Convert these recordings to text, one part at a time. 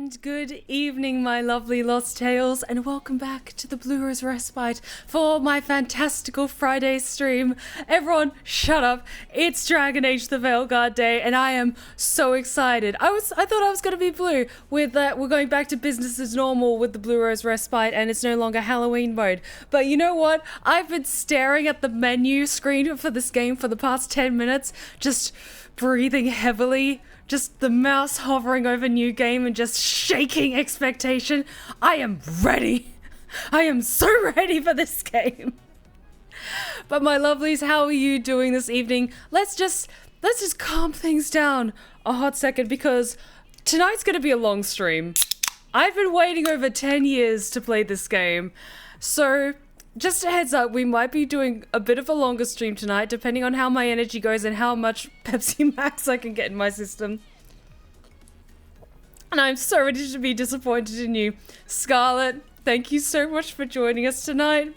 And good evening, my lovely Lost Tales, and welcome back to the Blue Rose Respite for my fantastical Friday stream. Everyone, shut up. It's Dragon Age the Veilguard Day, and I am so excited. I thought I was going to be blue with that. We're going back to business as normal with the Blue Rose Respite, and it's no longer Halloween mode. But you know what? I've been staring at the menu screen for this game for the past 10 minutes, just breathing heavily. Just the mouse hovering over new game and just shaking expectation. I am ready. I am so ready for this game. But my lovelies, how are you doing this evening? Let's just calm things down a hot second because tonight's going to be a long stream. I've been waiting over 10 years to play this game. So just a heads up, we might be doing a bit of a longer stream tonight, depending on how my energy goes and how much Pepsi Max I can get in my system. And I'm so ready to be disappointed in you. Scarlet, thank you so much for joining us tonight.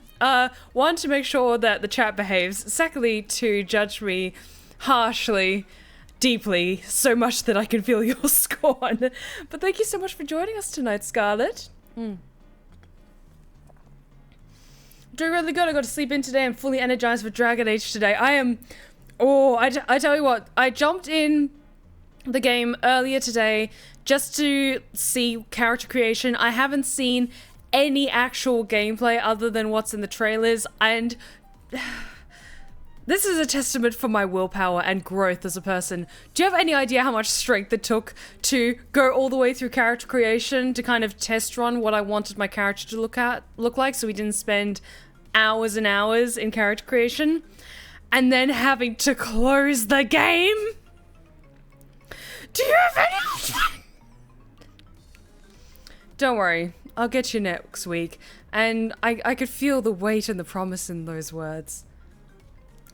One, to make sure that the chat behaves. Secondly, to judge me harshly, deeply, so much that I can feel your scorn. But thank you so much for joining us tonight, Scarlet. Doing really good. I got to sleep in today. I'm fully energized for Dragon Age today. I tell you what, I jumped in the game earlier today just to see character creation. I haven't seen any actual gameplay other than what's in the trailers, and this is a testament for my willpower and growth as a person. Do you have any idea how much strength it took to go all the way through character creation to kind of test run what I wanted my character to look like, so we didn't spend hours and hours in character creation, and then having to close the game? Do you have any? Don't worry, I'll get you next week. And I could feel the weight and the promise in those words.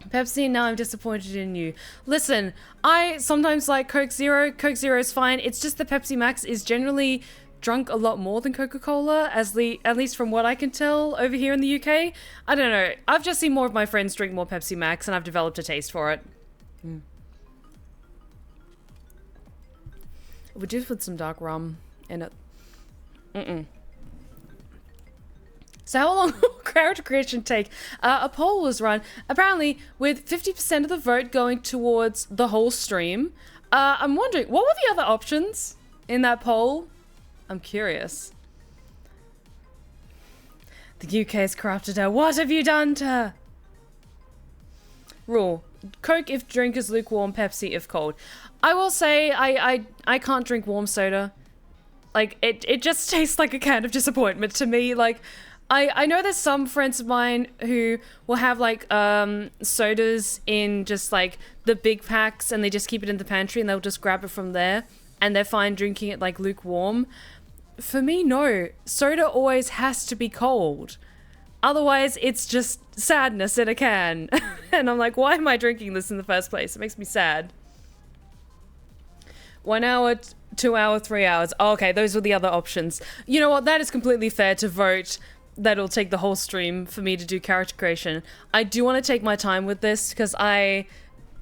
Pepsi, now I'm disappointed in you. Listen, I sometimes like Coke Zero. Coke Zero is fine. It's just the Pepsi Max is generally drunk a lot more than Coca-Cola, at least from what I can tell over here in the UK. I don't know. I've just seen more of my friends drink more Pepsi Max, and I've developed a taste for it. We just put some dark rum in it. So how long will character creation take? A poll was run, apparently with 50% of the vote going towards the whole stream. I'm wondering, what were the other options in that poll? I'm curious. The UK has corrupted her. What have you done to her? Rule: Coke if drink is lukewarm, Pepsi if cold. I will say I can't drink warm soda. Like, it just tastes like a can of disappointment to me. Like, I know there's some friends of mine who will have like sodas in just like the big packs, and they just keep it in the pantry and they'll just grab it from there, and they're fine drinking it like lukewarm. For me, no. Soda always has to be cold. Otherwise, it's just sadness in a can. And I'm like, why am I drinking this in the first place? It makes me sad. 1 hour, 2 hour, 3 hours. Oh, okay, those were the other options. You know what? That is completely fair to vote. That'll take the whole stream for me to do character creation. I do want to take my time with this because I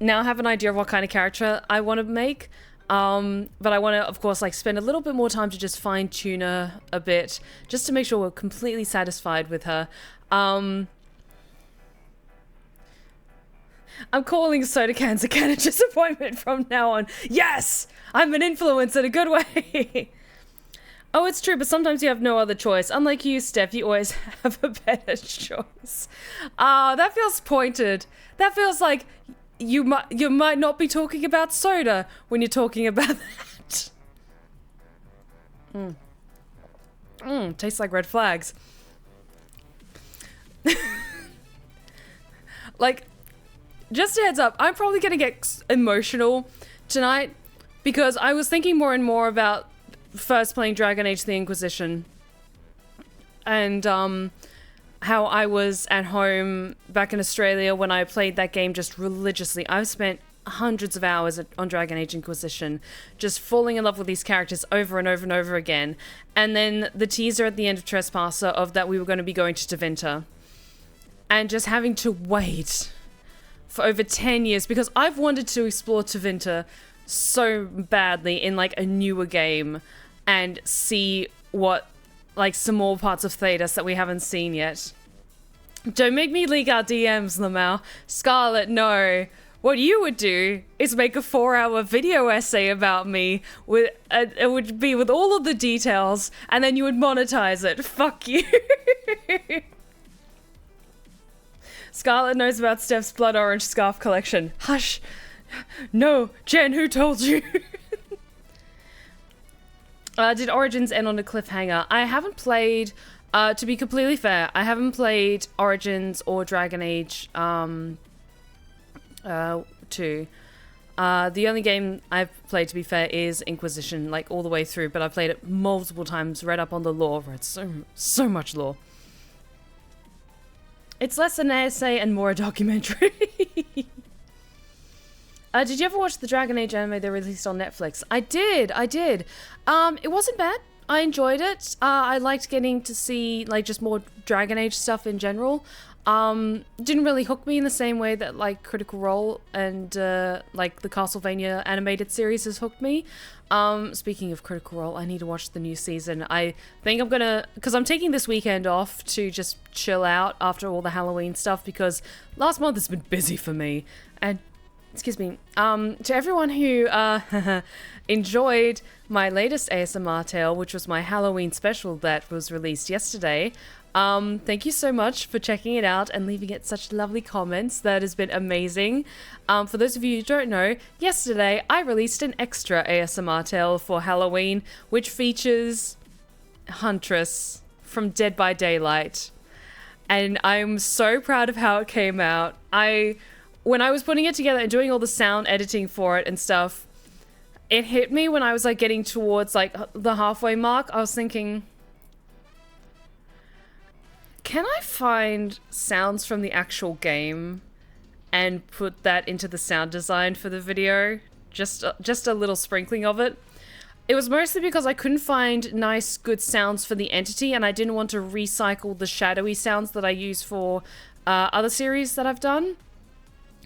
now have an idea of what kind of character I want to make. But I want to, of course, like spend a little bit more time to just fine tune her a bit, just to make sure we're completely satisfied with her. I'm calling soda cans a can of disappointment from now on. Yes! I'm an influence in a good way. Oh, it's true, but sometimes you have no other choice. Unlike you, Steph, you always have a better choice. That feels pointed. That feels like you might not be talking about soda when you're talking about that. Tastes like red flags. Like, just a heads up, I'm probably gonna get emotional tonight because I was thinking more and more about first playing Dragon Age: The Inquisition and how I was at home back in Australia when I played that game just religiously. I've spent hundreds of hours on Dragon Age Inquisition, just falling in love with these characters over and over and over again. And then the teaser at the end of Trespasser of that we were going to be going to Tevinter. And just having to wait for over 10 years because I've wanted to explore Tevinter so badly in like a newer game. and see what, like, some more parts of Thedas that we haven't seen yet. Don't make me leak our DMs, Lamau. Scarlet, no. What you would do is make a 4-hour video essay about me. It would be with all of the details, and then you would monetize it. Fuck you. Scarlet knows about Steph's blood orange scarf collection. Hush. No, Jen, who told you? Did Origins end on a cliffhanger? I haven't played, to be completely fair, I haven't played Origins or Dragon Age 2. The only game I've played, to be fair, is Inquisition, like all the way through, but I've played it multiple times, read up on the lore, read so much lore. It's less an essay and more a documentary. Did you ever watch the Dragon Age anime they released on Netflix? I did. It wasn't bad. I enjoyed it. I liked getting to see, like, just more Dragon Age stuff in general. Didn't really hook me in the same way that, like, Critical Role and, like, the Castlevania animated series has hooked me. Speaking of Critical Role, I need to watch the new season. I think I'm gonna, because I'm taking this weekend off to just chill out after all the Halloween stuff, because last month has been busy for me. And, excuse me, to everyone who, enjoyed my latest ASMR tale, which was my Halloween special that was released yesterday, thank you so much for checking it out and leaving it such lovely comments. That has been amazing. For those of you who don't know, yesterday I released an extra ASMR tale for Halloween, which features Huntress from Dead by Daylight. And I'm so proud of how it came out. When I was putting it together and doing all the sound editing for it and stuff, it hit me when I was, like, getting towards, like, the halfway mark. I was thinking, can I find sounds from the actual game and put that into the sound design for the video? Just a little sprinkling of it. It was mostly because I couldn't find nice, good sounds for the entity, and I didn't want to recycle the shadowy sounds that I use for other series that I've done.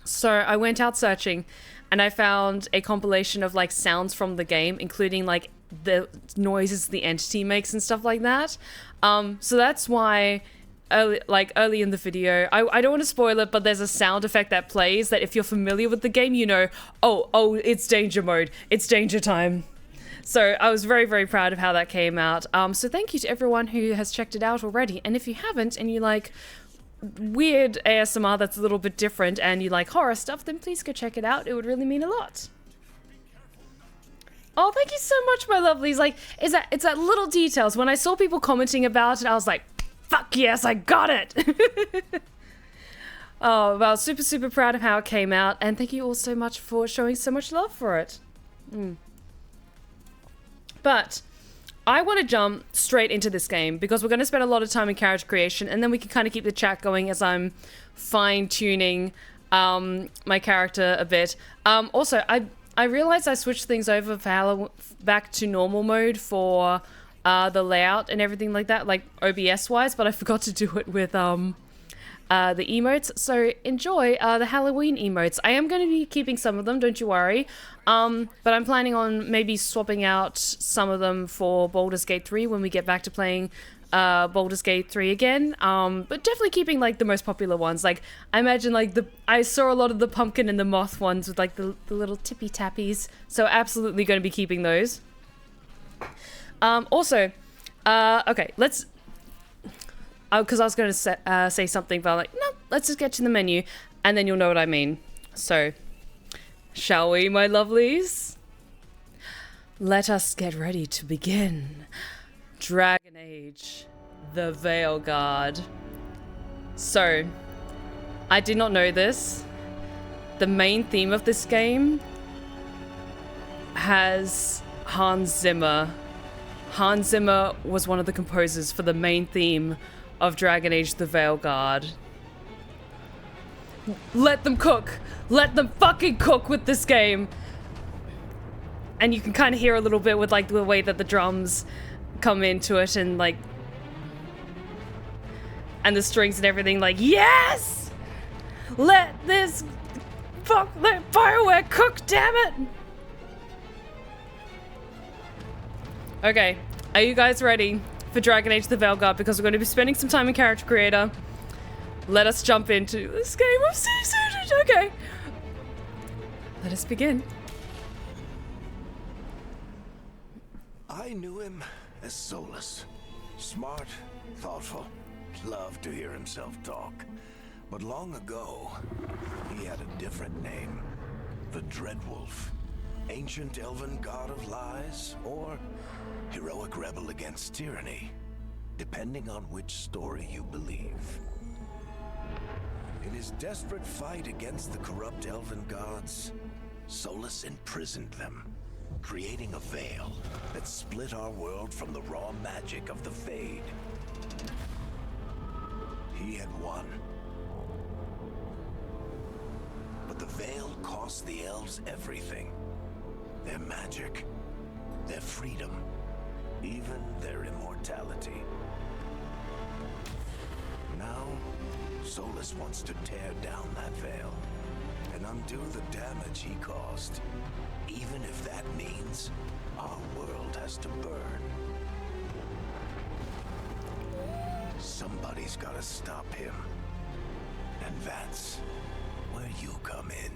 So I went out searching, and I found a compilation of, like, sounds from the game, including, like, the noises the entity makes and stuff like that. So that's why early in the video, I don't want to spoil it, but there's a sound effect that plays that if you're familiar with the game, you know, oh, it's danger mode. It's danger time. So I was very, very proud of how that came out. So thank you to everyone who has checked it out already. And if you haven't and you like weird ASMR that's a little bit different and you like horror stuff, then please go check it out. It would really mean a lot. Oh, thank you so much, my lovelies. Like, it's that little details. When I saw people commenting about it, I was like, fuck yes, I got it. Oh, well, super, super proud of how it came out. And thank you all so much for showing so much love for it. But I want to jump straight into this game because we're going to spend a lot of time in character creation, and then we can kind of keep the chat going as I'm fine-tuning my character a bit. Also, I realized I switched things over for back to normal mode for the layout and everything like that, like OBS-wise, but I forgot to do it with the emotes. So enjoy the Halloween emotes. I am going to be keeping some of them, don't you worry. But I'm planning on maybe swapping out some of them for Baldur's Gate 3 when we get back to playing Baldur's Gate 3 again. But definitely keeping like the most popular ones. Like I imagine like I saw a lot of the pumpkin and the moth ones with like the little tippy tappies. So absolutely going to be keeping those. Also, okay, let's. Because I was going to say something, but I'm like, no, let's just get to the menu, and then you'll know what I mean. So, shall we, my lovelies? Let us get ready to begin. Dragon Age, the Veilguard. So, I did not know this. The main theme of this game has Hans Zimmer. Hans Zimmer was one of the composers for the main theme of Dragon Age the Veilguard. Let them cook! Let them fucking cook with this game! And you can kind of hear a little bit with like the way that the drums come into it and like... and the strings and everything, like, yes! Let this... let Bioware cook, damn it! Okay, are you guys ready for Dragon Age the Veilguard? Because we're going to be spending some time in Character Creator. Let us jump into this game of Ceates. Okay. Let us begin. I knew him as Solas. Smart, thoughtful, loved to hear himself talk. But long ago, he had a different name. The Dreadwolf. Ancient elven god of lies, or heroic rebel against tyranny, depending on which story you believe. In his desperate fight against the corrupt elven gods, Solas imprisoned them, creating a veil that split our world from the raw magic of the Fade. He had won. But the veil cost the elves everything. Their magic, their freedom, even their immortality. Now, Solas wants to tear down that veil and undo the damage he caused, even if that means our world has to burn. Somebody's gotta stop him, and that's where you come in.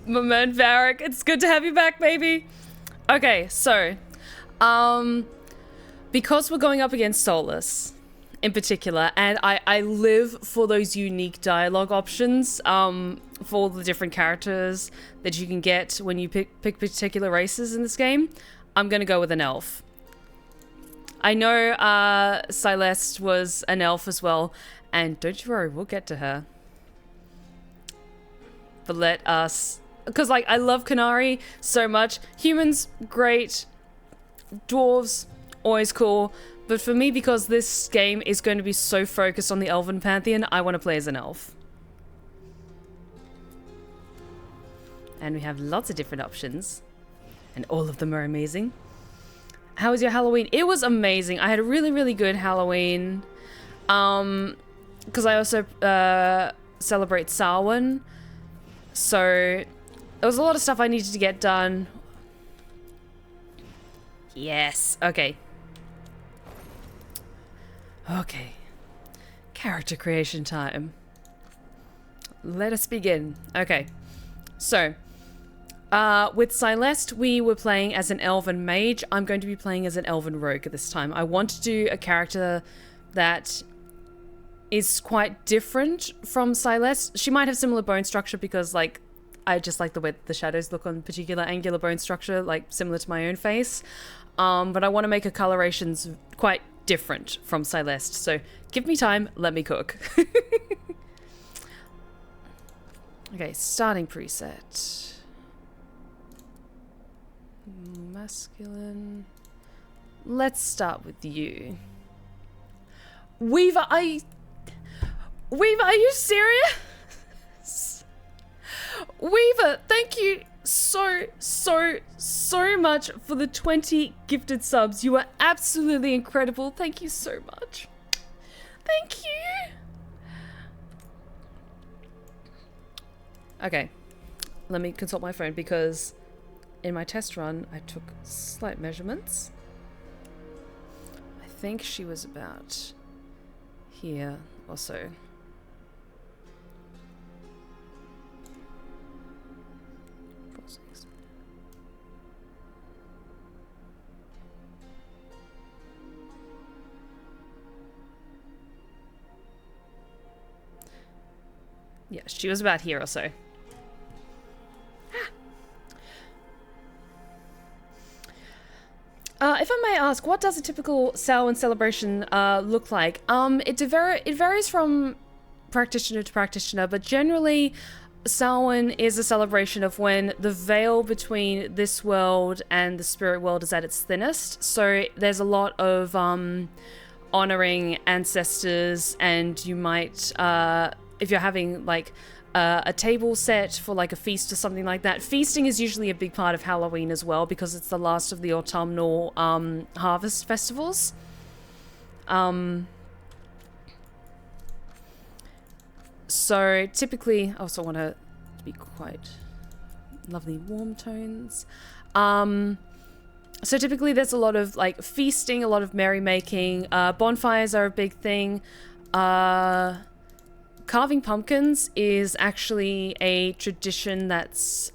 My man Varric, it's good to have you back, baby. Okay, so, because we're going up against Solas in particular, and I live for those unique dialogue options, for all the different characters that you can get when you pick particular races in this game, I'm gonna go with an elf. I know Celeste was an elf as well, and don't you worry, we'll get to her. But let us... Because, like, I love Canary so much. Humans, great. Dwarves, always cool. But for me, because this game is going to be so focused on the Elven Pantheon, I want to play as an elf. And we have lots of different options. And all of them are amazing. How was your Halloween? It was amazing. I had a really, really good Halloween. Because I also celebrate Samhain. So... there was a lot of stuff I needed to get done. Yes. Okay. Okay. Character creation time. Let us begin. Okay. So, with Celeste, we were playing as an elven mage. I'm going to be playing as an elven rogue at this time. I want to do a character that is quite different from Celeste. She might have similar bone structure because, like, I just like the way the shadows look on particular angular bone structure, like similar to my own face. But I want to make her colorations quite different from Celeste. So give me time, let me cook. Okay, starting preset. Masculine. Let's start with you. Weaver, are you serious? Weaver, thank you so much for the 20 gifted subs. You are absolutely incredible. Thank you so much. Thank you. Okay, let me consult my phone because in my test run, I took slight measurements. I think she was about here or so. Yeah, she was about here or so. If I may ask, what does a typical Samhain celebration look like? It varies from practitioner to practitioner, but generally Samhain is a celebration of when the veil between this world and the spirit world is at its thinnest. So there's a lot of honoring ancestors, and you might... if you're having like a table set for like a feast or something like that. Feasting is usually a big part of Halloween as well because it's the last of the autumnal harvest festivals. So typically, I also want to be quite lovely warm tones. So typically there's a lot of like feasting, a lot of merrymaking. Bonfires are a big thing. Carving pumpkins is actually a tradition that's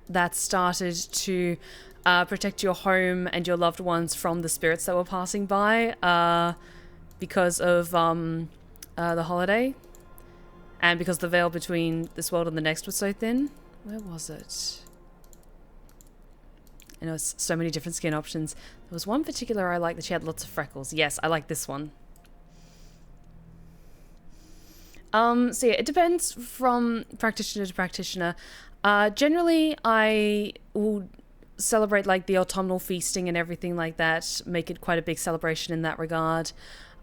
that started to protect your home and your loved ones from the spirits that were passing by because of the holiday, and because the veil between this world and the next was so thin. Where was it? I know it's so many different skin options. There was one particular I liked that she had lots of freckles. Yes, I like this one. So yeah, it depends from practitioner to practitioner. Generally, I will celebrate like the autumnal feasting and everything like that, make it quite a big celebration in that regard,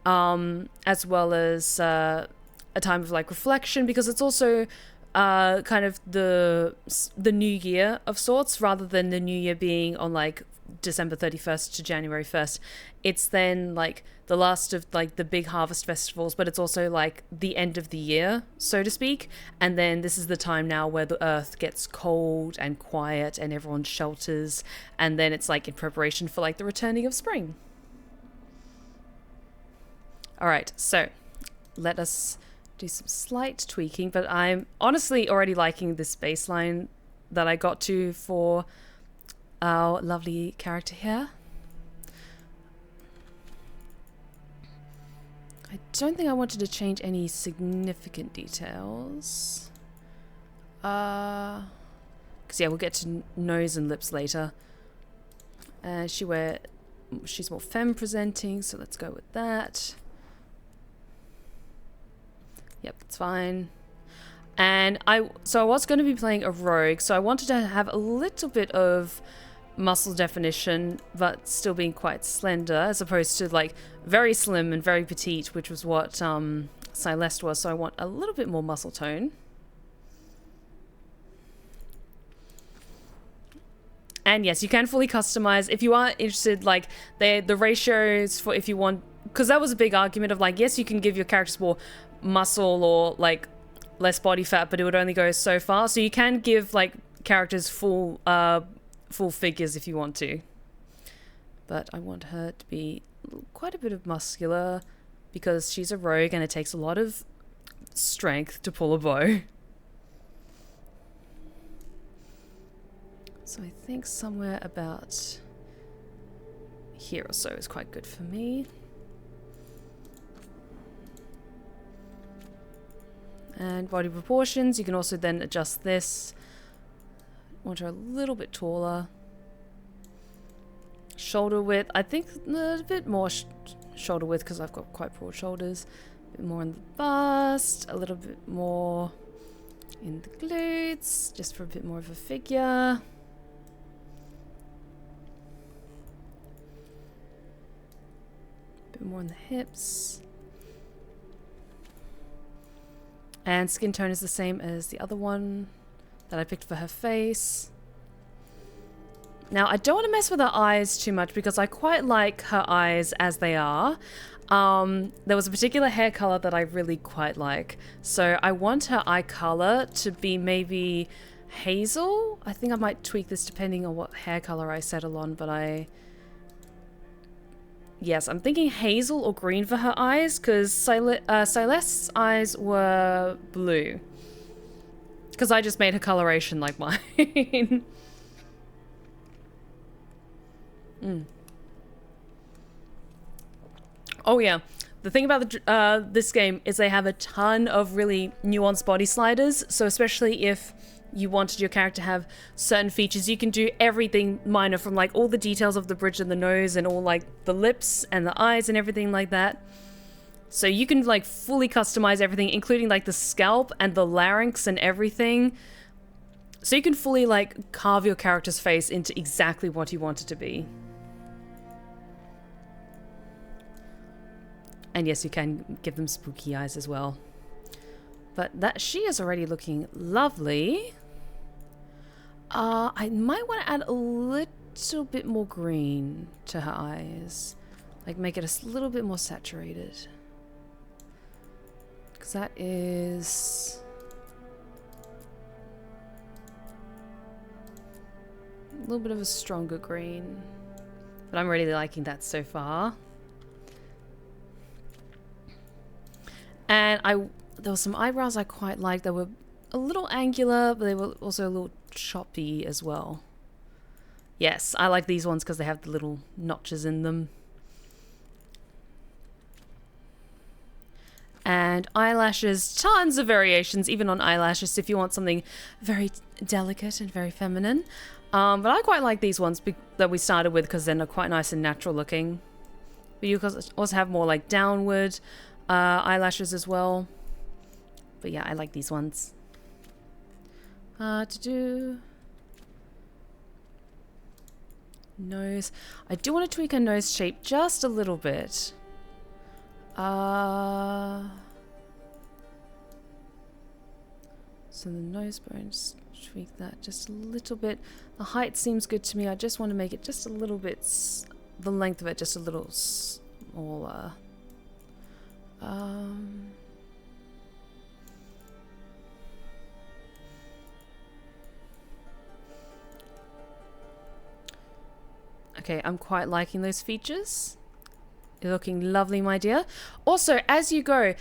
as well as a time of like reflection, because it's also kind of the new year of sorts, rather than the new year being on like December 31st to January 1st. It's then like the last of like the big harvest festivals, but it's also like the end of the year, so to speak. And then this is the time now where the earth gets cold and quiet and everyone shelters, and then it's like in preparation for like the returning of spring. All right, so let us do some slight tweaking, but I'm honestly already liking this baseline that I got to for our lovely character here. I don't think I wanted to change any significant details. Because yeah, we'll get to nose and lips later. She's more femme presenting, so let's go with that. Yep, that's fine. And I was going to be playing a rogue, so I wanted to have a little bit of muscle definition, but still being quite slender, as opposed to like very slim and very petite, which was what Celeste was. So I want a little bit more muscle tone. And yes, you can fully customize if you are interested. Like the ratios for if you want, because that was a big argument of like, yes, you can give your characters more muscle or like less body fat, but it would only go so far. So you can give like characters full figures if you want to, but I want her to be quite a bit of muscular because she's a rogue and it takes a lot of strength to pull a bow. So I think somewhere about here or so is quite good for me. And body proportions, you can also then adjust this. Want her a little bit taller. Shoulder width, I think a bit more shoulder width because I've got quite broad shoulders. A bit more in the bust, a little bit more in the glutes, just for a bit more of a figure. A bit more in the hips. And skin tone is the same as the other one that I picked for her face. Now, I don't want to mess with her eyes too much because I quite like her eyes as they are. There was a particular hair color that I really quite like. So I want her eye color to be maybe hazel. I think I might tweak this depending on what hair color I settle on, but yes, I'm thinking hazel or green for her eyes, because Celeste's eyes were blue. Because I just made her coloration like mine. Oh yeah, the thing about this game is they have a ton of really nuanced body sliders, so especially if you wanted your character to have certain features, you can do everything minor, from like all the details of the bridge and the nose and all like the lips and the eyes and everything like that. So you can like fully customize everything, including like the scalp and the larynx and everything. So you can fully like carve your character's face into exactly what you want it to be. And yes, you can give them spooky eyes as well. But that she is already looking lovely. I might want to add a little bit more green to her eyes. Like make it a little bit more saturated. Because that is... little bit of a stronger green. But I'm really liking that so far. And there were some eyebrows I quite liked. They were a little angular, but they were also a little choppy as well. Yes, I like these ones because they have the little notches in them. And eyelashes, tons of variations, even on eyelashes, if you want something very delicate and very feminine. But I quite like these ones that we started with because they're quite nice and natural looking. But you also have more like downward eyelashes as well. But yeah, I like these ones. Nose. I do want to tweak her nose shape just a little bit. So the nose bones, tweak that just a little bit. The height seems good to me. I just want to make it just a little bit, the length of it just a little smaller. Okay, I'm quite liking those features. You're looking lovely, my dear. Also, as you go,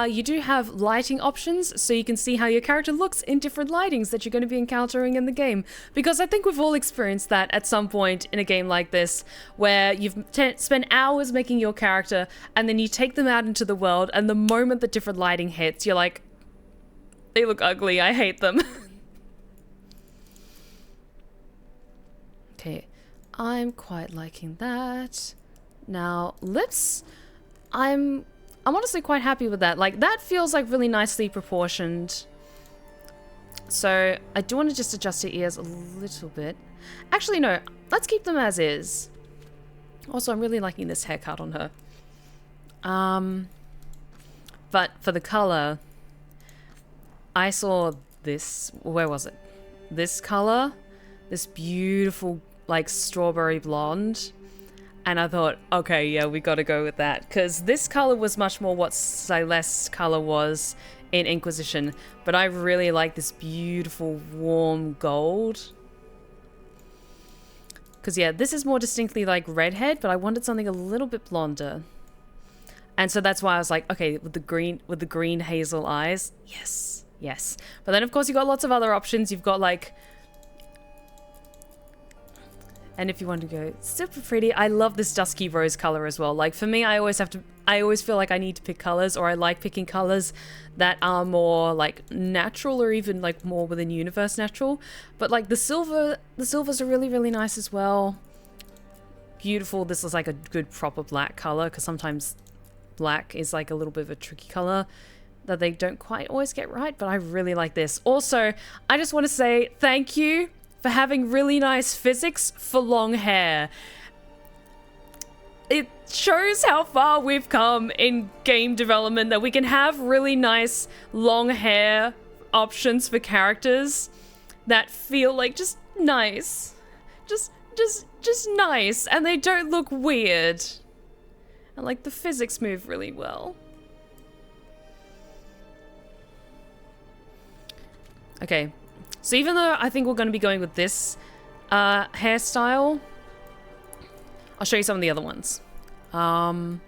you do have lighting options, so you can see how your character looks in different lightings that you're going to be encountering in the game. Because I think we've all experienced that at some point in a game like this, where you've spent hours making your character, and then you take them out into the world, and the moment that different lighting hits, you're like, they look ugly, I hate them. Okay, I'm quite liking that. Now, lips, I'm honestly quite happy with that. Like, that feels like really nicely proportioned. So, I do want to just adjust her ears a little bit. Actually, no, let's keep them as is. Also, I'm really liking this haircut on her. But for the color, I saw this, where was it? This color, this beautiful, like, strawberry blonde. And I thought, okay, yeah, we gotta go with that. Because this color was much more what Celeste's color was in Inquisition. But I really like this beautiful, warm gold. Because, yeah, this is more distinctly like redhead, but I wanted something a little bit blonder. And so that's why I was like, okay, with the green hazel eyes, yes, yes. But then, of course, you've got lots of other options. You've got, like... And if you want to go super pretty, I love this dusky rose color as well. Like, for me, I always feel like I need to pick colors, or I like picking colors that are more like natural, or even like more within universe natural. But like the silvers are really, really nice as well. Beautiful. This is like a good proper black color, because sometimes black is like a little bit of a tricky color that they don't quite always get right, but I really like this. Also, I just want to say thank you for having really nice physics for long hair. It shows how far we've come in game development, that we can have really nice long hair options for characters that feel like just nice. Just nice, and they don't look weird. And like the physics move really well. Okay. So even though I think we're going to be going with this hairstyle, I'll show you some of the other ones. I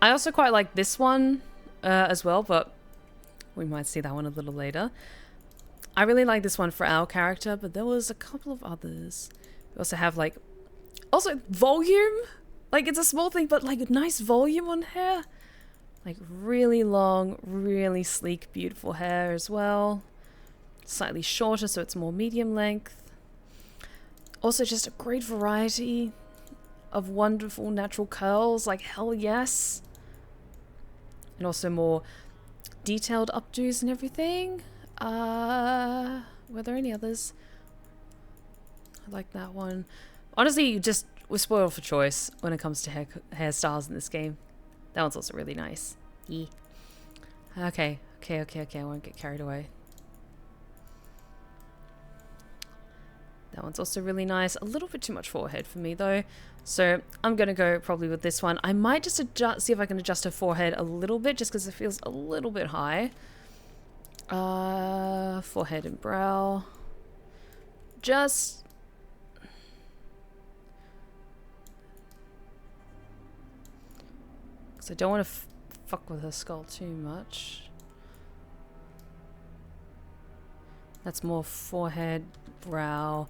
also quite like this one as well, but we might see that one a little later. I really like this one for our character, but there was a couple of others. We also have like, also volume. Like, it's a small thing, but like nice volume on hair. Like really long, really sleek, beautiful hair as well. Slightly shorter, so it's more medium length. Also just a great variety of wonderful natural curls, like hell yes. And also more detailed updos and everything. Were there any others? I like that one. Honestly, you just were spoiled for choice when it comes to hairstyles in this game. That one's also really nice. Yeah. Okay, I won't get carried away. That one's also really nice. A little bit too much forehead for me though. So I'm going to go probably with this one. I might just see if I can adjust her forehead a little bit, just because it feels a little bit high. Forehead and brow. Just Because I don't want to fuck with her skull too much. That's more forehead, brow,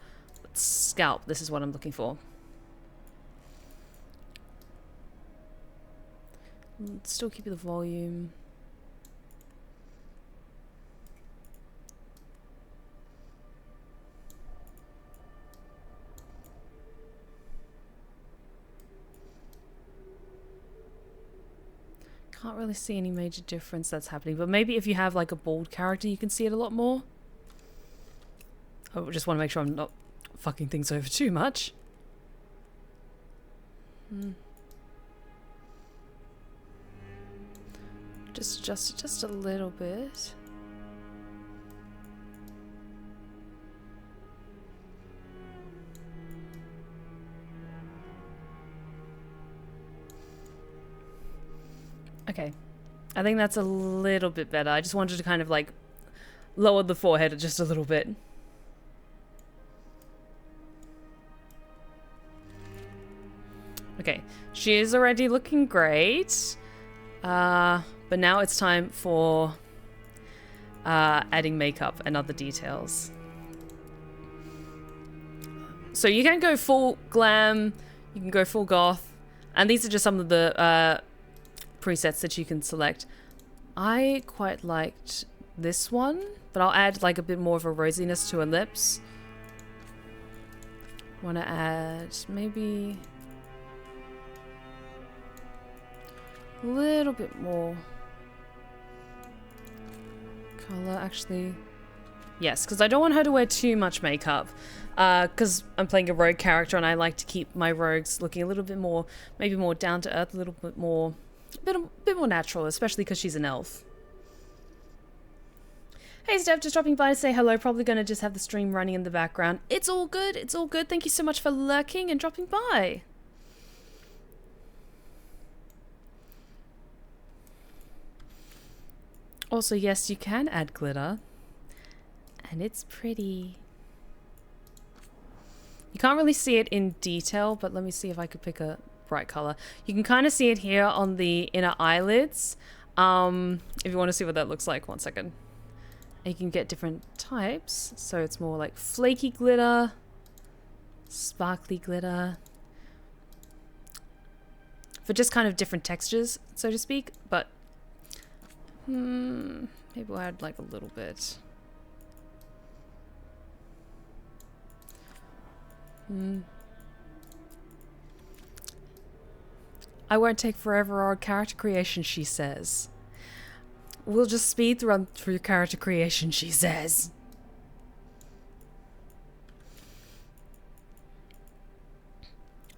scalp. This is what I'm looking for. Still keep the volume. Can't really see any major difference that's happening, but maybe if you have like a bald character you can see it a lot more. I just want to make sure I'm not fucking things over too much. Just adjust it just a little bit. Okay, I think that's a little bit better. I just wanted to kind of like lower the forehead just a little bit. Okay, she is already looking great. But now it's time for adding makeup and other details. So you can go full glam, you can go full goth, and these are just some of the presets that you can select. I quite liked this one, but I'll add like a bit more of a rosiness to her lips. Want to add maybe a little bit more color, actually. Yes, because I don't want her to wear too much makeup. Because I'm playing a rogue character and I like to keep my rogues looking a little bit more, maybe more down to earth, a little bit more, a bit more natural, especially because she's an elf. Hey Steph, just dropping by to say hello. Probably going to just have the stream running in the background. It's all good, it's all good. Thank you so much for lurking and dropping by. Also, yes, you can add glitter. And it's pretty. You can't really see it in detail, but let me see if I could pick a bright color. You can kind of see it here on the inner eyelids. If you want to see what that looks like, one second. And you can get different types. So it's more like flaky glitter, sparkly glitter. For just kind of different textures, so to speak. But maybe we'll add like a little bit. I won't take forever on character creation, she says. We'll just speed run through character creation, she says.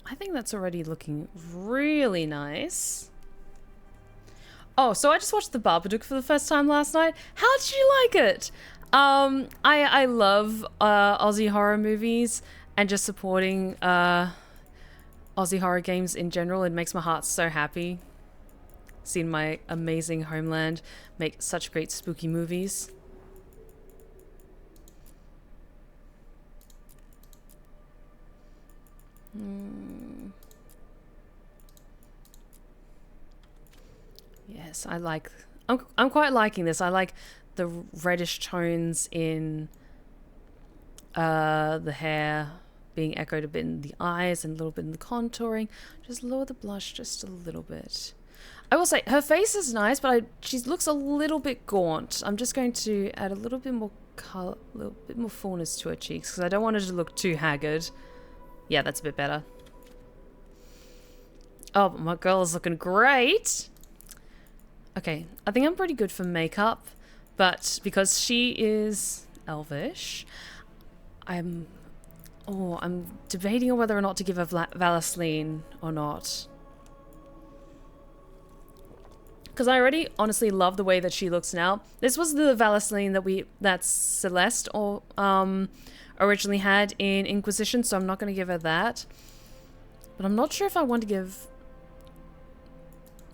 I think that's already looking really nice. Oh, so I just watched The Babadook for the first time last night. How did you like it? I love Aussie horror movies and just supporting Aussie horror games in general. It makes my heart so happy. Seeing my amazing homeland make such great spooky movies. Yes, I like. I'm quite liking this. I like the reddish tones in the hair being echoed a bit in the eyes and a little bit in the contouring. Just lower the blush just a little bit. I will say her face is nice, but she looks a little bit gaunt. I'm just going to add a little bit more color, a little bit more fullness to her cheeks because I don't want her to look too haggard. Yeah, that's a bit better. Oh, my girl is looking great. Okay, I think I'm pretty good for makeup, but because she is elvish, I'm debating on whether or not to give her Vaseline or not. Because I already honestly love the way that she looks now. This was the Vaseline that Celeste originally had in Inquisition, so I'm not going to give her that. But I'm not sure if I want to give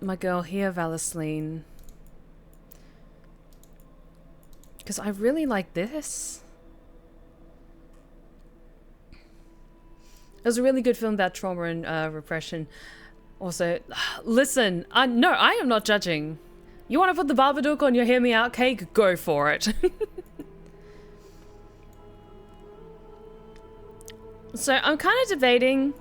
my girl here Vaseline. Because I really like this. It was a really good film about trauma and repression. Also, listen, no, I am not judging. You want to put the Babadook on your hear me out cake? Go for it. So I'm kind of debating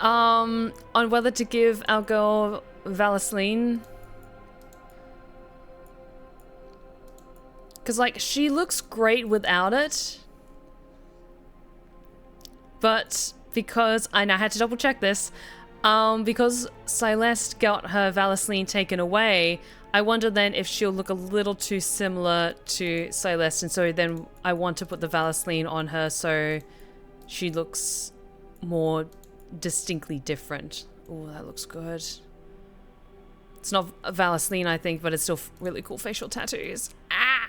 on whether to give our girl Valisline. Because, like, she looks great without it. But because, I had to double check this, because Celeste got her Valisline taken away, I wonder then if she'll look a little too similar to Celeste, and so then I want to put the Valisline on her so she looks more distinctly different. Oh, that looks good. It's not a Valisline, I think, but it's still really cool facial tattoos. Ah!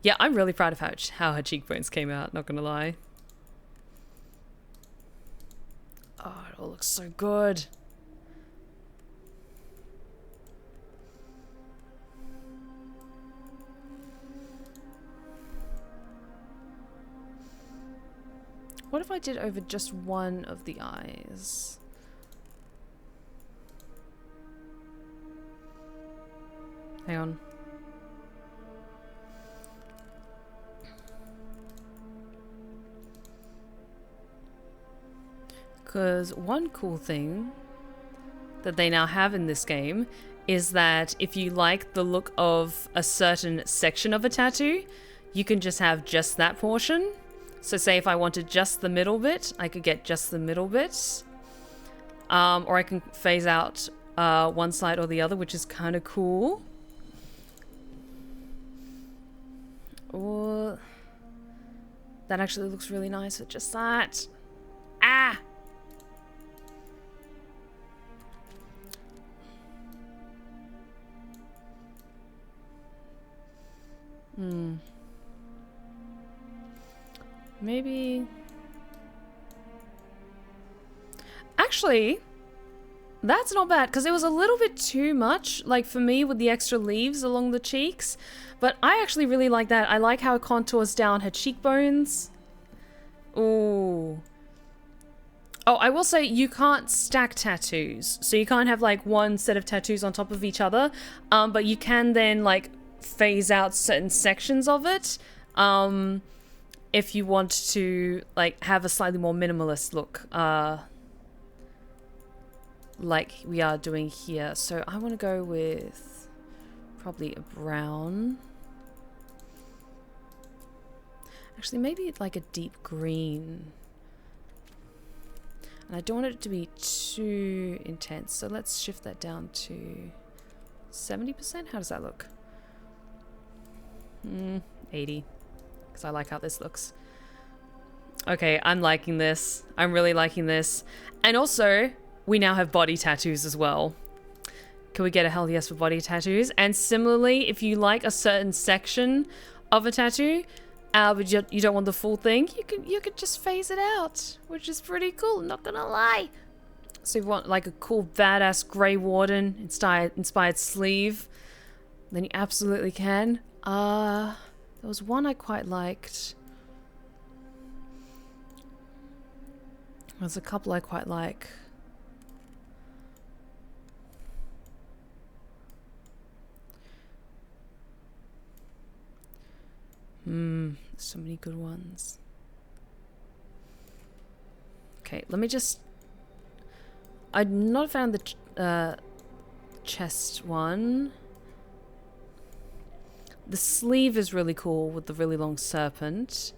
Yeah, I'm really proud of how her cheekbones came out, not gonna lie. Oh, it all looks so good. What if I did over just one of the eyes? Hang on. Because one cool thing that they now have in this game is that if you like the look of a certain section of a tattoo, you can just have just that portion. So say if I wanted just the middle bit, I could get just the middle bit. Or I can phase out one side or the other, which is kind of cool. Or that actually looks really nice with just that. Ah! Maybe... Actually, that's not bad, because it was a little bit too much, like for me, with the extra leaves along the cheeks. But I actually really like that. I like how it contours down her cheekbones. Ooh. Oh, I will say you can't stack tattoos. So you can't have like one set of tattoos on top of each other. But you can then like phase out certain sections of it. If you want to like have a slightly more minimalist look. Like we are doing here. So I want to go with probably a brown. Actually, maybe like a deep green. And I don't want it to be too intense. So let's shift that down to 70%. How does that look? 80. Because I like how this looks. Okay, I'm liking this. I'm really liking this. And also, we now have body tattoos as well. Can we get a hell yes for body tattoos? And similarly, if you like a certain section of a tattoo, but you don't want the full thing, you could just phase it out, which is pretty cool, not gonna lie. So if you want like a cool badass Grey Warden inspired sleeve, then you absolutely can. There was one I quite liked. There's a couple I quite like. So many good ones. Okay, let me just... I'd not found the chest one. The sleeve is really cool with the really long serpent.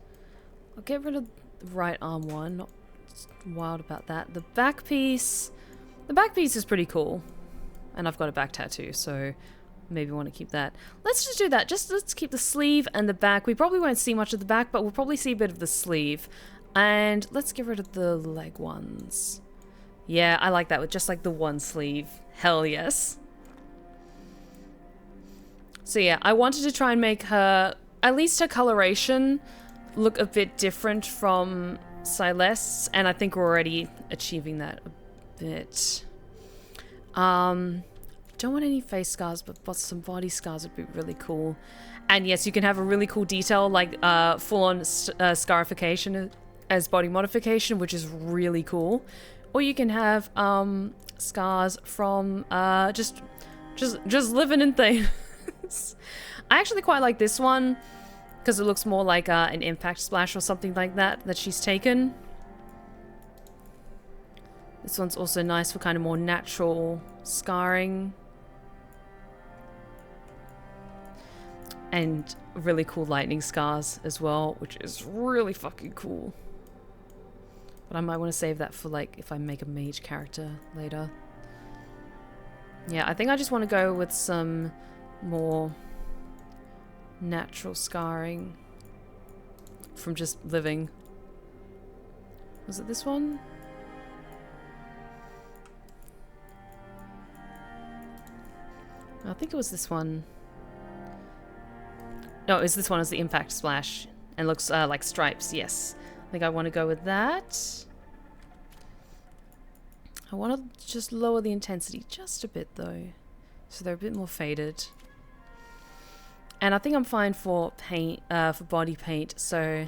I'll get rid of the right arm one. Not wild about that. The back piece... The back piece is pretty cool. And I've got a back tattoo, so... maybe want to keep that. Let's just do that. Let's keep the sleeve and the back. We probably won't see much of the back, but we'll probably see a bit of the sleeve. And let's get rid of the leg ones. Yeah, I like that with just like the one sleeve. Hell yes. So yeah, I wanted to try and make her, at least her coloration, look a bit different from Celeste's, and I think we're already achieving that a bit. Don't want any face scars, but some body scars would be really cool. And yes, you can have a really cool detail, like full-on scarification as body modification, which is really cool. Or you can have scars from just living in things. I actually quite like this one because it looks more like an impact splash or something like that she's taken. This one's also nice for kind of more natural scarring. And really cool lightning scars as well, which is really fucking cool. But I might want to save that for like if I make a mage character later. Yeah, I think I just want to go with some more natural scarring from just living. Was it this one? I think it was this one. No, it was this one as the impact splash. And looks like stripes, yes. I think I want to go with that. I want to just lower the intensity just a bit though. So they're a bit more faded. And I think I'm fine for paint, for body paint. So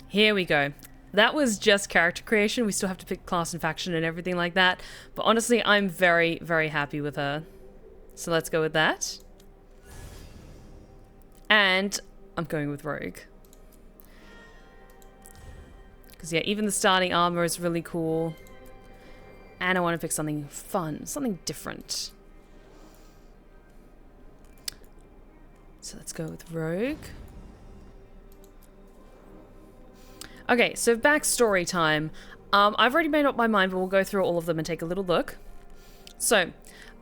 here we go. That was just character creation. We still have to pick class and faction and everything like that. But honestly, I'm very, very happy with her. So let's go with that. And I'm going with Rogue. Because yeah, even the starting armor is really cool. And I want to pick something fun, something different. So let's go with Rogue. Okay, so backstory time. I've already made up my mind, but we'll go through all of them and take a little look. So,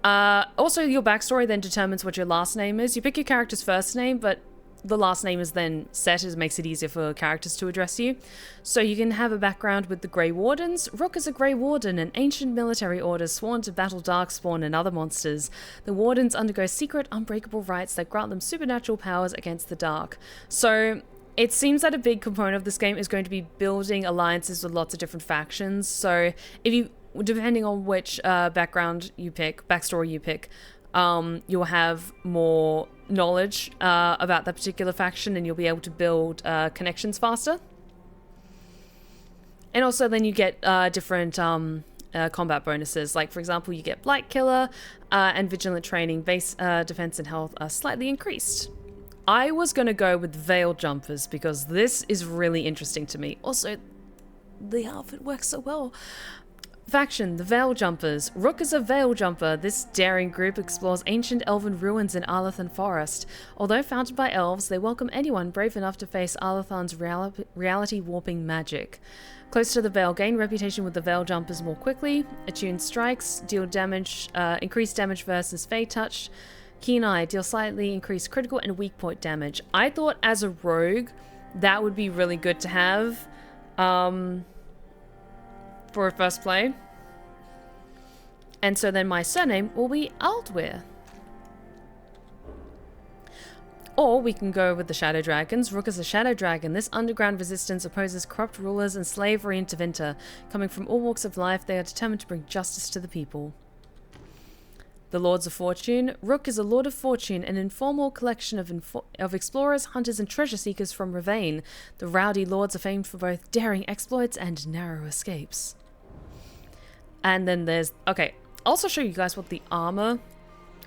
also your backstory then determines what your last name is. You pick your character's first name, but the last name is then set. It makes it easier for characters to address you. So you can have a background with the Grey Wardens. Rook is a Grey Warden, an ancient military order sworn to battle Darkspawn and other monsters. The Wardens undergo secret, unbreakable rites that grant them supernatural powers against the dark. So it seems that a big component of this game is going to be building alliances with lots of different factions. So if you, depending on which backstory you pick, you'll have more knowledge about that particular faction and you'll be able to build connections faster. And also then you get different combat bonuses. Like for example, you get Blight Killer and Vigilant Training. Base defense and health are slightly increased. I was going to go with Veil Jumpers because this is really interesting to me. Also, the outfit works so well. Faction, the Veil Jumpers. Rook is a Veil Jumper. This daring group explores ancient elven ruins in Arlathan Forest. Although founded by elves, they welcome anyone brave enough to face Arlathan's reality-warping magic. Close to the Veil, gain reputation with the Veil Jumpers more quickly. Attuned strikes, deal damage, increased damage versus Fey Touch. Keen Eye, deal slightly increased critical and weak point damage. I thought as a rogue, that would be really good to have. For a first play. And so then my surname will be Aldweir. Or we can go with the Shadow Dragons. Rook is a Shadow Dragon. This underground resistance opposes corrupt rulers and slavery in Tevinter. Coming from all walks of life, they are determined to bring justice to the people. The Lords of Fortune. Rook is a Lord of Fortune, an informal collection of explorers, hunters, and treasure seekers from Ravane. The rowdy lords are famed for both daring exploits and narrow escapes. And then there's... Okay, I'll also show you guys what the armor,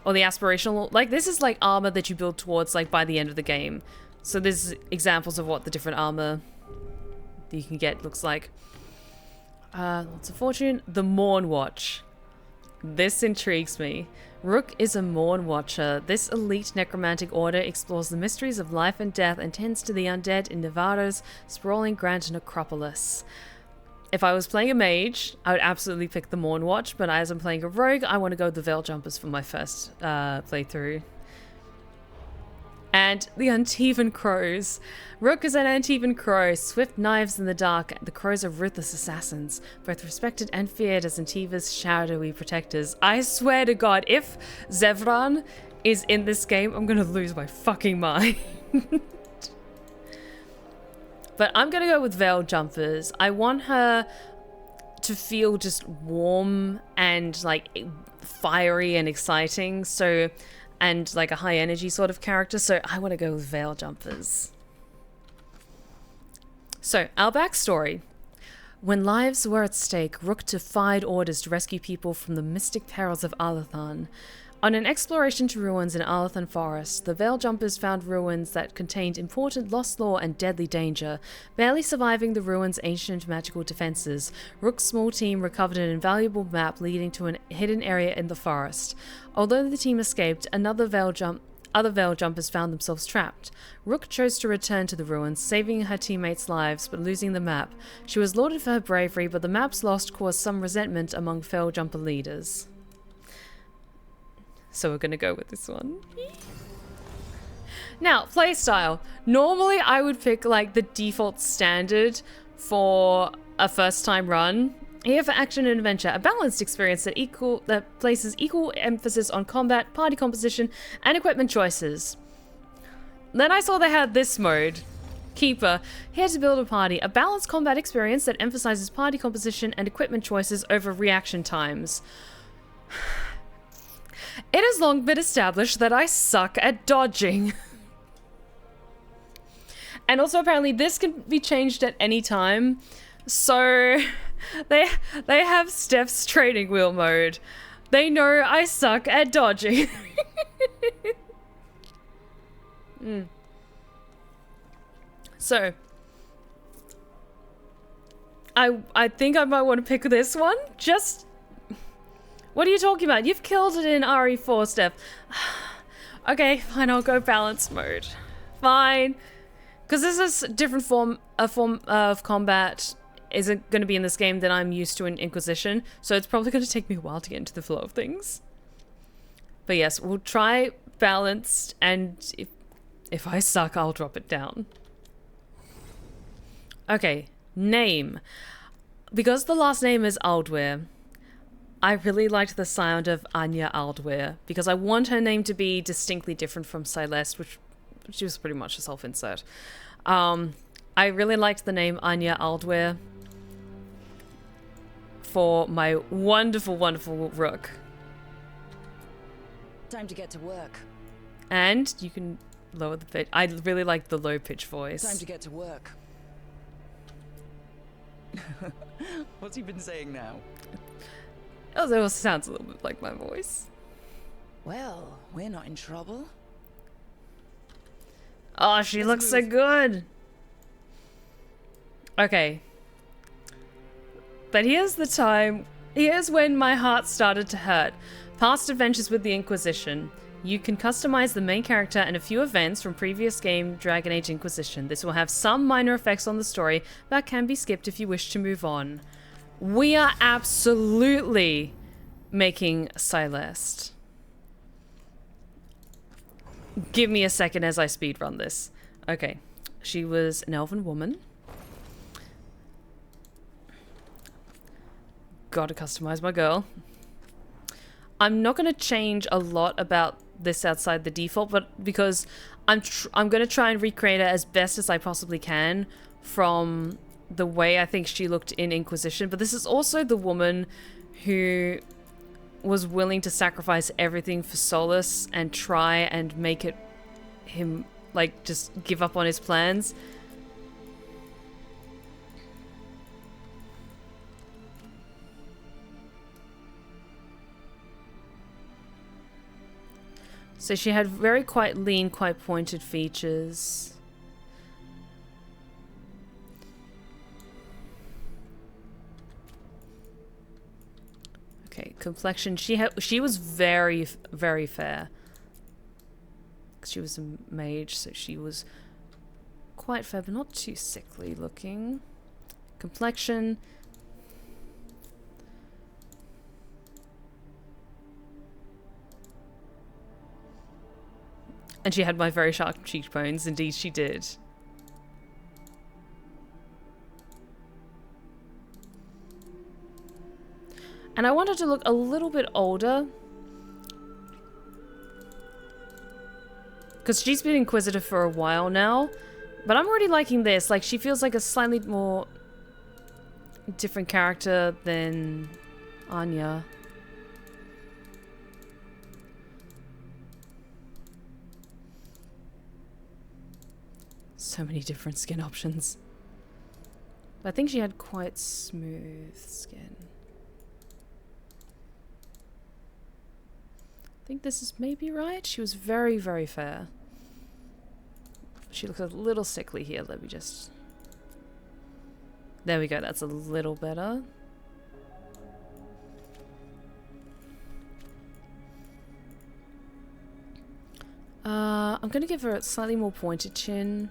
or the aspirational... Like, this is like armor that you build towards, like, by the end of the game. So there's examples of what the different armor that you can get looks like. Lords of Fortune. The Morn Watch. This intrigues me. Rook is a Morn Watcher. This elite necromantic order explores the mysteries of life and death and tends to the undead in Nevada's sprawling grand necropolis. If I was playing a mage, I would absolutely pick the Morn Watch, but as I'm playing a rogue, I want to go with the Veil Jumpers for my first playthrough. And the Antivan Crows. Rook is an Antivan Crow, swift knives in the dark. The crows are ruthless assassins, both respected and feared as Antiva's shadowy protectors. I swear to God, if Zevran is in this game, I'm gonna lose my fucking mind. But I'm gonna go with Veil Jumpers. I want her to feel just warm and like fiery and exciting, so, and like a high energy sort of character, so I want to go with Veil Jumpers. So, our backstory. When lives were at stake, Rook defied orders to rescue people from the mystic perils of Alathan. On an exploration to ruins in Alathan Forest, the Veil Jumpers found ruins that contained important lost lore and deadly danger. Barely surviving the ruins' ancient magical defenses, Rook's small team recovered an invaluable map leading to a hidden area in the forest. Although the team escaped, other Veil Jumpers found themselves trapped. Rook chose to return to the ruins, saving her teammates' lives but losing the map. She was lauded for her bravery, but the map's loss caused some resentment among Veil Jumper leaders. So we're gonna go with this one. Now, playstyle. Normally I would pick like the default standard for a first time run. Here for action and adventure, a balanced experience that places equal emphasis on combat, party composition, and equipment choices. Then I saw they had this mode. Keeper. Here to build a party. A balanced combat experience that emphasizes party composition and equipment choices over reaction times. It has long been established that I suck at dodging. And also apparently this can be changed at any time. So they have Steph's training wheel mode. They know I suck at dodging. So I think I might want to pick this one. Just what are you talking about? You've killed it in RE4, Steph. Okay, fine, I'll go balance mode. Fine. Because this is a form of combat isn't going to be in this game than I'm used to in Inquisition, so it's probably going to take me a while to get into the flow of things. But yes, we'll try balanced, and if I suck, I'll drop it down. Okay, name. Because the last name is Aldweir, I really liked the sound of Anya Aldweir, because I want her name to be distinctly different from Celeste, which she was pretty much a self-insert. I really liked the name Anya Aldweir for my wonderful, wonderful Rook. Time to get to work. And you can lower the pitch. I really like the low pitch voice. Time to get to work. What's he been saying now? It also sounds a little bit like my voice. Well, we're not in trouble. Oh, she looks so good. Okay. But here's when my heart started to hurt. Past adventures with the Inquisition. You can customize the main character and a few events from previous game Dragon Age Inquisition. This will have some minor effects on the story, but can be skipped if you wish to move on. We are absolutely making Celeste. Give me a second as I speedrun this. Okay. She was an elven woman. Gotta customize my girl. I'm not going to change a lot about this outside the default, but because I'm going to try and recreate it as best as I possibly can from the way I think she looked in Inquisition. But this is also the woman who was willing to sacrifice everything for Solas and try and make it him, like, just give up on his plans. So she had very quite lean, quite pointed features. Okay, complexion. She was very, very fair. She was a mage, so she was quite fair, but not too sickly looking. Complexion. And she had my very sharp cheekbones. Indeed, she did. And I wanted to look a little bit older. Because she's been Inquisitive for a while now. But I'm already liking this. Like, she feels like a slightly more different character than Anya. So many different skin options. But I think she had quite smooth skin. I think this is maybe right. She was very, very fair. She looks a little sickly here. Let me just... There we go. That's a little better. I'm going to give her a slightly more pointed chin.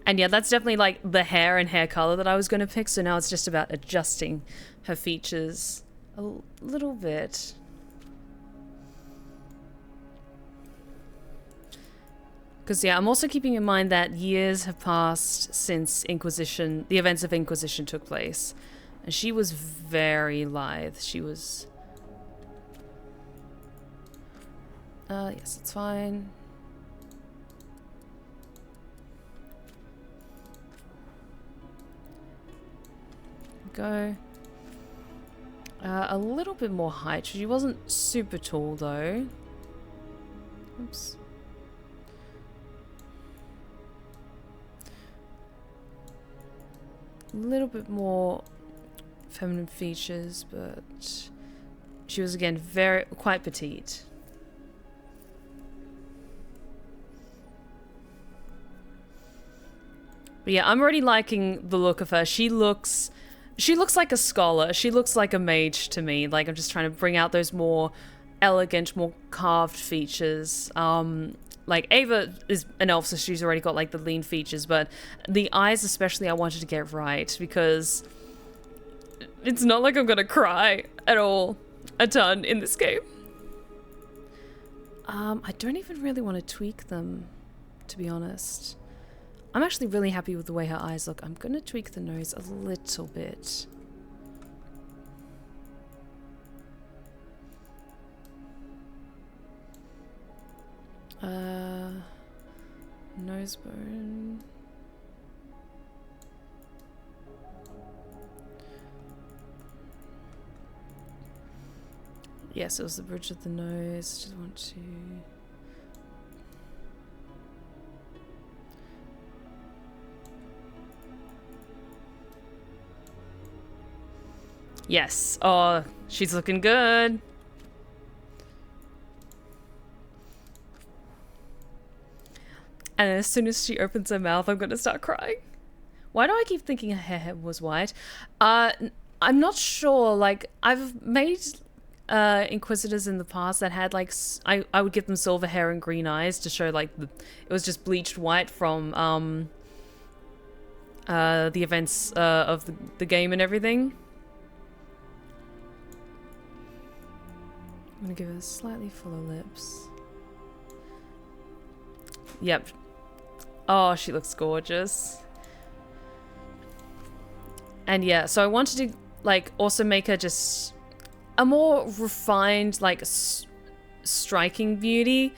And yeah, that's definitely like the hair and hair color that I was going to pick. So now it's just about adjusting her features a little bit. Because yeah, I'm also keeping in mind that years have passed since Inquisition, the events of Inquisition took place. And she was very lithe. She was... yes, it's fine. Go. A little bit more height. She wasn't super tall though. Oops. A little bit more feminine features, but she was again quite petite. But yeah, I'm already liking the look of her. She looks like a scholar. She looks like a mage to me. Like, I'm just trying to bring out those more elegant, more carved features. Like, Ava is an elf, so she's already got, like, the lean features. But the eyes especially I wanted to get right, because it's not like I'm gonna cry at all a ton in this game. I don't even really want to tweak them, to be honest. I'm actually really happy with the way her eyes look. I'm gonna tweak the nose a little bit. Nose bone. Yes, it was the bridge of the nose. Just want to... Yes. Oh, she's looking good. And as soon as she opens her mouth, I'm gonna start crying. Why do I keep thinking her hair was white? I'm not sure. Like, I've made Inquisitors in the past that had, like, I would give them silver hair and green eyes to show, like, it was just bleached white from the events of the game and everything. I'm gonna give her slightly fuller lips. Yep. Oh, she looks gorgeous. And yeah, so I wanted to, like, also make her just a more refined, like, striking beauty.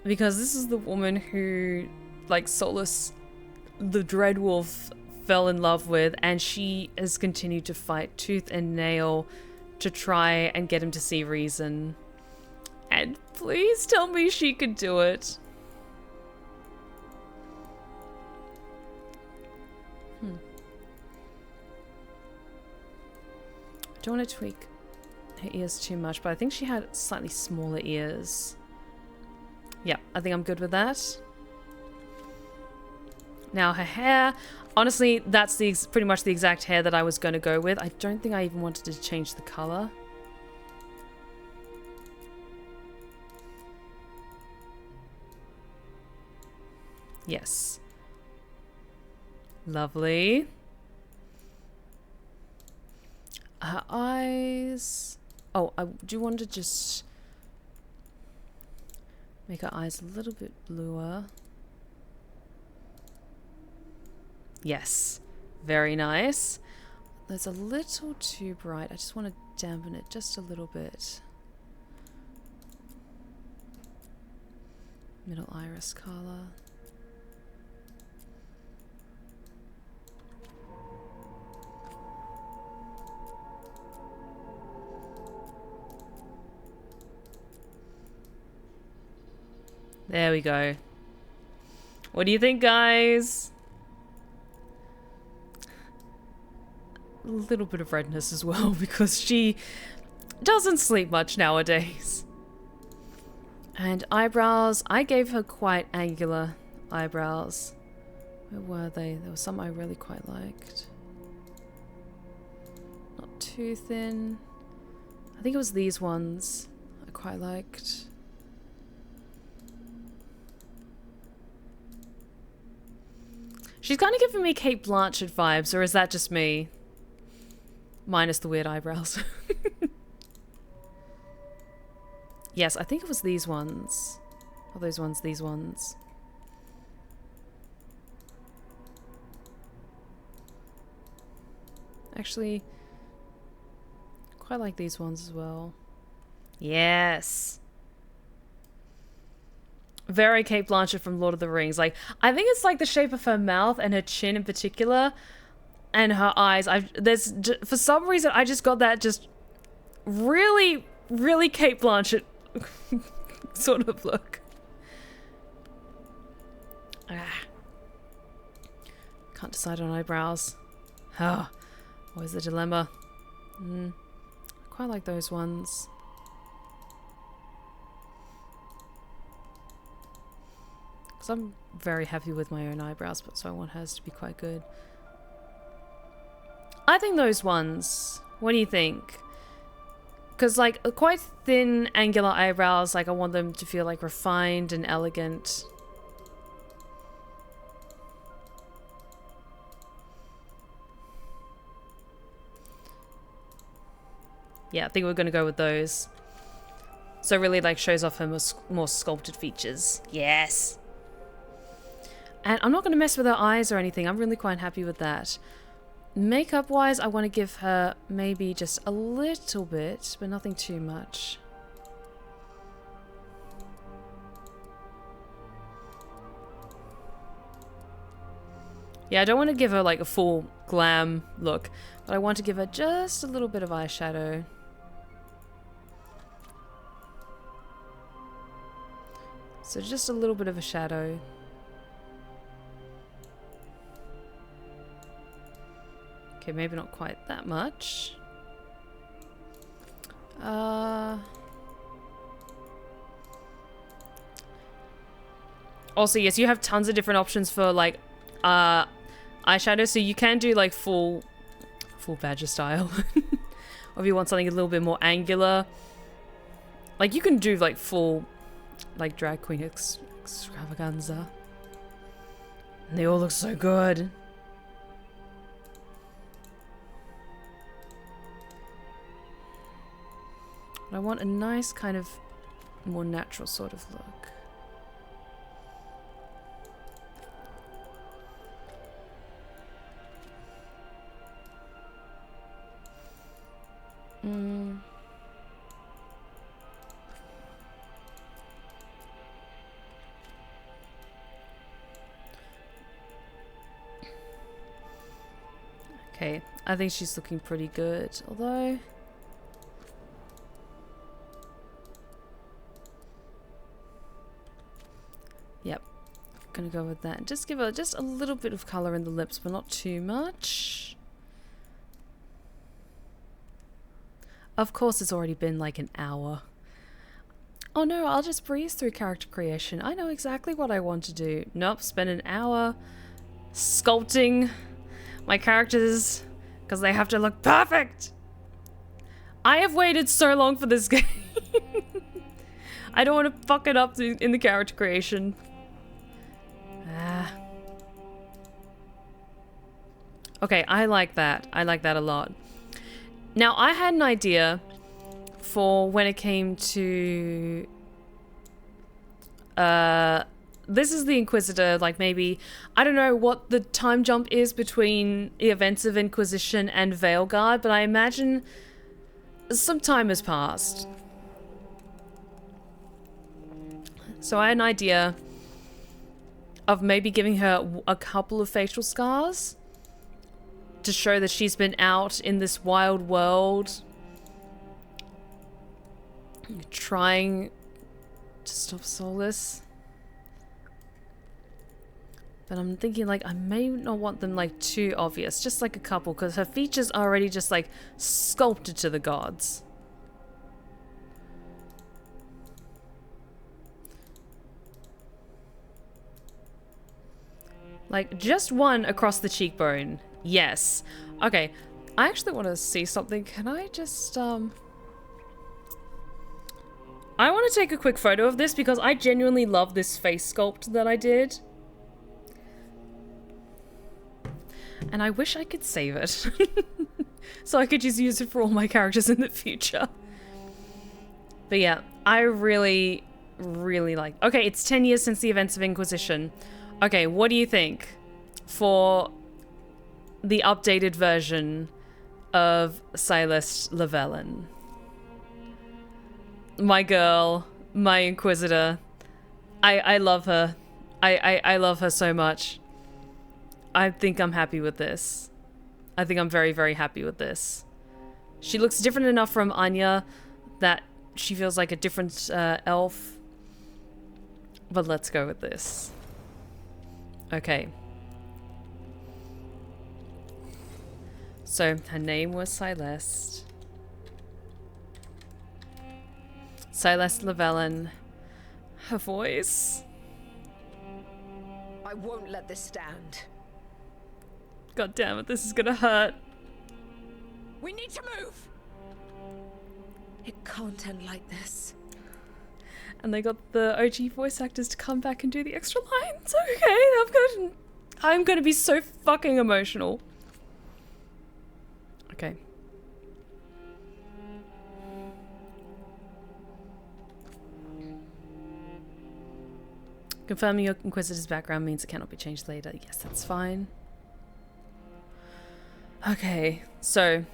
Because this is the woman who, like, Solas, the Dreadwolf, fell in love with. And she has continued to fight tooth and nail to try and get him to see reason. And please tell me she could do it. I don't want to tweak her ears too much, but I think she had slightly smaller ears. Yeah, I think I'm good with that. Now her hair, honestly, that's pretty much the exact hair that I was going to go with. I don't think I even wanted to change the color. Yes. Lovely. Her eyes... Oh, I do want to just make her eyes a little bit bluer. Yes. Very nice. That's a little too bright. I just want to dampen it just a little bit. Middle iris color. There we go. What do you think, guys? A little bit of redness as well, because she doesn't sleep much nowadays. And eyebrows. I gave her quite angular eyebrows. Where were they? There was some I really quite liked. Not too thin. I think it was these ones I quite liked. She's kind of giving me Cate Blanchett vibes, or is that just me? Minus the weird eyebrows. Yes, I think it was these ones. Oh, those ones, these ones. Actually, quite like these ones as well. Yes. Very Cate Blanchett from Lord of the Rings. Like, I think it's like the shape of her mouth and her chin in particular, and her eyes. For some reason, I just got that just really, really Cate Blanchett sort of look. Can't decide on eyebrows. Always the dilemma. Quite like those ones. Because I'm very happy with my own eyebrows, but so I want hers to be quite good. I think those ones. What do you think? Because, like, quite thin, angular eyebrows, like, I want them to feel, like, refined and elegant. Yeah, I think we're going to go with those. So really, like, shows off her more sculpted features. Yes! And I'm not going to mess with her eyes or anything. I'm really quite happy with that. Makeup-wise, I want to give her maybe just a little bit, but nothing too much. Yeah, I don't want to give her, like, a full glam look, but I want to give her just a little bit of eyeshadow. So just a little bit of a shadow. Okay, maybe not quite that much. Also, yes, you have tons of different options for, like, eyeshadow, so you can do, like, full badger style. Or if you want something a little bit more angular. Like, you can do, like, full, like, drag queen extravaganza. And they all look so good. I want a nice kind of more natural sort of look. Okay, I think she's looking pretty good, although... Yep, gonna go with that. Just give her just a little bit of colour in the lips, but not too much. Of course, it's already been like an hour. Oh no, I'll just breeze through character creation. I know exactly what I want to do. Nope, spend an hour sculpting my characters because they have to look perfect. I have waited so long for this game. I don't want to fuck it up in the character creation. Okay, I like that. I like that a lot. Now, I had an idea for when it came to... this is the Inquisitor, like maybe... I don't know what the time jump is between the events of Inquisition and Veilguard, but I imagine some time has passed. So I had an idea of maybe giving her a couple of facial scars to show that she's been out in this wild world trying to stop Solas. But I'm thinking, like, I may not want them, like, too obvious. Just, like, a couple, because her features are already just, like, sculpted to the gods. Like, just one across the cheekbone. Yes. Okay. I actually want to see something. Can I just, I want to take a quick photo of this because I genuinely love this face sculpt that I did. And I wish I could save it. So I could just use it for all my characters in the future. But yeah, I really, really like... Okay, it's 10 years since the events of Inquisition. Okay, what do you think for the updated version of Celeste Llewellyn? My girl, my Inquisitor. I love her. I love her so much. I think I'm happy with this. I think I'm very, very happy with this. She looks different enough from Anya that she feels like a different elf. But let's go with this. Okay. So, her name was Celeste. Celeste Llewellyn. Her voice. I won't let this stand. God damn it, this is gonna hurt. We need to move! It can't end like this. And they got the OG voice actors to come back and do the extra lines. Okay, I'm gonna be so fucking emotional. Okay. Confirming your Inquisitor's background means it cannot be changed later. Yes, that's fine. Okay, so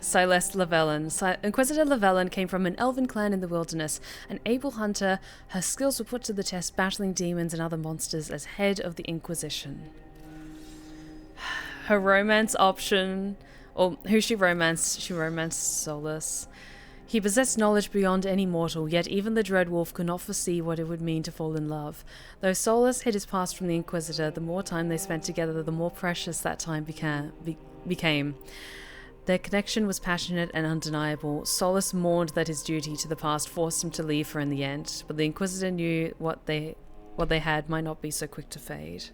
Celeste Llewellyn. Inquisitor Llewellyn came from an elven clan in the wilderness. An able hunter, her skills were put to the test battling demons and other monsters as head of the Inquisition. Her romance option, or who she romanced Solas. He possessed knowledge beyond any mortal, yet even the Dreadwolf could not foresee what it would mean to fall in love. Though Solas hid his past from the Inquisitor, the more time they spent together, the more precious that time became. Their connection was passionate and undeniable. Solas mourned that his duty to the past forced him to leave her in the end, but the Inquisitor knew what they had might not be so quick to fade.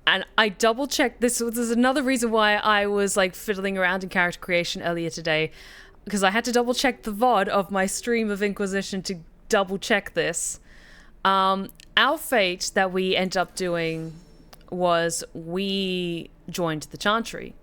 And I double-checked this. This is another reason why I was like fiddling around in character creation earlier today, because I had to double-check the VOD of my stream of Inquisition to double-check this. Our fate that we ended up doing was we joined the Chantry.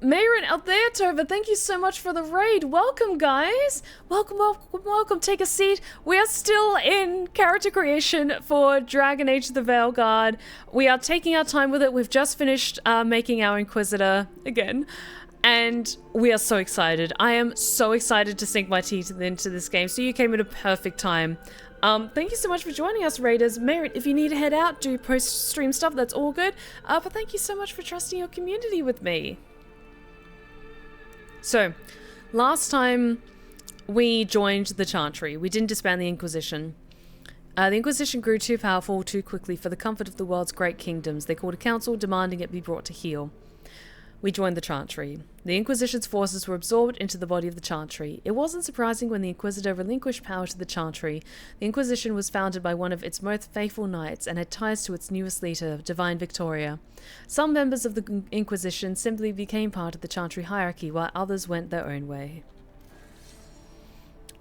Mayrin Altheatova, thank you so much for the raid. Welcome, guys. Welcome, welcome, welcome. Take a seat. We are still in character creation for Dragon Age the Veilguard. We are taking our time with it. We've just finished making our Inquisitor again. And we are so excited. I am so excited to sink my teeth into this game. So you came at a perfect time. Thank you so much for joining us, Raiders. Merit, if you need to head out, do post-stream stuff. That's all good. But thank you so much for trusting your community with me. So, last time we joined the Chantry, we didn't disband the Inquisition. The Inquisition grew too powerful too quickly for the comfort of the world's great kingdoms. They called a council demanding it be brought to heel. We joined the Chantry. The Inquisition's forces were absorbed into the body of the Chantry. It wasn't surprising when the Inquisitor relinquished power to the Chantry. The Inquisition was founded by one of its most faithful knights and had ties to its newest leader, Divine Victoria. Some members of the Inquisition simply became part of the Chantry hierarchy, while others went their own way.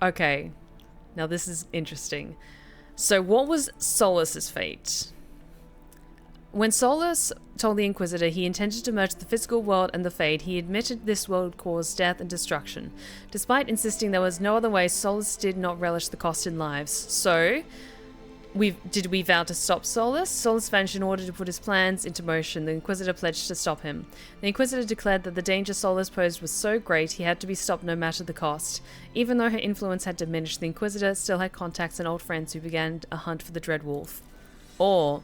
Okay, now this is interesting. So what was Solas's fate? When Solas told the Inquisitor he intended to merge the physical world and the Fade, he admitted this would cause death and destruction. Despite insisting there was no other way, Solas did not relish the cost in lives. So, did we vow to stop Solas? Solas vanished in order to put his plans into motion. The Inquisitor pledged to stop him. The Inquisitor declared that the danger Solas posed was so great he had to be stopped no matter the cost. Even though her influence had diminished, the Inquisitor still had contacts and old friends who began a hunt for the Dreadwolf. Or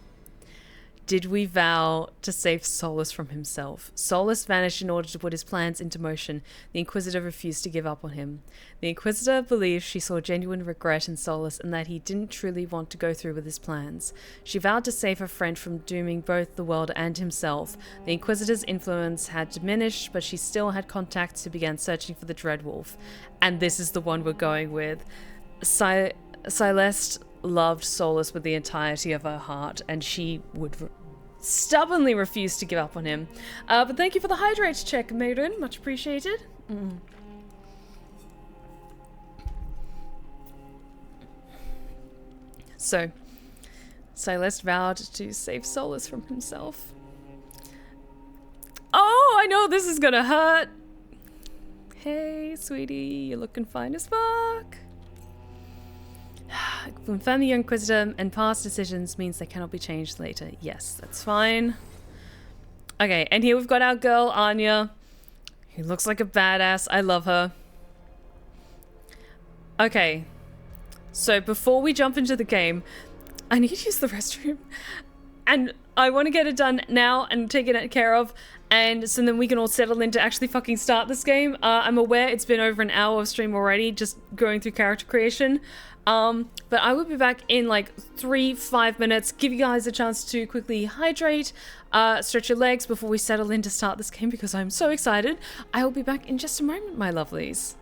Did we vow to save Solas from himself? Solas vanished in order to put his plans into motion. The Inquisitor refused to give up on him. The Inquisitor believed she saw genuine regret in Solas and that he didn't truly want to go through with his plans. She vowed to save her friend from dooming both the world and himself. The Inquisitor's influence had diminished, but she still had contacts who began searching for the Dreadwolf. And this is the one we're going with. Celeste loved Solas with the entirety of her heart, and she would stubbornly refuse to give up on him. But thank you for the hydrate check, Maiden. Much appreciated. So, Celeste vowed to save Solas from himself. Oh, I know this is gonna hurt. Hey, sweetie, you're looking fine as fuck. Confirm the Inquisitor and past decisions means they cannot be changed later. Yes, that's fine. Okay, and here we've got our girl, Anya, who looks like a badass. I love her. Okay, so before we jump into the game, I need to use the restroom. And I want to get it done now and take it care of. And so then we can all settle in to actually fucking start this game. I'm aware it's been over an hour of stream already, just going through character creation. But I will be back in like 3-5 minutes. Give you guys a chance to quickly hydrate, stretch your legs before we settle in to start this game because I'm so excited. I will be back in just a moment, my lovelies.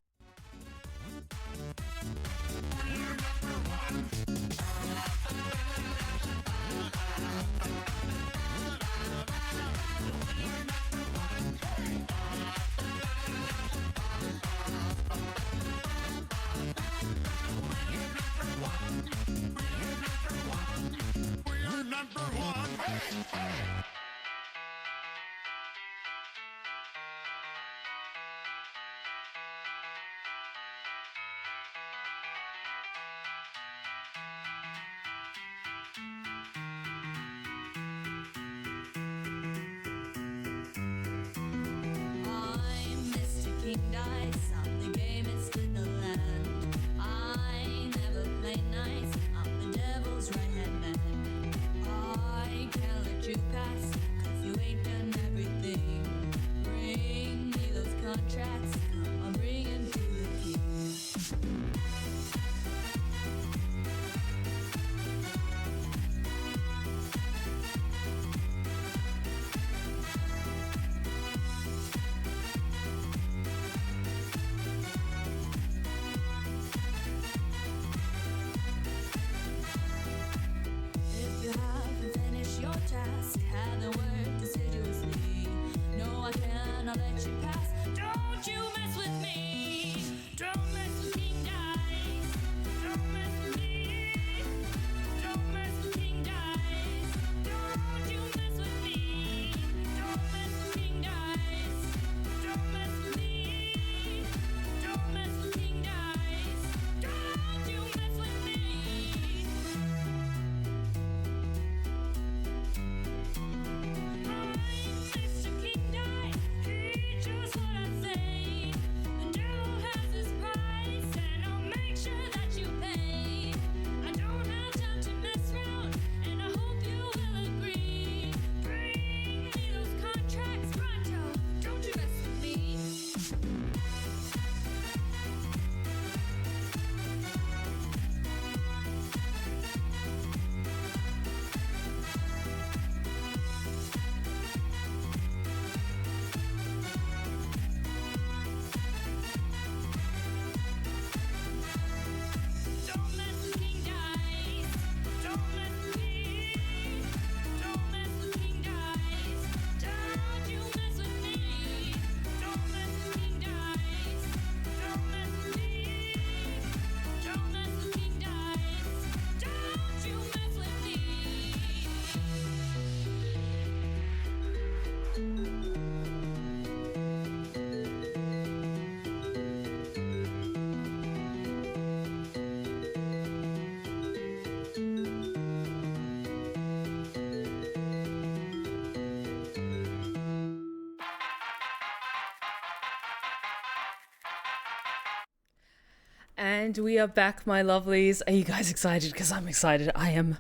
And we are back, my lovelies. Are you guys excited? Because I'm excited. I am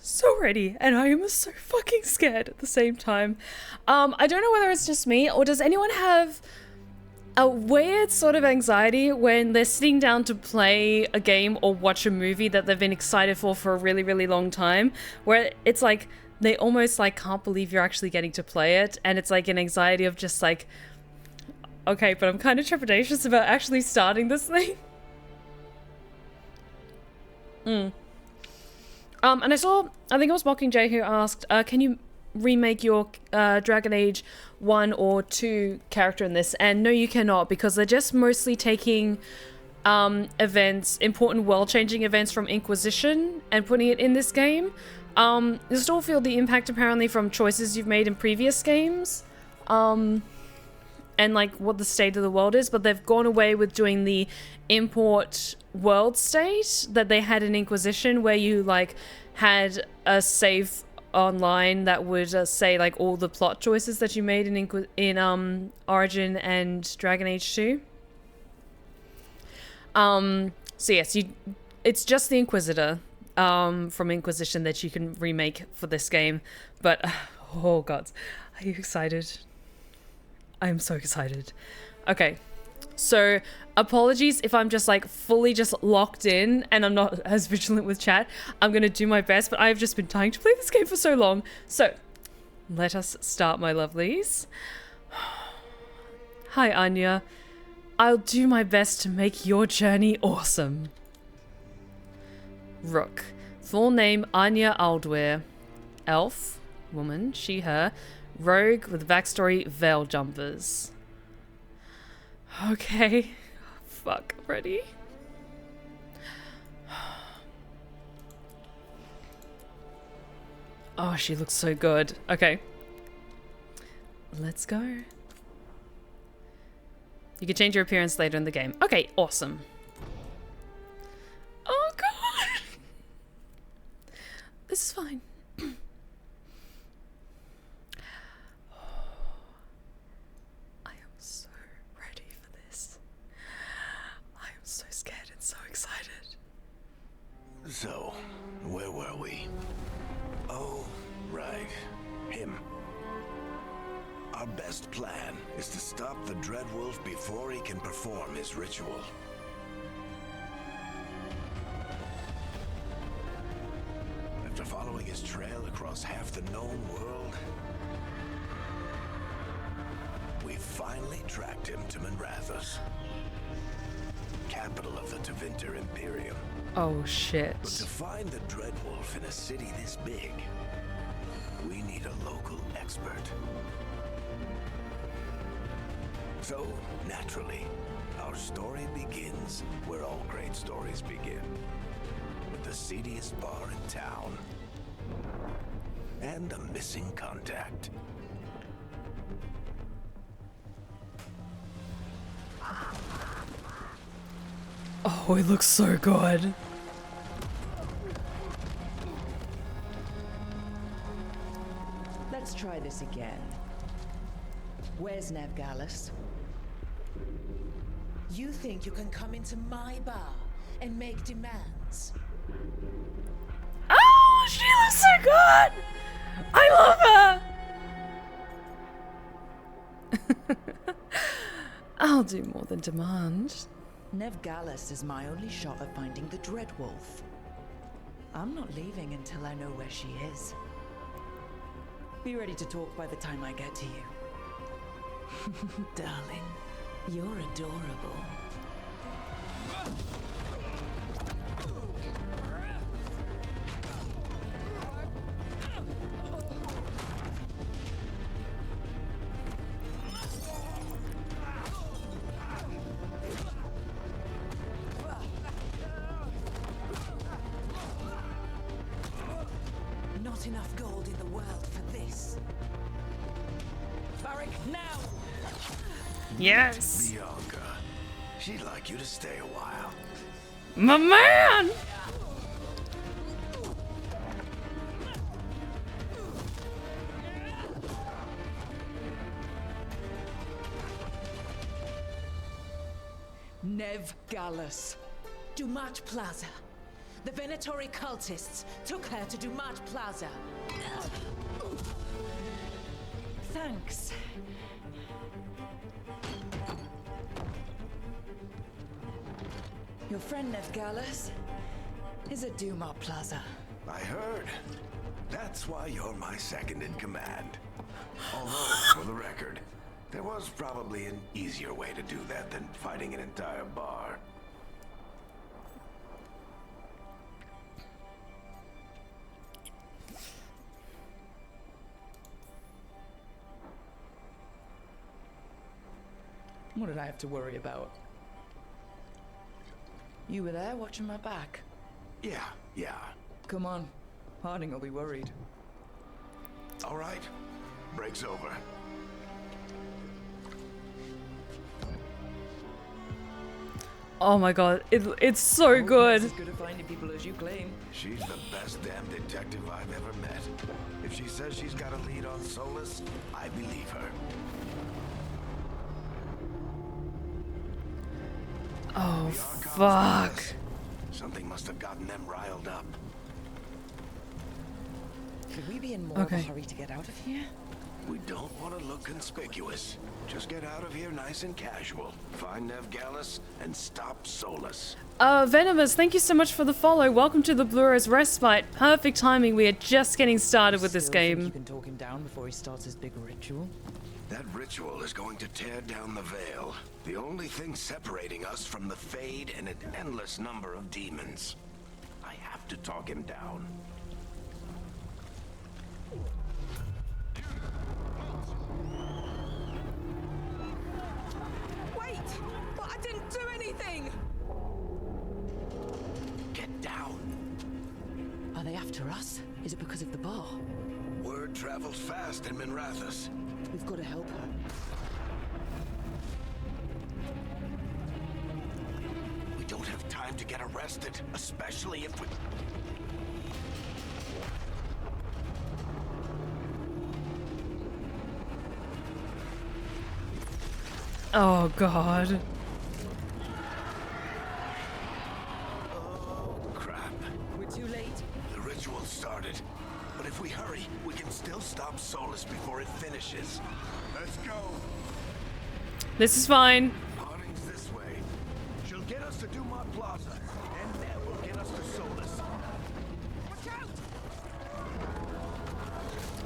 so ready, and I am so fucking scared at the same time. I don't know whether it's just me, or does anyone have a weird sort of anxiety when they're sitting down to play a game or watch a movie that they've been excited for a really, really long time, where it's like they almost like can't believe you're actually getting to play it, and it's like an anxiety of just like, okay, but I'm kind of trepidatious about actually starting this thing. And I think it was Mockingjay who asked, can you remake your Dragon Age 1 or 2 character in this? And no, you cannot, because they're just mostly taking events, important world-changing events from Inquisition and putting it in this game. You still feel the impact apparently from choices you've made in previous games, and like what the state of the world is, but they've gone away with doing the import world state that they had in Inquisition, where you like had a save online that would say like all the plot choices that you made in Origin and Dragon Age 2. So yes, it's just the Inquisitor from Inquisition that you can remake for this game. But oh god, are you excited? I'm so excited. Okay, so apologies if I'm just like fully just locked in and I'm not as vigilant with chat. I'm gonna do my best, but I've just been dying to play this game for so long. So let us start, my lovelies. Hi Anya, I'll do my best to make your journey awesome. Rook, full name Anya Aldweir, elf, woman, she, her, rogue with backstory Veil Jumpers. Okay, fuck, ready? Oh, she looks so good. Okay, let's go. You can change your appearance later in the game. Okay, awesome. Oh god! This is fine. I am so ready for this. I am so scared and so excited. So, where were we? Oh, right. Him. Our best plan is to stop the Dreadwolf before he can perform his ritual. After following his trail across half the known world, we finally tracked him to Minrathous, capital of the Tevinter Imperium. Oh shit. But to find the Dreadwolf in a city this big, we need a local expert. So, naturally, our story begins where all great stories begin. With the seediest bar in town. And a missing contact. Oh, it looks so good. Let's try this again. Where's Nevgalis? You think you can come into my bar and make demands? Oh, she looks so good! I love her! I'll do more than demand. Nevgalis is my only shot at finding the Dreadwolf. I'm not leaving until I know where she is. Be ready to talk by the time I get to you. Darling, you're adorable. Not enough gold in the world for this. Parke, now! Yes! Bianca, she'd like you to stay a while. My man! Nevgalis. Dumat Plaza. The Venatori cultists took her to Dumat Plaza. Thanks. Your friend Nevgalis is at Dumat Plaza. I heard. That's why you're my second in command. Although, for the record, there was probably an easier way to do that than fighting an entire bar. What did I have to worry about? You were there watching my back. Yeah. Come on, Harding will be worried. All right. Break's over. Oh my god, it's so good. As good at finding people as you claim. She's the best damn detective I've ever met. If she says she's got a lead on Solas, I believe her. Oh, The Archons fuck. with us. Something must have gotten them riled up. Should we be in more of a hurry to get out of here? We don't want to look conspicuous. Just get out of here nice and casual. Find Nevgalis and stop Solas. Venomous, thank you so much for the follow. Welcome to the Blue-Rose Respite. Perfect timing. We are just getting started with this Still think game. you can talk him down before he starts his big ritual? That ritual is going to tear down the veil. The only thing separating us from the Fade and an endless number of demons. I have to talk him down. Wait! But I didn't do anything! Get down. Are they after us? Is it because of the bar? Word travels fast in Minrathous. We've got to help her. We don't have time to get arrested, especially if we... Oh god. Oh, crap. We're too late. The ritual started. But if we hurry, we can still stop Solas before it finishes. Let's go. This is fine. Harding's this way. She'll get us to Dumat Plaza, and that will get us to Solas. Watch out!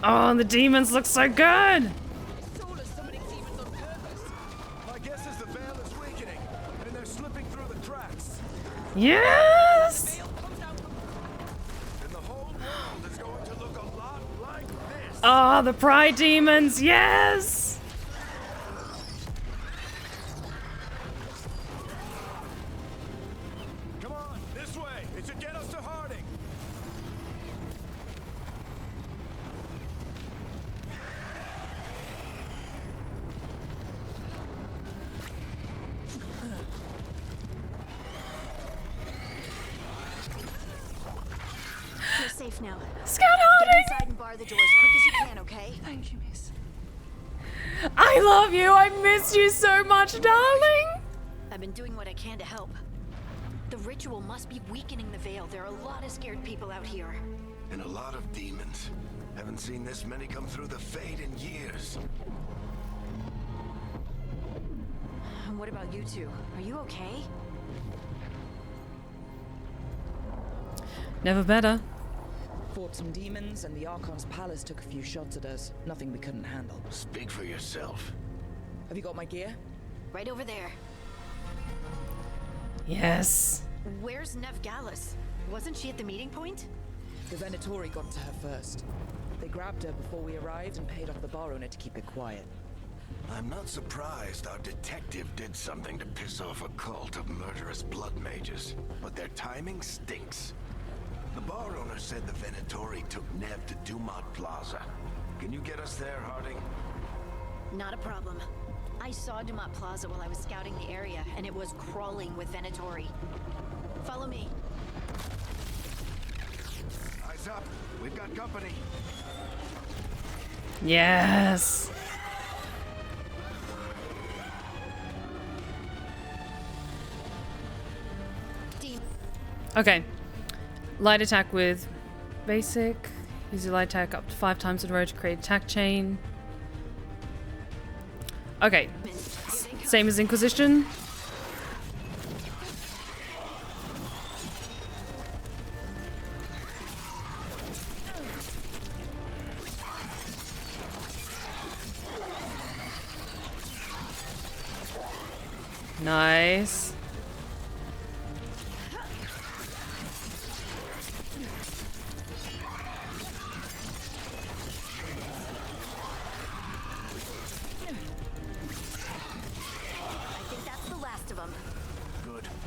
Oh, the demons look so good. Solas summoning demons on purpose. My guess is the veil is weakening, and they're slipping through the cracks. Yes. Veil comes out from And the whole world is going to look a lot like this. Oh, the pride demons. Yes. Come on, this way. It should get us to Harding. You're safe now. Scout Get Harding. inside and bar the door as quick as you can, okay? Thank you, miss. I love you. I miss you so much, darling. I've been doing what I can to help. The ritual must be weakening the veil. There are a lot of scared people out here. And a lot of demons. Haven't seen this many come through the Fade in years. And what about you two? Are you okay? Never better. Fought some demons, and the Archon's palace took a few shots at us. Nothing we couldn't handle. Speak for yourself. Have you got my gear? Right over there. Yes. Where's Nevgalis? Wasn't she at the meeting point? The Venatori got to her first. They grabbed her before we arrived and paid off the bar owner to keep it quiet. I'm not surprised our detective did something to piss off a cult of murderous blood mages, but their timing stinks. The bar owner said the Venatori took Nev to Dumat Plaza. Can you get us there, Harding? Not a problem. I saw Dumat Plaza while I was scouting the area, and it was crawling with Venatori. Follow me. Eyes up. We've got company. Yes. Dean, Okay. light attack with basic. Use your light attack up to 5 times in a row to create attack chain. Okay. Same as Inquisition. Nice.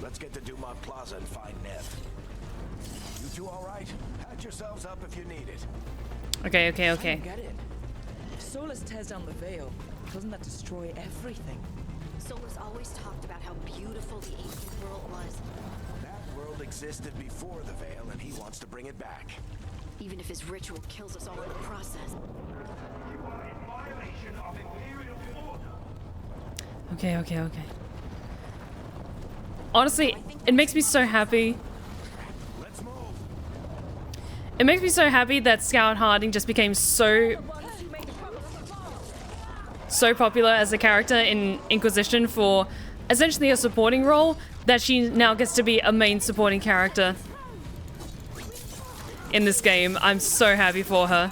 Let's get to Dumont Plaza and find Nev. You two all right? Patch yourselves up if you need it. Okay. I don't get it. If Solas tears down the veil, doesn't that destroy everything? Solas always talked about how beautiful the ancient world was. That world existed before the veil, and he wants to bring it back. Even if his ritual kills us all in the process. You are in violation of Imperial order. Okay. Honestly, it makes me so happy. Let's move. It makes me so happy that Scout Harding just became so popular as a character in Inquisition for essentially a supporting role that she now gets to be a main supporting character in this game. I'm so happy for her.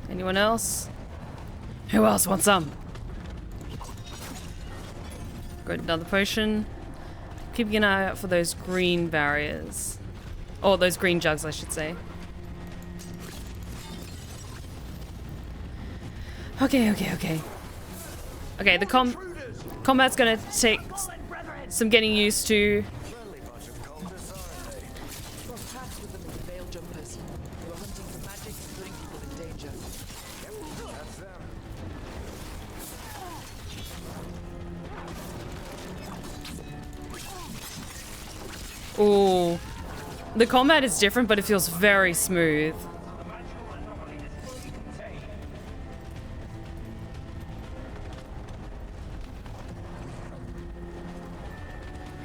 Anyone else? Who else wants some? Got another potion. Keeping an eye out for those green barriers. Or those green jugs, I should say. Okay. Okay, the combat's gonna take some getting used to. Ooh. The combat is different, but it feels very smooth.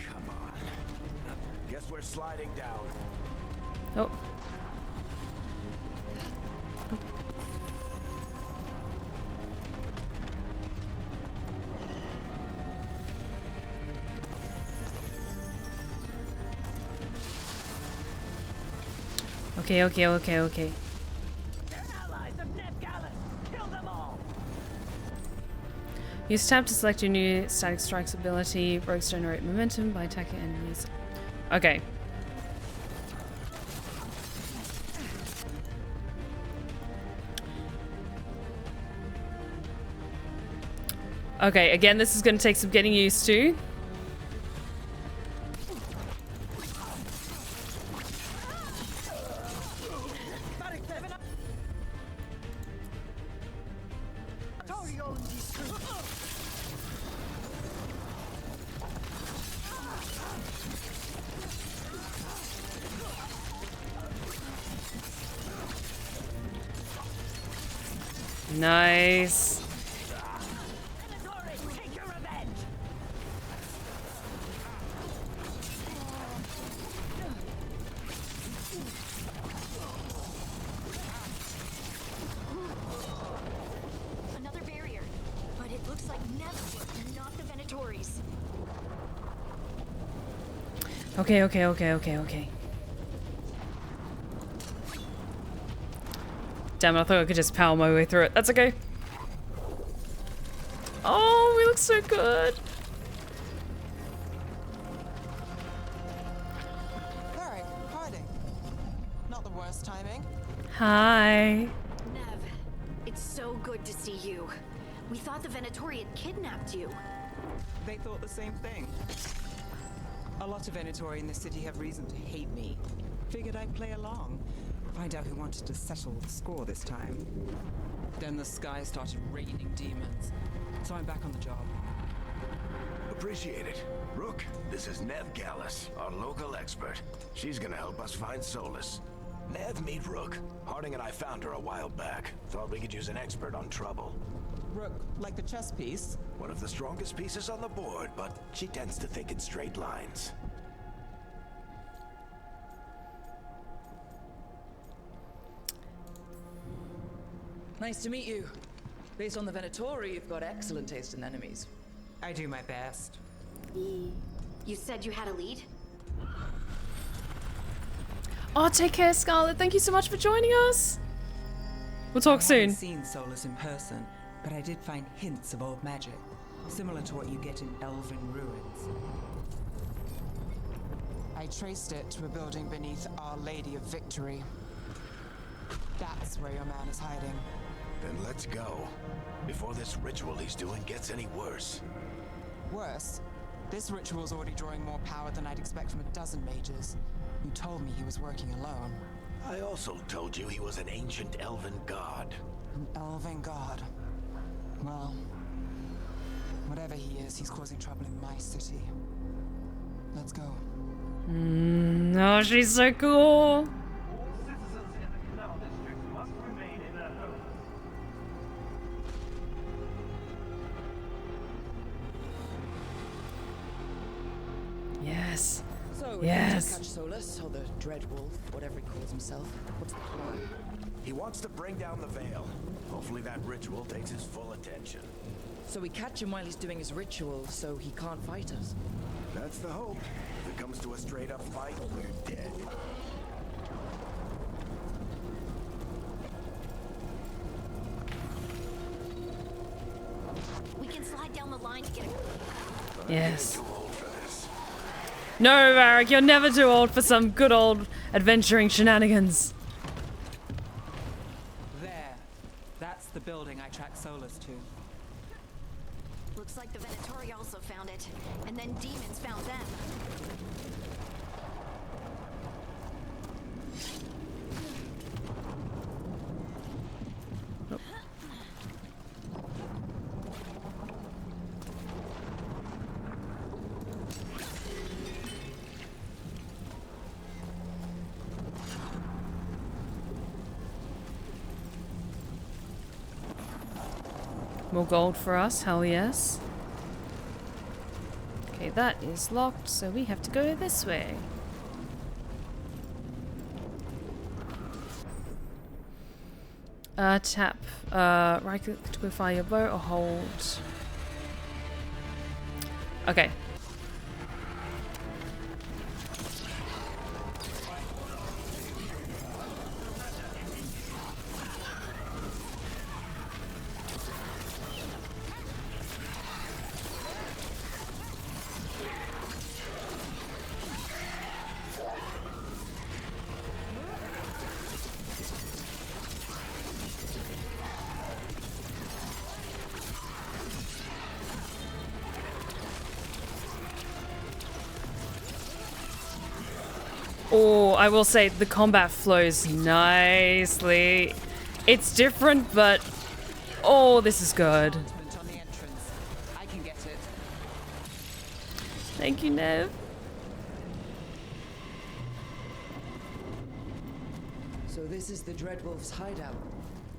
Come on. Guess we're sliding down. Oh. Okay. Use tab to select your new static strikes ability. Rogues generate momentum by attacking enemies. Okay. Okay, again, this is going to take some getting used to. Nice. Another barrier, but it looks like never, not the Venatories. Okay. Damn it, I thought I could just power my way through it. That's okay. Oh, we look so good. Alright, hiding. Not the worst timing. Hi. Nev, it's so good to see you. We thought the Venatori had kidnapped you. They thought the same thing. A lot of Venatori in the city have reason to hate me. Figured I'd play along. Find out who wanted to settle the score this time. Then the sky started raining demons. So I'm back on the job. Appreciate it. Rook, this is Nev Gallus, our local expert. She's gonna help us find Solas. Nev, meet Rook. Harding and I found her a while back. Thought we could use an expert on trouble. Rook, like the chess piece? One of the strongest pieces on the board, but she tends to think in straight lines. Nice to meet you. Based on the Venatori, you've got excellent taste in enemies. I do my best. You said you had a lead? Oh, take care, Scarlet. Thank you so much for joining us. We'll talk I soon. haven't seen Solas in person, but I did find hints of old magic, similar to what you get in elven ruins. I traced it to a building beneath Our Lady of Victory. That's where your man is hiding. Then let's go. Before this ritual he's doing gets any worse. Worse, this ritual's already drawing more power than I'd expect from a dozen mages. You told me he was working alone. I also told you he was an ancient elven god. An elven god. Well, whatever he is, he's causing trouble in my city. Let's go. Oh, she's so cool. Yes. So, Yes. if you catch Solas, or the Dreadwolf, whatever he calls himself, what's the plan? He wants to bring down the veil. Hopefully that ritual takes his full attention. So we catch him while he's doing his ritual, so he can't fight us. That's the hope. If it comes to a straight-up fight, we're dead. We can slide down the line to get a... Yes. Too old for this. No, Varric, you're never too old for some good old adventuring shenanigans. There. That's the building I tracked Solas to. Looks like the Venatori also found it, and then demons found them. More gold for us, hell yes. Okay, that is locked, so we have to go this way. Tap. Right click to fire your bow or hold. Okay. Oh, I will say the combat flows nicely. It's different, but oh, this is good. Announcement on the entrance. I can get it. Thank you, Nev. So this is the Dreadwolf's hideout.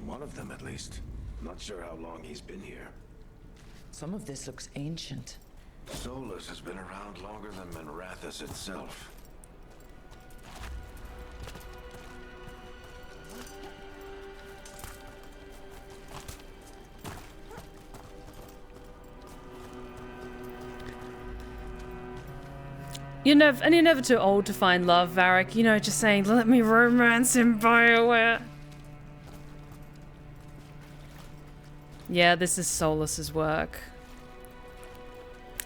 One of them, at least. Not sure how long he's been here. Some of this looks ancient. Solas has been around longer than Manrathus itself. You're never too old to find love, Varric. You know, just saying, let me romance in BioWare. Yeah, this is Solas's work.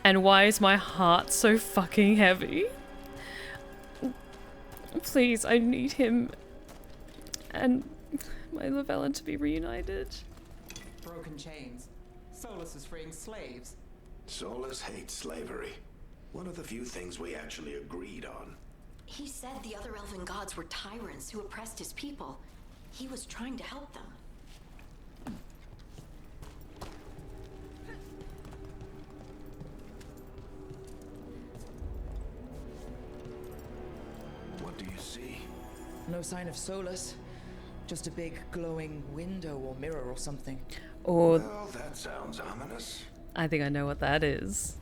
And why is my heart so fucking heavy? Please, I need him and my Lavella to be reunited. Broken chains. Solas is freeing slaves. Solas hates slavery. One of the few things we actually agreed on. He said the other elven gods were tyrants who oppressed his people. He was trying to help them. What do you see? No sign of Solas. Just a big glowing window or mirror or something. Or Well, that sounds ominous. I think I know what that is.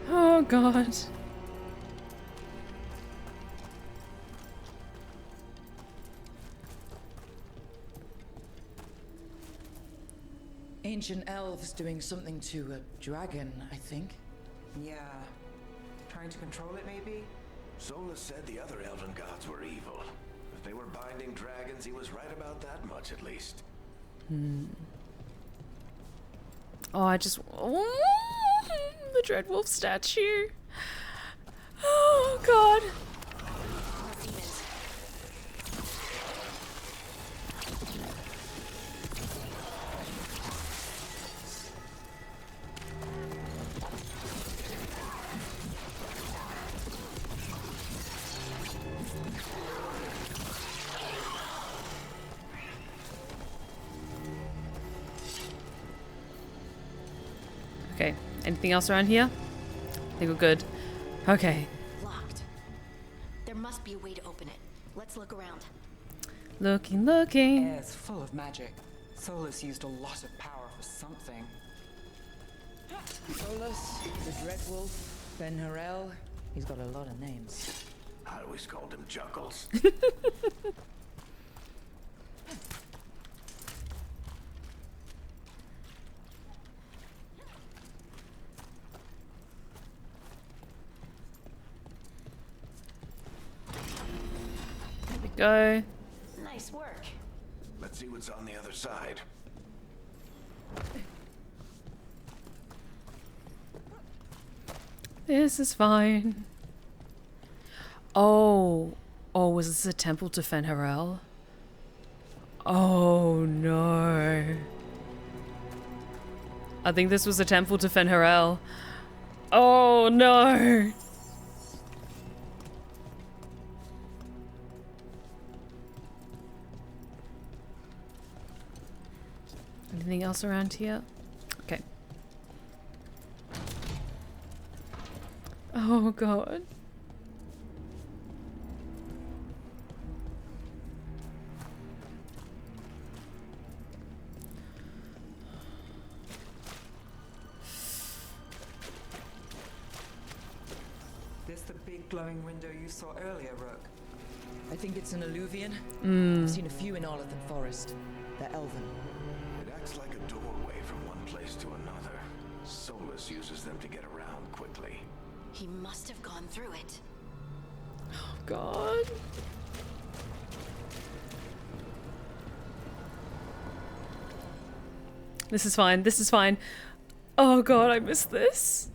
Oh god. Ancient elves doing something to a dragon, I think. Yeah. Trying to control it, maybe? Solas said the other elven gods were evil. If they were binding dragons, he was right about that much at least. Oh, I just... the Dreadwolf statue. Oh, God. Okay, anything else around here? I think we're good. Okay. Locked. There must be a way to open it. Let's look around. Looking. Air's full of magic. Solas used a lot of power for something. Solas, the Dreadwolf, Ben Harel. He's got a lot of names. I always called him Juggles. There we go. Nice work. Let's see what's on the other side. This is fine. Oh, was this a temple to Fenharel? Oh no. I think this was a temple to Fenharel. Oh no. Anything else around here? Okay. Oh god. This the big glowing window you saw earlier, Rook? I think it's an alluvian. Mm. I've seen a few in Arlathan Forest. They're elven. It acts like a doorway from one place to another. Solas uses them to get around quickly. He must have gone through it. Oh god. This is fine. This is fine. Oh god, I missed this.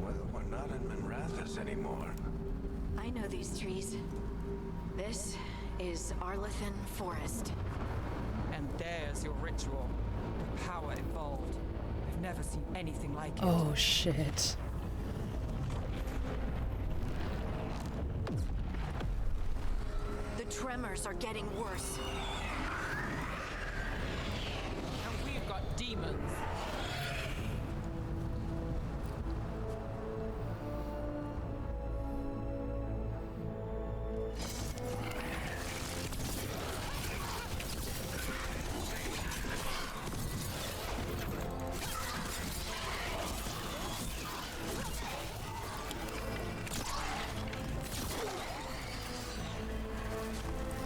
Well, we're not in Minrathous anymore. I know these trees. This is Arlathan Forest. And there's your ritual. The power involved. I've never seen anything like it. Oh shit. The tremors are getting worse. And we've got demons.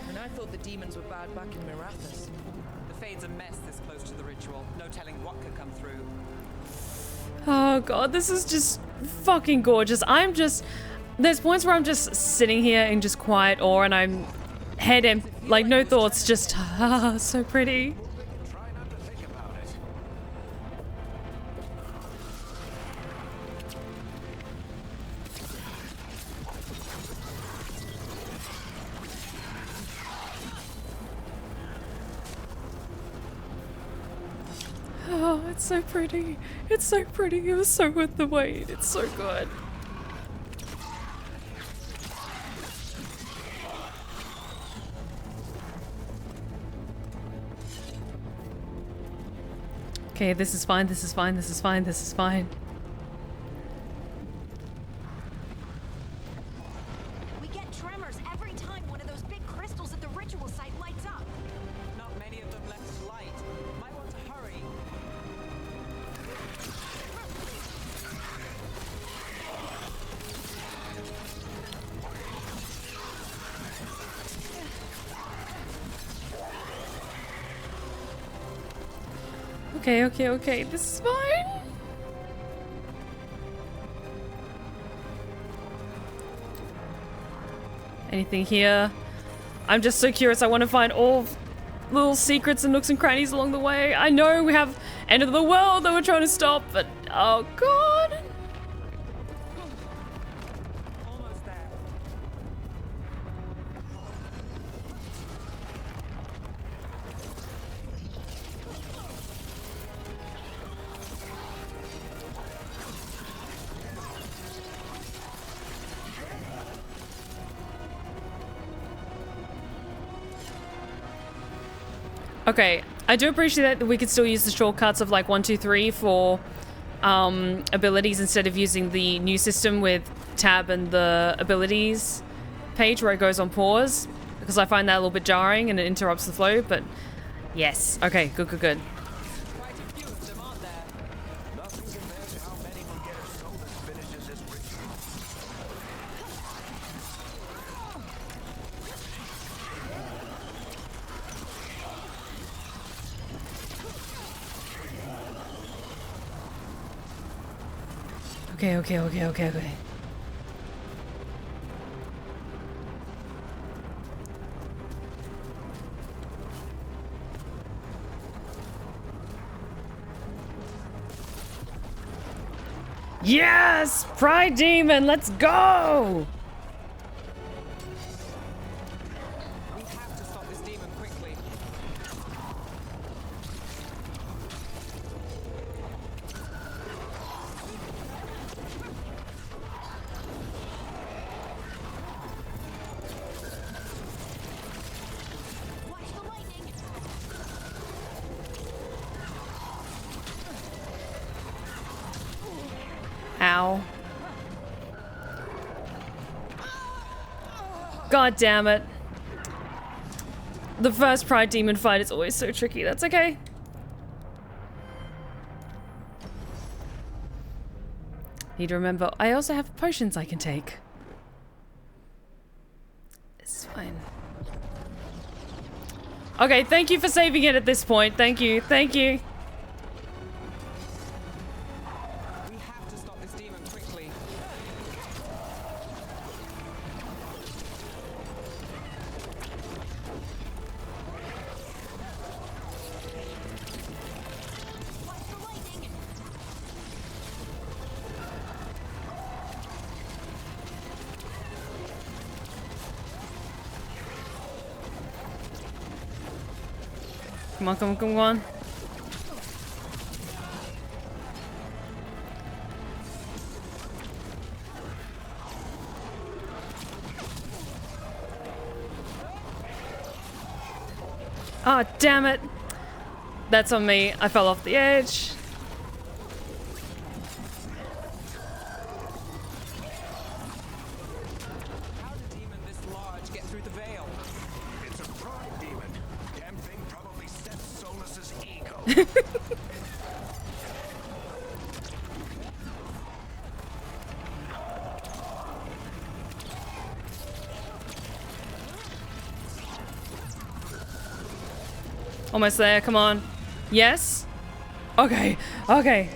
And I thought the demons were bad back in Mirathas. The Fade's a mess this close to the ritual. No telling what could come through. Oh god, this is just fucking gorgeous. There's points where I'm just sitting here in just quiet awe and I'm head empty, like no thoughts, just so pretty. Try not to think about it. Oh, it's so pretty. It's so pretty. It was so worth the wait. It's so good. Okay, this is fine, this is fine, this is fine, this is fine. We get tremors every time one of those big crystals at the ritual site lights up. Not many of them left light. Might want to hurry. Okay, okay, okay, this is fine. Anything here? I'm just so curious. I want to find all little secrets and nooks and crannies along the way. I know we have end of the world that we're trying to stop, but oh god. Almost there. Okay, I do appreciate that we could still use the shortcuts of like 1, 2, 3 for abilities instead of using the new system with tab and the abilities page where it goes on pause, because I find that a little bit jarring and it interrupts the flow, but yes. Okay, good, good, good. Quite a few of them, aren't there? Nothing compared to how many will get if Solas finishes his ritual. Okay, okay, okay, okay, okay. Yes! Pride Demon, let's go! We have to stop this demon quickly. Watch the lightning. Ow. God damn it. The first Pride Demon fight is always so tricky. That's okay. Need to remember, I also have potions I can take. It's fine. Okay, thank you for saving it at this point. Thank you. Thank you. We have to stop this demon quickly. Watch the lightning. Come on, come on, come on. Oh, damn it. That's on me. I fell off the edge. How did a demon this large get through the veil? It's a pride demon. Damn thing probably sets Solas's ego. Almost there, come on. Yes? Okay, okay.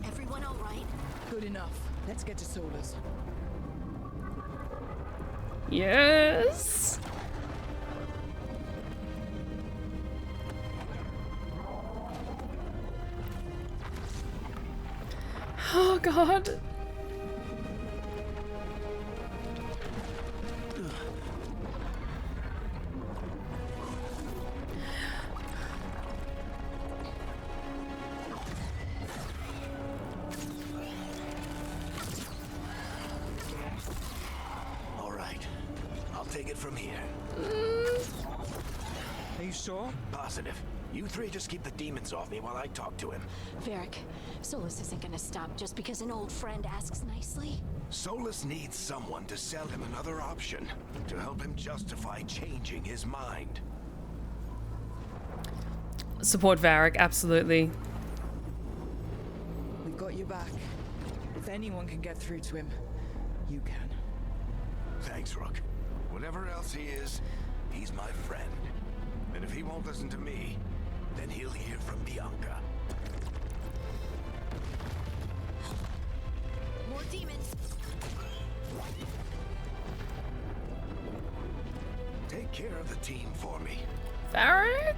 Everyone all right? Good enough. Let's get to Solas. Yes. Oh god. All right, I'll take it from here. Are you sure? Positive. You three just keep the demons off me while I talk to him. Varric, Solas isn't gonna stop just because an old friend asks nicely. Solas needs someone to sell him another option, to help him justify changing his mind. Support Varric, absolutely. We've got you back. If anyone can get through to him, you can. Thanks, Rook. Whatever else he is, he's my friend. And if he won't listen to me, then he'll hear from Bianca. More demons. Take care of the team for me. Varric?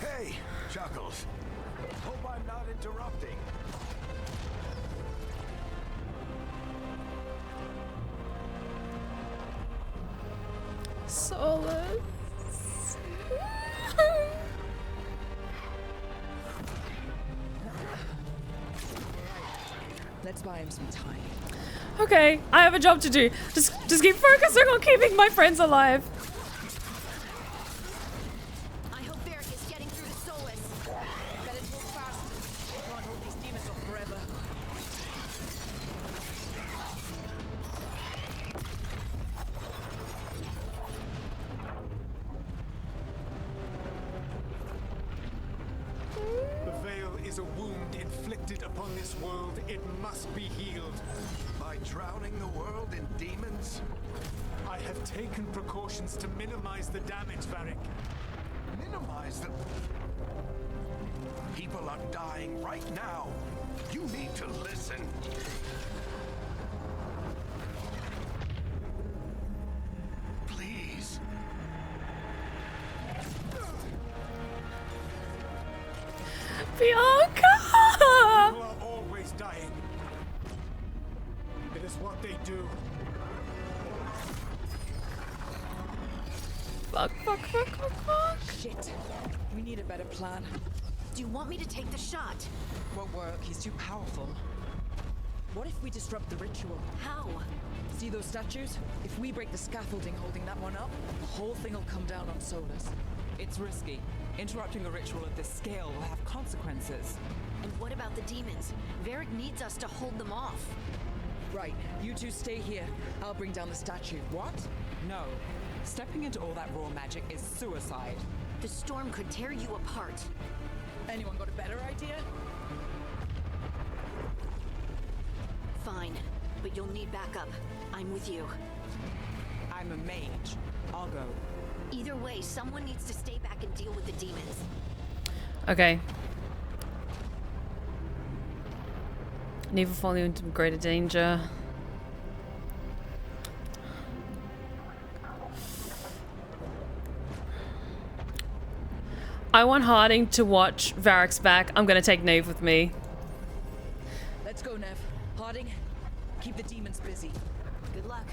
Hey, Chuckles. Hope I'm not interrupting. Solas. Let's buy him some time. Okay, I have a job to do. Just keep focusing on keeping my friends alive. I hope Varric is getting through to Solas. Better move fast. Can't hold these demons off forever. The veil is a wound inflicted upon this world. It must be healed. By drowning the world in demons? I have taken precautions to minimize the damage, Varric. Minimize the... People are dying right now. You need to listen. Please. Bianca! People are always dying. It is what they do. Fuck. Shit. We need a better plan. Do you want me to take the shot? Won't work. He's too powerful. What if we disrupt the ritual? How? See those statues? If we break the scaffolding holding that one up, the whole thing will come down on Solas. It's risky. Interrupting a ritual of this scale will have consequences. And what about the demons? Varric needs us to hold them off. Right, you two stay here. I'll bring down the statue. What? No. Stepping into all that raw magic is suicide. The storm could tear you apart. Anyone got a better idea? Fine, but you'll need backup. I'm with you. I'm a mage. I'll go. Either way, someone needs to stay back and deal with the demons. Okay. Never fall you into greater danger. I want Harding to watch Varric's back. I'm gonna take Neve with me. Let's go, Nev. Harding, keep the demons busy. Good luck.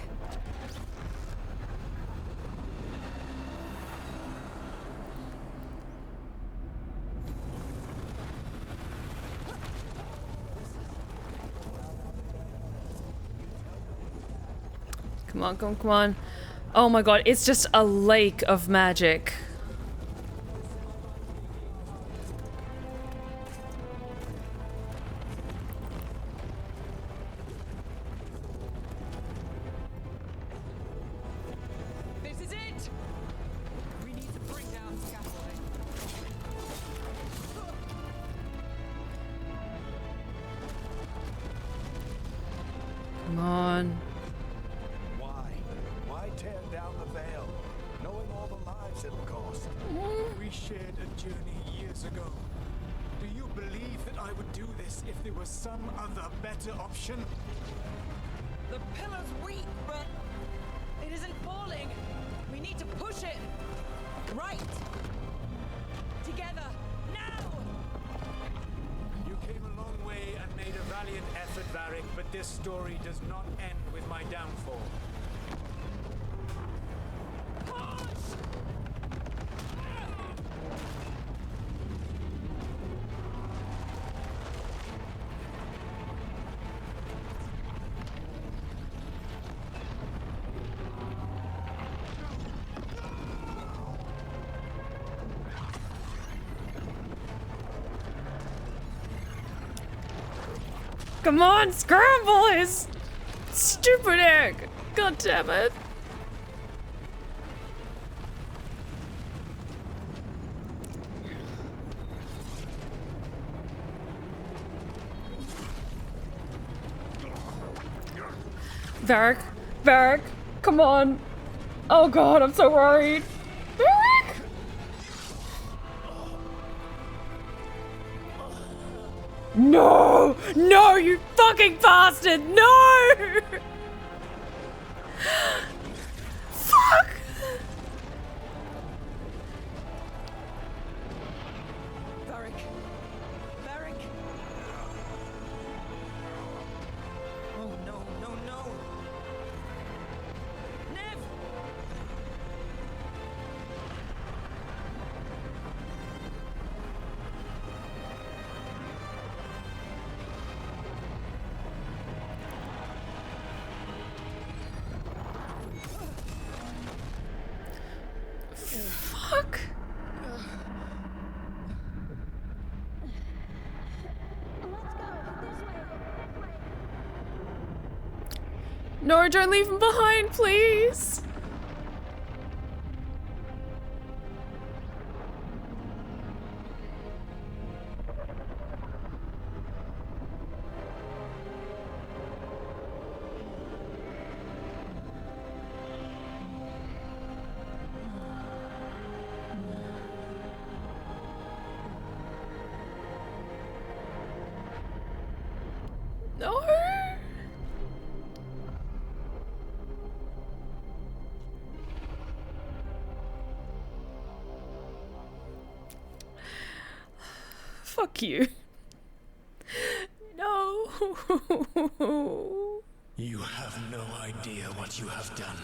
Come on. Oh my god, it's just a lake of magic. This is it! We need to bring down scaffolding. Come on. Why tear down the veil, knowing all the lives it'll cost? We shared a journey years ago. Do you believe that I would do this if there was some other better option? The pillar's weak, but it isn't falling. We need to push it. Right. Together. Now! You came a long way and made a valiant effort, Varric, but this story does not end with my downfall. Come on, scramble his stupid egg. God damn it. Varric, come on. Oh god, I'm so worried. Varric! No! No, you fucking bastard! No! Fuck! Varric. Varric. Oh no, no, no. Nev! Fuck! No, don't leave him behind, please! No! Fuck you. No. You have no idea what you have done.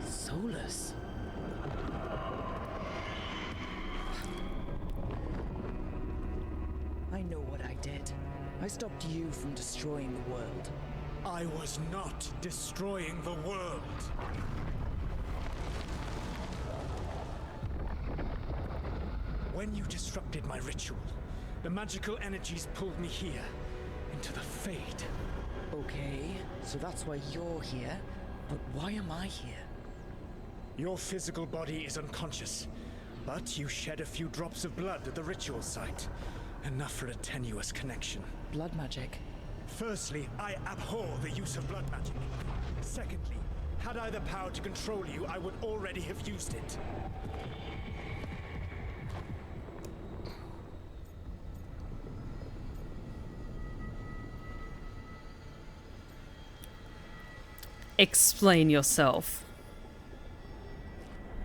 Solas. I know what I did. I stopped you from destroying the world. I was not destroying the world. When you disrupted my ritual, the magical energies pulled me here, into the Fade. Okay, so that's why you're here. But why am I here? Your physical body is unconscious, but you shed a few drops of blood at the ritual site. Enough for a tenuous connection. Blood magic? Firstly, I abhor the use of blood magic. Secondly, had I the power to control you, I would already have used it. Explain yourself.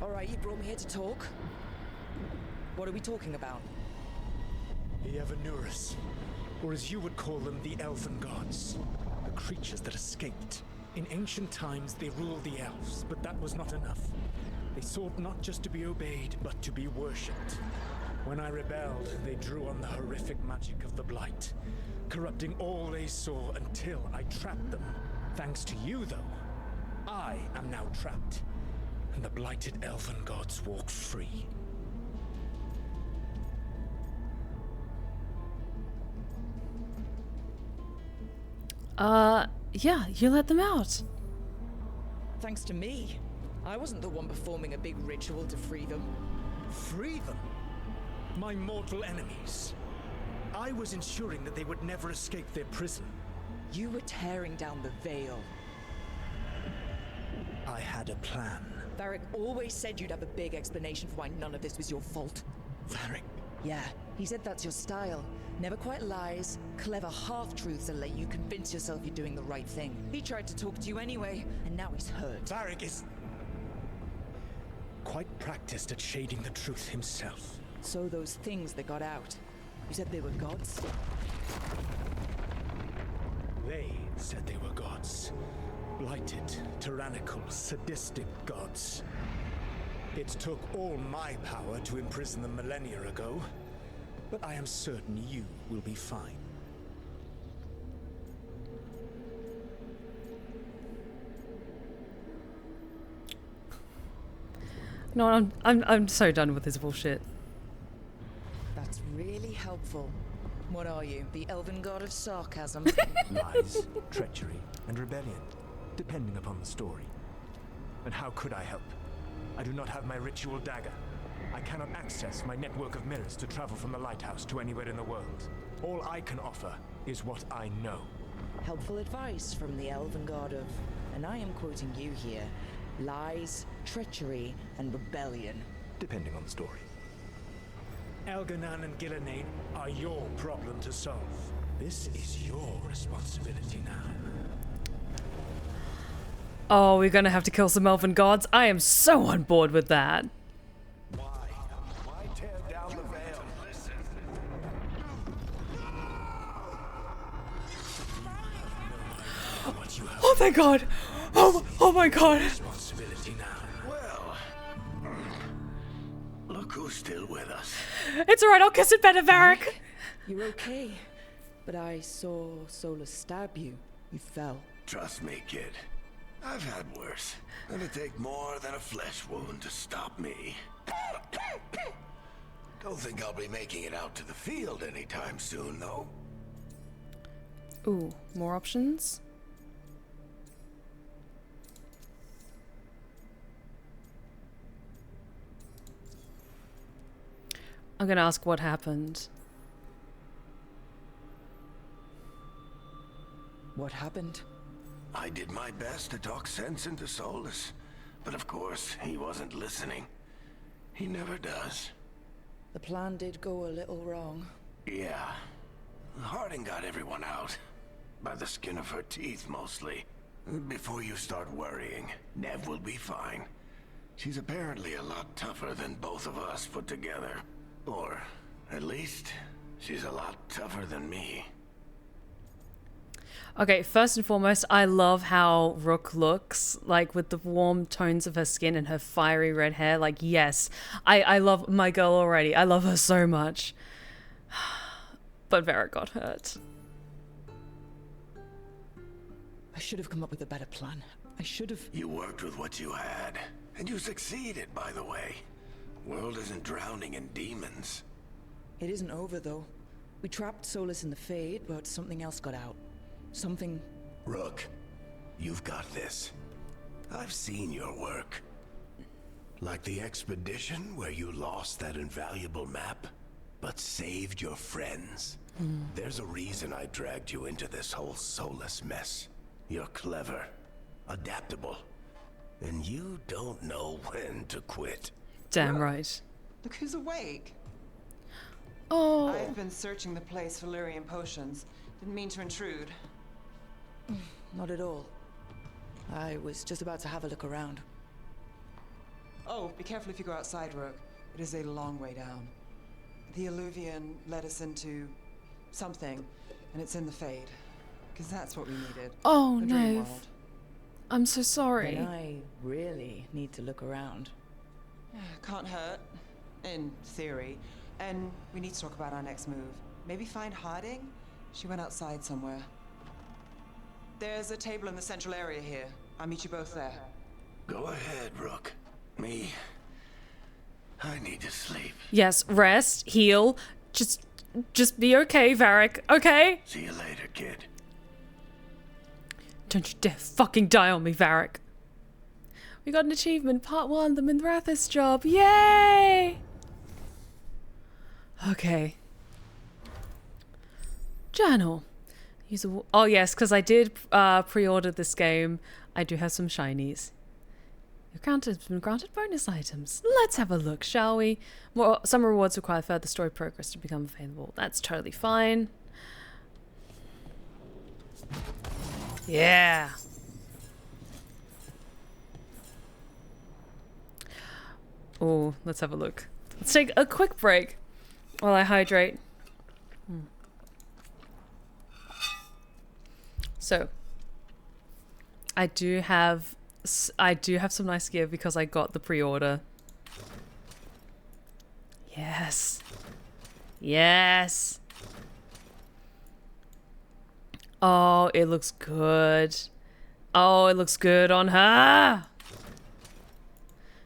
Alright, you brought me here to talk. What are we talking about? The Evanurus, or as you would call them, the Elven Gods. The creatures that escaped. In ancient times, they ruled the elves, but that was not enough. They sought not just to be obeyed, but to be worshipped. When I rebelled, they drew on the horrific magic of the Blight, corrupting all they saw until I trapped them. Thanks to you, though, I am now trapped, and the blighted Elven Gods walk free. Yeah, you let them out. Thanks to me. I wasn't the one performing a big ritual to free them. Free them? My mortal enemies. I was ensuring that they would never escape their prison. You were tearing down the veil. I had a plan. Varric always said you'd have a big explanation for why none of this was your fault. Varric? Yeah, he said that's your style. Never quite lies, clever half-truths that let you convince yourself you're doing the right thing. He tried to talk to you anyway, and now he's hurt. Varric is quite practiced at shading the truth himself. So those things that got out, you said they were gods? They said they were gods. Blighted, tyrannical, sadistic gods. It took all my power to imprison them millennia ago, but I am certain you will be fine. No, I'm so done with this bullshit. helpful. What are you, the elven god of sarcasm? Lies, treachery, and rebellion, depending upon the story. And how could I help? I do not have my ritual dagger. I cannot access my network of mirrors to travel from the lighthouse to anywhere in the world. All I can offer is what I know. Helpful advice from the elven god of, and I am quoting you here, lies, treachery, and rebellion. Depending on the story. Elganan and Gillenane are your problem to solve. This is your responsibility now. Oh, we're gonna have to kill some elven gods. I am so on board with that. Why tear down the veil? Oh my god! Oh my god! Responsibility now. Well, look who's still with us. It's alright, I'll kiss it better, Varric! You're okay. But I saw Solas stab you. You fell. Trust me, kid. I've had worse. It'll take more than a flesh wound to stop me. Don't think I'll be making it out to the field anytime soon, though. Ooh, more options? I'm gonna ask what happened. What happened? I did my best to talk sense into Solas, but of course, he wasn't listening. He never does. The plan did go a little wrong. Yeah. Harding got everyone out. By the skin of her teeth, mostly. Before you start worrying, Nev will be fine. She's apparently a lot tougher than both of us put together. Or, at least, she's a lot tougher than me. Okay, first and foremost, I love how Rook looks, like with the warm tones of her skin and her fiery red hair. Like, yes, I love my girl already. I love her so much. But Vera got hurt. I should have come up with a better plan. I should have... You worked with what you had, and you succeeded, by the way. World isn't drowning in demons. It isn't over, though. We trapped Solas in the Fade, but something else got out. Something... Rook, you've got this. I've seen your work. Like the expedition where you lost that invaluable map, but saved your friends. There's a reason I dragged you into this whole Solas mess. You're clever, adaptable, and you don't know when to quit. Damn right. Look who's awake. Oh. I've been searching the place for Lyrian potions. Didn't mean to intrude. Not at all. I was just about to have a look around. Oh, be careful if you go outside, Rook. It is a long way down. The Alluvian led us into something, and it's in the Fade. Because that's what we needed. Oh, the dream no. world. I'm so sorry. And I really need to look around. Can't hurt, in theory. And we need to talk about our next move. Maybe find Harding? She went outside somewhere. There's a table in the central area here. I'll meet you both there. Go ahead, Rook. I need to sleep. Yes, rest, heal, just be okay, Varric, okay? See you later, kid. Don't you dare fucking die on me, Varric. We got an achievement, part 1, the Minrathis job, yay! Okay. Journal. Use a... Oh yes, because I did pre-order this game. I do have some shinies. Your account has been granted bonus items. Let's have a look, shall we? Some rewards require further story progress to become available. That's totally fine. Yeah. Oh, let's have a look. Let's take a quick break while I hydrate. So, I do have some nice gear because I got the pre-order. Yes. Yes. Oh, it looks good. Oh, it looks good on her.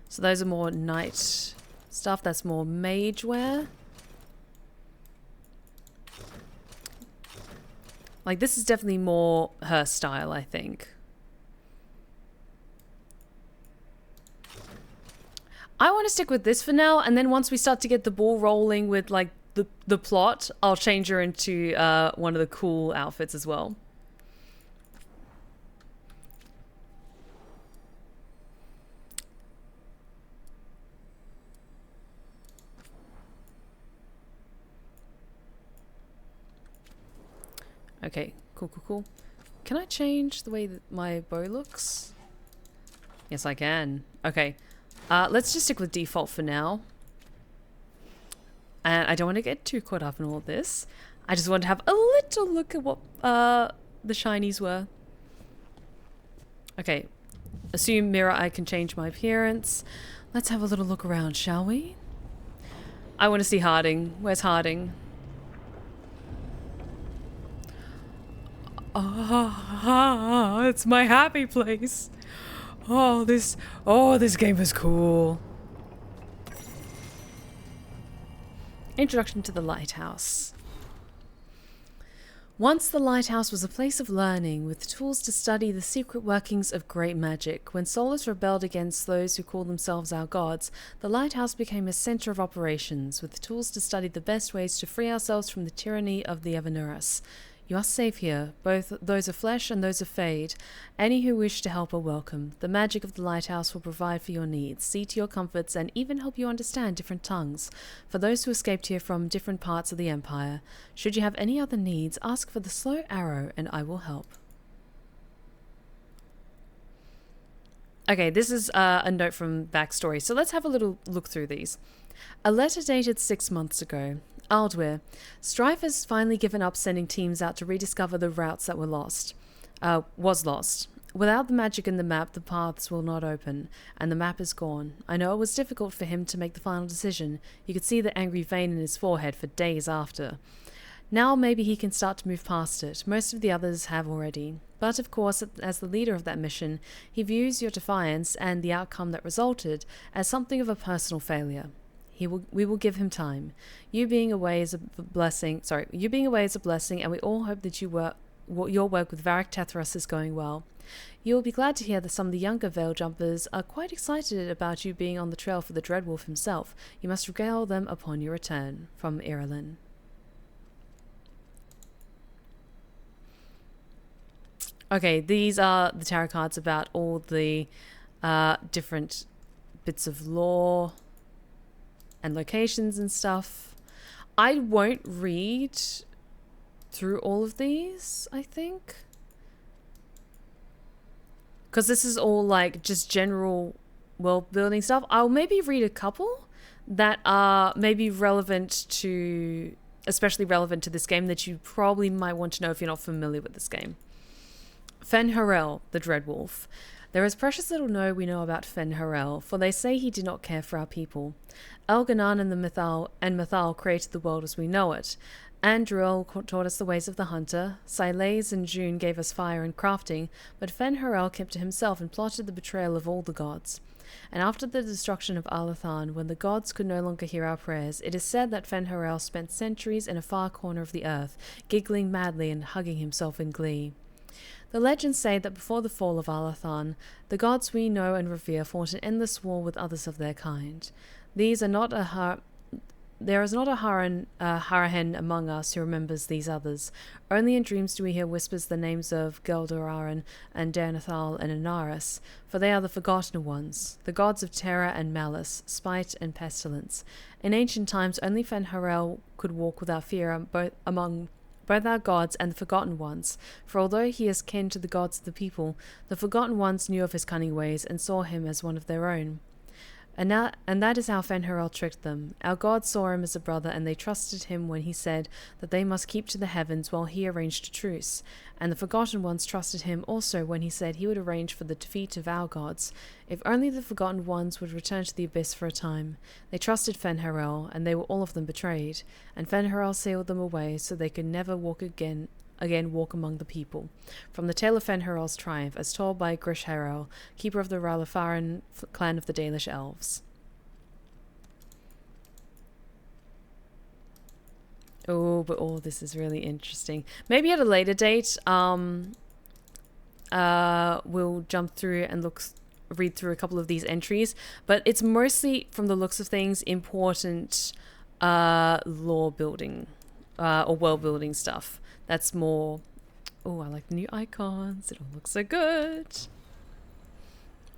So those are more knight stuff. That's more mage wear. Like, this is definitely more her style, I think. I want to stick with this for now, and then once we start to get the ball rolling with, like, the plot, I'll change her into one of the cool outfits as well. Okay, cool. Can I change the way that my bow looks? Yes, I can. Okay. Let's just stick with default for now. And I don't want to get too caught up in all of this. I just want to have a little look at what the shinies were. Okay. Assume mirror, I can change my appearance. Let's have a little look around, shall we? I want to see Harding. Where's Harding? Ah, it's my happy place. Oh, this game is cool. Introduction to the Lighthouse. Once the Lighthouse was a place of learning, with tools to study the secret workings of great magic. When Solas rebelled against those who call themselves our gods, the Lighthouse became a center of operations, with tools to study the best ways to free ourselves from the tyranny of the Evanuras. You are safe here, both those of flesh and those of fade. Any who wish to help are welcome. The magic of the lighthouse will provide for your needs, see to your comforts, and even help you understand different tongues. For those who escaped here from different parts of the Empire, should you have any other needs, ask for the slow arrow and I will help. Okay, this is a note from backstory, so let's have a little look through these. A letter dated 6 months ago. Aldware. Strife has finally given up sending teams out to rediscover the routes that were lost. Without the magic in the map, the paths will not open, and the map is gone. I know it was difficult for him to make the final decision. You could see the angry vein in his forehead for days after. Now maybe he can start to move past it. Most of the others have already. But of course, as the leader of that mission, he views your defiance and the outcome that resulted as something of a personal failure. We will give him time. You being away is a blessing, and we all hope that your work with Varric Tethras is going well. You will be glad to hear that some of the younger Veil Jumpers are quite excited about you being on the trail for the Dreadwolf himself. You must regale them upon your return. From Irilyn. Okay, these are the tarot cards about all the different bits of lore and locations and stuff. I won't read through all of these, I think. Because this is all like just general world building stuff. I'll maybe read a couple that are maybe relevant to, especially relevant to this game, that you probably might want to know if you're not familiar with this game. Fen-Harel, the Dreadwolf. There is precious little we know about Fen-Harel, for they say he did not care for our people. Elganan and Mithal created the world as we know it. Andruel taught us the ways of the hunter. Silaise and June gave us fire and crafting, but Fen-Harel kept to himself and plotted the betrayal of all the gods. And after the destruction of Alathan, when the gods could no longer hear our prayers, it is said that Fen-Harel spent centuries in a far corner of the earth, giggling madly and hugging himself in glee. The legends say that before the fall of Alathan, the gods we know and revere fought an endless war with others of their kind. There is not a Harahen among us who remembers these others. Only in dreams do we hear whispers the names of Geldoraran and Dernathal and Inaris, for they are the forgotten ones, the gods of terror and malice, spite and pestilence. In ancient times, only Fen-Harel could walk without fear among both our gods and the Forgotten Ones, for although he is kin to the gods of the people, the Forgotten Ones knew of his cunning ways and saw him as one of their own. And that is how Fen-Harel tricked them. Our gods saw him as a brother, and they trusted him when he said that they must keep to the heavens while he arranged a truce. And the Forgotten Ones trusted him also when he said he would arrange for the defeat of our gods. If only the Forgotten Ones would return to the abyss for a time. They trusted Fen-Harel, and they were all of them betrayed. And Fen-Harel sealed them away so they could never walk among the people. From the tale of Fen-Harel's triumph, as told by Grish-Harel, keeper of the Ralafaran clan of the Dalish elves. Oh, but all this is really interesting. Maybe at a later date, we'll jump through and read through a couple of these entries. But it's mostly, from the looks of things, important lore building or world building stuff. That's more. Oh, I like the new icons. It all looks so good.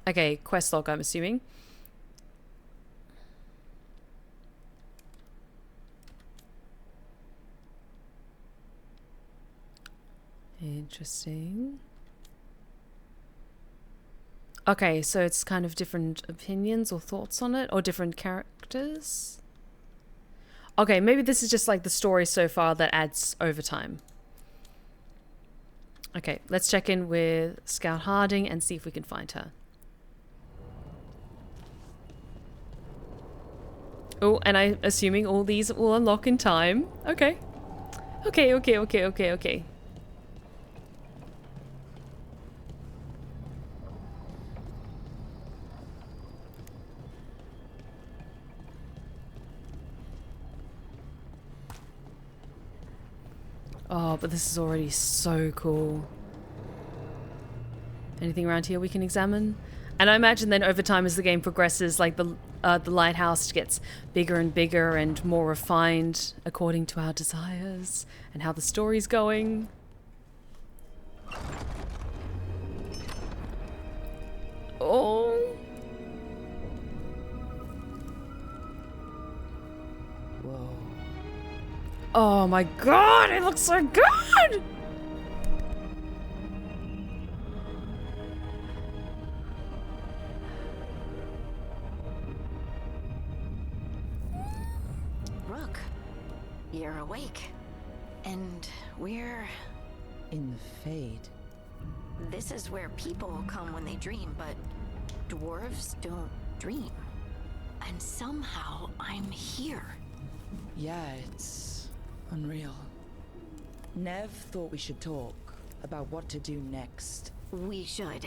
Okay, quest log, I'm assuming. Interesting. Okay, so it's kind of different opinions or thoughts on it, or different characters. Okay, maybe this is just like the story so far that adds over time. Okay, let's check in with Scout Harding and see if we can find her. Oh, and I'm assuming all these will unlock in time. Okay. Okay. Oh, but this is already so cool. Anything around here we can examine? And I imagine then over time as the game progresses, like the lighthouse gets bigger and bigger and more refined according to our desires and how the story's going. Oh. Whoa. Oh my god, it looks so good! Rook, you're awake. And we're... In the Fade. This is where people come when they dream, but dwarves don't dream. And somehow I'm here. Yeah, it's unreal. Nev thought we should talk about what to do next. We should.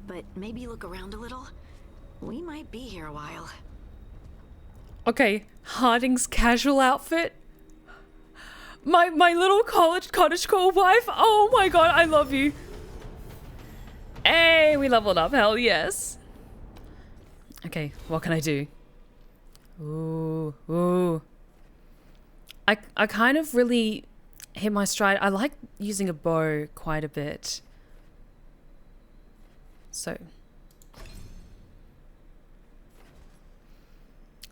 But maybe look around a little. We might be here a while. Okay, Harding's casual outfit. My little cottagecore wife. Oh my god, I love you. Hey, we leveled up. Hell yes. Okay, what can I do? Ooh. I kind of really hit my stride. I like using a bow quite a bit. So.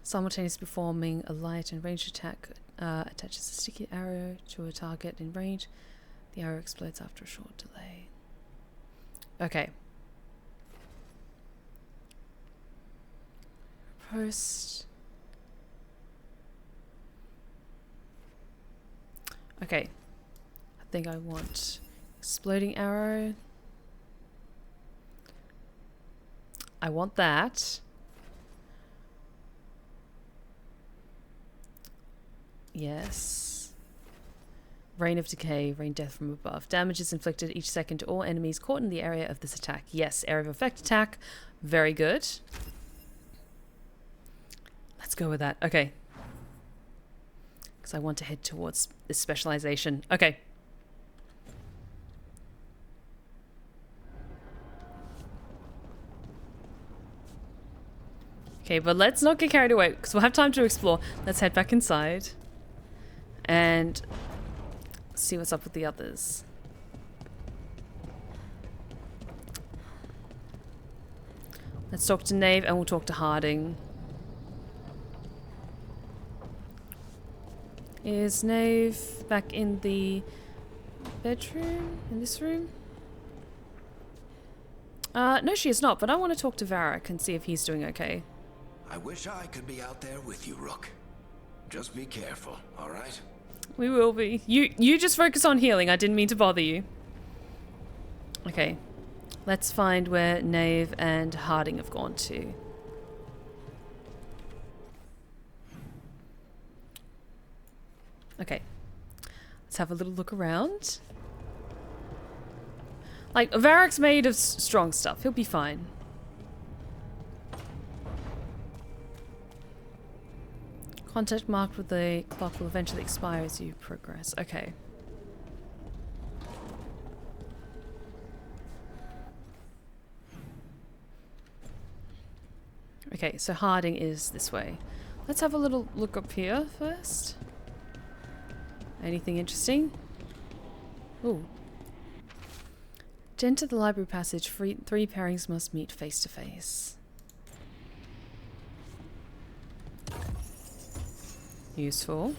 Simultaneously performing a light and ranged attack attaches a sticky arrow to a target in range. The arrow explodes after a short delay. Okay. Post. Okay. I think I want exploding arrow. I want that. Yes. Rain of Decay, rain death from above. Damage is inflicted each second to all enemies caught in the area of this attack. Yes, area of effect attack. Very good. Let's go with that. Okay. Because I want to head towards this specialization. Okay. Okay, but let's not get carried away because we'll have time to explore. Let's head back inside and see what's up with the others. Let's talk to Nave and we'll talk to Harding. Is Nave back in the bedroom? In this room? No, she is not, but I want to talk to Varric and see if he's doing okay. I wish I could be out there with you, Rook. Just be careful, all right? We will be. You just focus on healing. I didn't mean to bother you. Okay. Let's find where Nave and Harding have gone to. Okay. Let's have a little look around. Like, Varric's made of strong stuff. He'll be fine. Contact marked with the clock will eventually expire as you progress. Okay. Okay, so Harding is this way. Let's have a little look up here first. Anything interesting? Ooh. To enter the library passage, three pairings must meet face to face. Useful.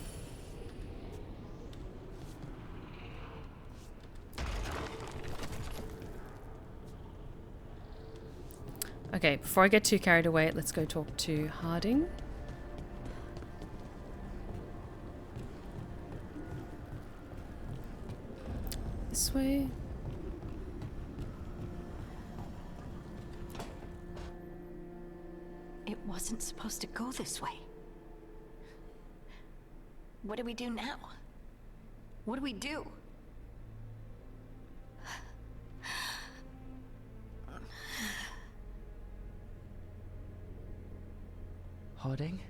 Okay, before I get too carried away, let's go talk to Harding. This way. It wasn't supposed to go this way. What do we do now? What do we do? Harding?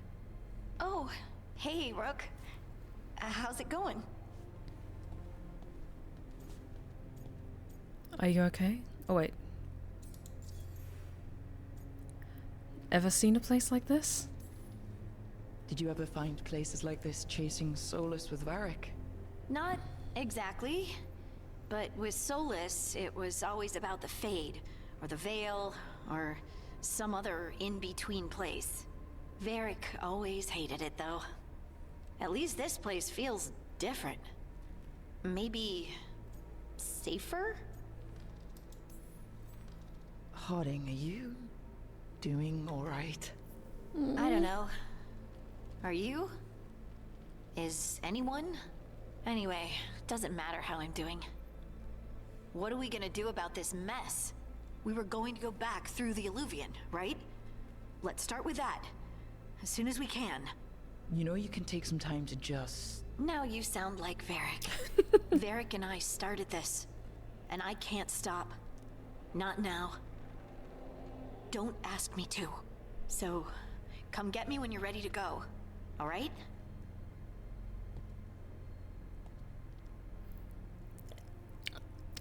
Oh, hey, Rook. How's it going? Are you okay? Oh, wait. Ever seen a place like this? Did you ever find places like this chasing Solas with Varric? Not exactly. But with Solas, it was always about the Fade, or the Veil, or some other in-between place. Varric always hated it, though. At least this place feels different. Maybe safer? Harding, are you doing alright? I don't know. Are you? Is anyone? Anyway, doesn't matter how I'm doing. What are we gonna do about this mess? We were going to go back through the Alluvion, right? Let's start with that. As soon as we can. You know you can take some time to just... Now you sound like Varric. Varric and I started this. And I can't stop. Not now. Don't ask me to. So, come get me when you're ready to go. Alright?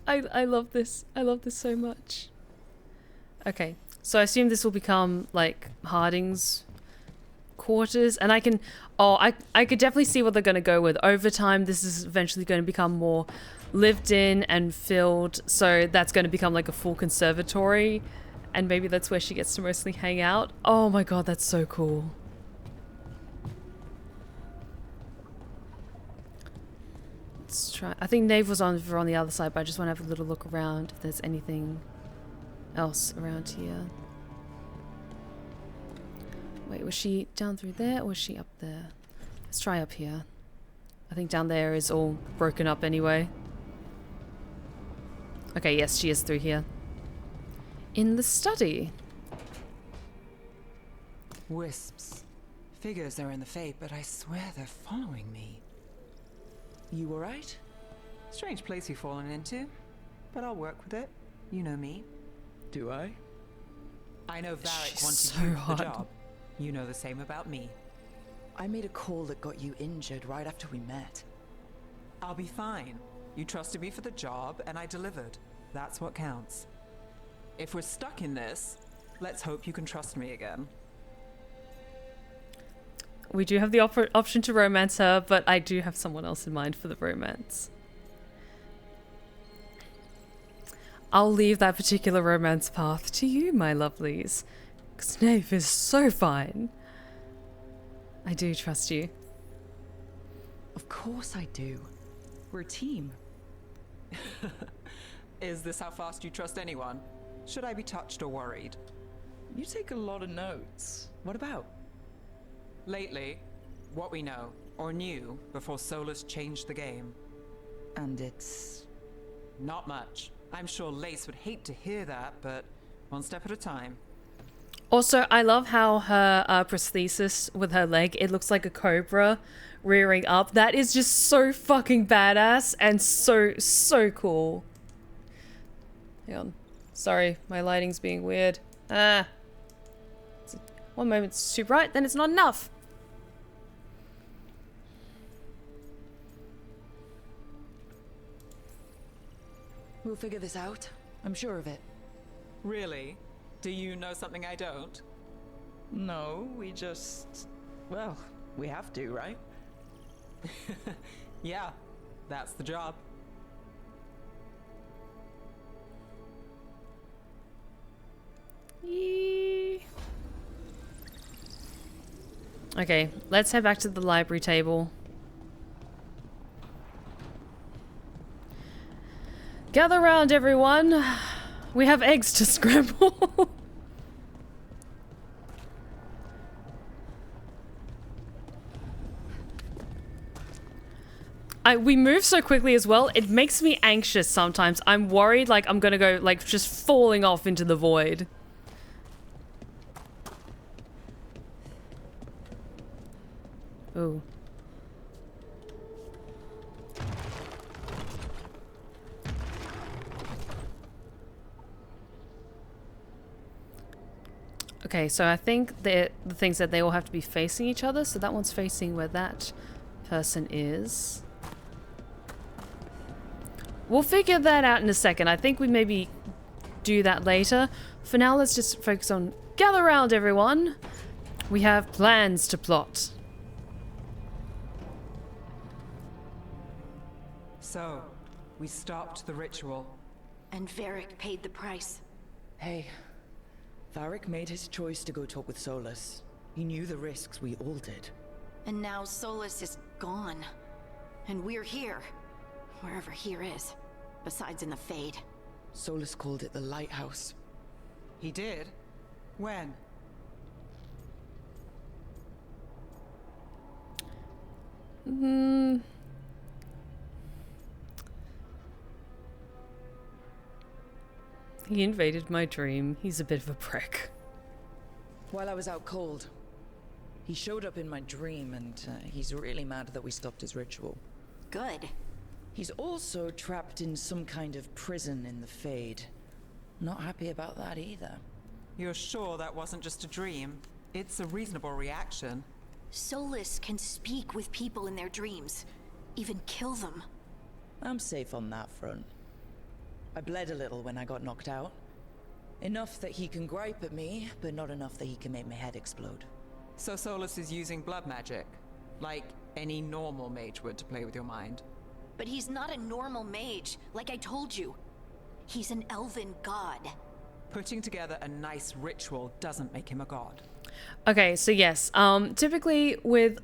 I love this. I love this so much. Okay, so I assume this will become like Harding's quarters, and I can... Oh, I could definitely see what they're going to go with. Over time, this is eventually going to become more lived in and filled, so that's going to become like a full conservatory, and maybe that's where she gets to mostly hang out. Oh my god, that's so cool. Let's try... I think Nave was on the other side, but I just want to have a little look around if there's anything else around here. Wait, was she down through there or was she up there? Let's try up here. I think down there is all broken up anyway. Okay, yes, she is through here. In the study. Wisps. Figures are in the Fate, but I swear they're following me. You alright? Strange place you've fallen into, but I'll work with it. You know me. Do I? I know Varric She's wanted so you for hot. the job. You know the same about me. I made a call that got you injured right after we met. I'll be fine. You trusted me for the job, and I delivered. That's what counts. If we're stuck in this, let's hope you can trust me again. We do have the option to romance her, but I do have someone else in mind for the romance. I'll leave that particular romance path to you, my lovelies. Snave is so fine. I do trust you. Of course I do. We're a team. Is this how fast you trust anyone? Should I be touched or worried? You take a lot of notes. What about? Lately, what we know, or knew, before Solas changed the game. And it's... Not much. I'm sure Lace would hate to hear that, but one step at a time. Also, I love how her prosthesis with her leg, it looks like a cobra rearing up. That is just so fucking badass and so cool. Hang on. Sorry, my lighting's being weird. One moment it's too bright, then it's not enough. We'll figure this out. I'm sure of it. Really? Do you know something I don't? No, we just... well, we have to, right? Yeah, that's the job. Yee. Okay, let's head back to the library table. Gather round, everyone. We have eggs to scramble. We move so quickly as well, it makes me anxious sometimes. I'm worried like I'm gonna go like just falling off into the void. Ooh. Okay, so I think the thing said they all have to be facing each other, so that one's facing where that person is. We'll figure that out in a second. I think we maybe do that later. For now, let's just focus on gather round, everyone. We have plans to plot. So, we stopped the ritual. And Varric paid the price. Hey, Varric made his choice to go talk with Solas. He knew the risks, we all did. And now Solas is gone. And we're here. Wherever here is. Besides in the Fade. Solas called it the Lighthouse. He did? When? He invaded my dream. He's a bit of a prick. While I was out cold, he showed up in my dream and he's really mad that we stopped his ritual. Good. He's also trapped in some kind of prison in the Fade. Not happy about that either. You're sure that wasn't just a dream? It's a reasonable reaction. Solas can speak with people in their dreams. Even kill them. I'm safe on that front. I bled a little when I got knocked out. Enough that he can gripe at me, but not enough that he can make my head explode. So Solas is using blood magic? Like any normal mage would to play with your mind? But he's not a normal mage, like I told you. He's an elven god. Putting together a nice ritual doesn't make him a god. Okay, so yes, typically with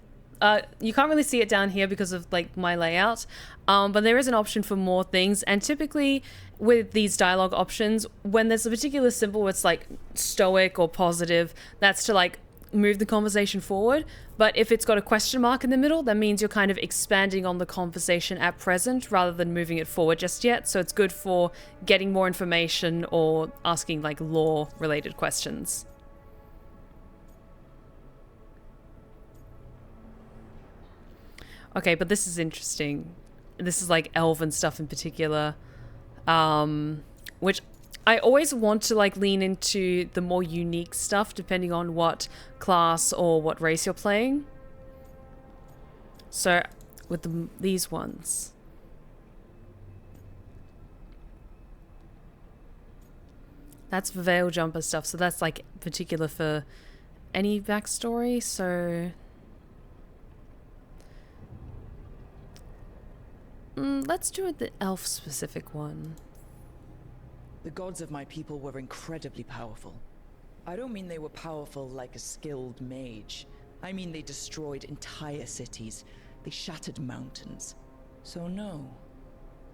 you can't really see it down here because of like my layout, but there is an option for more things, and typically with these dialogue options, when there's a particular symbol it's like stoic or positive, that's to like move the conversation forward. But if it's got a question mark in the middle, that means you're kind of expanding on the conversation at present rather than moving it forward just yet. So it's good for getting more information or asking like lore related questions. Okay, but this is interesting. This is like elven stuff in particular, which I always want to like lean into the more unique stuff depending on what class or what race you're playing. So with these ones. That's veil jumper stuff, so that's like particular for any backstory, so... let's do the elf-specific one. The gods of my people were incredibly powerful. I don't mean they were powerful like a skilled mage. I mean they destroyed entire cities. They shattered mountains. So no,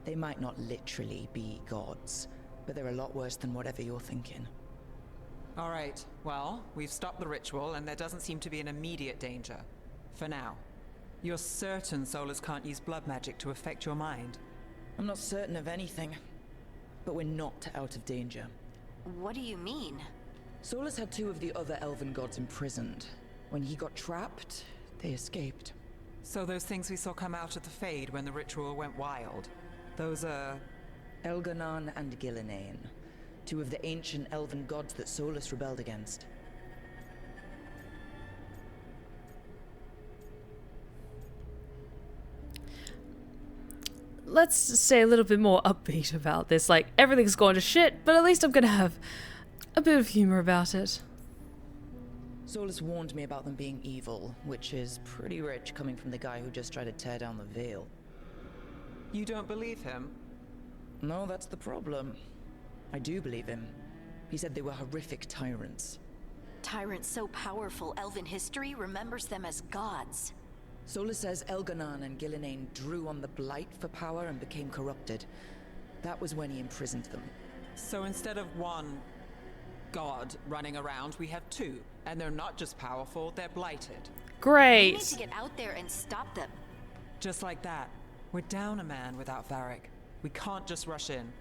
they might not literally be gods, but they're a lot worse than whatever you're thinking. All right, well, we've stopped the ritual and there doesn't seem to be an immediate danger. For now. You're certain Solas can't use blood magic to affect your mind? I'm not certain of anything, but we're not out of danger. What do you mean? Solas had two of the other elven gods imprisoned. When he got trapped, they escaped. So those things we saw come out of the Fade when the ritual went wild, those are... Elganan and Gillinane, two of the ancient elven gods that Solas rebelled against. let's stay a little bit more upbeat about this. Like, everything's going to shit, but at least I'm gonna have a bit of humor about it. Solas warned me about them being evil, which is pretty rich coming from the guy who just tried to tear down the Veil. You don't believe him? No, that's the problem. I do believe him. He said they were horrific tyrants. Tyrants so powerful, elven history remembers them as gods. Solas says Elganon and Gillinane drew on the Blight for power and became corrupted. That was when he imprisoned them. So instead of one god running around, we have two. And they're not just powerful, they're blighted. Great. We need to get out there and stop them. Just like that. We're down a man without Varric. We can't just rush in.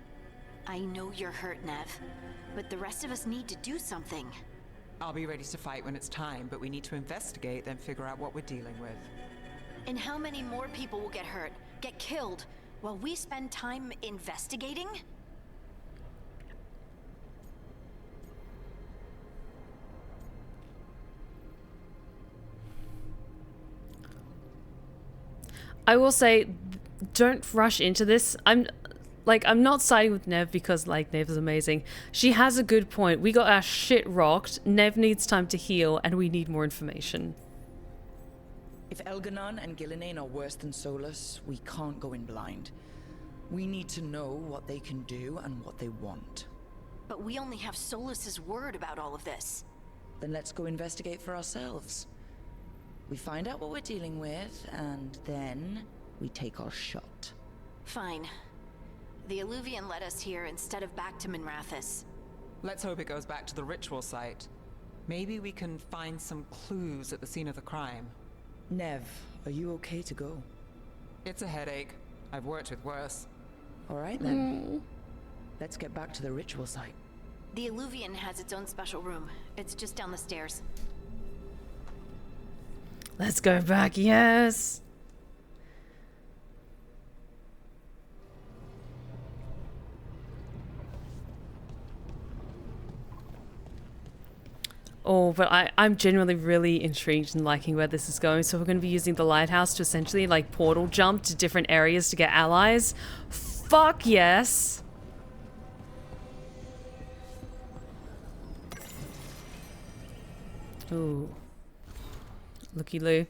I know you're hurt, Nev, but the rest of us need to do something. I'll be ready to fight when it's time, but we need to investigate, then figure out what we're dealing with. And how many more people will get hurt, get killed, while we spend time investigating? I will say, don't rush into this. I'm not siding with Nev because, like, Nev is amazing. She has a good point. We got our shit rocked. Nev needs time to heal, and we need more information. If Elganon and Gillinane are worse than Solas, we can't go in blind. We need to know what they can do and what they want. But we only have Solas's word about all of this. Then let's go investigate for ourselves. We find out what we're dealing with, and then we take our shot. Fine. The Illuvian led us here instead of back to Minrathous. Let's hope it goes back to the ritual site. Maybe we can find some clues at the scene of the crime. Nev, are you okay to go? It's a headache. I've worked with worse. All right then. Let's get back to the ritual site. The Illuvian has its own special room. It's just down the stairs. Let's go back, yes. Oh, but I'm genuinely really intrigued and liking where this is going. So we're going to be using the lighthouse to essentially like portal jump to different areas to get allies. Fuck yes. Ooh. Looky loo.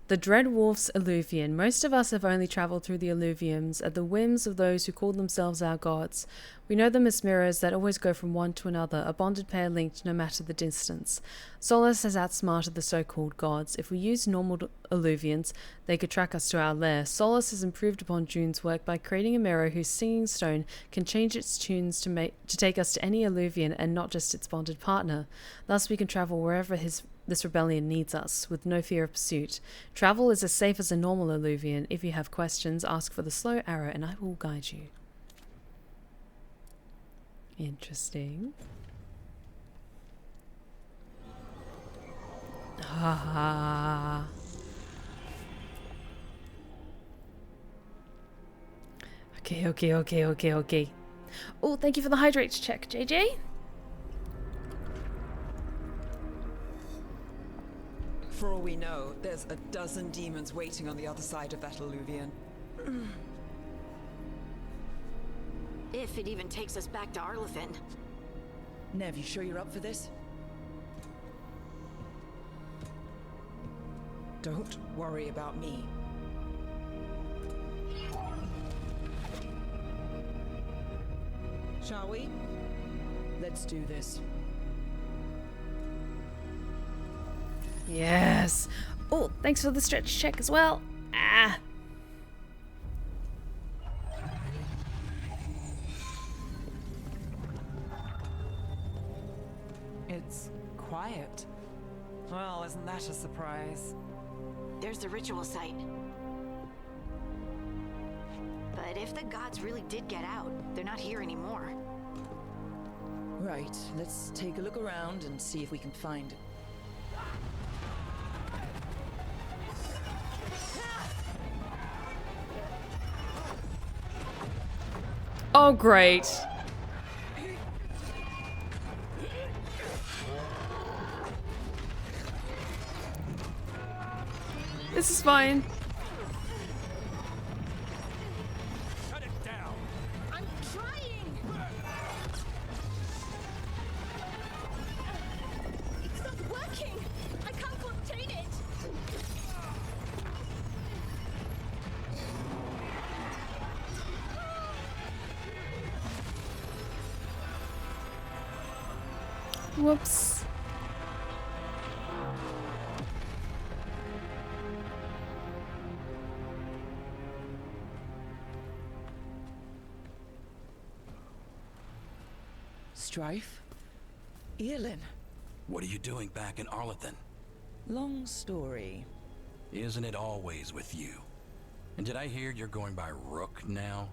The Dread Wolf's Illuvian. Most of us have only travelled through the Illuviums at the whims of those who call themselves our gods. We know them as mirrors that always go from one to another, a bonded pair linked no matter the distance. Solas has outsmarted the so-called gods. If we use normal Illuvians, they could track us to our lair. Solas has improved upon June's work by creating a mirror whose singing stone can change its tunes to take us to any Illuvian and not just its bonded partner. Thus we can travel wherever this rebellion needs us, with no fear of pursuit. Travel is as safe as a normal Illuvian. If you have questions, ask for the slow arrow and I will guide you. Interesting. Ah. Okay. Oh, thank you for the hydrate check, JJ. For all we know, there's a dozen demons waiting on the other side of that Illuvian. If it even takes us back to Arlithin. Nev, you sure you're up for this? Don't worry about me. Shall we? Let's do this. Yes. Oh, thanks for the stretch check as well. Ah. It's quiet. Well, isn't that a surprise? There's the ritual site. But if the gods really did get out, they're not here anymore. Right, let's take a look around and see if we can find... Oh, great. This is fine. Whoops. Strife? Earlin? What are you doing back in Arlington? Long story. Isn't it always with you? And did I hear you're going by Rook now?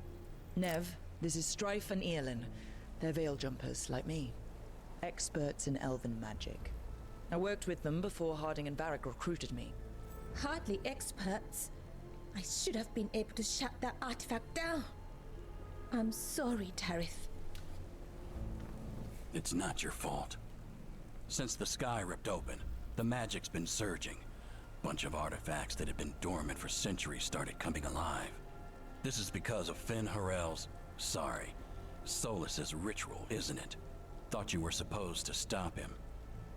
Nev, this is Strife and Earlin. They're veil jumpers, like me. Experts in elven magic. I worked with them before Harding and Varric recruited me. Hardly experts. I should have been able to shut that artifact down. I'm sorry, Tarith. It's not your fault. Since the sky ripped open, the magic's been surging. Bunch of artifacts that had been dormant for centuries started coming alive. This is because of Finn Harel's, Solas's ritual, isn't it? Thought you were supposed to stop him.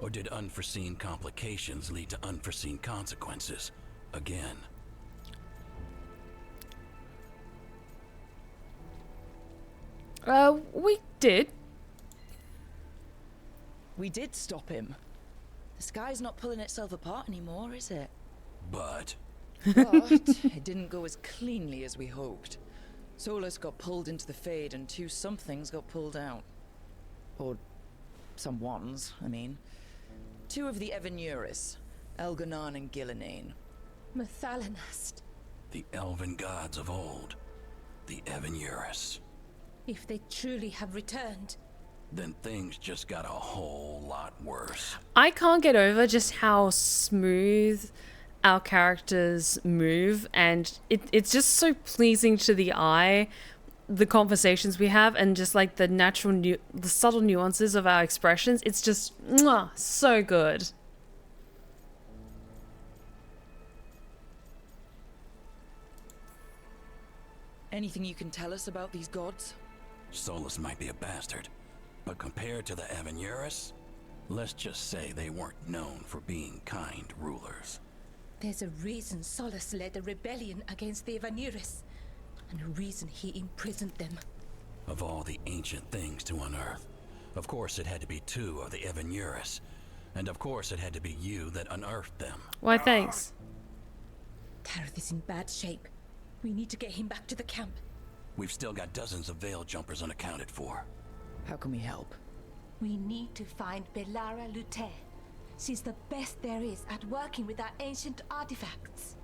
Or did unforeseen complications lead to unforeseen consequences? Again. We did. We did stop him. The sky's not pulling itself apart anymore, is it? But But it didn't go as cleanly as we hoped. Solas got pulled into the Fade and two somethings got pulled out. Or someones, I mean. Two of the Evanuris, Elganan and Gillinane. Mathalanast. the elven gods of old, the Evanuris. If they truly have returned. Then things just got a whole lot worse. I can't get over just how smooth our characters move, and it's just so pleasing to the eye, the conversations we have, and just like the the subtle nuances of our expressions. It's just so good. Anything you can tell us about these gods? Solas might be a bastard, but compared to the Evanuris, let's just say they weren't known for being kind rulers. There's a reason Solas led a rebellion against the Evanuris, and a reason he imprisoned them. Of all the ancient things to unearth, of course it had to be two of the Evanuris, and of course it had to be you that unearthed them. Why, thanks. Tarith is in bad shape. We need to get him back to the camp. We've still got dozens of veil jumpers unaccounted for. How can we help? We need to find Belara Lute. She's the best there is at working with our ancient artifacts.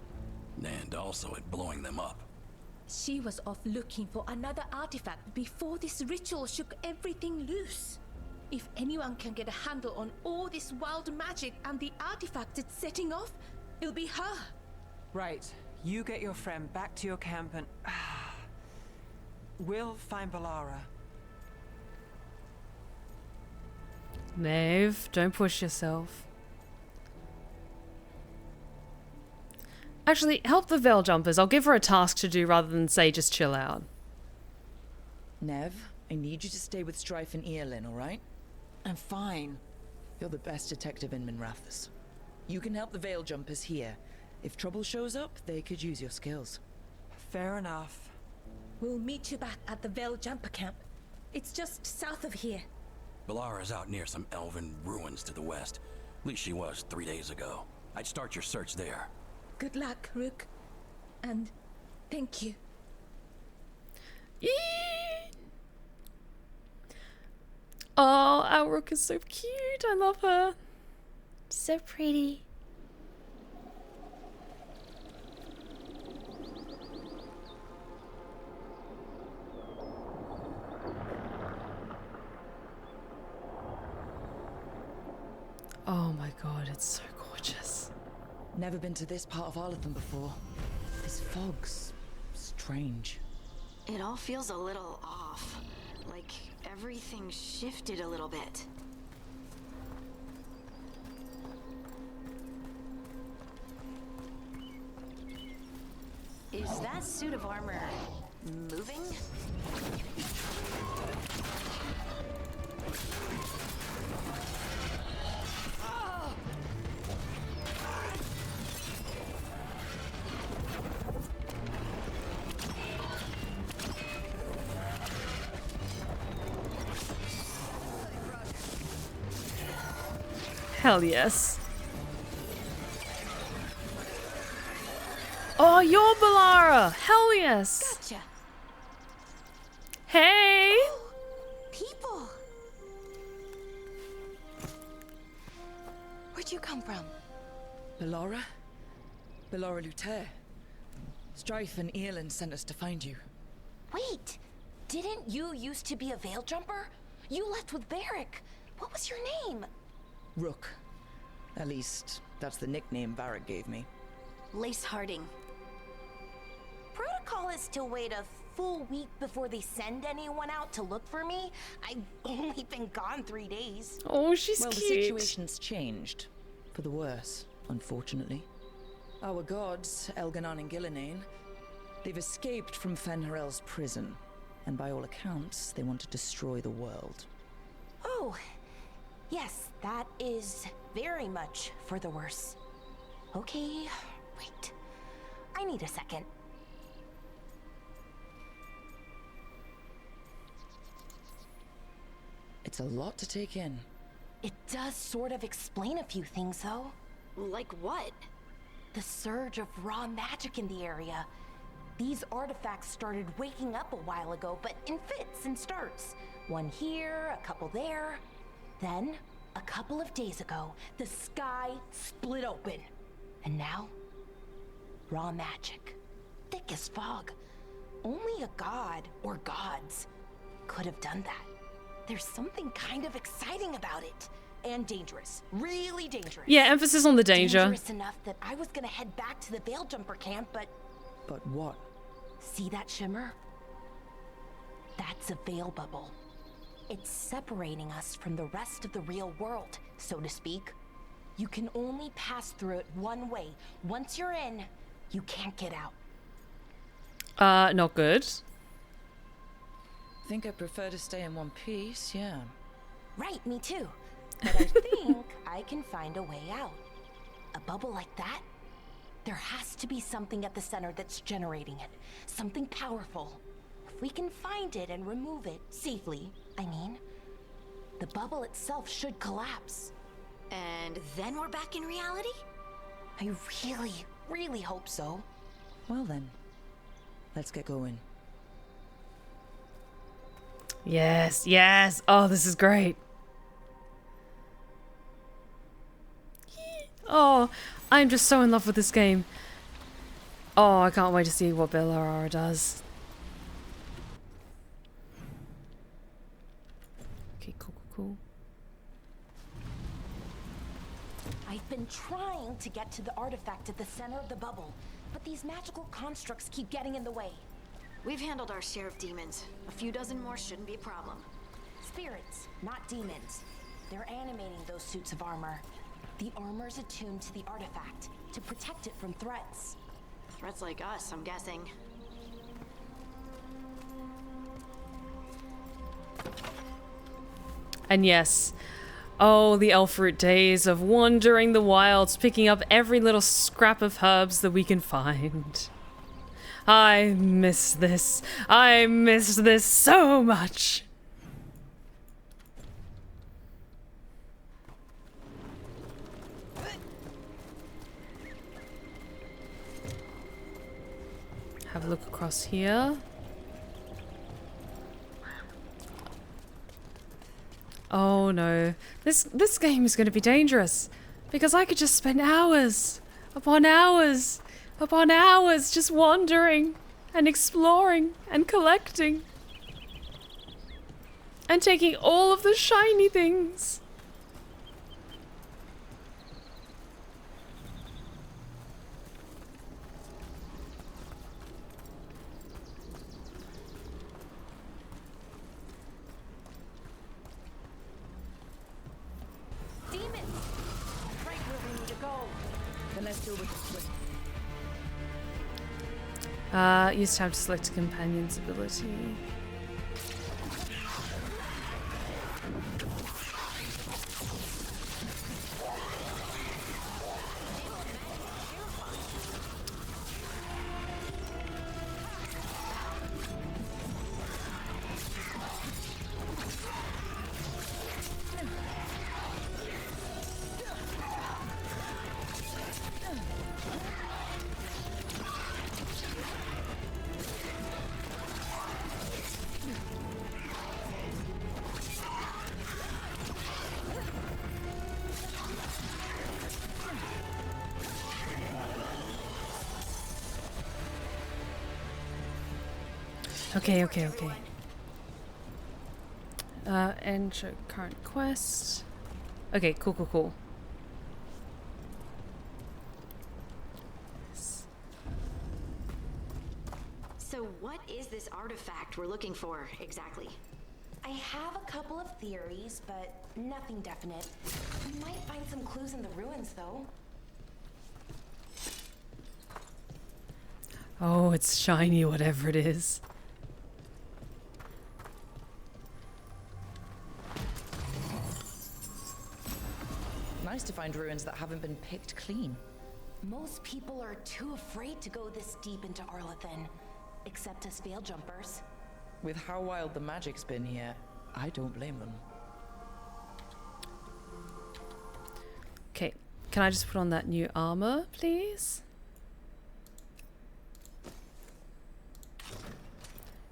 And also at blowing them up. She was off looking for another artifact before this ritual shook everything loose. If anyone can get a handle on all this wild magic and the artifacts it's setting off, it'll be her. Right. You get your friend back to your camp and... we'll find Belara. Maeve, don't push yourself. Actually, help the veil jumpers. I'll give her a task to do rather than say just chill out. Nev, I need you to stay with Strife and Earlin, alright? I'm fine. You're the best detective in Minrathous. You can help the veil jumpers here. If trouble shows up, they could use your skills. Fair enough. We'll meet you back at the Veil Jumper camp. It's just south of here. Belara's out near some elven ruins to the west. At least she was 3 days ago. I'd start your search there. Good luck, Rook. And thank you. Oh, our Rook is so cute. I love her. So pretty. Oh my god, it's so gorgeous. Never been to this part of Arlington before. This fog's strange. It all feels a little off. Like everything shifted a little bit. Is that suit of armor moving? Hell yes. Oh, you're Balara! Hell yes! Gotcha. Hey! People. Where'd you come from? Balara? Balara Luther. Strife and Eilin sent us to find you. Wait, didn't you used to be a veil jumper? You left with Varric. What was your name? Rook. At least, that's the nickname Varric gave me. Lace Harding. Protocol is to wait a full week before they send anyone out to look for me. I've only been gone 3 days. Oh, she's Well, cute. the situation's changed. For the worse, unfortunately. Our gods, Elganon and Gillinane, they've escaped from Fen'Harel's prison. And by all accounts, they want to destroy the world. Oh, yes, that is very much for the worse. Okay, wait. I need a second. It's a lot to take in. It does sort of explain a few things, though. Like what? The surge of raw magic in the area. These artifacts started waking up a while ago, but in fits and starts. One here, a couple there. Then, a couple of days ago, the sky split open. And now, raw magic. Thick as fog. Only a god, or gods, could have done that. There's something kind of exciting about it. And dangerous. Really dangerous. Yeah, emphasis on the danger. Dangerous enough that I was gonna head back to the Veil Jumper camp, but... But what? See that shimmer? That's a veil bubble. It's separating us from the rest of the real world, so to speak. You can only pass through it one way. Once you're in, you can't get out. Not good. Think I prefer to stay in one piece, yeah. Right, me too. But I think I can find a way out. A bubble like that? There has to be something at the center that's generating it. Something powerful. If we can find it and remove it safely, I mean, the bubble itself should collapse. And then we're back in reality? I really, really hope so. Well then, let's get going. Yes, yes. Oh, this is great. Oh, I'm just so in love with this game. Oh, I can't wait to see what Balara does. Okay, cool, cool, cool. I've been trying to get to the artifact at the center of the bubble, but these magical constructs keep getting in the way. We've handled our share of demons. A few dozen more shouldn't be a problem. Spirits, not demons. They're animating those suits of armor. The armor's attuned to the artifact to protect it from threats. Threats like us, I'm guessing. And yes, oh, the Elfroot days of wandering the wilds, picking up every little scrap of herbs that we can find. I miss this. I miss this so much. Have a look across here. Oh no. This game is going to be dangerous. Because I could just spend hours upon hours upon hours just wandering and exploring and collecting. And taking all of the shiny things. Demons! Right where we need to go. Then let's deal with it. Use time to select a companion's ability. Okay. Enter current quest. Okay, cool. So what is this artifact we're looking for exactly? I have a couple of theories, but nothing definite. We might find some clues in the ruins, though. Oh, it's shiny, whatever it is. Nice to find ruins that haven't been picked clean. Most people are too afraid to go this deep into Arlathan, except us veil jumpers. With how wild the magic's been here, I don't blame them. Okay, can I just put on that new armor, please?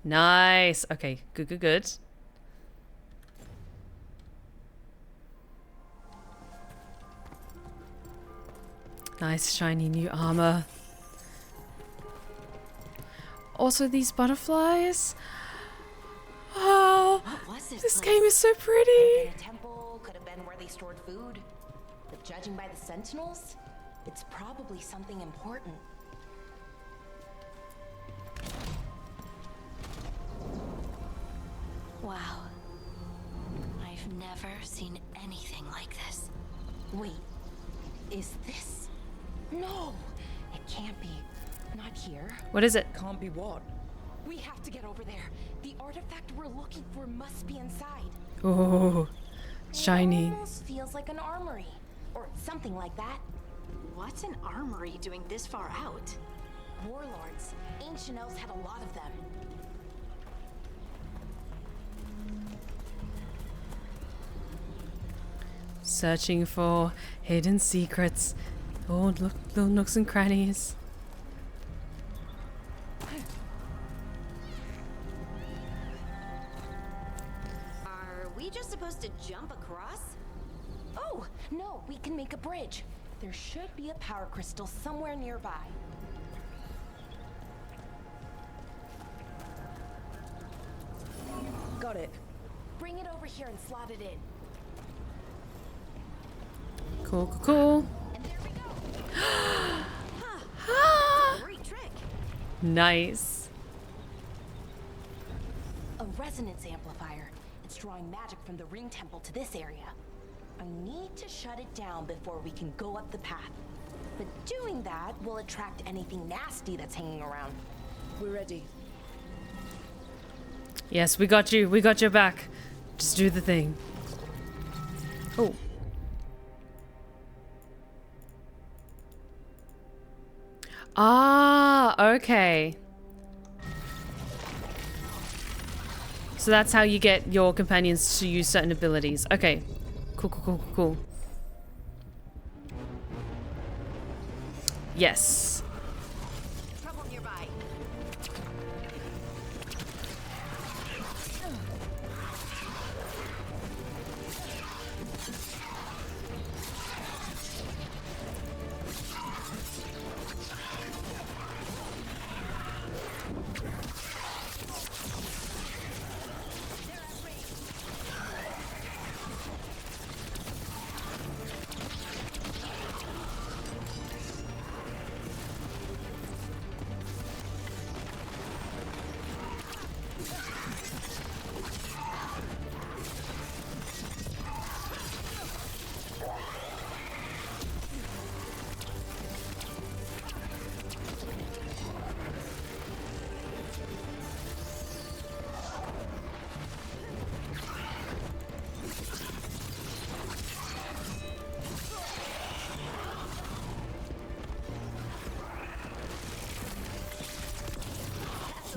Nice. Okay, good. Nice shiny new armor. Also these butterflies. Oh, this game is so pretty. A temple could have been where they stored food. But judging by the sentinels, it's probably something important. Wow. I've never seen anything like this. Wait, is this? No, it can't be. Not here. What is it? Can't be what? We have to get over there. The artifact we're looking for must be inside. Oh, shiny. It almost feels like an armory, or something like that. What's an armory doing this far out? Warlords. Ancient elves had a lot of them. Searching for hidden secrets. Oh, look, little nooks and crannies. Are we just supposed to jump across? Oh, no, we can make a bridge. There should be a power crystal somewhere nearby. Got it. Bring it over here and slot it in. Cool. And there we go. Great trick. Nice. A resonance amplifier. It's drawing magic from the ring temple to this area. I need to shut it down before we can go up the path. But doing that will attract anything nasty that's hanging around. We're ready. Yes, we got you. We got your back. Just do the thing. Oh. Ah, okay. So that's how you get your companions to use certain abilities. Okay. Cool. Yes. Trouble nearby.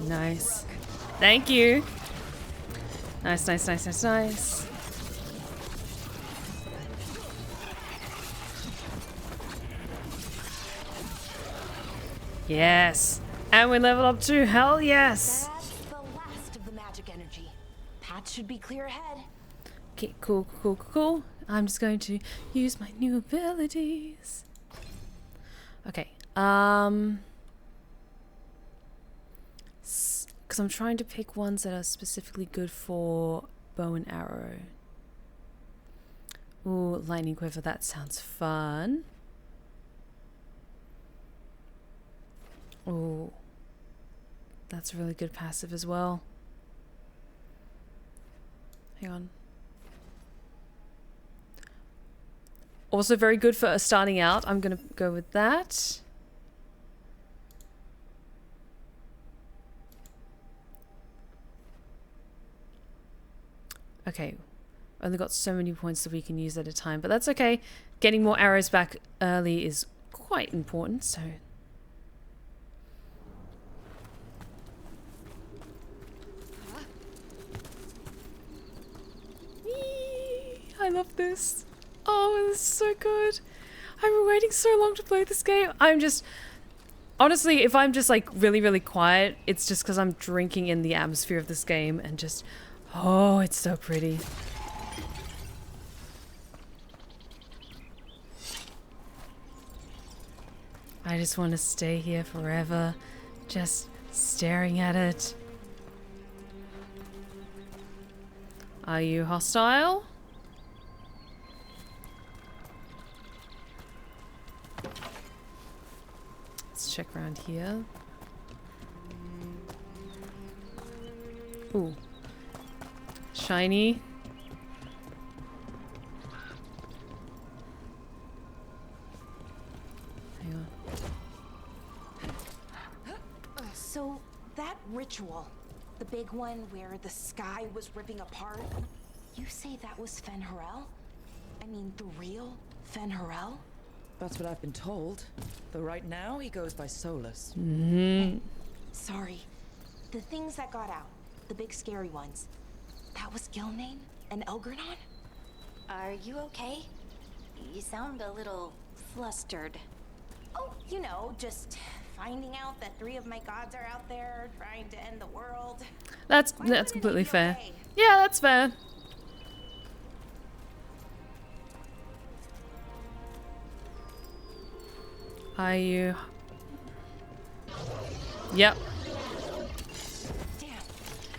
Nice. Thank you. Nice. Yes. And we level up too. Hell yes. That's the last of the magic energy. Path should be clear ahead. Okay, cool. I'm just going to use my new abilities. Okay. Because because I'm trying to pick ones that are specifically good for bow and arrow. Ooh, lightning quiver, that sounds fun. Ooh, that's a really good passive as well. Hang on. Also very good for starting out. I'm gonna go with that. Okay, only got so many points that we can use at a time, but that's okay. Getting more arrows back early is quite important, so... I love this. Oh, this is so good. I've been waiting so long to play this game. I'm just... Honestly, if I'm just like really, really quiet, it's just because I'm drinking in the atmosphere of this game and just... Oh, it's so pretty. I just want to stay here forever, just staring at it. Are you hostile? Let's check around here. Ooh. Shiny. Hang on. So, that ritual, the big one where the sky was ripping apart, you say that was Fen'Harel? I mean, the real Fen'Harel? That's what I've been told. Though right now, he goes by Solas. Sorry. The things that got out, the big scary ones, that was Gilnane and Elgernon? Are you okay? You sound a little flustered. Oh, you know, just finding out that 3 of my gods are out there trying to end the world. That's completely fair. Okay? Yeah, that's fair. Are you? Yep. Damn,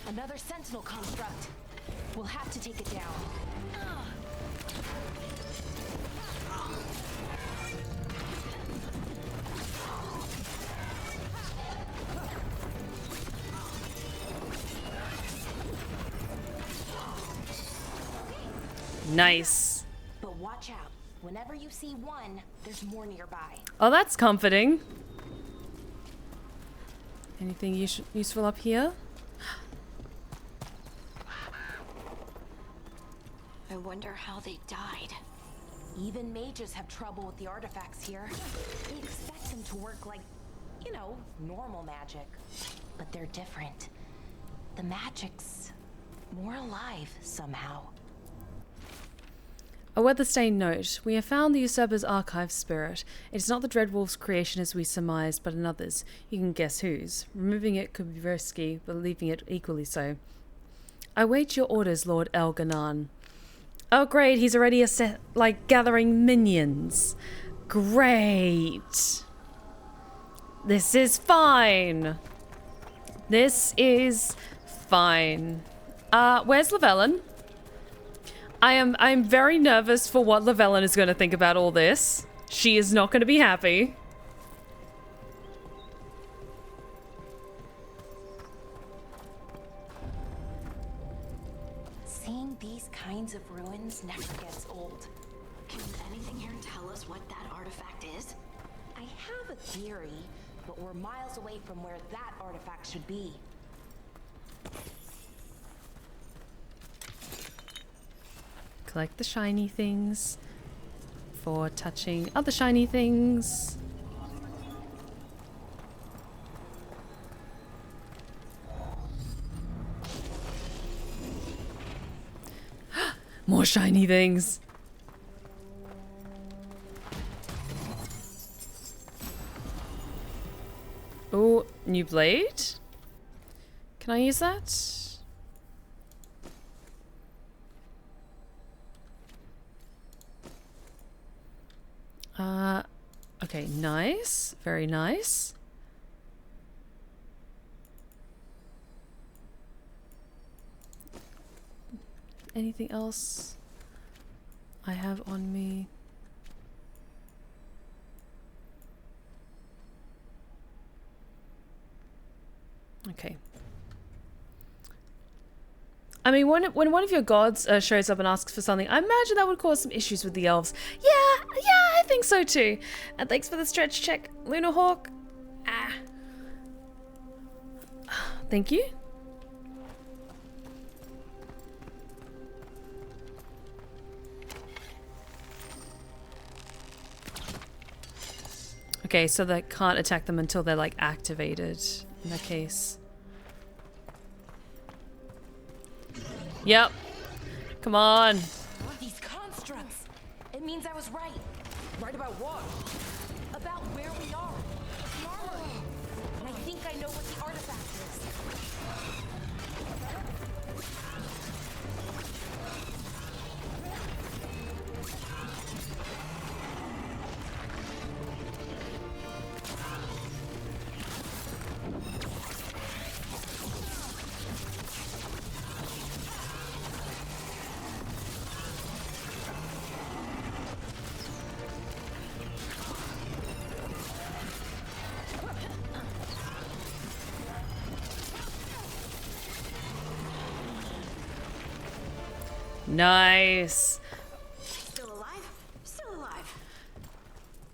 another sentinel construct. We'll have to take it down. Nice. But watch out. Whenever you see one, there's more nearby. Oh, that's comforting. Anything useful up here? I wonder how they died. Even mages have trouble with the artifacts here. They expect them to work like, you know, normal magic. But they're different. The magic's more alive somehow. A weather-stained note. We have found the usurper's archive spirit. It is not the Dreadwolf's creation as we surmised, but another's. You can guess whose. Removing it could be risky, but leaving it equally so. I wait your orders, Lord Elganon. Oh great, he's already gathering minions. Great. This is fine. This is fine. Where's Llewellyn? I'm very nervous for what Llewellyn is going to think about all this. She is not going to be happy. Seeing these kinds of ruins never gets old. Can anything here tell us what that artifact is? I have a theory, but we're miles away from where that artifact should be. Collect the shiny things for touching other shiny things. More shiny things. Oh, new blade? Can I use that? Okay, nice. Very nice. anything else I have on me? Okay. I mean, when one of your gods shows up and asks for something, I imagine that would cause some issues with the elves. Yeah, I think so too. And thanks for the stretch check, Luna Hawk. Ah. Thank you. Okay, so they can't attack them until they're like activated in that case. Yep. Come on. These constructs. It means I was right. Right about what? About where we are. The armory. And I think I know what the artifact is. Nice. Still alive? Still alive.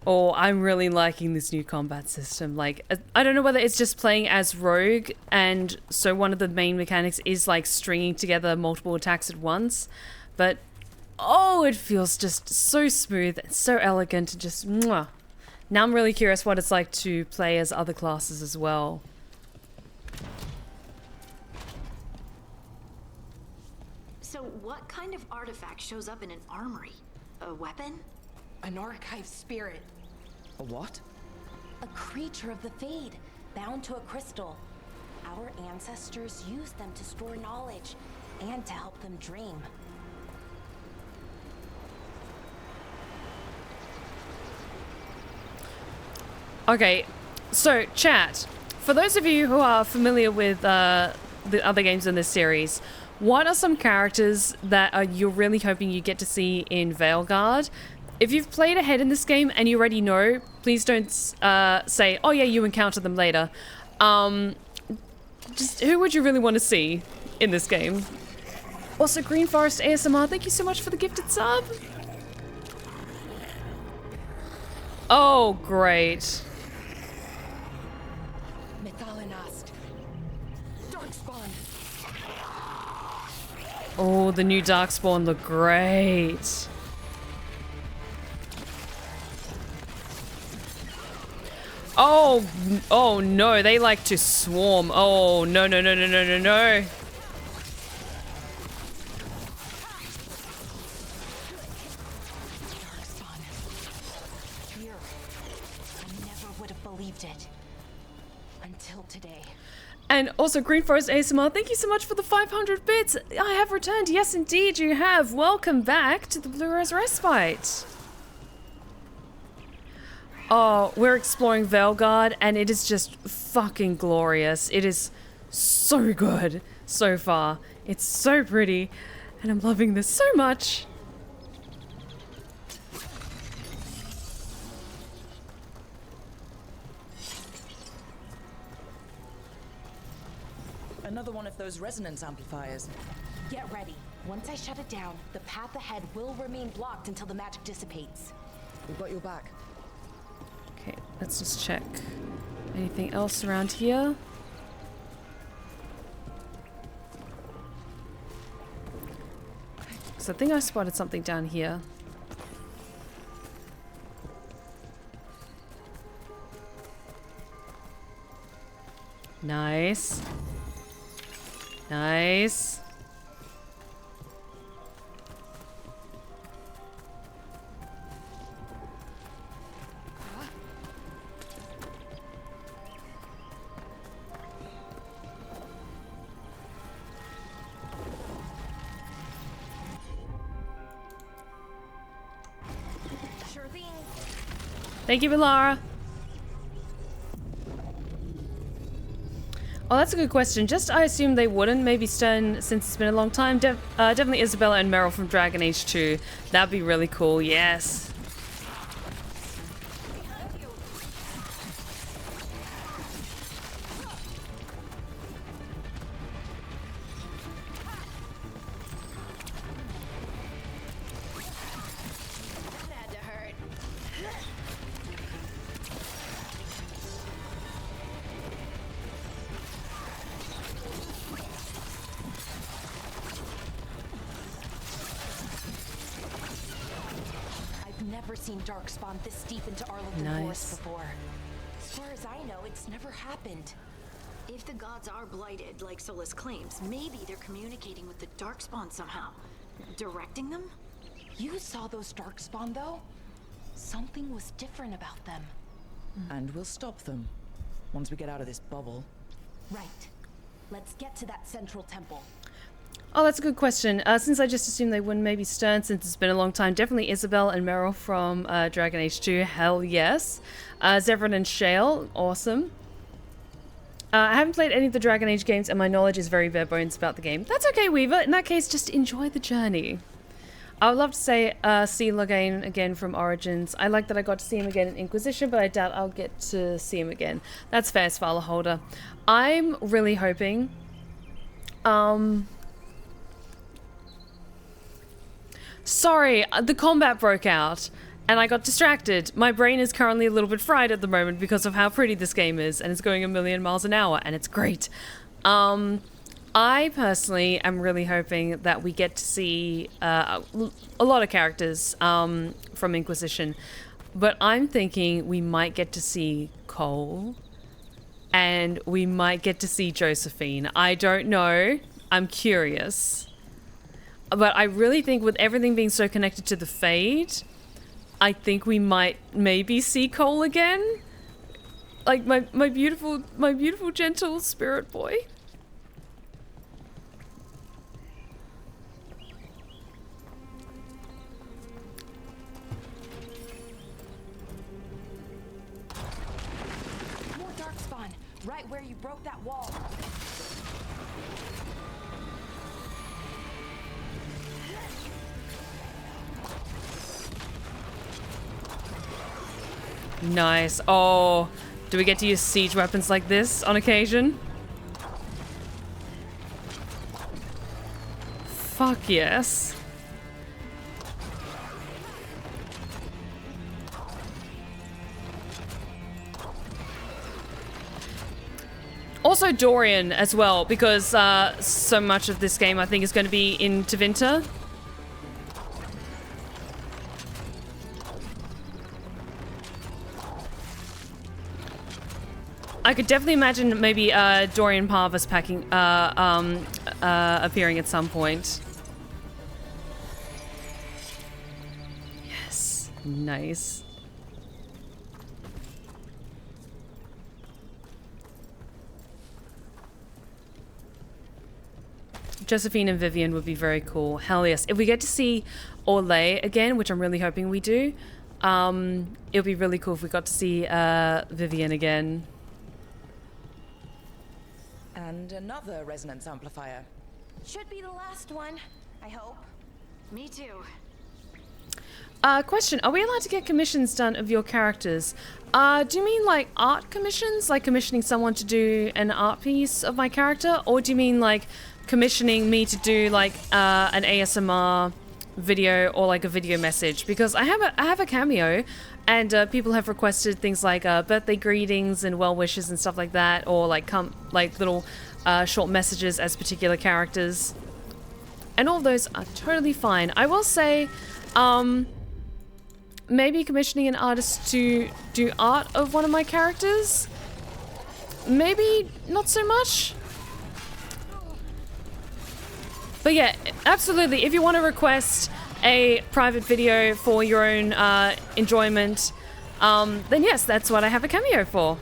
Oh, I'm really liking this new combat system. Like, I don't know whether it's just playing as Rogue, and so one of the main mechanics is like stringing together multiple attacks at once, but oh, it feels just so smooth and so elegant and just mwah. Now I'm really curious what it's like to play as other classes as well. So what kind of artifact shows up in an armory? A weapon? An archive spirit. A what? A creature of the Fade, bound to a crystal. Our ancestors used them to store knowledge and to help them dream. Okay, so chat, for those of you who are familiar with the other games in this series, what are some characters that you're really hoping you get to see in Veilguard? If you've played ahead in this game and you already know, please don't say, oh yeah, you encounter them later. Just who would you really want to see in this game? Also, Green Forest ASMR, thank you so much for the gifted sub. Oh, great. Oh, the new Darkspawn look great. Oh, oh no, they like to swarm. Oh, no, no, no, no, no, no, no. Here, I never would have believed it until today. And also, Green Forest ASMR, thank you so much for the 500 bits. I have returned. Yes, indeed, you have. Welcome back to the Blue Rose Respite. Oh, we're exploring Veilguard, and it is just fucking glorious. It is so good so far. It's so pretty, and I'm loving this so much. Another one of those resonance amplifiers. Get ready. Once I shut it down, the path ahead will remain blocked until the magic dissipates. We've got your back. Okay, let's just check. Anything else around here? Because I think I spotted something down here. Nice. Nice. Sure thing. Thank you, Vilara. Oh, that's a good question. Just, I assume they wouldn't. Maybe Stern, since it's been a long time. Definitely Isabella and Meryl from Dragon Age 2. That'd be really cool, yes. Seen darkspawn this deep into Arlington Forest before. As far as I know, it's never happened. If the gods are blighted, like Solas claims, maybe they're communicating with the darkspawn somehow. Directing them? You saw those darkspawn, though? Something was different about them. And we'll stop them once we get out of this bubble. Right. Let's get to that central temple. Oh, that's a good question. Since I just assumed they wouldn't, maybe Stern, since it's been a long time. Definitely Isabel and Meryl from Dragon Age 2. Hell yes. Zevran and Shale. Awesome. I haven't played any of the Dragon Age games, and my knowledge is very bare bones about the game. That's okay, Weaver. In that case, just enjoy the journey. I would love to say see Logan again from Origins. I like that I got to see him again in Inquisition, but I doubt I'll get to see him again. That's fair, Svala Holder. I'm really hoping... Sorry, the combat broke out, and I got distracted. My brain is currently a little bit fried at the moment because of how pretty this game is, and it's going a million miles an hour, and it's great. I personally am really hoping that we get to see a lot of characters from Inquisition, but I'm thinking we might get to see Corl, and we might get to see Josephine. I don't know. I'm curious. But I really think with everything being so connected to the Fade, I think we might maybe see Corl again. Like my beautiful gentle spirit boy. More darkspawn, right where you broke that wall. Nice. Oh, do we get to use siege weapons like this on occasion? Fuck yes. Also Dorian as well, because so much of this game I think is going to be in Tevinter. I could definitely imagine maybe Dorian Parvis appearing at some point. Yes, nice. Josephine and Vivian would be very cool. Hell yes. If we get to see Orlais again, which I'm really hoping we do, it'll be really cool if we got to see Vivian again. And another resonance amplifier. Should be the last one, I hope. Me too. Question, are we allowed to get commissions done of your characters? Do you mean like art commissions? Like commissioning someone to do an art piece of my character? Or do you mean like commissioning me to do like an ASMR video or like a video message? Because I have a cameo, and people have requested things like birthday greetings and well wishes and stuff like that, or like little short messages as particular characters, and all of those are totally fine. I will say, maybe commissioning an artist to do art of one of my characters, maybe not so much. But yeah, absolutely. If you want to request a private video for your own enjoyment, then yes, that's what I have a cameo for.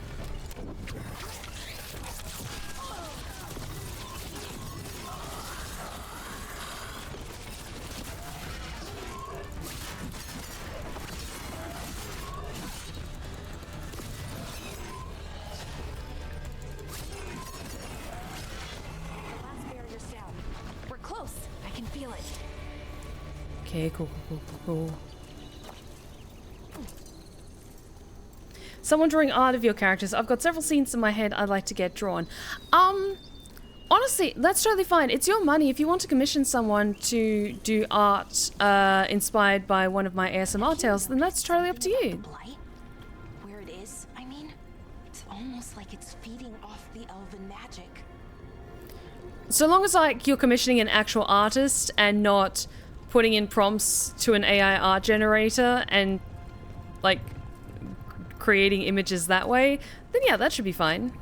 Okay, cool, cool, cool, cool, cool. Someone drawing art of your characters. I've got several scenes in my head I'd like to get drawn. Honestly, that's totally fine. It's your money. If you want to commission someone to do art inspired by one of my ASMR tales, then that's totally up to you. Where it is, I mean, it's almost like it's feeding off the elven magic. So long as like you're commissioning an actual artist and not putting in prompts to an AI art generator and like creating images that way, then yeah, that should be fine.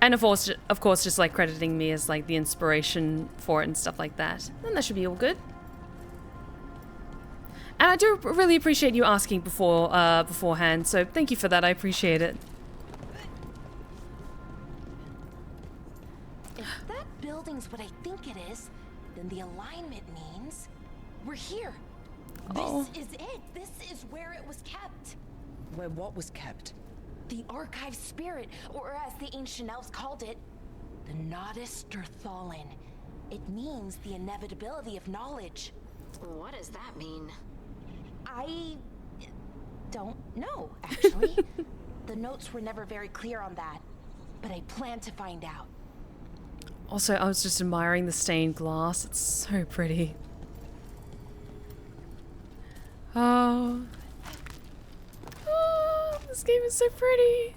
And of course, just like crediting me as like the inspiration for it and stuff like that. Then that should be all good. And I do really appreciate you asking beforehand, so thank you for that. I appreciate it. If that building's what I think it is, then the alignment means we're here. Oh. This is it. This is where it was kept. Where what was kept? The archive spirit, or as the ancient elves called it, the Nodus Derthalin. It means the inevitability of knowledge. What does that mean? I don't know, actually. The notes were never very clear on that, but I plan to find out. Also, I was just admiring the stained glass. It's so pretty. Oh. Oh, this game is so pretty.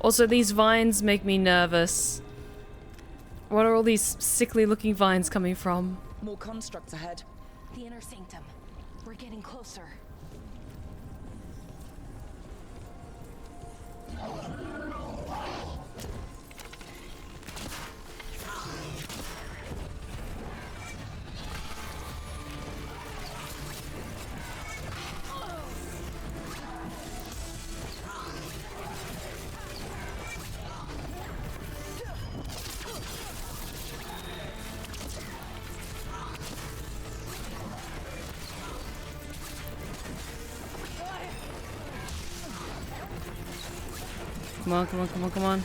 Also, these vines make me nervous. What are all these sickly looking vines coming from? More constructs ahead. The inner sanctum. We're getting closer. Come on, come on, come on, come on.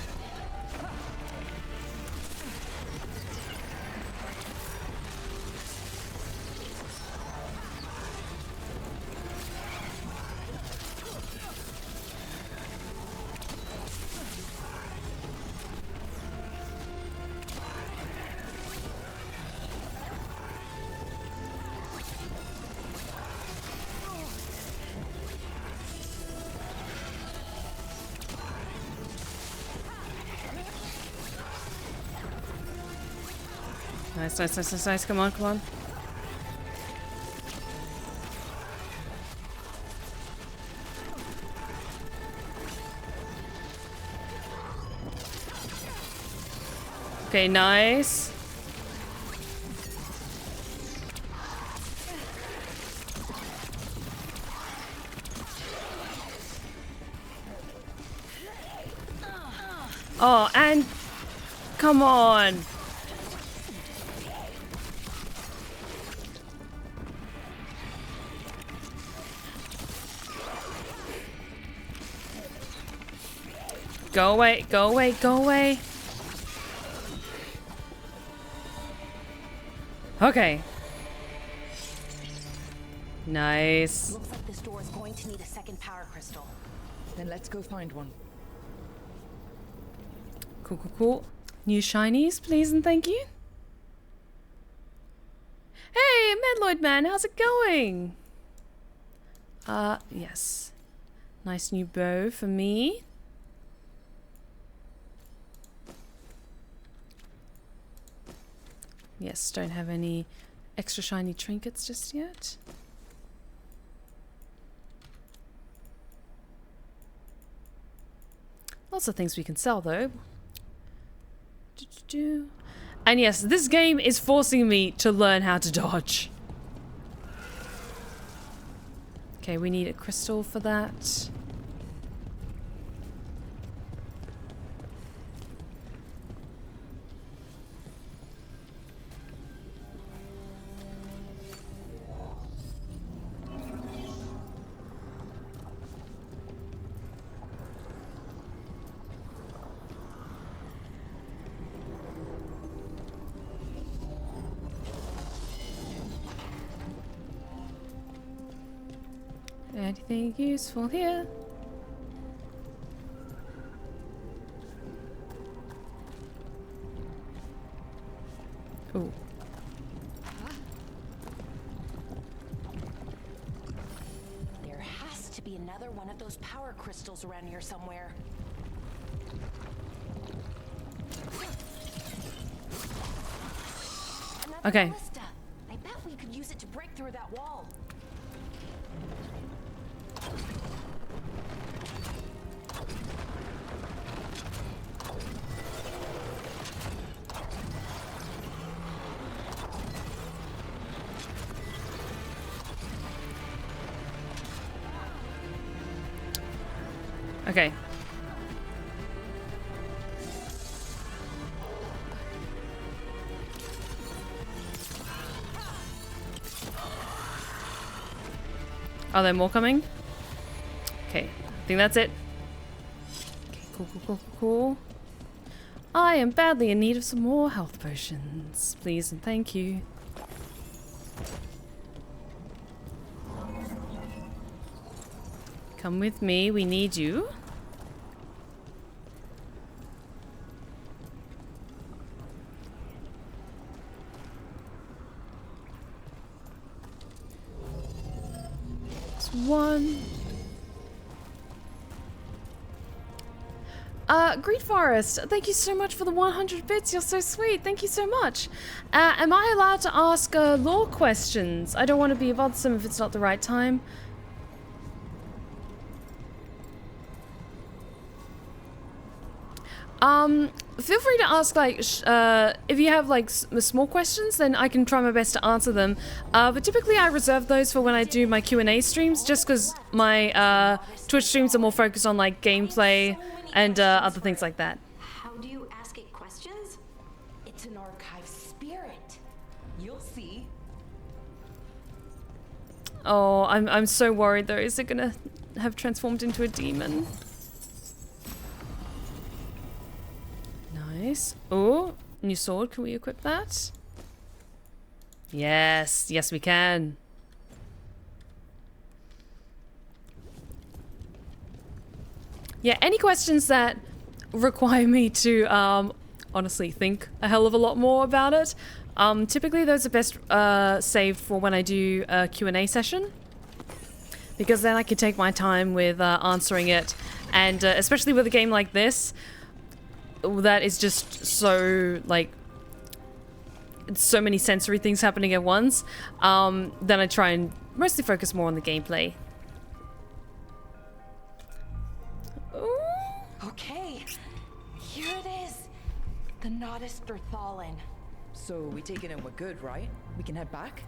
Nice, nice, nice, nice, nice. Come on, come on. Okay, nice. Oh, and come on. Go away, go away, go away. Okay. Nice. Looks like this door is going to need a second power crystal. Then let's go find one. Cool, cool, cool. New shinies, please and thank you. Hey, Medloid man, how's it going? Yes. Nice new bow for me. Yes, don't have any extra shiny trinkets just yet. Lots of things we can sell though. And yes, this game is forcing me to learn how to dodge. Okay, we need a crystal for that. Anything useful here? Ooh. There has to be another one of those power crystals around here somewhere. Okay. Ballista. I bet we could use it to break through that wall. Okay. Are there more coming? Okay, I think that's it. Okay, cool, cool, cool, cool, cool. I am badly in need of some more health potions. Please and thank you. Come with me, we need you. One. Green Forest, thank you so much for the 100 bits. You're so sweet. Thank you so much. Am I allowed to ask lore questions? I don't want to be bothersome if it's not the right time. Feel free to ask, like, if you have, like, small questions, then I can try my best to answer them. But typically I reserve those for when I do my Q&A streams, just because my, Twitch streams are more focused on, like, gameplay and, other things like that. How do you ask it questions? It's an archive spirit. You'll see. Oh, I'm so worried, though. Is it gonna have transformed into a demon? Nice. Oh, new sword. Can we equip that? Yes. Yes, we can. Yeah, any questions that require me to honestly think a hell of a lot more about it, typically those are best saved for when I do a Q&A session, because then I can take my time with answering it, and especially with a game like this that is just so, like, so many sensory things happening at once, then I try and mostly focus more on the gameplay. Okay, here it is. The Nodus Thorthalin. So we take it and we're good, right? We can head back?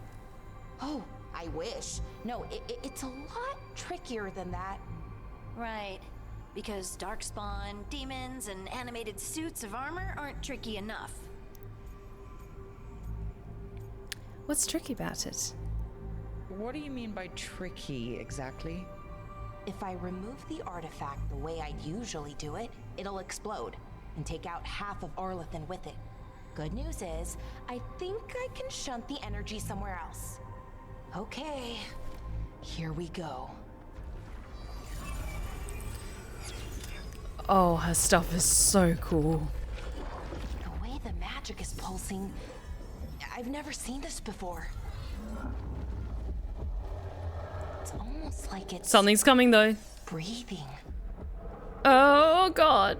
Oh, I wish. No, it's a lot trickier than that. Right. Because darkspawn, demons, and animated suits of armor aren't tricky enough. What's tricky about it? What do you mean by tricky, exactly? If I remove the artifact the way I usually do it, it'll explode and take out half of Arlathan with it. Good news is, I think I can shunt the energy somewhere else. Okay, here we go. Oh, her stuff is so cool. The way the magic is pulsing, I've never seen this before. It's almost like it's Something's coming, though. breathing. Oh, God.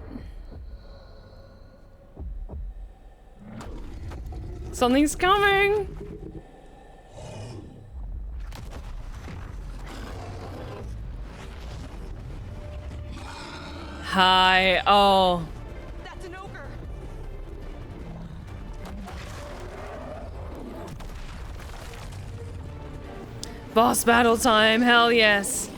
Something's coming. Hi. Oh. That's an ogre. Boss battle time. Hell yes.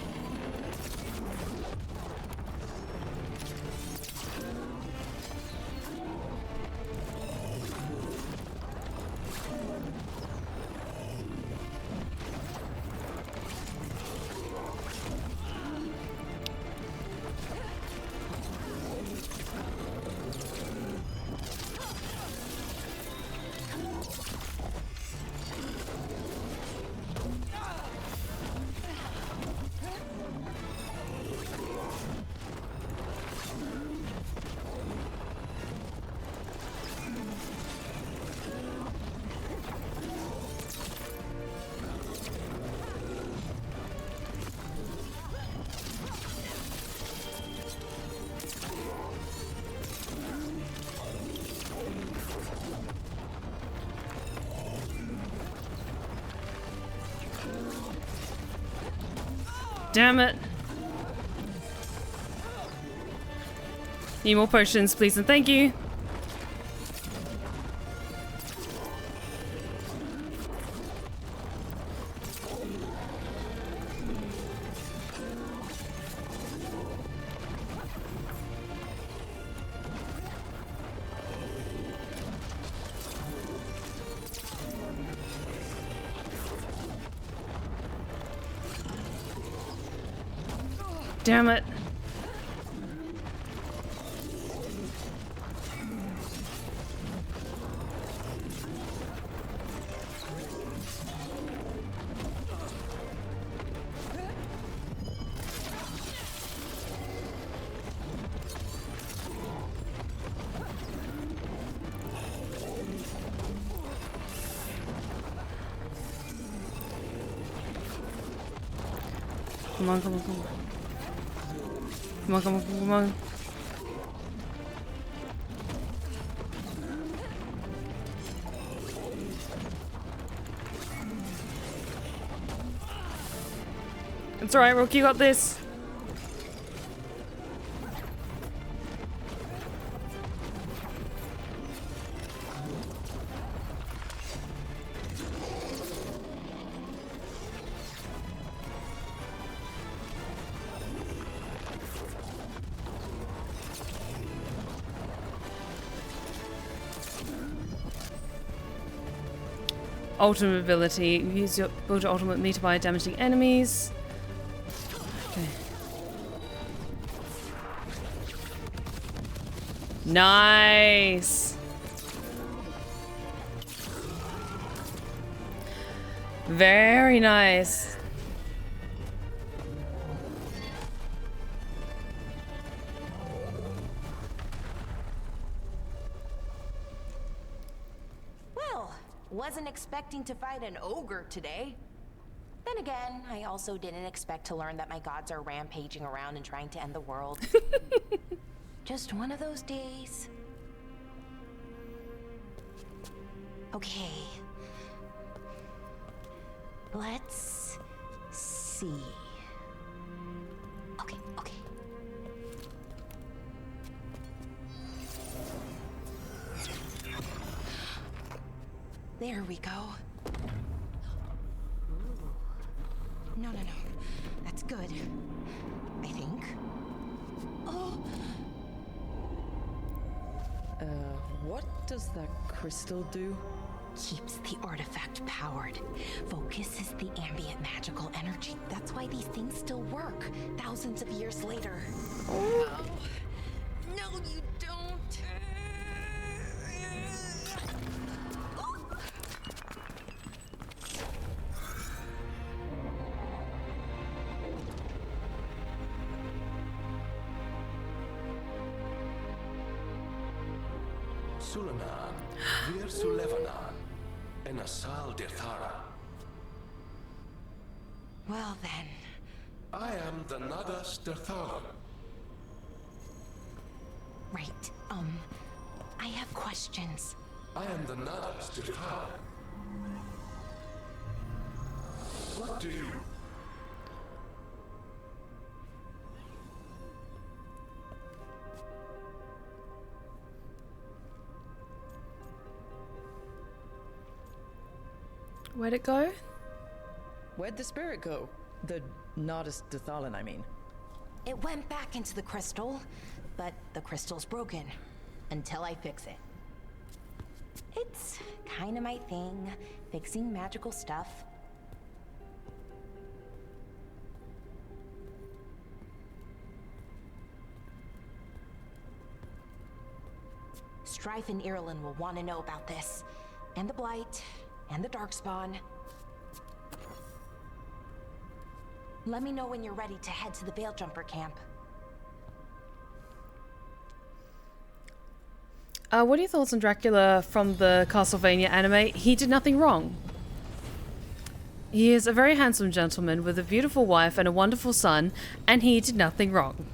Damn it. Need more potions, please, and thank you. Damn it. Come on, come on, come on. Come on, come on, come on. It's alright, Rook, you got this. Ultimate ability. Use your build your ultimate meter by damaging enemies. Okay. Nice. Very nice. Wasn't expecting to fight an ogre today. Then again, I also didn't expect to learn that my gods are rampaging around and trying to end the world. Just one of those days. Okay. Let's see. Okay. There we go. No. That's good. I think. Oh! What does that crystal do? Keeps the artifact powered. Focuses the ambient magical energy. That's why these things still work, thousands of years later. Oh. No, you don't. Sulanan, Vir Sulevanan, and Asal Dethara. Well then. I am the Nadas Dethalan. Right, I have questions. I am the Nadas Dethalan. What do you... Where'd it go? Where'd the spirit go? The Nardus Dethalan, I mean. It went back into the crystal, but the crystal's broken. Until I fix it. It's kinda my thing, fixing magical stuff. Strife and Ireland will want to know about this. And the Blight, and the Darkspawn. Let me know when you're ready to head to the Veil Jumper camp. What are your thoughts on Dracula from the Castlevania anime? He did nothing wrong. He is a very handsome gentleman with a beautiful wife and a wonderful son, and he did nothing wrong.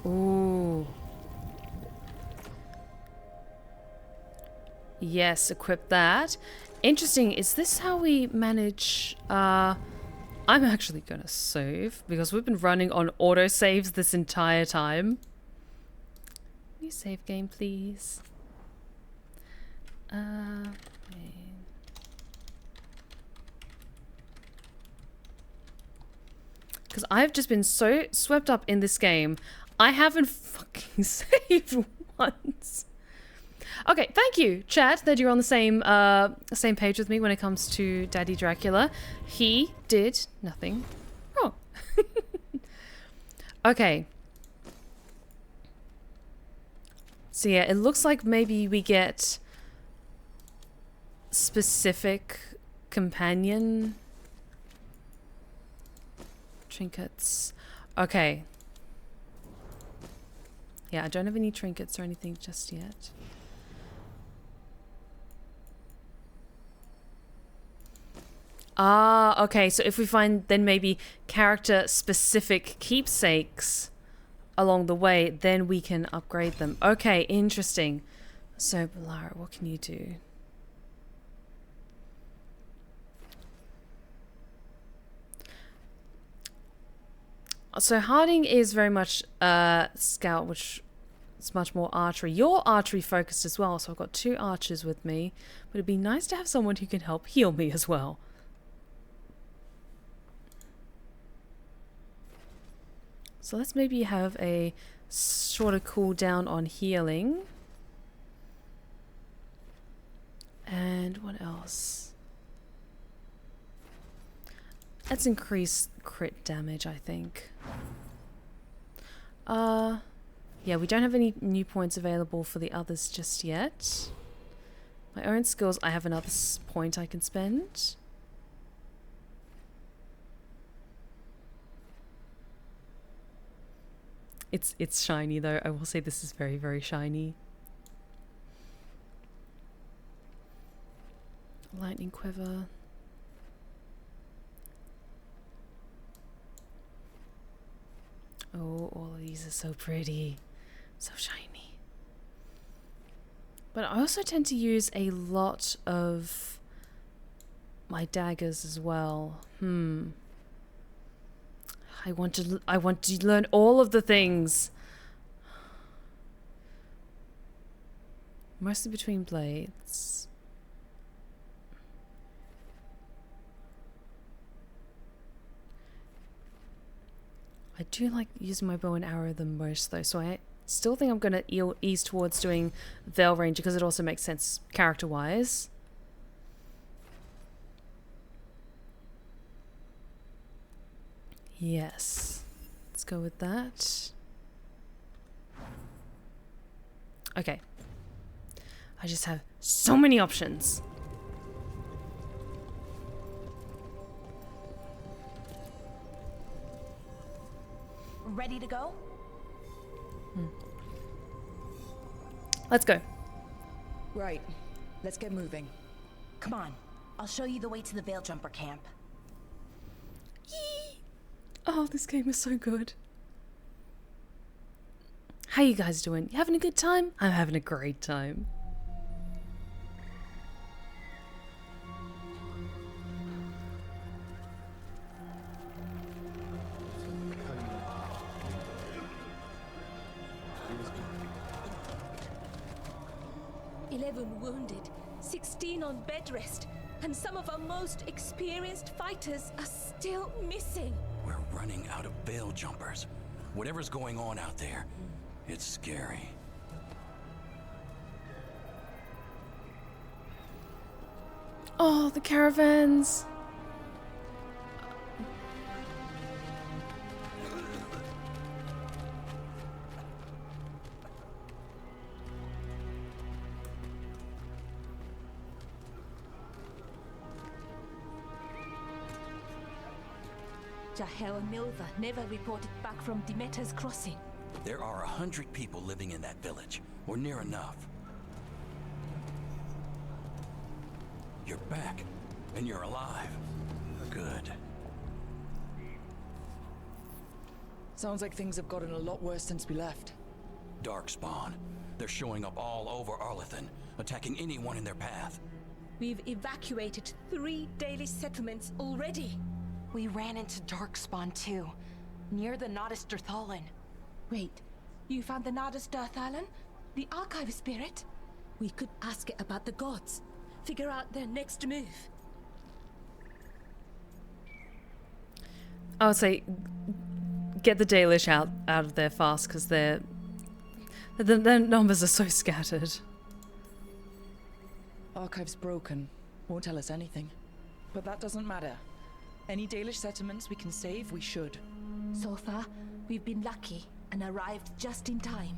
Ooh. Yes, equip that. Interesting. Is this how we manage... I'm actually going to save because we've been running on autosaves this entire time. Can you save game, please? Because I've just been so swept up in this game, I haven't fucking saved once. Okay, thank you, chat, that you're on the same page with me when it comes to Daddy Dracula. He did nothing wrong. Okay. So yeah, it looks like maybe we get specific companion trinkets. Okay. Yeah, I don't have any trinkets or anything just yet. Ah, okay, so if we find then maybe character-specific keepsakes along the way, then we can upgrade them. Okay, interesting. So, Lara, what can you do? So, Harding is very much scout, which is much more archery. You're archery focused as well, so I've got 2 archers with me. But it'd be nice to have someone who can help heal me as well. So let's maybe have a shorter cooldown on healing. And what else? Let's increase crit damage, I think. Yeah, we don't have any new points available for the others just yet. My own skills, I have another point I can spend. It's shiny though. I will say this is very, very shiny. Lightning quiver. Oh, all of these are so pretty. So shiny. But I also tend to use a lot of my daggers as well. I want to learn all of the things. Mostly between blades. I do like using my bow and arrow the most though, so I still think I'm going to ease towards doing Veil Ranger because it also makes sense character-wise. Yes. Let's go with that. Okay. I just have so many options. Ready to go? Let's go. Right. Let's get moving. Come on. I'll show you the way to the Veil Jumper camp. Yee! Oh, this game is so good. How you guys doing? You having a good time? I'm having a great time. Wounded, 16 on bed rest, and some of our most experienced fighters are still missing. We're running out of Veil Jumpers. Whatever's going on out there, it's scary. Oh, the caravans. Jahel and Milva never reported back from Demeter's crossing. There are 100 people living in that village, or near enough. You're back, and you're alive. Good. Sounds like things have gotten a lot worse since we left. Darkspawn. They're showing up all over Arlethan, attacking anyone in their path. We've evacuated 3 daily settlements already. We ran into Darkspawn too, near the Nodus Dirthalin. Wait, you found the Nodus Dirthalin? The archive spirit? We could ask it about the gods. Figure out their next move. I would say get the Dalish out of there fast, because their numbers are so scattered. Archive's broken. Won't tell us anything. But that doesn't matter. Any Dalish settlements we can save, we should. So far, we've been lucky and arrived just in time.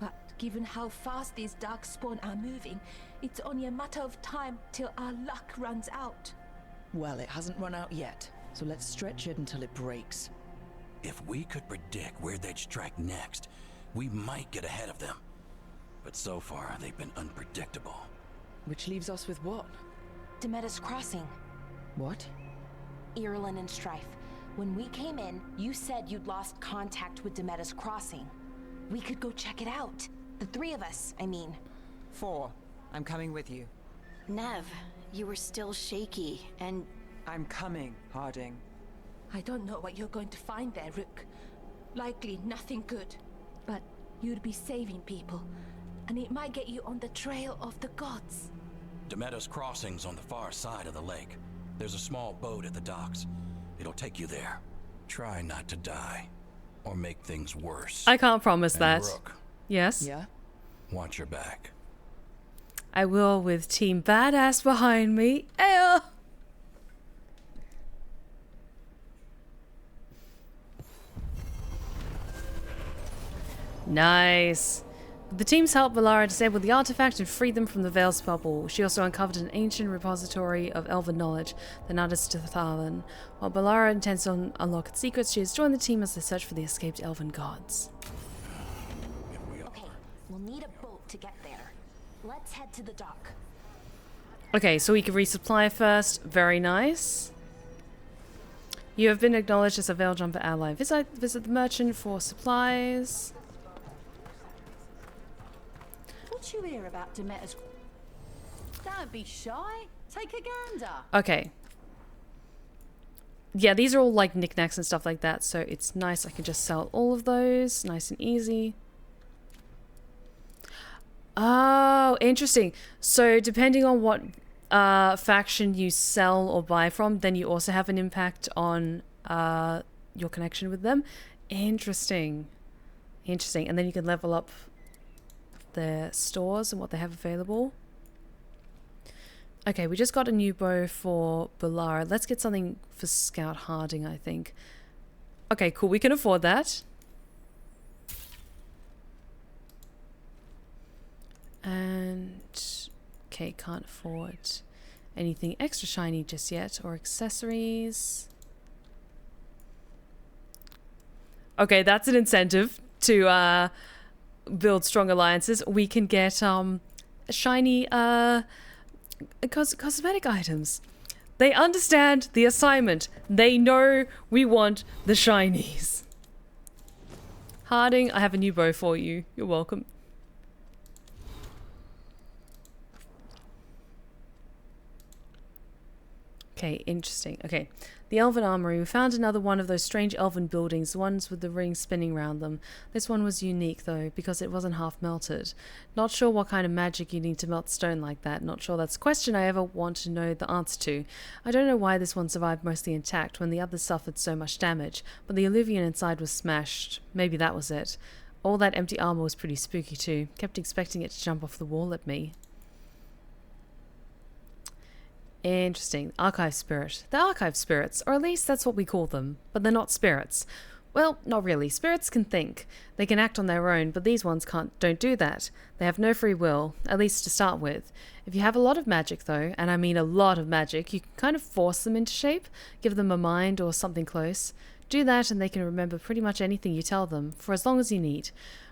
But given how fast these Darkspawn are moving, it's only a matter of time till our luck runs out. Well, it hasn't run out yet, so let's stretch it until it breaks. If we could predict where they'd strike next, we might get ahead of them. But so far, they've been unpredictable. Which leaves us with what? Demetus Crossing. What? Irlin and Strife. When we came in, you said you'd lost contact with Demetus Crossing. We could go check it out. The 3 of us, I mean. 4. I'm coming with you. Nev, you were still shaky, and... I'm coming, Harding. I don't know what you're going to find there, Rook. Likely nothing good. But you'd be saving people, and it might get you on the trail of the gods. Demetus Crossing's on the far side of the lake. There's a small boat at the docks. It'll take you there. Try not to die, or make things worse. I can't promise And that. Rook, Yes? Yeah? watch your back. I will, with Team Badass behind me. Ayo! Nice. With the team's help, Valara disabled the artifact and freed them from the Veil's bubble. She also uncovered an ancient repository of elven knowledge, the Nodus Dirthalin. While Valara intends to unlock its secrets, she has joined the team as they search for the escaped elven gods. Okay, we'll need a boat to get there. Let's head to the dock. Okay, so we can resupply first. Very nice. You have been acknowledged as a Veil Jumper ally. Visit the merchant for supplies. What you hear about Demeter's? Don't be shy. Take a gander. Okay. Yeah, these are all like knickknacks and stuff like that, so it's nice. I can just sell all of those. Nice and easy. Oh, interesting. So depending on what faction you sell or buy from, then you also have an impact on your connection with them. Interesting. Interesting. And then you can level up their stores and what they have available. Okay, we just got a new bow for Valara. Let's get something for Scout Harding, I think. Okay, cool. We can afford that. And okay, can't afford anything extra shiny just yet, or accessories. Okay, that's an incentive to build strong alliances. We can get shiny cosmetic items. They understand the assignment. They know we want the shinies. Harding, I have a new bow for you. You're welcome. Okay, interesting. Okay, the Elven Armory. We found another one of those strange elven buildings, the ones with the rings spinning around them. This one was unique, though, because it wasn't half melted. Not sure what kind of magic you need to melt stone like that. Not sure that's a question I ever want to know the answer to. I don't know why this one survived mostly intact when the others suffered so much damage, but the Illuvian inside was smashed. Maybe that was it. All that empty armor was pretty spooky, too. Kept expecting it to jump off the wall at me. Interesting. Archive spirit. The archive spirits, or at least that's what we call them, but they're not spirits. Well, not really. Spirits can think. They can act on their own, but these ones don't do that. They have no free will, at least to start with. If you have a lot of magic, though, and I mean a lot of magic, you can kind of force them into shape, give them a mind or something close. Do that and they can remember pretty much anything you tell them, for as long as you need.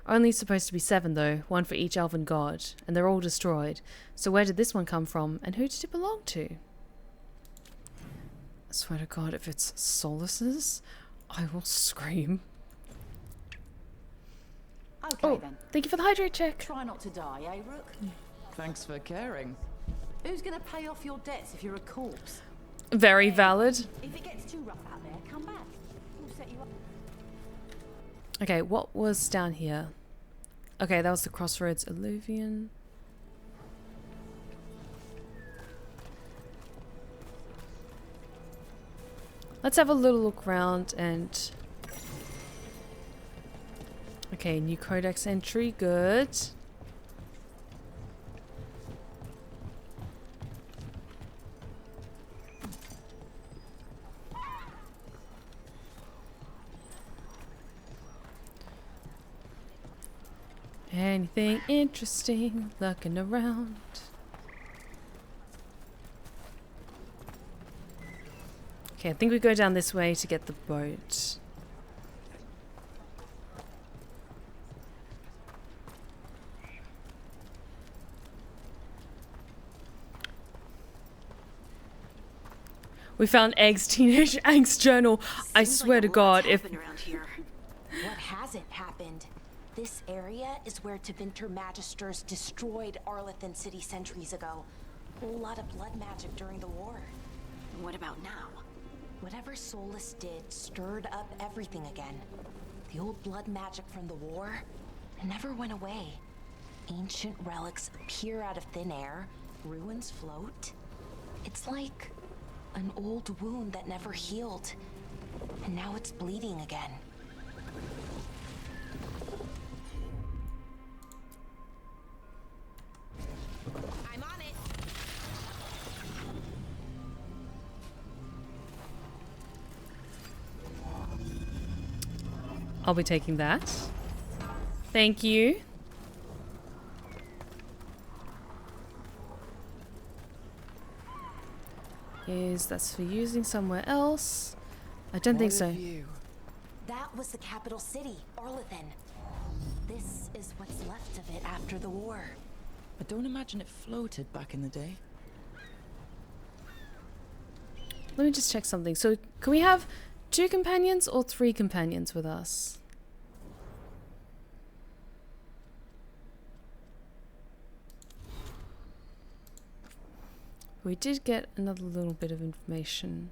Only supposed to be 7 though, 1 for each elven god, and they're all destroyed. So where did this one come from, and who did it belong to? I swear to God, if it's Solas's, I will scream. Okay Oh, then. thank you for the hydrate check. Try not to die, eh, Rook? Thanks for caring. Who's gonna pay off your debts if you're a corpse? Very valid. If it gets too rough out there, come back. We'll set you up. Okay, what was down here? Okay, that was the Crossroads Alluvion. Let's have a little look around and... Okay, new codex entry, good. Anything interesting looking around? Okay, I think we go down this way to get the boat. We found Egg's teenage angst journal. I swear to God, if... What hasn't happened? This area is where Tevinter Magisters destroyed Arlathan City centuries ago. Whole lot of blood magic during the war. What about now? Whatever Solas did stirred up everything again. The old blood magic from the war, it never went away. Ancient relics appear out of thin air, ruins float. It's like an old wound that never healed, and now it's bleeding again. I'm on it. I'll be taking that. Thank you. That's for using somewhere else? I don't think so. That was the capital city, Arlathan. This is what's left of it after the war. I don't imagine it floated back in the day. Let me just check something. So, can we have 2 companions or 3 companions with us? We did get another little bit of information.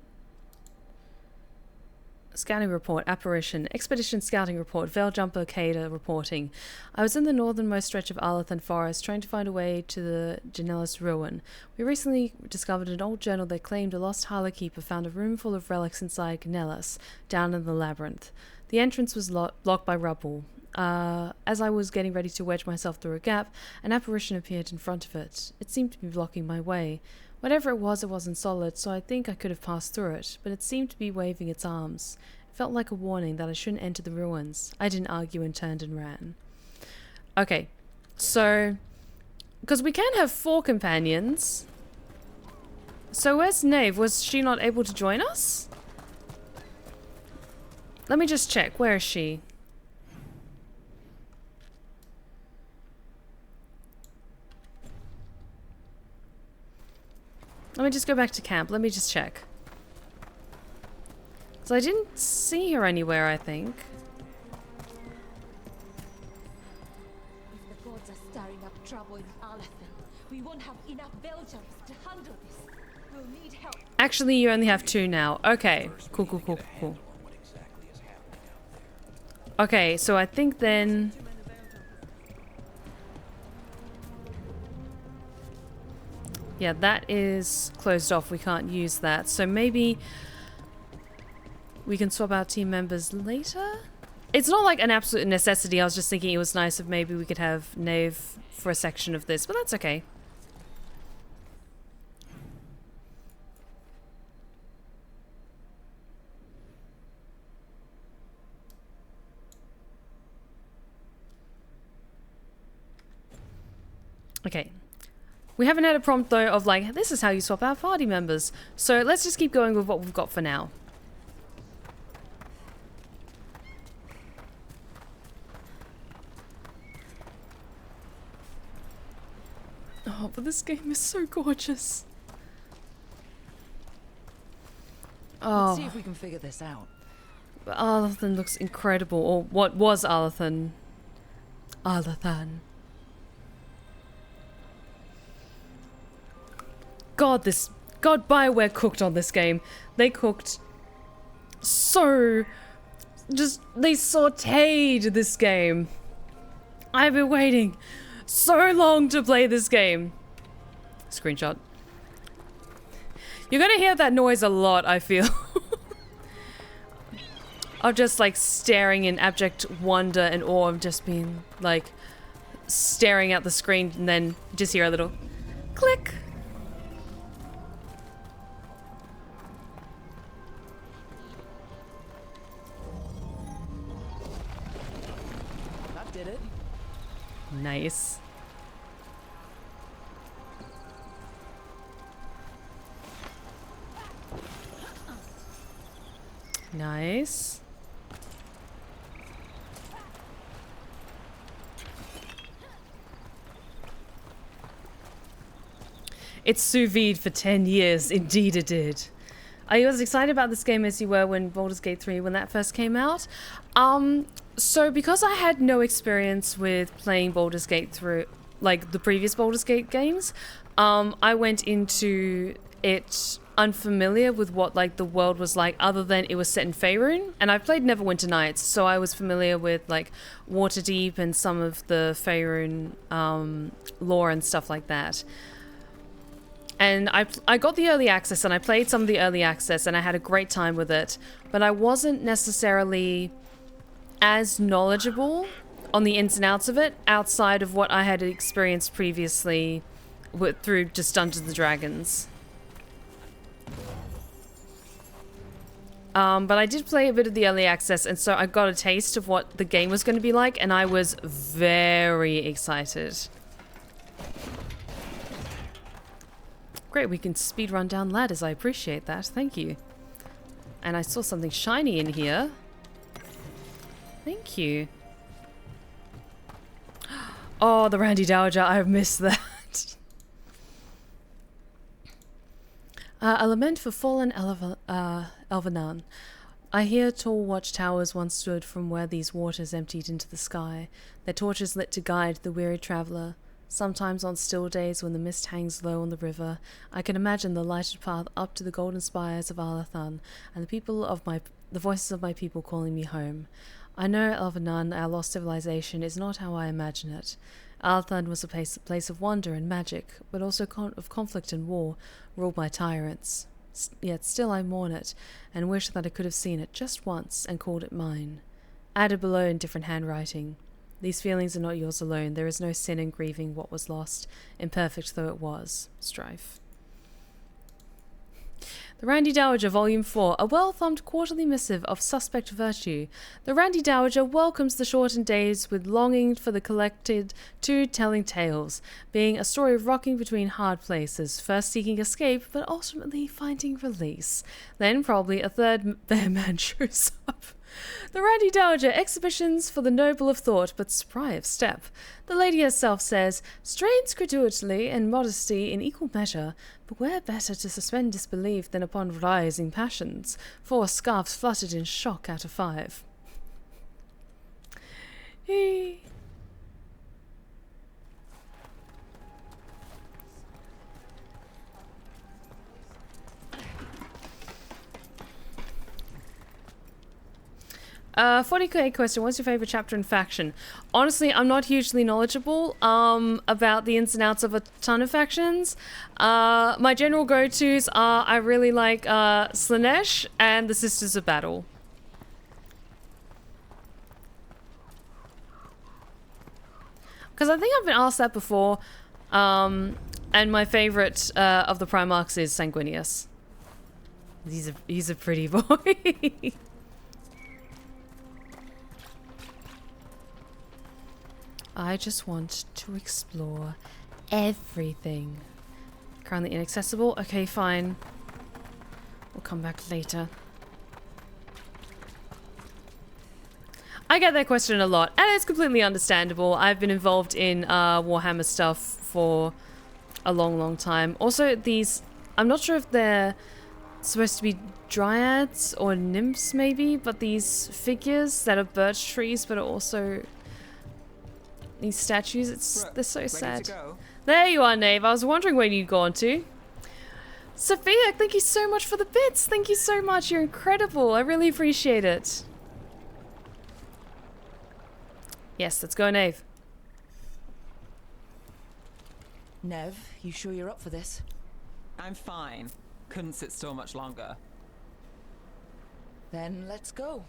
Scouting report, apparition, expedition scouting report, Veil Jumper Cada reporting. I was in the northernmost stretch of Arlathan Forest trying to find a way to the Janellis ruin. We recently discovered an old journal that claimed a lost Harlowkeeper found a room full of relics inside Janellis, down in the labyrinth. The entrance was blocked by rubble. As I was getting ready to wedge myself through a gap, an apparition appeared in front of it. It seemed to be blocking my way. Whatever it wasn't solid, so I think I could have passed through it, but it seemed to be waving its arms. It felt like a warning that I shouldn't enter the ruins. I didn't argue and turned and ran. Okay, so... because we can have 4 companions. So where's Nave? Was she not able to join us? Let me just check. Where is she? Let me just go back to camp. Let me just check. So I didn't see her anywhere, I think. If the gods are stirring up trouble in Arlathan, we won't have enough Veilguards to handle this. We'll need help. Actually, you only have 2 now. Okay. Cool. Okay, so I think then... yeah, that is closed off. We can't use that. So maybe we can swap out team members later? It's not like an absolute necessity. I was just thinking it was nice if maybe we could have Nave for a section of this, but that's okay. Okay. We haven't had a prompt though of like, this is how you swap out party members. So let's just keep going with what we've got for now. Oh, but this game is so gorgeous. Oh. Let's see if we can figure this out. Arlathan looks incredible, or what was Arlathan. Alathan. God, BioWare cooked on this game. They cooked so... they sauteed this game. I've been waiting so long to play this game. Screenshot. You're gonna hear that noise a lot, I feel. Of just like staring in abject wonder and awe of just being like staring at the screen, and then just hear a little click. That did it. Nice. Nice. It's sous vide for 10 years. Indeed it did. Are you as excited about this game as you were when Baldur's Gate 3, when that first came out? So because I had no experience with playing Baldur's Gate through, like, the previous Baldur's Gate games, I went into it unfamiliar with what, like, the world was like, other than it was set in Faerun. And I've played Neverwinter Nights, so I was familiar with, like, Waterdeep and some of the Faerun lore and stuff like that. And I got the early access, and I played some of the early access, and I had a great time with it. But I wasn't necessarily as knowledgeable on the ins and outs of it, outside of what I had experienced previously through just Dungeons & Dragons. But I did play a bit of the early access, and so I got a taste of what the game was going to be like, and I was very excited. Great, we can speed run down ladders. I appreciate that. Thank you. And I saw something shiny in here. Thank you. Oh, the Randy Dowager. I missed that. A lament for fallen Elvenan. I hear tall watchtowers once stood from where these waters emptied into the sky, their torches lit to guide the weary traveller. Sometimes on still days when the mist hangs low on the river, I can imagine the lighted path up to the golden spires of Alathan and the voices of my people calling me home. I know Elvenan, our lost civilization, is not how I imagine it. Alathan was a place of wonder and magic, but also of conflict and war, ruled by tyrants. Yet still I mourn it, and wish that I could have seen it just once and called it mine. Added below in different handwriting. These feelings are not yours alone. There is no sin in grieving what was lost, imperfect though it was. Strife. The Randy Dowager, Volume 4, a well-thumbed quarterly missive of suspect virtue. The Randy Dowager welcomes the shortened days with longing for the collected two telling tales, being a story of rocking between hard places, first seeking escape, but ultimately finding release. Then probably a third bear man shows up. The Randy Dowager, exhibitions for the noble of thought, but spry of step. The lady herself says, strains credulity and modesty in equal measure, but where better to suspend disbelief than upon rising passions? 4 scarfs fluttered in shock out of 5. Hey. 40k question, what's your favorite chapter and faction? Honestly, I'm not hugely knowledgeable about the ins and outs of a ton of factions. My general go-tos are I really like Slaanesh and the Sisters of Battle. Because I think I've been asked that before. And my favorite of the Primarchs is Sanguinius. He's a pretty boy. I just want to explore everything. Currently inaccessible? Okay, fine. We'll come back later. I get that question a lot, and it's completely understandable. I've been involved in Warhammer stuff for a long, long time. Also, these... I'm not sure if they're supposed to be dryads or nymphs, maybe, but these figures that are birch trees, but are also... These statues, Rook, they're so ready sad. to go? There you are, Nave. I was wondering where you'd gone to. Sophia, thank you so much for the bits. Thank you so much. You're incredible. I really appreciate it. Yes, let's go, Nave. Nev, you sure you're up for this? I'm fine. Couldn't sit still much longer. Then let's go.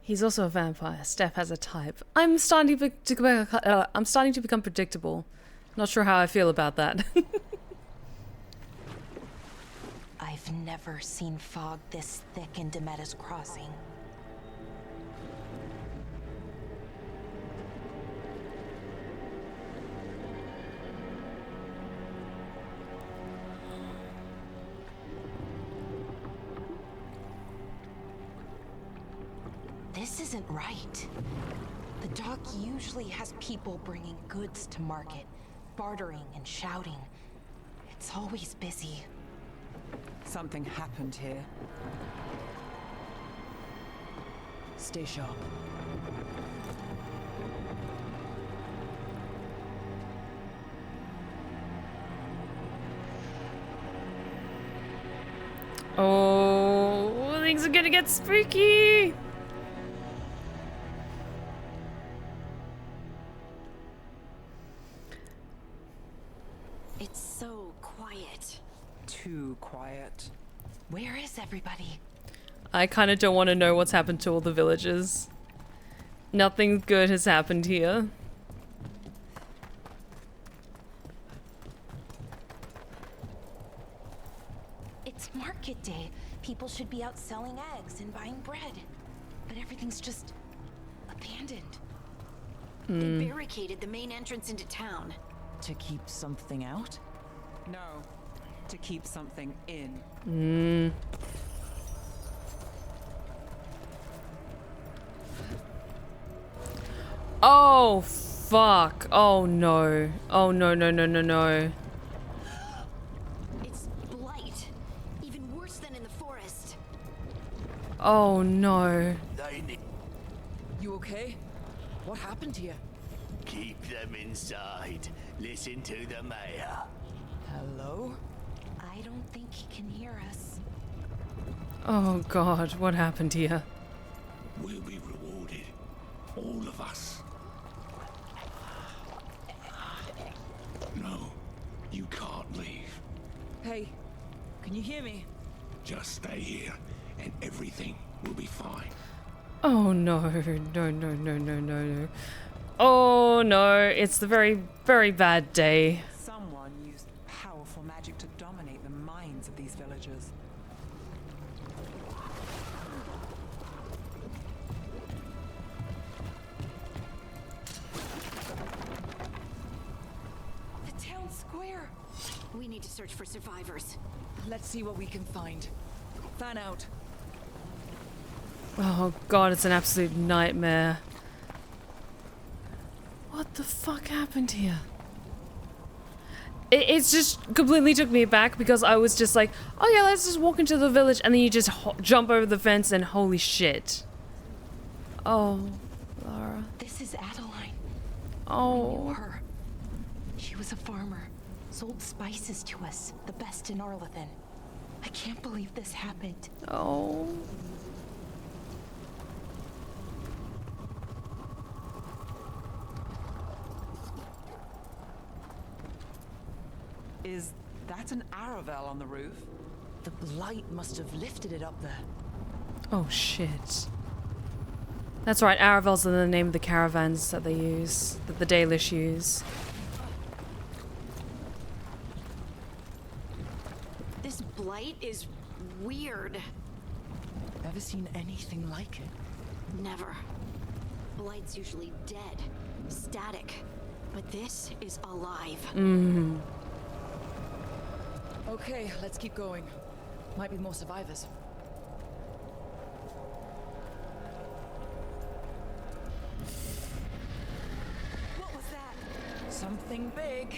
He's also a vampire. Steph has a type. I'm starting to become predictable. Not sure how I feel about that. I've never seen fog this thick in Demetta's Crossing. This isn't right. The dock usually has people bringing goods to market, bartering and shouting. It's always busy. Something happened here. Stay sharp. Oh, things are gonna get spooky. It's so quiet. Too quiet. Where is everybody? I kind of don't want to know what's happened to all the villagers. Nothing good has happened here. It's market day. People should be out selling eggs and buying bread. But everything's just abandoned. They barricaded the main entrance into town. To keep something out? No. To keep something in. Oh, fuck. Oh, no. Oh, no, no, no, no, no. It's blight. Even worse than in the forest. Oh, no. They need You okay? What happened here? keep them inside. Listen to the mayor. Hello? I don't think he can hear us. Oh, God. What happened here? We'll be rewarded. All of us. No, you can't leave. Hey, can you hear me? Just stay here, and everything will be fine. Oh, no. No, no, no, no, no, no. Oh, no. It's the very, very bad day. Someone used powerful magic to dominate the minds of these villagers. The town square. We need to search for survivors. Let's see what we can find. Fan out. Oh, God. It's an absolute nightmare. What the fuck happened here? It's just completely took me aback because I was just like, oh yeah, let's just walk into the village, and then you just jump over the fence and holy shit. Oh, Lara. This is Adeline. Oh. I knew her. She was a farmer, sold spices to us, the best in Arlethan. I can't believe this happened. Oh. Is that an Aravel on the roof? The blight must have lifted it up there. Oh shit. That's right, Aravels are the name of the caravans that they use, that the Dalish use. This blight is weird. Ever seen anything like it? Never. Blight's usually dead, static. But this is alive. Okay, let's keep going. Might be more survivors. What was that? Something big.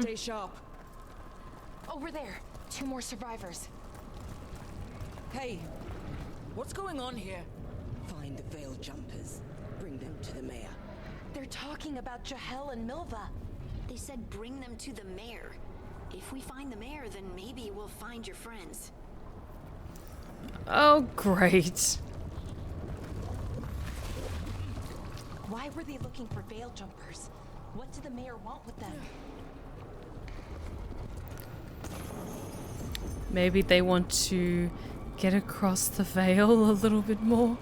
Stay sharp. Over there. 2 more survivors. Hey, what's going on here? Find the veil jumpers. Bring them to the mayor. They're talking about Jahel and Milva. They said bring them to the mayor. If we find the mayor, then maybe we'll find your friends. Oh, great. Why were they looking for veil jumpers? What did the mayor want with them? Maybe they want to get across the veil a little bit more.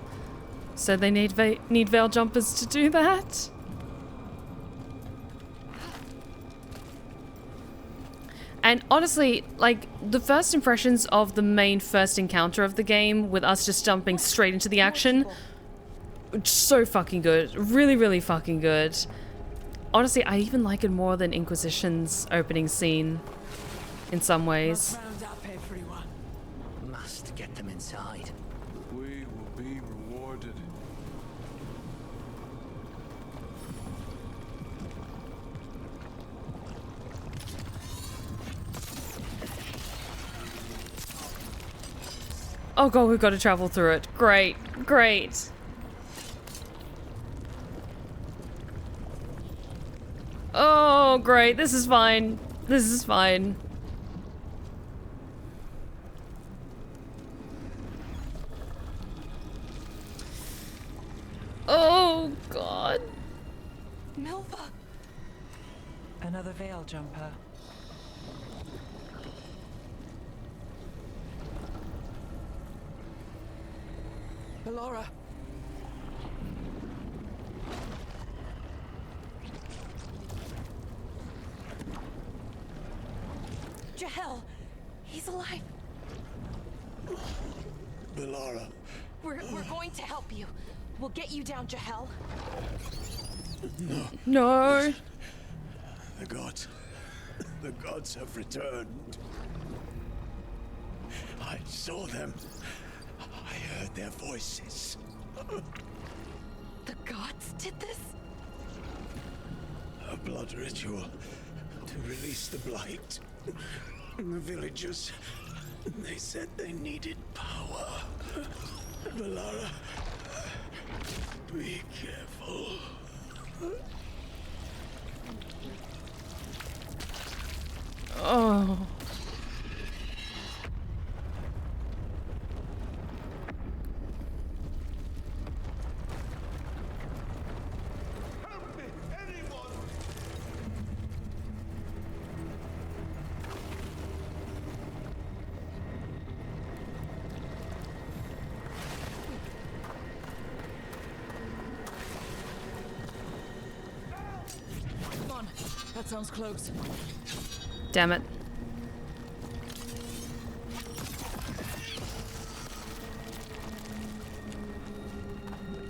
So they need veil jumpers to do that. And honestly, like, the first impressions of the main first encounter of the game, with us just jumping straight into the action, so fucking good. Really, really fucking good. Honestly, I even like it more than Inquisition's opening scene in some ways. Round up, everyone. Must get them inside. We will be rewarded. Oh god, we've got to travel through it. Great, great. Oh, great. This is fine. This is fine. Oh, God. Milva! Another veil jumper. Belora. Jahel! He's alive! Bellara. We're going to help you. We'll get you down, Jahel. No. The gods have returned. I saw them. I heard their voices. The gods did this? A blood ritual to release the blight. The villagers, they said they needed power. Bellara, be careful. Oh. Help me, anyone! Come on, that sounds close. Damn it.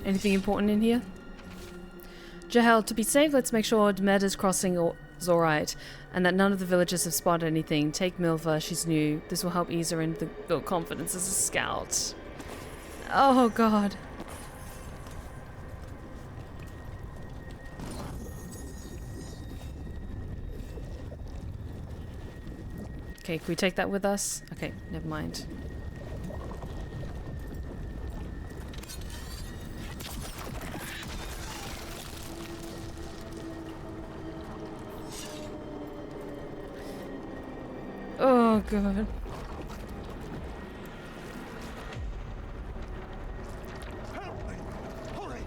Anything important in here? Jahel, to be safe, let's make sure Demeter's crossing is alright, and that none of the villagers have spotted anything. Take Milva, she's new. This will help ease her and build confidence as a scout. Oh god. Okay, can we take that with us? Okay, never mind. Oh god. Help me! Hurry!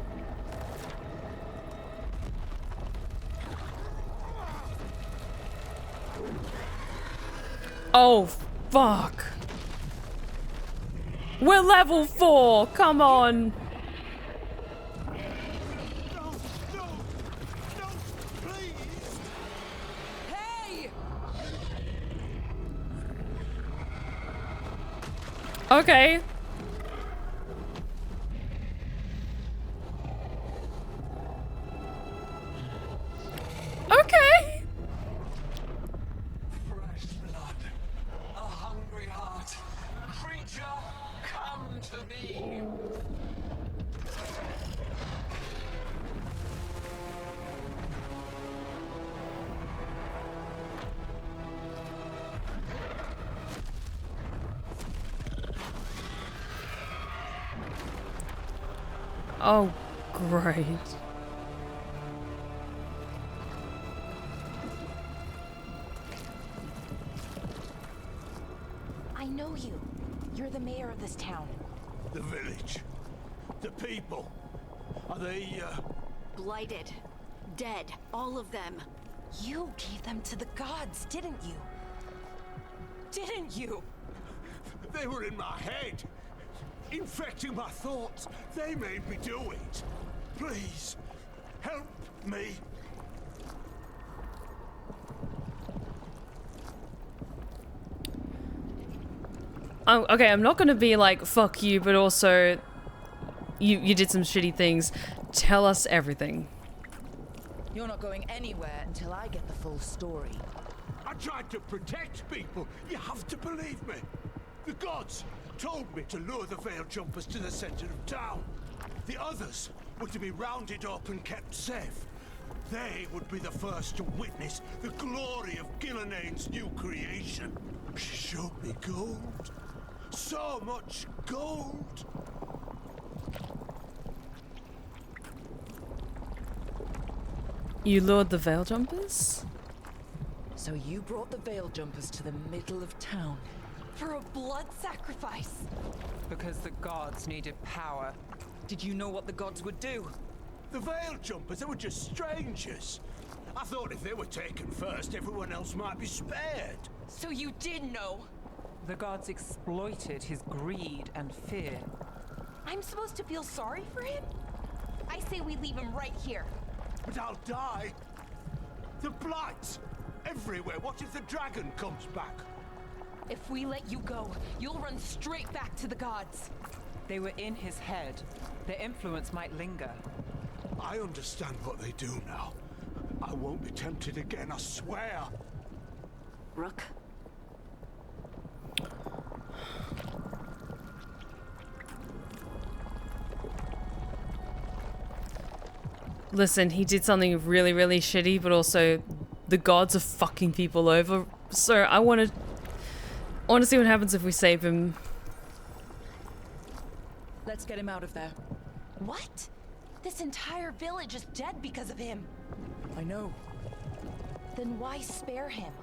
Oh, fuck. We're level 4. Come on. No, please! Hey! Okay. Okay. Fresh blood, a hungry heart. Creature, come to me. Oh, great. I know you. You're the mayor of this town. The village. The people. Are they, Blighted. Dead. All of them. You gave them to the gods, didn't you? Didn't you? They were in my head. Infecting my thoughts. They made me do it. Please, help me. Oh, okay, I'm not gonna be like, fuck you, but also, you did some shitty things. Tell us everything. You're not going anywhere until I get the full story. I tried to protect people. You have to believe me. The gods told me to lure the Veil Jumpers to the center of town. The others were to be rounded up and kept safe. They would be the first to witness the glory of Gillenane's new creation. She showed me gold. So much gold. You lured the Veil Jumpers? So you brought the Veil Jumpers to the middle of town. For a blood sacrifice. Because the gods needed power. Did you know what the gods would do? The Veil Jumpers, they were just strangers. I thought if they were taken first, everyone else might be spared. So you did know? The gods exploited his greed and fear. I'm supposed to feel sorry for him? I say we leave him right here. But I'll die. The blight everywhere. What if the dragon comes back? If we let you go, you'll run straight back to the gods. They were in his head. Their influence might linger. I understand what they do now. I won't be tempted again, I swear. Rook? Listen, he did something really, really shitty, but also the gods are fucking people over. So I want to see what happens if we save him. Let's get him out of there. What? This entire village is dead because of him. I know. Then why spare him?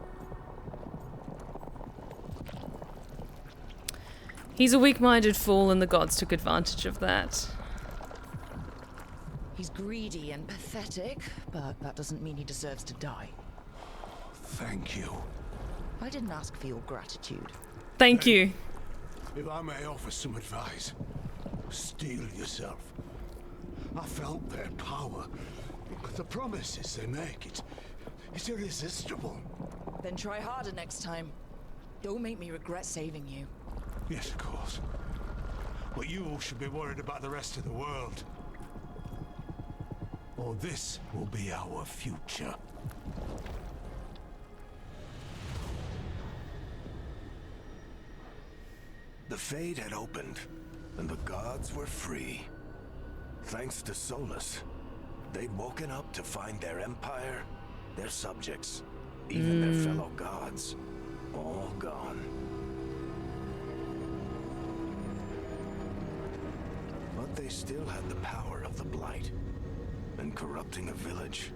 He's a weak-minded fool and the gods took advantage of that. He's greedy and pathetic, but that doesn't mean he deserves to die. Thank you. I didn't ask for your gratitude. Thank you. If I may offer some advice, steel yourself. I felt their power. The promises they make, it's irresistible. Then try harder next time. Don't make me regret saving you. Yes, of course. But you all should be worried about the rest of the world. Or this will be our future. The Fade had opened, and the gods were free. Thanks to Solas, they'd woken up to find their empire, their subjects, even their fellow gods, all gone. But they still had the power of the Blight, and corrupting a village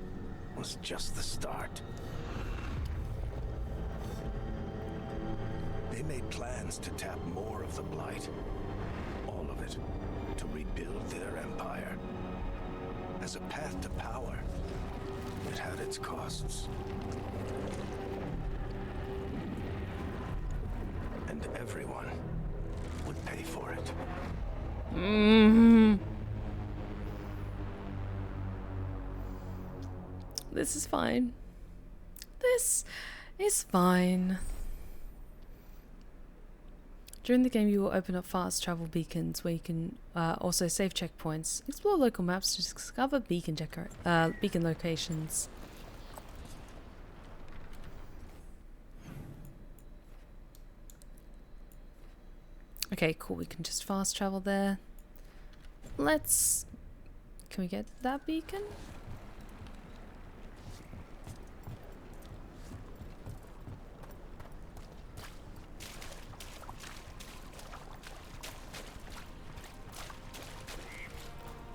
was just the start. They made plans to tap more of the Blight, all of it, to rebuild their empire. As a path to power, it had its costs. And everyone would pay for it. This is fine. This is fine. During the game, you will open up fast travel beacons where you can also save checkpoints, explore local maps to discover beacon locations. Okay, cool. We can just fast travel there. Let's... Can we get that beacon?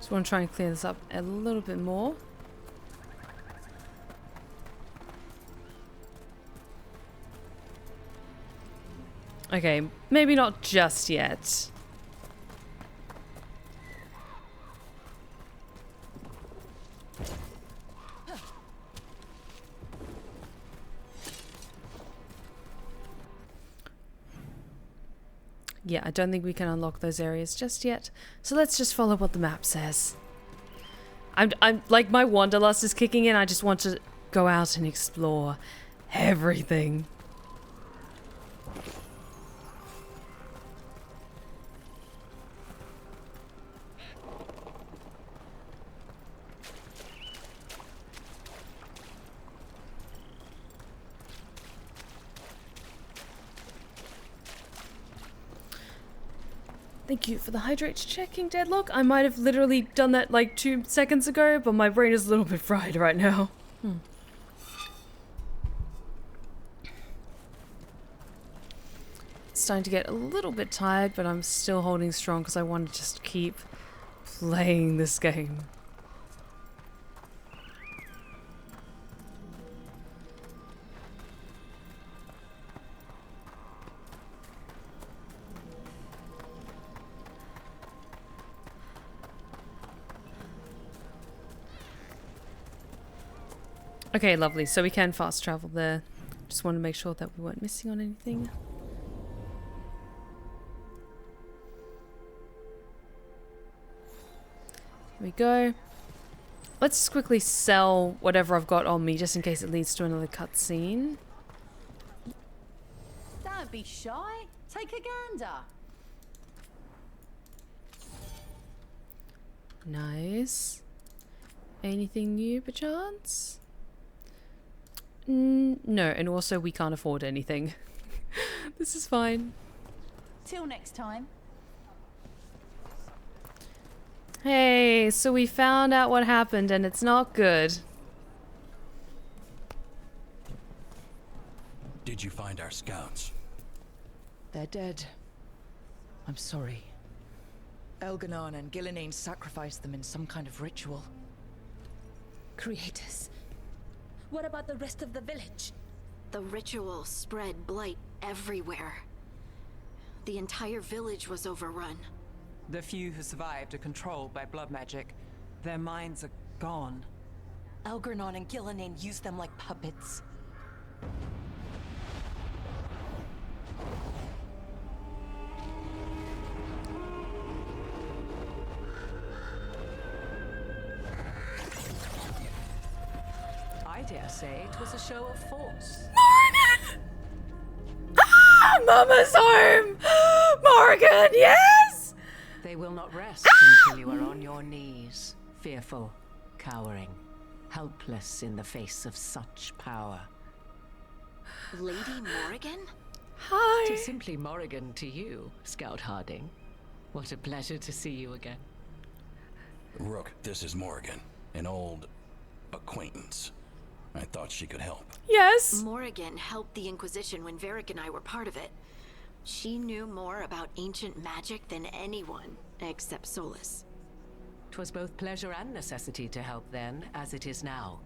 Just want to try and clear this up a little bit more. Okay, maybe not just yet. Yeah, I don't think we can unlock those areas just yet. So let's just follow what the map says. I'm like, my wanderlust is kicking in. I just want to go out and explore everything. Thank you for the hydrate checking, Deadlock. I might have literally done that like 2 seconds ago, but my brain is a little bit fried right now. Starting to get a little bit tired, but I'm still holding strong because I want to just keep playing this game. Okay, lovely. So we can fast travel there. Just want to make sure that we weren't missing on anything. Here we go. Let's just quickly sell whatever I've got on me, just in case it leads to another cutscene. Don't be shy. Take a gander. Nice. Anything new, perchance? No, and also we can't afford anything. This is fine. Till next time. Hey, so we found out what happened and it's not good. Did you find our scouts? They're dead. I'm sorry. Elganon and Gillinane sacrificed them in some kind of ritual. Creators. What about the rest of the village? The ritual spread blight everywhere. The entire village was overrun. The few who survived are controlled by blood magic. Their minds are gone. Elganon and Gillinane used them like puppets. I dare say it was a show of force. Morgan! Ah! Mama's home! Morgan, yes! They will not rest until you are on your knees, fearful, cowering, helpless in the face of such power. Lady Morrigan? Hi! Tis simply Morrigan to you, Scout Harding. What a pleasure to see you again. Rook, this is Morrigan, an old acquaintance. I thought she could help. Yes? Morrigan helped the Inquisition when Varric and I were part of it. She knew more about ancient magic than anyone, except Solas. 'Twas both pleasure and necessity to help then, as it is now.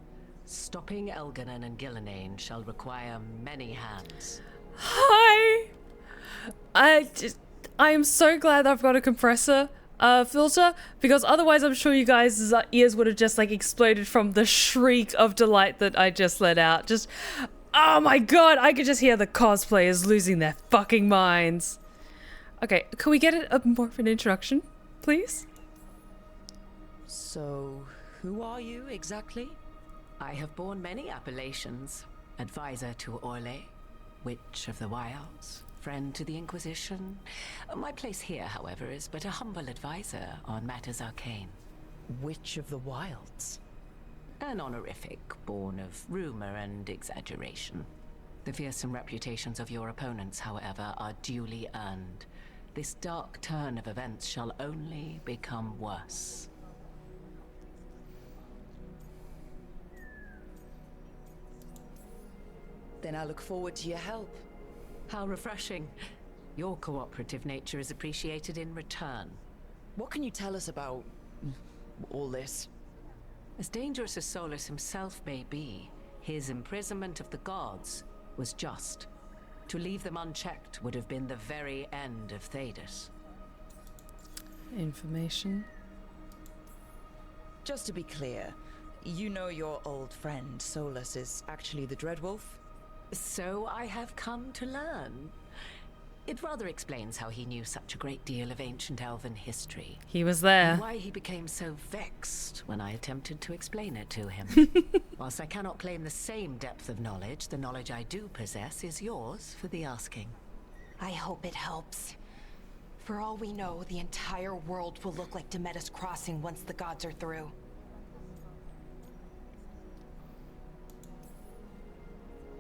Stopping Elganon and Gillinane shall require many hands. Hi! I am so glad I've got a compressor filter, because otherwise I'm sure you guys' ears would have just like exploded from the shriek of delight that I just let out. Just, oh my god, I could just hear the cosplayers losing their fucking minds. Okay, can we get a more of an introduction, please? So, who are you exactly? I have borne many appellations. Advisor to Orlais, Witch of the Wilds, friend to the Inquisition. My place here, however, is but a humble advisor on matters arcane. Witch of the Wilds? An honorific born of rumor and exaggeration. The fearsome reputations of your opponents, however, are duly earned. This dark turn of events shall only become worse. Then I look forward to your help. How refreshing. Your cooperative nature is appreciated in return. What can you tell us about all this? As dangerous as Solas himself may be, his imprisonment of the gods was just. To leave them unchecked would have been the very end of Thedas. Information. Just to be clear, you know your old friend Solas is actually the Dreadwolf? So I have come to learn. It rather explains how he knew such a great deal of ancient elven history. He was there. And why he became so vexed when I attempted to explain it to him. Whilst I cannot claim the same depth of knowledge, the knowledge I do possess is yours for the asking. I hope it helps. For all we know, the entire world will look like Demetis Crossing once the gods are through.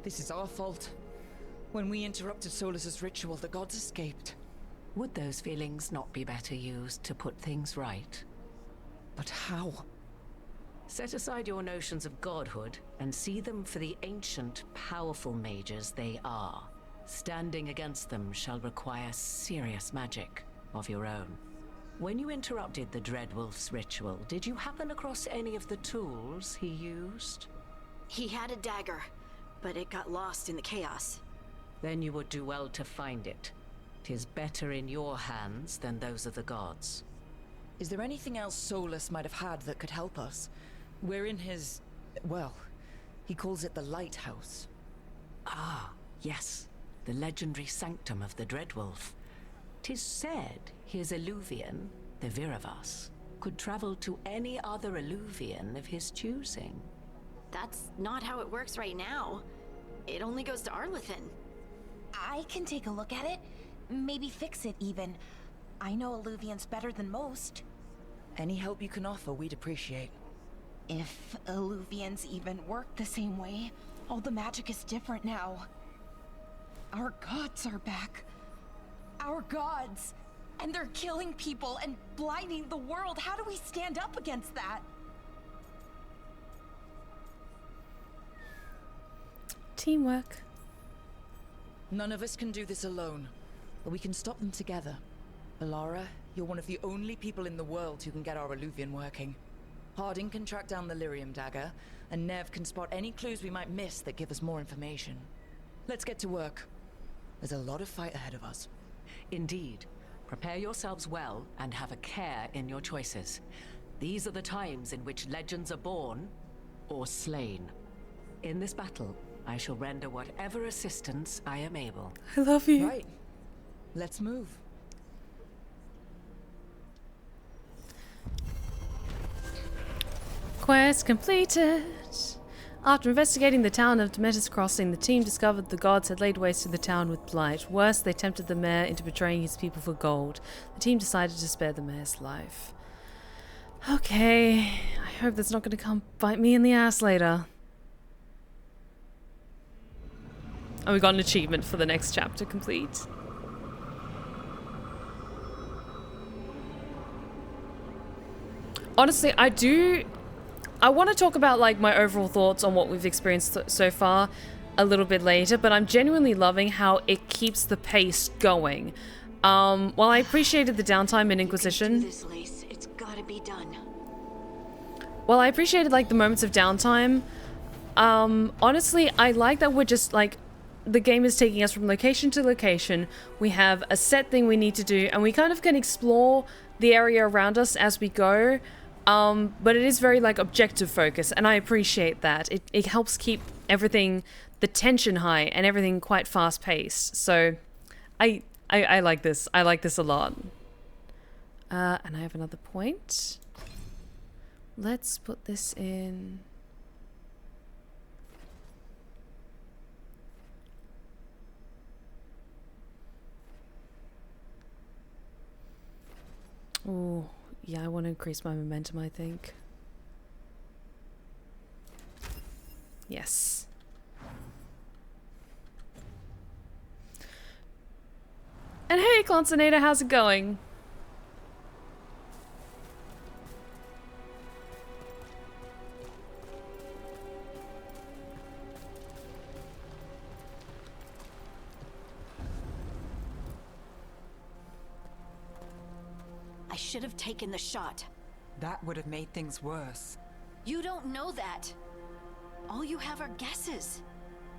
This is our fault. When we interrupted Solas's ritual, the gods escaped. Would those feelings not be better used to put things right? But how? Set aside your notions of godhood and see them for the ancient, powerful mages they are. Standing against them shall require serious magic of your own. When you interrupted the Dreadwolf's ritual, did you happen across any of the tools he used? He had a dagger, but it got lost in the chaos. Then you would do well to find it. 'Tis better in your hands than those of the gods. Is there anything else Solas might have had that could help us? We're in his... well, he calls it the Lighthouse. Ah, yes. The legendary sanctum of the Dreadwolf. 'Tis said his Illuvian, the Viravas, could travel to any other Illuvian of his choosing. That's not how it works right now. It only goes to Arlethan. I can take a look at it. Maybe fix it, even. I know Illuvians better than most. Any help you can offer, we'd appreciate. If Illuvians even work the same way, all the magic is different now. Our gods are back. Our gods! And they're killing people and blinding the world. How do we stand up against that? Teamwork. None of us can do this alone, but we can stop them together. Alara, you're one of the only people in the world who can get our Illuvian working. Harding can track down the Lyrium dagger, and Nev can spot any clues we might miss that give us more information. Let's get to work. There's a lot of fight ahead of us. Indeed. Prepare yourselves well and have a care in your choices. These are the times in which legends are born or slain. In this battle, I shall render whatever assistance I am able. I love you. Right. Let's move. Quest completed. After investigating the town of Demetis Crossing, the team discovered the gods had laid waste to the town with blight. Worse, they tempted the mayor into betraying his people for gold. The team decided to spare the mayor's life. Okay, I hope that's not going to come bite me in the ass later. Oh, we got an achievement for the next chapter complete. Honestly, I want to talk about like my overall thoughts on what we've experienced so far a little bit later, but I'm genuinely loving how it keeps the pace going. While I appreciated the downtime in Inquisition, This, Lace. It's gotta be done. while I appreciated like the moments of downtime, honestly, I like that we're just like, the game is taking us from location to location. We have a set thing we need to do, and we kind of can explore the area around us as we go. But it is very like objective focus, and I appreciate that. It helps keep everything, the tension high, and everything quite fast paced. So I like this. I like this a lot. And I have another point. Let's put this in. Oh, yeah, I want to increase my momentum, I think. Yes. And hey, Clonsinator, how's it going? I should have taken the shot. That would have made things worse. You don't know that. All you have are guesses.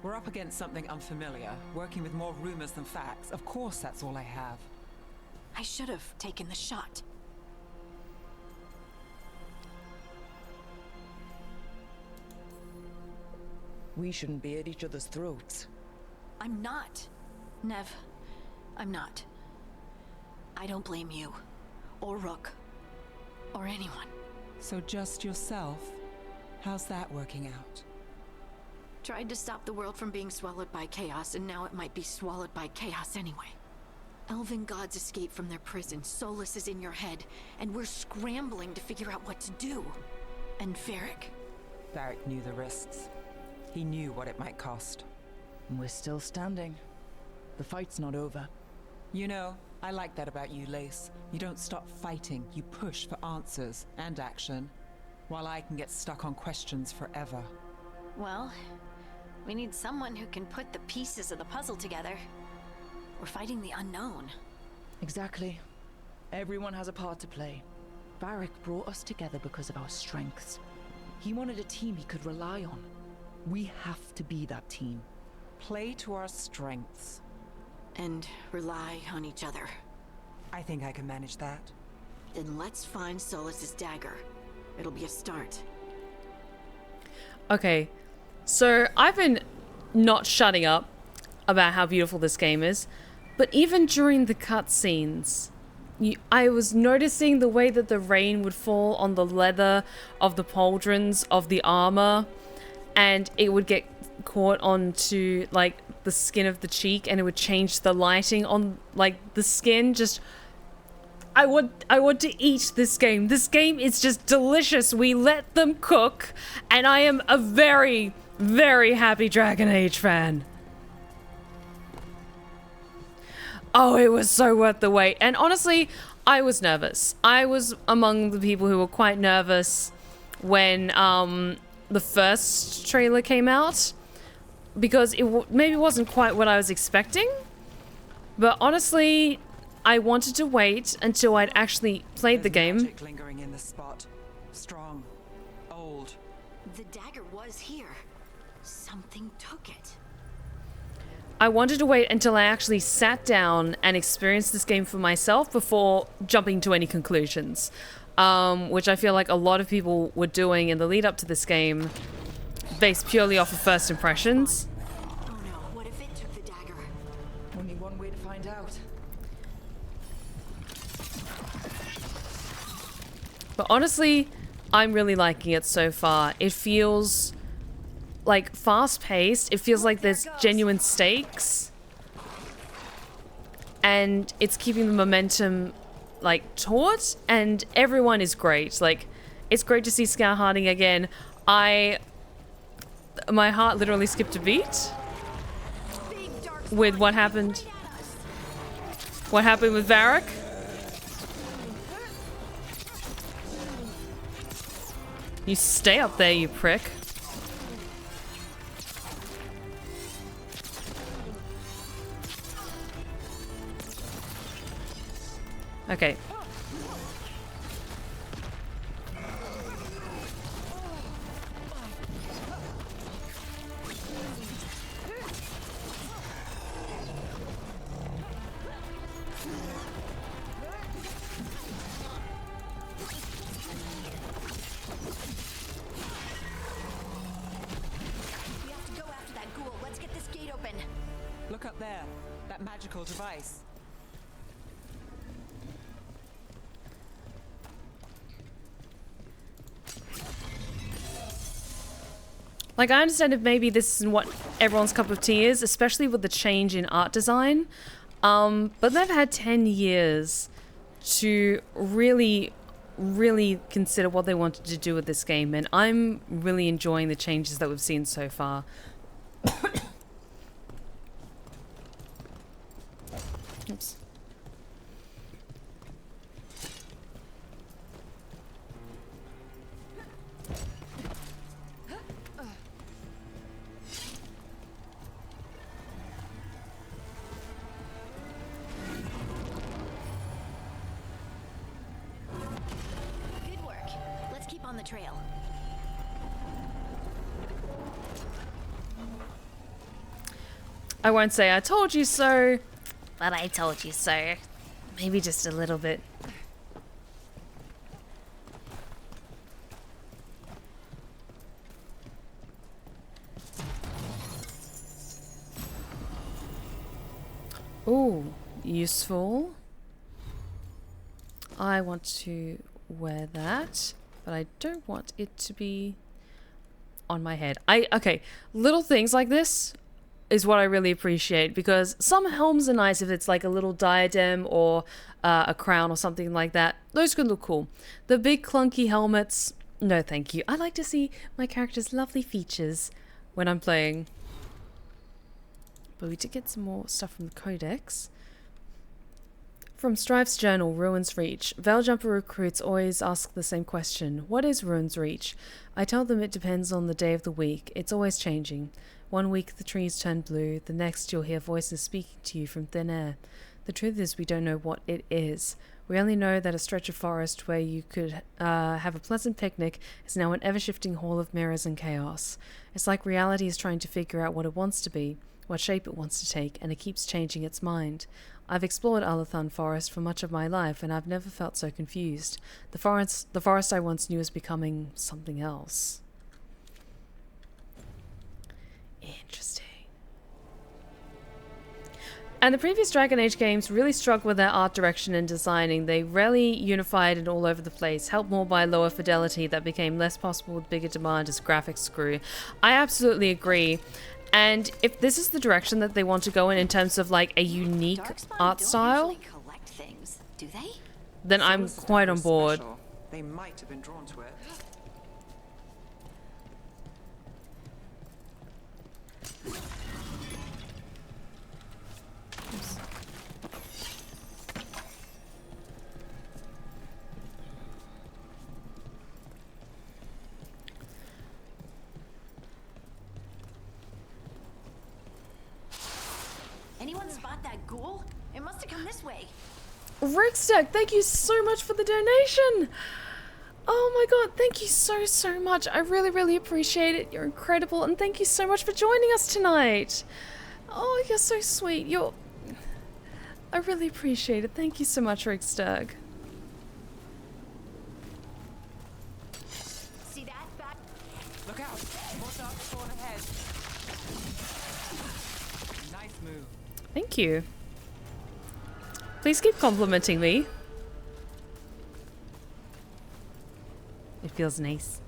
We're up against something unfamiliar, working with more rumors than facts. Of course that's all I have. I should have taken the shot. We shouldn't be at each other's throats. I'm not. Nev, I'm not. I don't blame you, or Rook, or anyone. So just yourself? How's that working out? Tried to stop the world from being swallowed by chaos, and now it might be swallowed by chaos anyway. Elven gods escaped from their prison, Solas is in your head, and we're scrambling to figure out what to do. And Varric knew the risks. He knew what it might cost. And we're still standing. The fight's not over. You know, I like that about you, Lace. You don't stop fighting, you push for answers and action, while I can get stuck on questions forever. Well, we need someone who can put the pieces of the puzzle together. We're fighting the unknown. Exactly. Everyone has a part to play. Varric brought us together because of our strengths. He wanted a team he could rely on. We have to be that team. Play to our strengths. And rely on each other. I think I can manage that. Then let's find Solas's dagger. It'll be a start. Okay, so I've been not shutting up about how beautiful this game is, but even during the cutscenes, I was noticing the way that the rain would fall on the leather of the pauldrons of the armor, and it would get caught onto like the skin of the cheek, and it would change the lighting on like the skin. Just I want to eat this game. This game is just delicious. We let them cook, and I am a very, very happy Dragon Age fan. Oh, it was so worth the wait. And honestly, I was nervous. I was among the people who were quite nervous when the first trailer came out, because it maybe wasn't quite what I was expecting. But honestly, I wanted to wait until I'd actually played the game. Magic lingering in this spot. Strong. Old. The dagger was here. Something took it. I wanted to wait until I actually sat down and experienced this game for myself before jumping to any conclusions. Which I feel like a lot of people were doing in the lead up to this game, based purely off of first impressions. Oh no, what if it took the dagger? Only one way to find out. But honestly, I'm really liking it so far. It feels like fast-paced. It feels like there's genuine stakes. And it's keeping the momentum like taut, and everyone is great. Like, it's great to see Scout Harding again. My heart literally skipped a beat with what happened. What happened with Varric? You stay up there, you prick. Okay. Look up there. That magical device. Like, I understand if maybe this isn't what everyone's cup of tea is, especially with the change in art design. But they've had 10 years to really consider what they wanted to do with this game, and I'm really enjoying the changes that we've seen so far. Oops. Good work. the trail. I won't say I told you so, but I told you so. Maybe just a little bit. Ooh, useful. I want to wear that, but I don't want it to be on my head. Okay, little things like this is what I really appreciate, because some helms are nice if it's like a little diadem or a crown or something like that. Those can look cool. The big clunky helmets, no thank you. I like to see my character's lovely features when I'm playing. But we did get some more stuff from the Codex. From Strife's journal, Ruins Reach. Veiljumper recruits always ask the same question. What is Ruins Reach? I tell them it depends on the day of the week. It's always changing. One week the trees turn blue, the next you'll hear voices speaking to you from thin air. The truth is we don't know what it is. We only know that a stretch of forest where you could have a pleasant picnic is now an ever-shifting hall of mirrors and chaos. It's like reality is trying to figure out what it wants to be, what shape it wants to take, and it keeps changing its mind. I've explored Alathan Forest for much of my life, and I've never felt so confused. The forest I once knew is becoming something else. Interesting. And the previous Dragon Age games really struggled with their art direction and designing. They rarely unified and all over the place, helped more by lower fidelity that became less possible with bigger demand as graphics grew. I absolutely agree. And if this is the direction that they want to go in terms of like a unique art style, Collect things, do they? then I'm quite on board. They might have been drawn to it. Anyone spot that ghoul? It must have come this way. Rickstack, thank you so much for the donation. Oh my god, thank you so much. I really appreciate it. You're incredible, and thank you so much for joining us tonight. Oh, you're so sweet. I really appreciate it. Thank you so much, Rickstack. See that? Look out! More dark spawn ahead. Nice move. Thank you. Please keep complimenting me. It feels nice.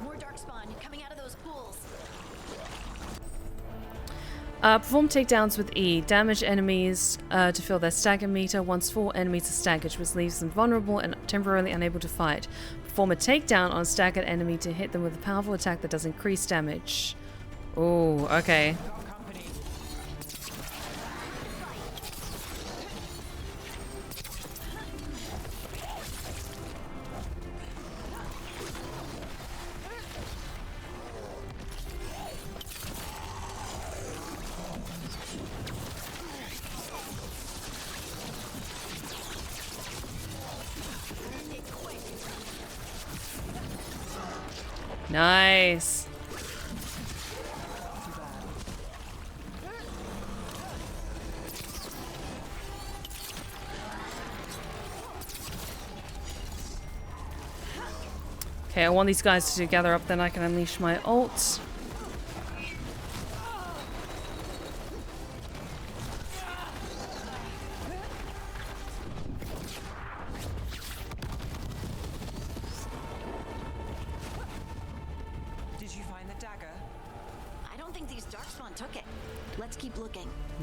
More darkspawn coming out of those pools. Perform takedowns with E. Damage enemies to fill their stagger meter once 4 enemies are staggered, which leaves them vulnerable and temporarily unable to fight. Perform a takedown on a staggered enemy to hit them with a powerful attack that does increased damage. Oh, okay. Nice. Okay, I want these guys to gather up, then I can unleash my ult.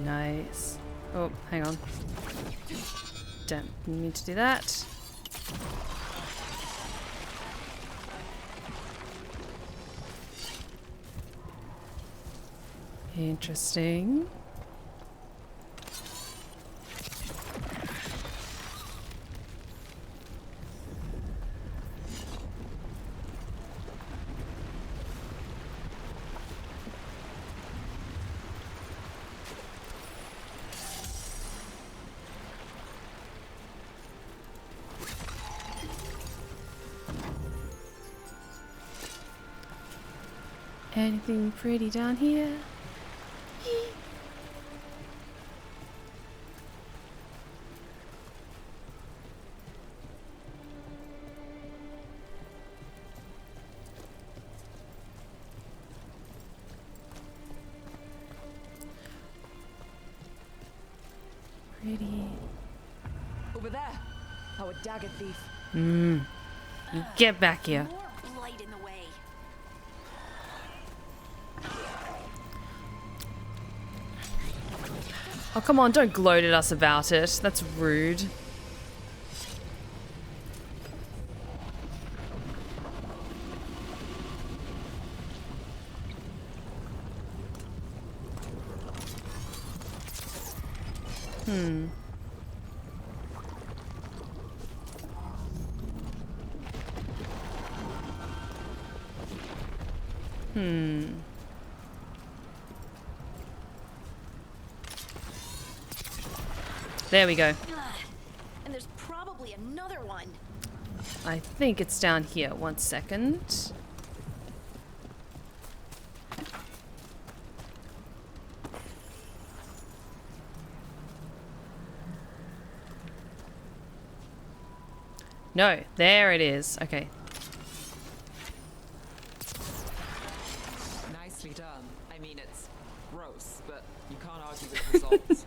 Nice. Oh, hang on. Don't need to do that. Interesting. Anything pretty down here? Pretty. Over there. Our dagger thief. Get back here. More blight in the way. Oh, come on, don't gloat at us about it. That's rude. There we go. And there's probably another one. I think it's down here. 1 second. No, there it is. Okay. Nicely done. I mean, it's gross, but you can't argue with results.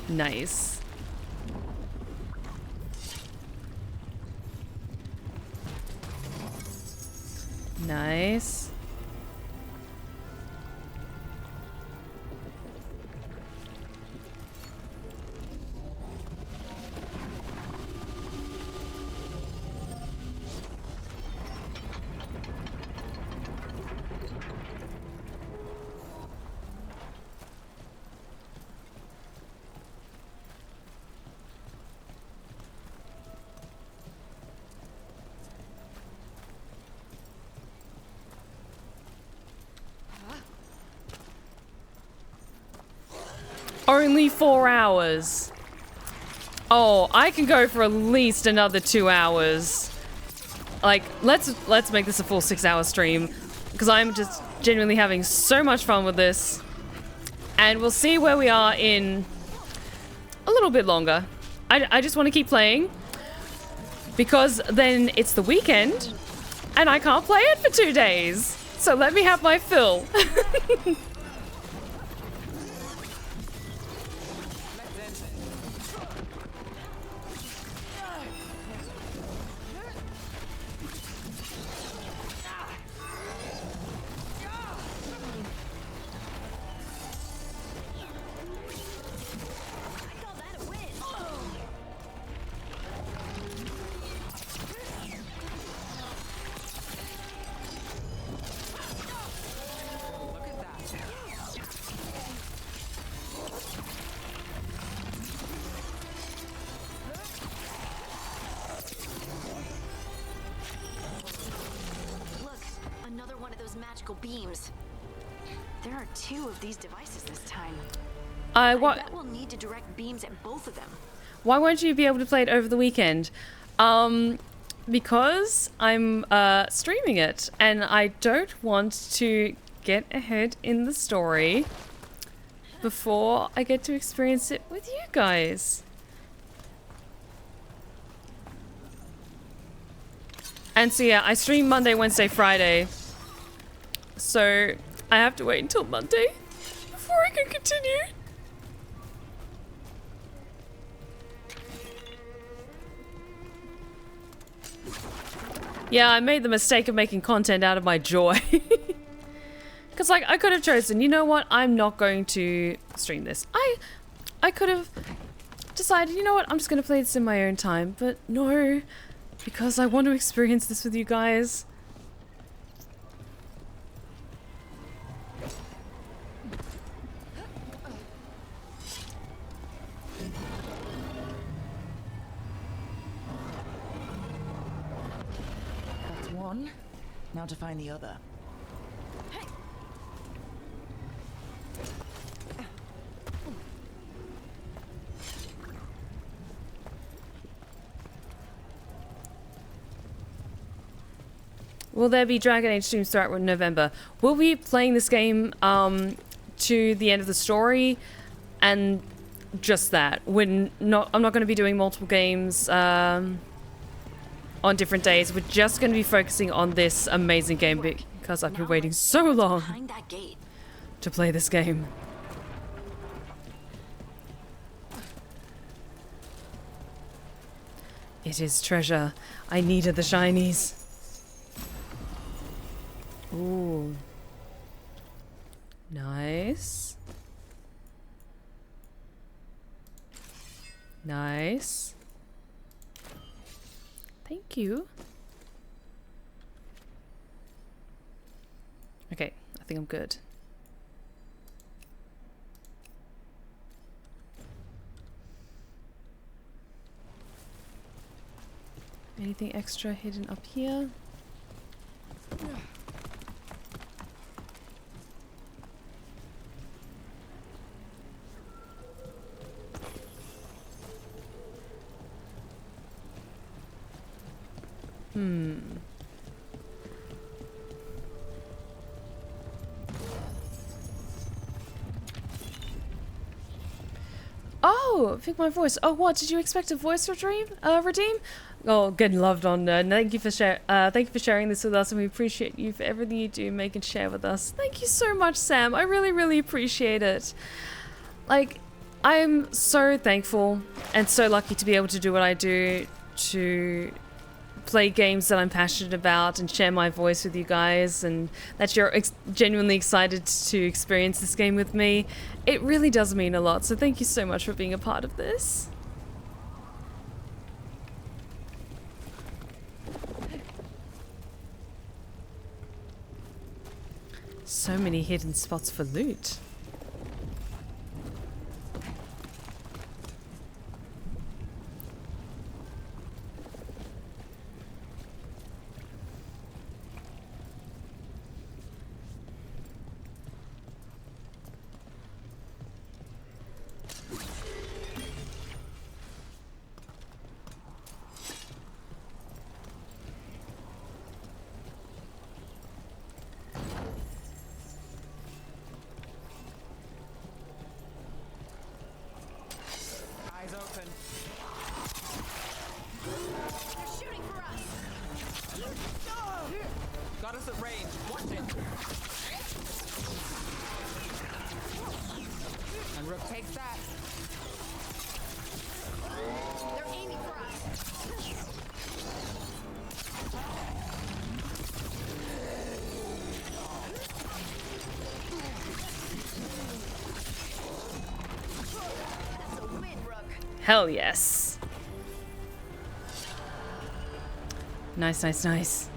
Nice. Nice. Only 4 hours. Oh, I can go for at least another 2 hours. Like, let's make this a full 6-hour stream, because I'm just genuinely having so much fun with this. And we'll see where we are in a little bit longer. I just want to keep playing, because then it's the weekend and I can't play it for 2 days. So let me have my fill. Beams. There are 2 of these devices this time. I bet we'll need to direct beams at both of them. Why won't you be able to play it over the weekend? Because I'm streaming it, and I don't want to get ahead in the story before I get to experience it with you guys. And so yeah, I stream Monday, Wednesday, Friday. So I have to wait until Monday before I can continue. Yeah, I made the mistake of making content out of my joy. Because like I could have chosen, you know what, I'm not going to stream this. I could have decided, you know what, I'm just going to play this in my own time. But no, because I want to experience this with you guys. Now to find the other. Will there be Dragon Age streams throughout November? We'll be playing this game to the end of the story, and just that. I'm not going to be doing multiple games on different days. We're just going to be focusing on this amazing game because I've been waiting so long to play this game. It is treasure. I needed the shinies. Ooh. Nice. Nice. Thank you. Okay, I think I'm good. Anything extra hidden up here? Oh, pick my voice. Oh, what? Did you expect a voice redeem? Oh, getting loved on. Thank you for sharing this with us, and we appreciate you for everything you do, make and share with us. Thank you so much, Sam. I really, really appreciate it. Like, I'm so thankful and so lucky to be able to do what I do, to play games that I'm passionate about and share my voice with you guys, and that you're genuinely excited to experience this game with me. It really does mean a lot, so thank you so much for being a part of this. So many hidden spots for loot. Hell yes. Nice, nice, nice.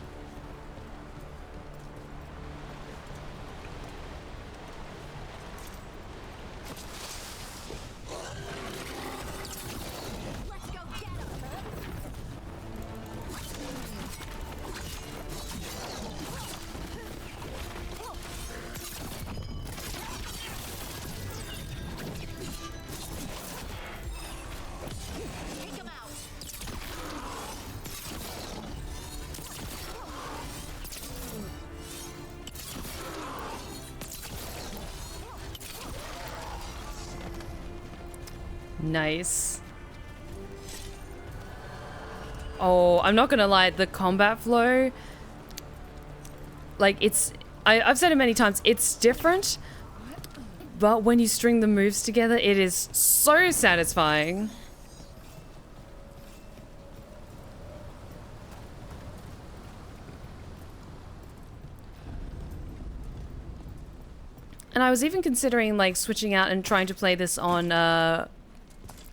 Nice. Oh, I'm not gonna lie, the combat flow, like, I've said it many times, it's different, but when you string the moves together, it is so satisfying. And I was even considering, like, switching out and trying to play this on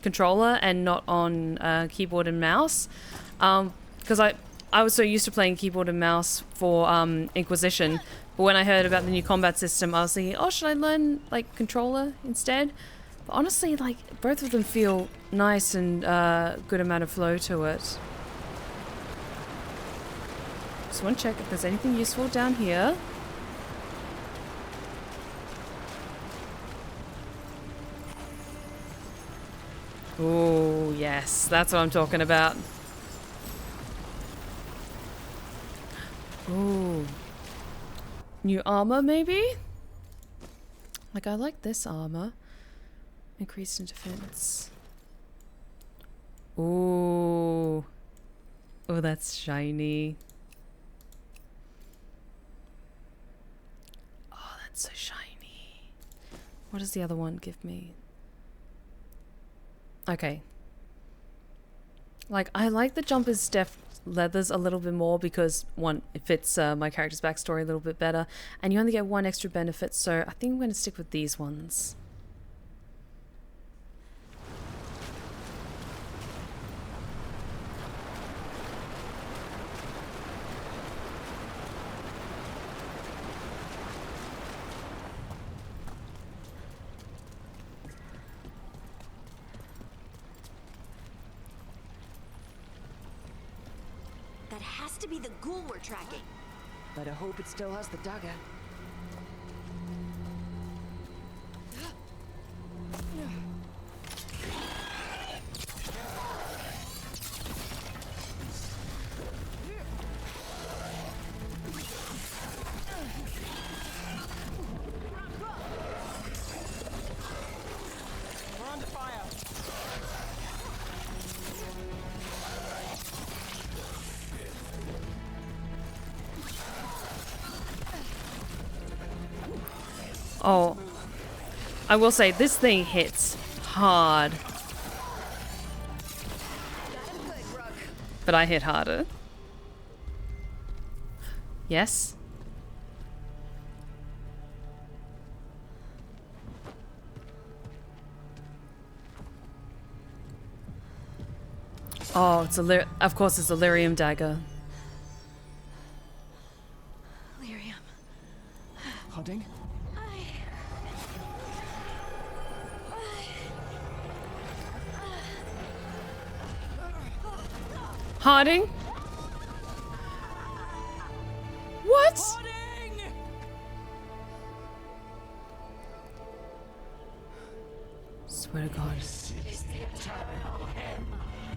controller and not on keyboard and mouse, because I was so used to playing keyboard and mouse for Inquisition, but when I heard about the new combat system, I was thinking, oh, should I learn, like, controller instead? But honestly, like, both of them feel nice and good amount of flow to it. Just want to check if there's anything useful down here. Oh, yes, that's what I'm talking about. Ooh. New armor, maybe? Like, I like this armor. Increase in defense. Ooh. Oh, that's shiny. Oh, that's so shiny. What does the other one give me? Okay. Like, I like the jumper's leathers a little bit more because, one, it fits my character's backstory a little bit better, and you only get one extra benefit, so I think I'm going to stick with these ones. That has to be the ghoul we're tracking. Better hope it still has the dagger. We're under fire. Oh, I will say this thing hits hard. But I hit harder. Yes? Oh, it's a of course it's a lyrium dagger. Lyrium. Harding? Harding? What? Harding! Swear to God. It's the eternal hymn,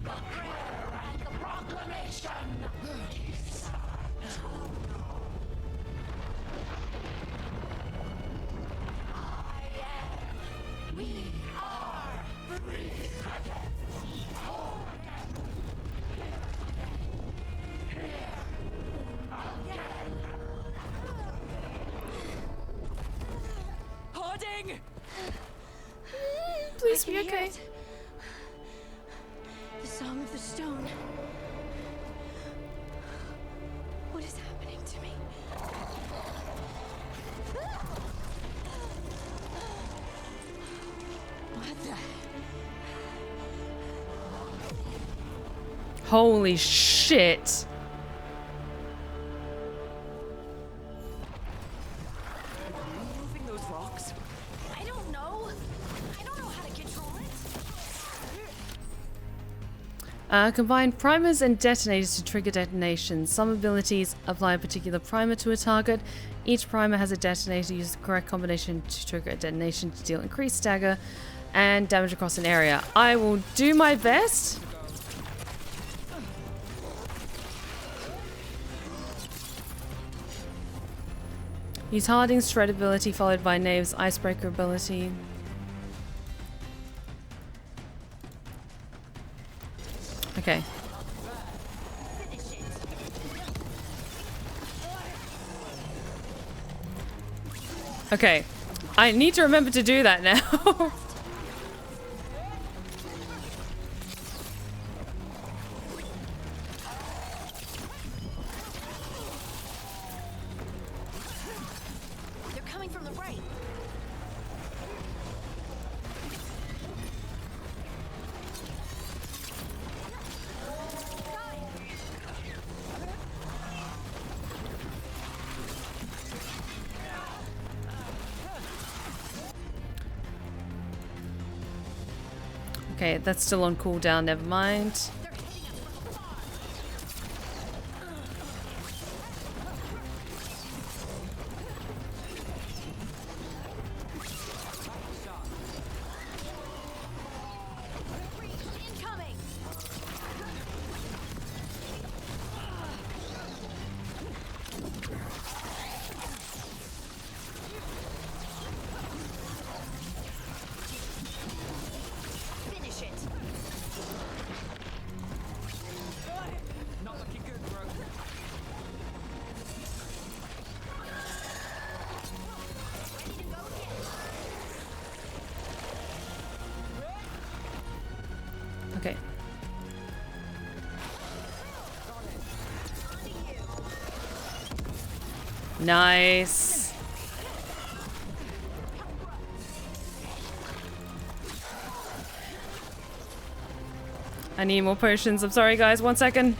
the prayer and the proclamation. We are free. Harding! Please be okay. The Song of the Stone. What is happening to me? What the? Holy shit. Moving those rocks? I don't know. I don't know how to control it. Combine primers and detonators to trigger detonations. Some abilities apply a particular primer to a target. Each primer has a detonator. Use the correct combination to trigger a detonation to deal increased stagger and damage across an area. I will do my best. Use Harding's Shred ability followed by Knave's Icebreaker ability. Okay. Okay. I need to remember to do that now. They're coming from the right. Okay, that's still on cooldown, never mind. Nice. I need more potions. I'm sorry, guys. 1 second.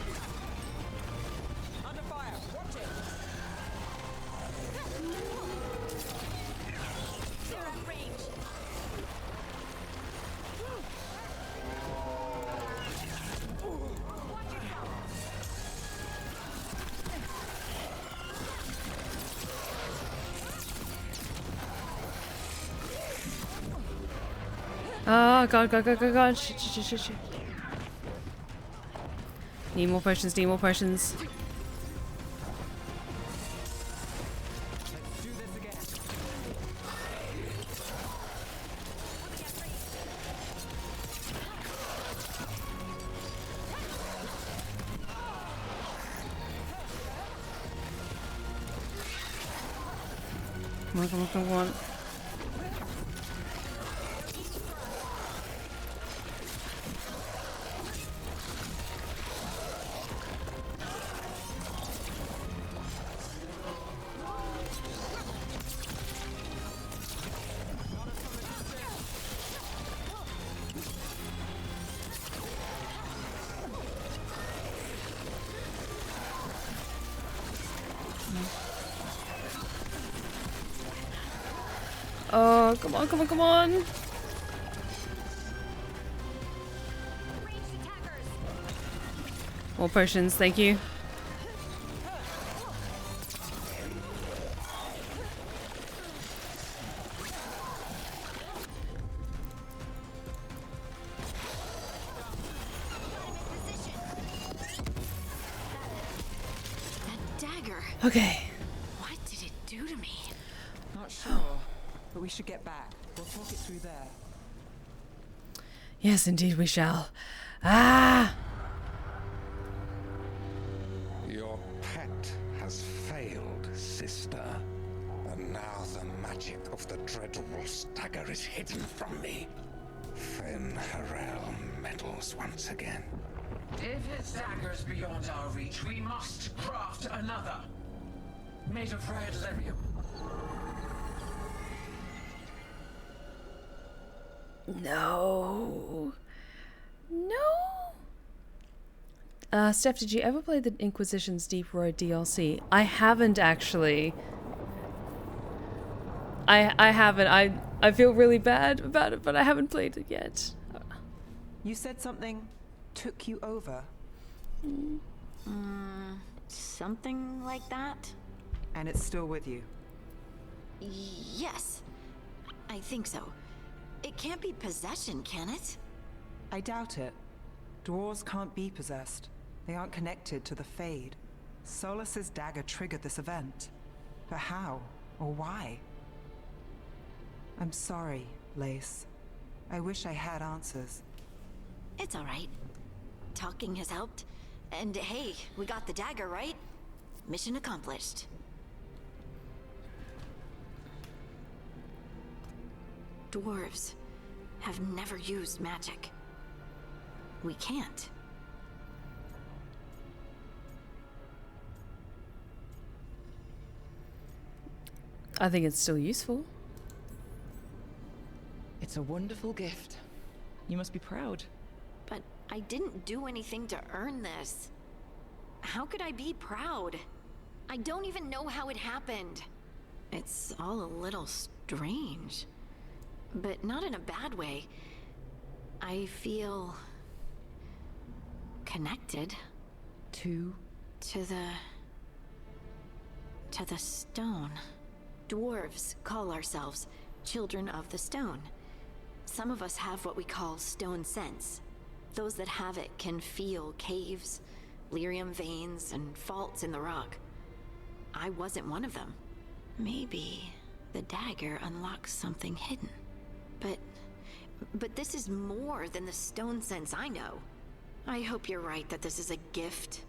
Oh, God. Shit. Need more potions, Come on. Oh, come on. More potions, thank you. That dagger. Okay. What did it do to me? Not sure, but we should get back. We'll talk it through there. Yes, indeed we shall. Ah! Your pet has failed, sister. And now the magic of the dreadful stagger is hidden from me. Finn Harel meddles once again. If his dagger's beyond our reach, we must craft another. Made of red lyrium. No. Steph, did you ever play the Inquisition's Deep Road DLC? I haven't actually. I haven't. I feel really bad about it, but I haven't played it yet. You said something took you over. Something like that? And it's still with you. Yes. I think so. It can't be possession, can it? I doubt it. Dwarves can't be possessed. They aren't connected to the Fade. Solas's dagger triggered this event. But how? Or why? I'm sorry, Lace. I wish I had answers. It's alright. Talking has helped. And hey, we got the dagger, right? Mission accomplished. Dwarves have never used magic. We can't. I think it's still useful. It's a wonderful gift. You must be proud. But I didn't do anything to earn this. How could I be proud? I don't even know how it happened. It's all a little strange. But not in a bad way. I feel connected. To the stone. Dwarves call ourselves children of the stone. Some of us have what we call stone sense. Those that have it can feel caves, lyrium veins, and faults in the rock. I wasn't one of them. Maybe the dagger unlocks something hidden. But this is more than the stone sense I know. I hope you're right that this is a gift.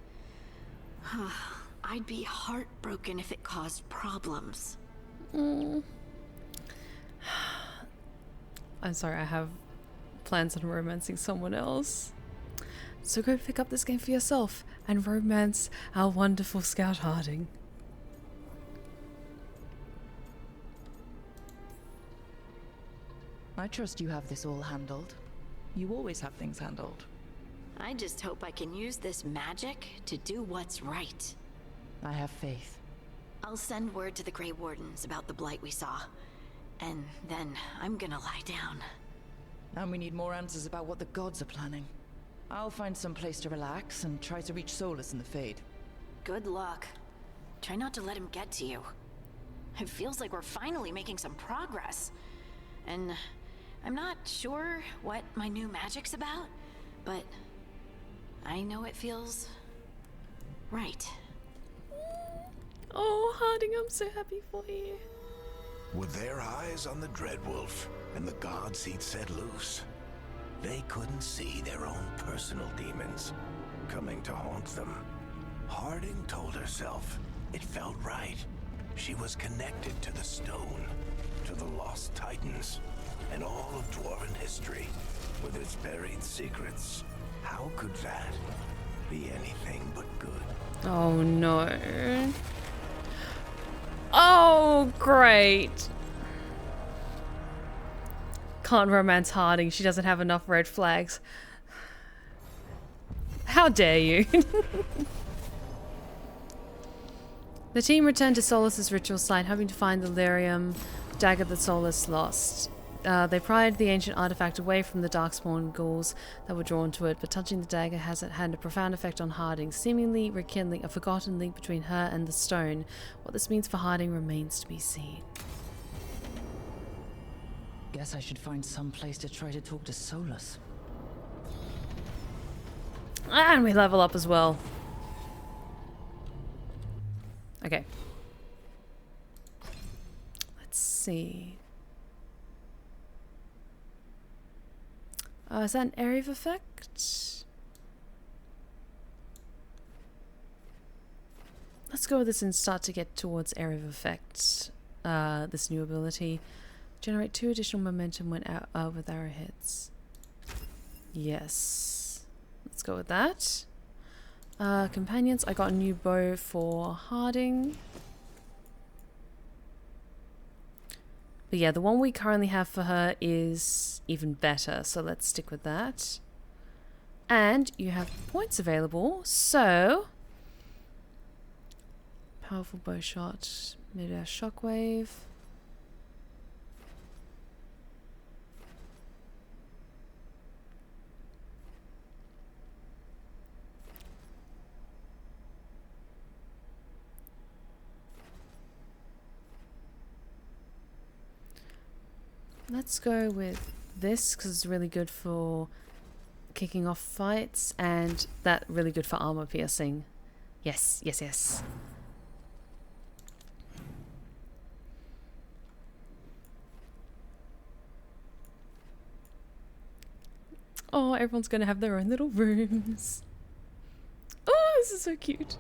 I'd be heartbroken if it caused problems. I'm sorry, I have plans on romancing someone else. So go pick up this game for yourself and romance our wonderful Scout Harding. I trust you have this all handled. You always have things handled. I just hope I can use this magic to do what's right. I have faith. I'll send word to the Grey Wardens about the blight we saw. And then I'm gonna lie down. And we need more answers about what the gods are planning. I'll find some place to relax and try to reach Solas in the Fade. Good luck. Try not to let him get to you. It feels like we're finally making some progress. And I'm not sure what my new magic's about, but I know it feels right. Oh, Harding, I'm so happy for you. With their eyes on the Dreadwolf and the gods he'd set loose, they couldn't see their own personal demons coming to haunt them. Harding told herself it felt right. She was connected to the stone, to the lost titans, and all of Dwarven history with its buried secrets. How could that be anything but good? Oh no. Oh, great. Can't romance Harding. She doesn't have enough red flags. How dare you? The team returned to Solas' ritual site, hoping to find the lyrium dagger that Solas lost. They pried the ancient artifact away from the darkspawn ghouls that were drawn to it, but touching the dagger had a profound effect on Harding, seemingly rekindling a forgotten link between her and the stone. What this means for Harding remains to be seen. Guess I should find some place to try to talk to Solas. And we level up as well. Okay. Let's see. Is that an area of effect? Let's go with this and start to get towards area of effect. This new ability. Generate 2 additional momentum when out with arrowheads. Yes. Let's go with that. Companions, I got a new bow for Harding. But yeah, the one we currently have for her is even better, so let's stick with that. And you have points available, so... Powerful bow shot, mid-air shockwave. Let's go with this because it's really good for kicking off fights, and that really good for armor piercing. Yes, yes, yes. Oh, everyone's gonna have their own little rooms. Oh, this is so cute.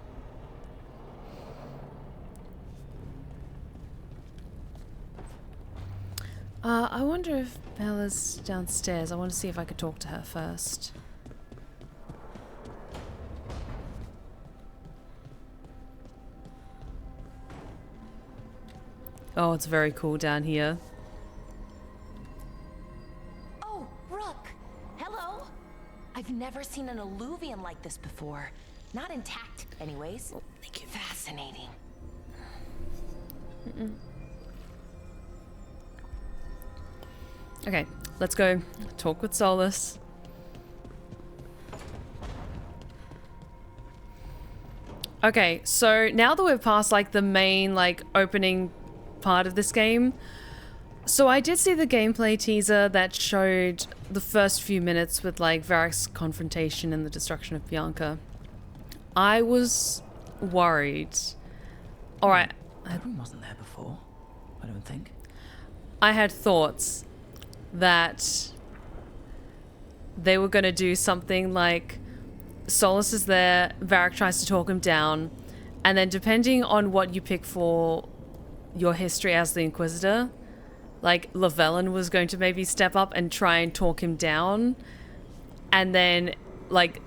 I wonder if Bella's downstairs. I want to see if I could talk to her first. Oh, it's very cool down here. Oh, Rook! Hello! I've never seen an alluvian like this before. Not intact, anyways. Oh, thank you. Fascinating. Okay, let's go talk with Solas. Okay, so now that we're past like the main like opening part of this game, so I did see the gameplay teaser that showed the first few minutes with like Varric's confrontation and the destruction of Bianca. I was worried. Alright. Everyone wasn't there before, I don't think. I had thoughts that they were going to do something like Solas is there, Varric tries to talk him down, and then depending on what you pick for your history as the Inquisitor, like Llewellyn was going to maybe step up and try and talk him down, and then like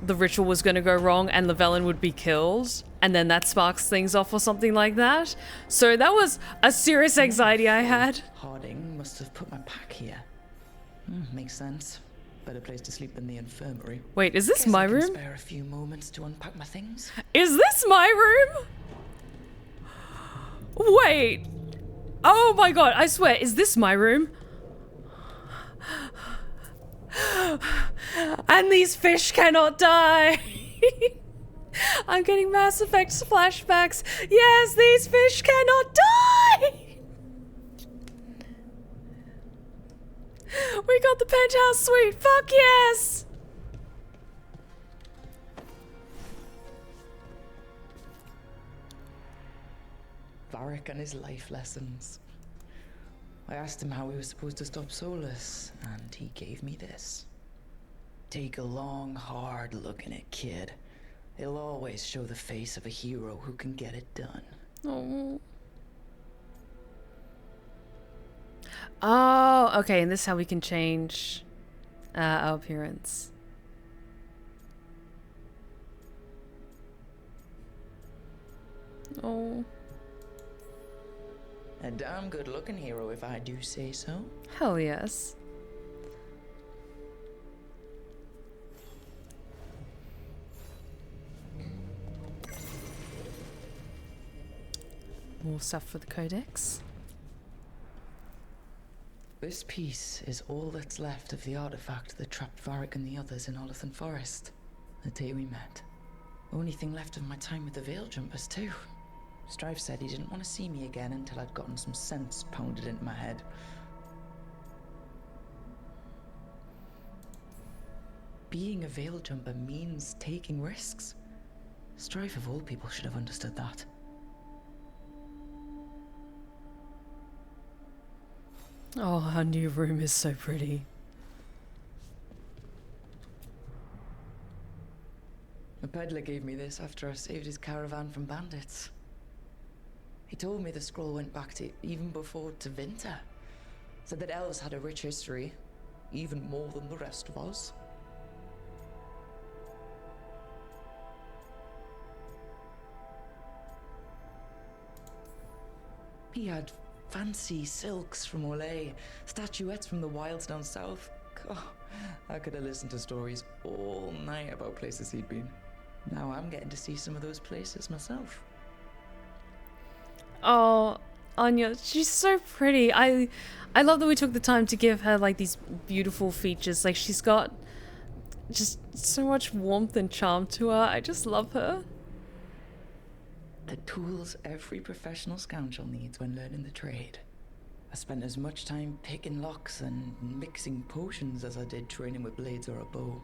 the ritual was going to go wrong and Llewellyn would be killed, and then that sparks things off or something like that. So that was a serious anxiety I had. Harding must have put my pack here. Makes sense. Better place to sleep than the infirmary. Wait, is this Guess my I can room? spare a few moments to unpack my things. Is this my room? Wait. Oh my god, I swear, is this my room? And these fish cannot die. I'm getting Mass Effect flashbacks. Yes, these fish cannot die. We got the penthouse suite. Fuck yes. Varric and his life lessons. I asked him how we were supposed to stop Solas, and he gave me this. Take a long, hard look in it, kid. It'll always show the face of a hero who can get it done. Oh. Oh, okay, and this is how we can change our appearance. Oh. A damn good-looking hero, if I do say so. Hell yes. More stuff for the codex. This piece is all that's left of the artifact that trapped Varric and the others in Olithan Forest, the day we met. Only thing left of my time with the Veil Jumpers, too. Strife said he didn't want to see me again until I'd gotten some sense pounded into my head. Being a Veil Jumper means taking risks. Strife of all people should have understood that. Oh, our new room is so pretty. A peddler gave me this after I saved his caravan from bandits. He told me the scroll went back to even before to Winter. Said that elves had a rich history, even more than the rest of us. He had fancy silks from Olay, statuettes from the wilds down south. God, I could have listened to stories all night about places he'd been. Now I'm getting to see some of those places myself. Oh, Anya, she's so pretty. I love that we took the time to give her like these beautiful features. Like she's got just so much warmth and charm to her. I just love her. The tools every professional scoundrel needs when learning the trade. I spent as much time picking locks and mixing potions as I did training with blades or a bow.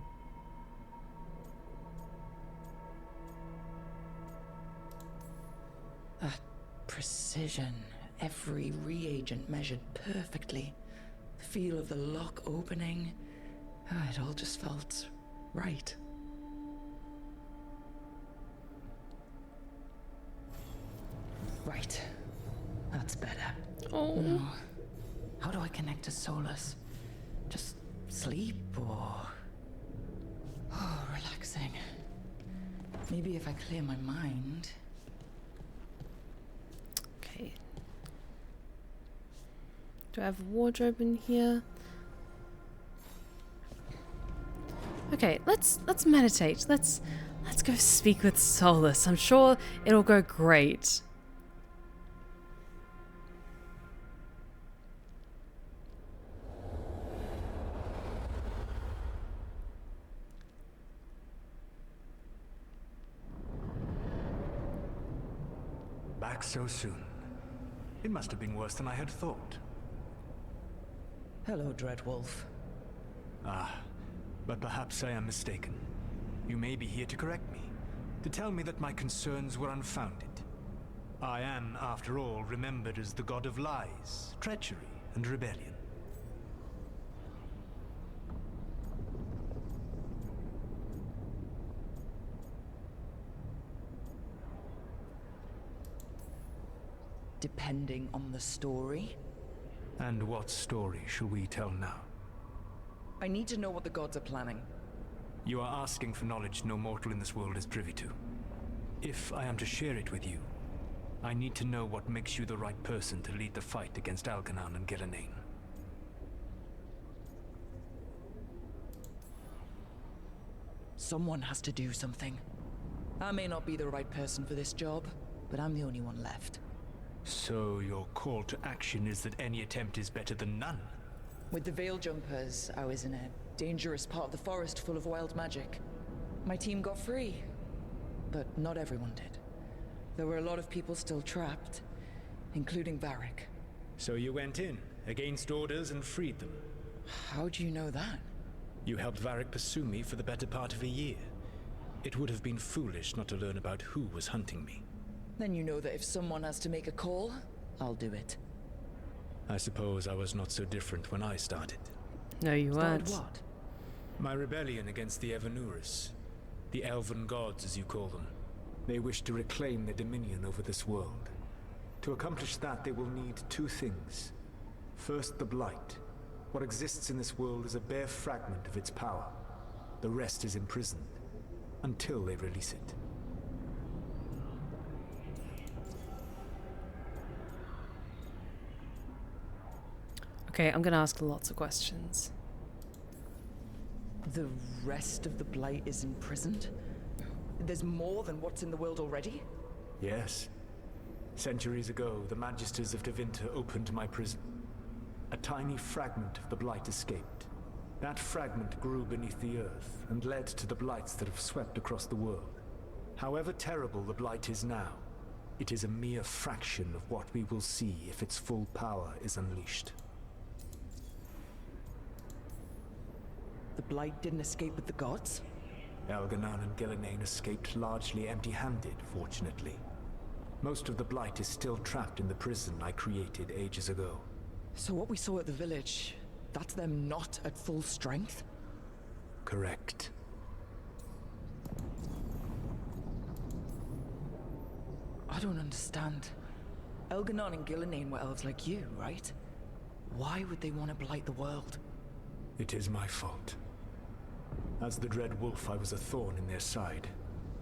That precision, every reagent measured perfectly. The feel of the lock opening, it all just felt right. Right. That's better. Oh. Now, how do I connect to Solas? Just sleep or... Oh, relaxing. Maybe if I clear my mind... Okay. Do I have a wardrobe in here? Okay, let's meditate. Let's go speak with Solas. I'm sure it'll go great. Back so soon. It must have been worse than I had thought. Hello, Dreadwolf. Ah, but perhaps I am mistaken. You may be here to correct me, to tell me that my concerns were unfounded. I am, after all, remembered as the god of lies, treachery, and rebellion. Depending on the story. And what story shall we tell now? I need to know what the gods are planning. You are asking for knowledge no mortal in this world is privy to. If I am to share it with you, I need to know what makes you the right person to lead the fight against Algernon and Gillenane. Someone has to do something. I may not be the right person for this job, but I'm the only one left. So your call to action is that any attempt is better than none? With the Veil Jumpers, I was in a dangerous part of the forest full of wild magic. My team got free, but not everyone did. There were a lot of people still trapped, including Varric. So you went in, against orders, and freed them? How do you know that? You helped Varric pursue me for the better part of a year. It would have been foolish not to learn about who was hunting me. Then you know that if someone has to make a call, I'll do it. I suppose I was not so different when I started. No, you weren't. What? My rebellion against the Evanurus. The Elven Gods, as you call them. They wish to reclaim their dominion over this world. To accomplish that, they will need two things. First, the Blight. What exists in this world is a bare fragment of its power. The rest is imprisoned, until they release it. Okay, I'm gonna ask lots of questions. The rest of the Blight is imprisoned? There's more than what's in the world already? Yes. Centuries ago, the Magisters of Tevinter opened my prison. A tiny fragment of the Blight escaped. That fragment grew beneath the earth and led to the Blights that have swept across the world. However terrible the Blight is now, it is a mere fraction of what we will see if its full power is unleashed. The Blight didn't escape with the gods? Elganan and Gillenane escaped largely empty-handed, fortunately. Most of the Blight is still trapped in the prison I created ages ago. So what we saw at the village, that's them not at full strength? Correct. I don't understand. Elganan and Gillenane were elves like you, right? Why would they want to blight the world? It is my fault. As the Dread Wolf, I was a thorn in their side.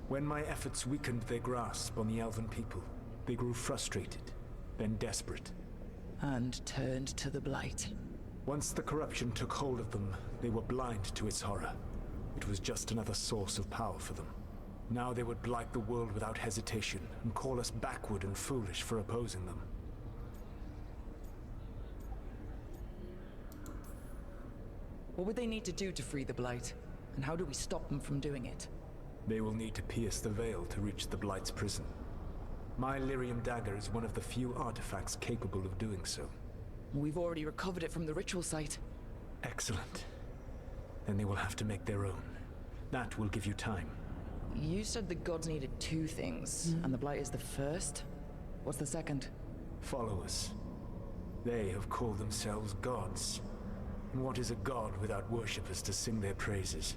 When my efforts weakened their grasp on the Elven people, they grew frustrated, then desperate. And turned to the Blight. Once the corruption took hold of them, they were blind to its horror. It was just another source of power for them. Now they would blight the world without hesitation, and call us backward and foolish for opposing them. What would they need to do to free the Blight? And how do we stop them from doing it? They will need to pierce the veil to reach the Blight's prison. My Lyrium dagger is one of the few artifacts capable of doing so. We've already recovered it from the ritual site. Excellent. Then they will have to make their own. That will give you time. You said the gods needed two things, and the Blight is the first? What's the second? Followers. They have called themselves gods. And what is a god without worshippers to sing their praises?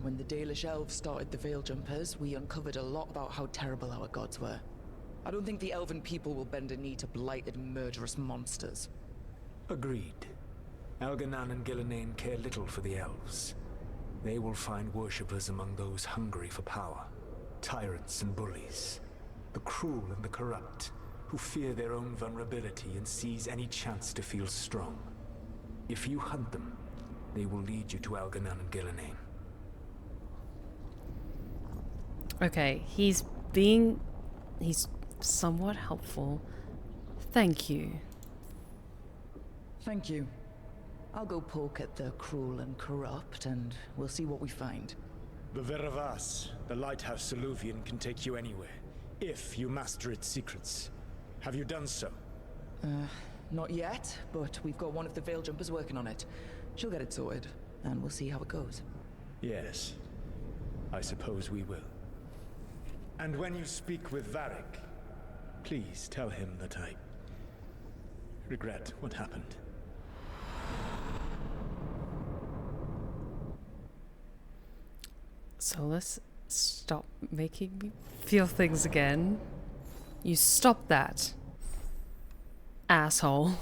When the Dalish elves started the Veil Jumpers, we uncovered a lot about how terrible our gods were. I don't think the elven people will bend a knee to blighted, murderous monsters. Agreed. Elganan and Gillenane care little for the elves. They will find worshippers among those hungry for power. Tyrants and bullies. The cruel and the corrupt, who fear their own vulnerability and seize any chance to feel strong. If you hunt them, they will lead you to Elganan and Gillenane. Okay, he's somewhat helpful. Thank you. Thank you. I'll go poke at the cruel and corrupt, and we'll see what we find. The Veravas, the lighthouse Soluvian, can take you anywhere, if you master its secrets. Have you done so? Not yet, but we've got one of the Veil Jumpers working on it. She'll get it sorted, and we'll see how it goes. Yes. I suppose we will. And when you speak with Varric, please tell him that I regret what happened. Solas, stop making me feel things again. You stop that. Asshole.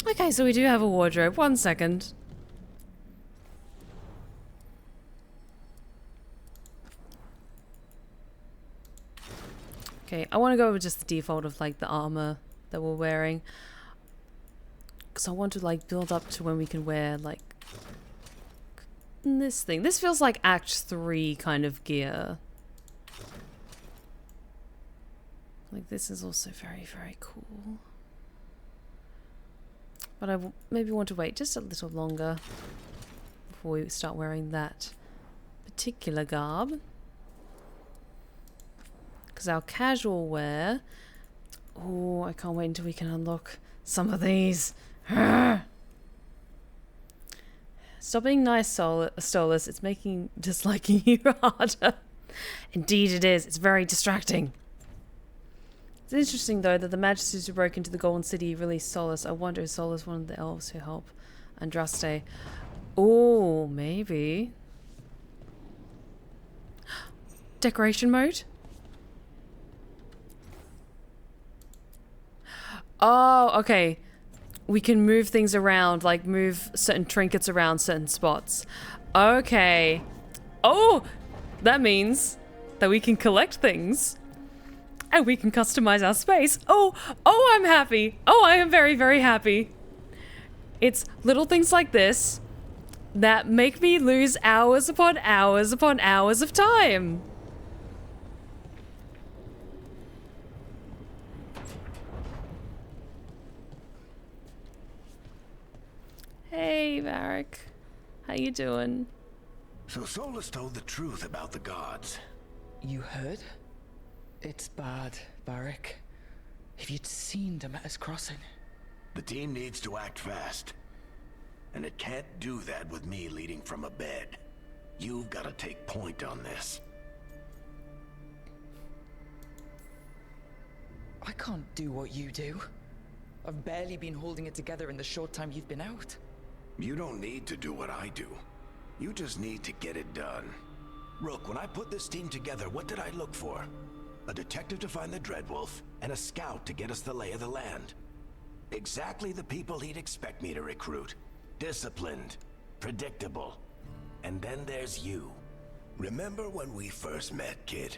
Okay, so we do have a wardrobe. 1 second. Okay, I want to go over just the default of like the armor that we're wearing. Because I want to like build up to when we can wear like this thing. This feels like Act 3 kind of gear. Like, this is also very, very cool. But I maybe want to wait just a little longer before we start wearing that particular garb. Because our casual wear... Oh, I can't wait until we can unlock some of these. Stop being nice, Solas. It's making disliking you harder. Indeed it is. It's very distracting. It's interesting, though, that the Magisters who broke into the Golden City released Solas. I wonder if Solas one of the elves who help Andraste. Oh, maybe. Decoration mode? Oh, okay. We can move things around, like move certain trinkets around certain spots. Okay. Oh, that means that we can collect things. And we can customize our space. Oh, I'm happy. Oh, I am very, very happy. It's little things like this that make me lose hours upon hours upon hours of time. Hey, Varric. How you doing? So Solas told the truth about the gods. You heard? It's bad, Varric. If you'd seen Demeter's crossing. The team needs to act fast. And it can't do that with me leading from a bed. You've got to take point on this. I can't do what you do. I've barely been holding it together in the short time you've been out. You don't need to do what I do. You just need to get it done. Rook, when I put this team together, what did I look for? A detective to find the Dreadwolf, and a scout to get us the lay of the land. Exactly the people he'd expect me to recruit. Disciplined, predictable. And then there's you. Remember when we first met, kid?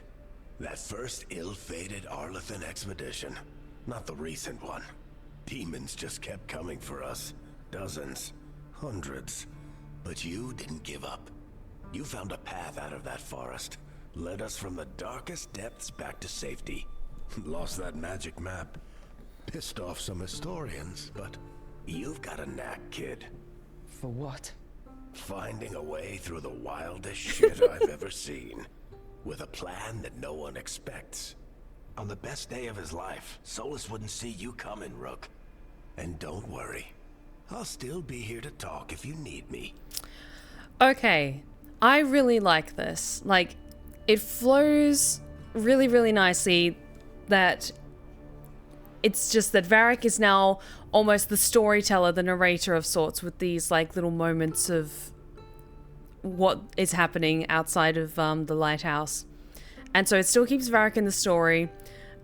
That first ill-fated Arlathan expedition. Not the recent one. Demons just kept coming for us. Dozens. Hundreds. But you didn't give up. You found a path out of that forest. Led us from the darkest depths back to safety. Lost that magic map. Pissed off some historians, but you've got a knack, kid. For what? Finding a way through the wildest shit I've ever seen. With a plan that no one expects. On the best day of his life, Solas wouldn't see you coming, Rook. And don't worry. I'll still be here to talk if you need me. Okay. I really like this. Like, it flows really, really nicely that it's just that Varric is now almost the storyteller, the narrator of sorts, with these like little moments of what is happening outside of the lighthouse. And so it still keeps Varric in the story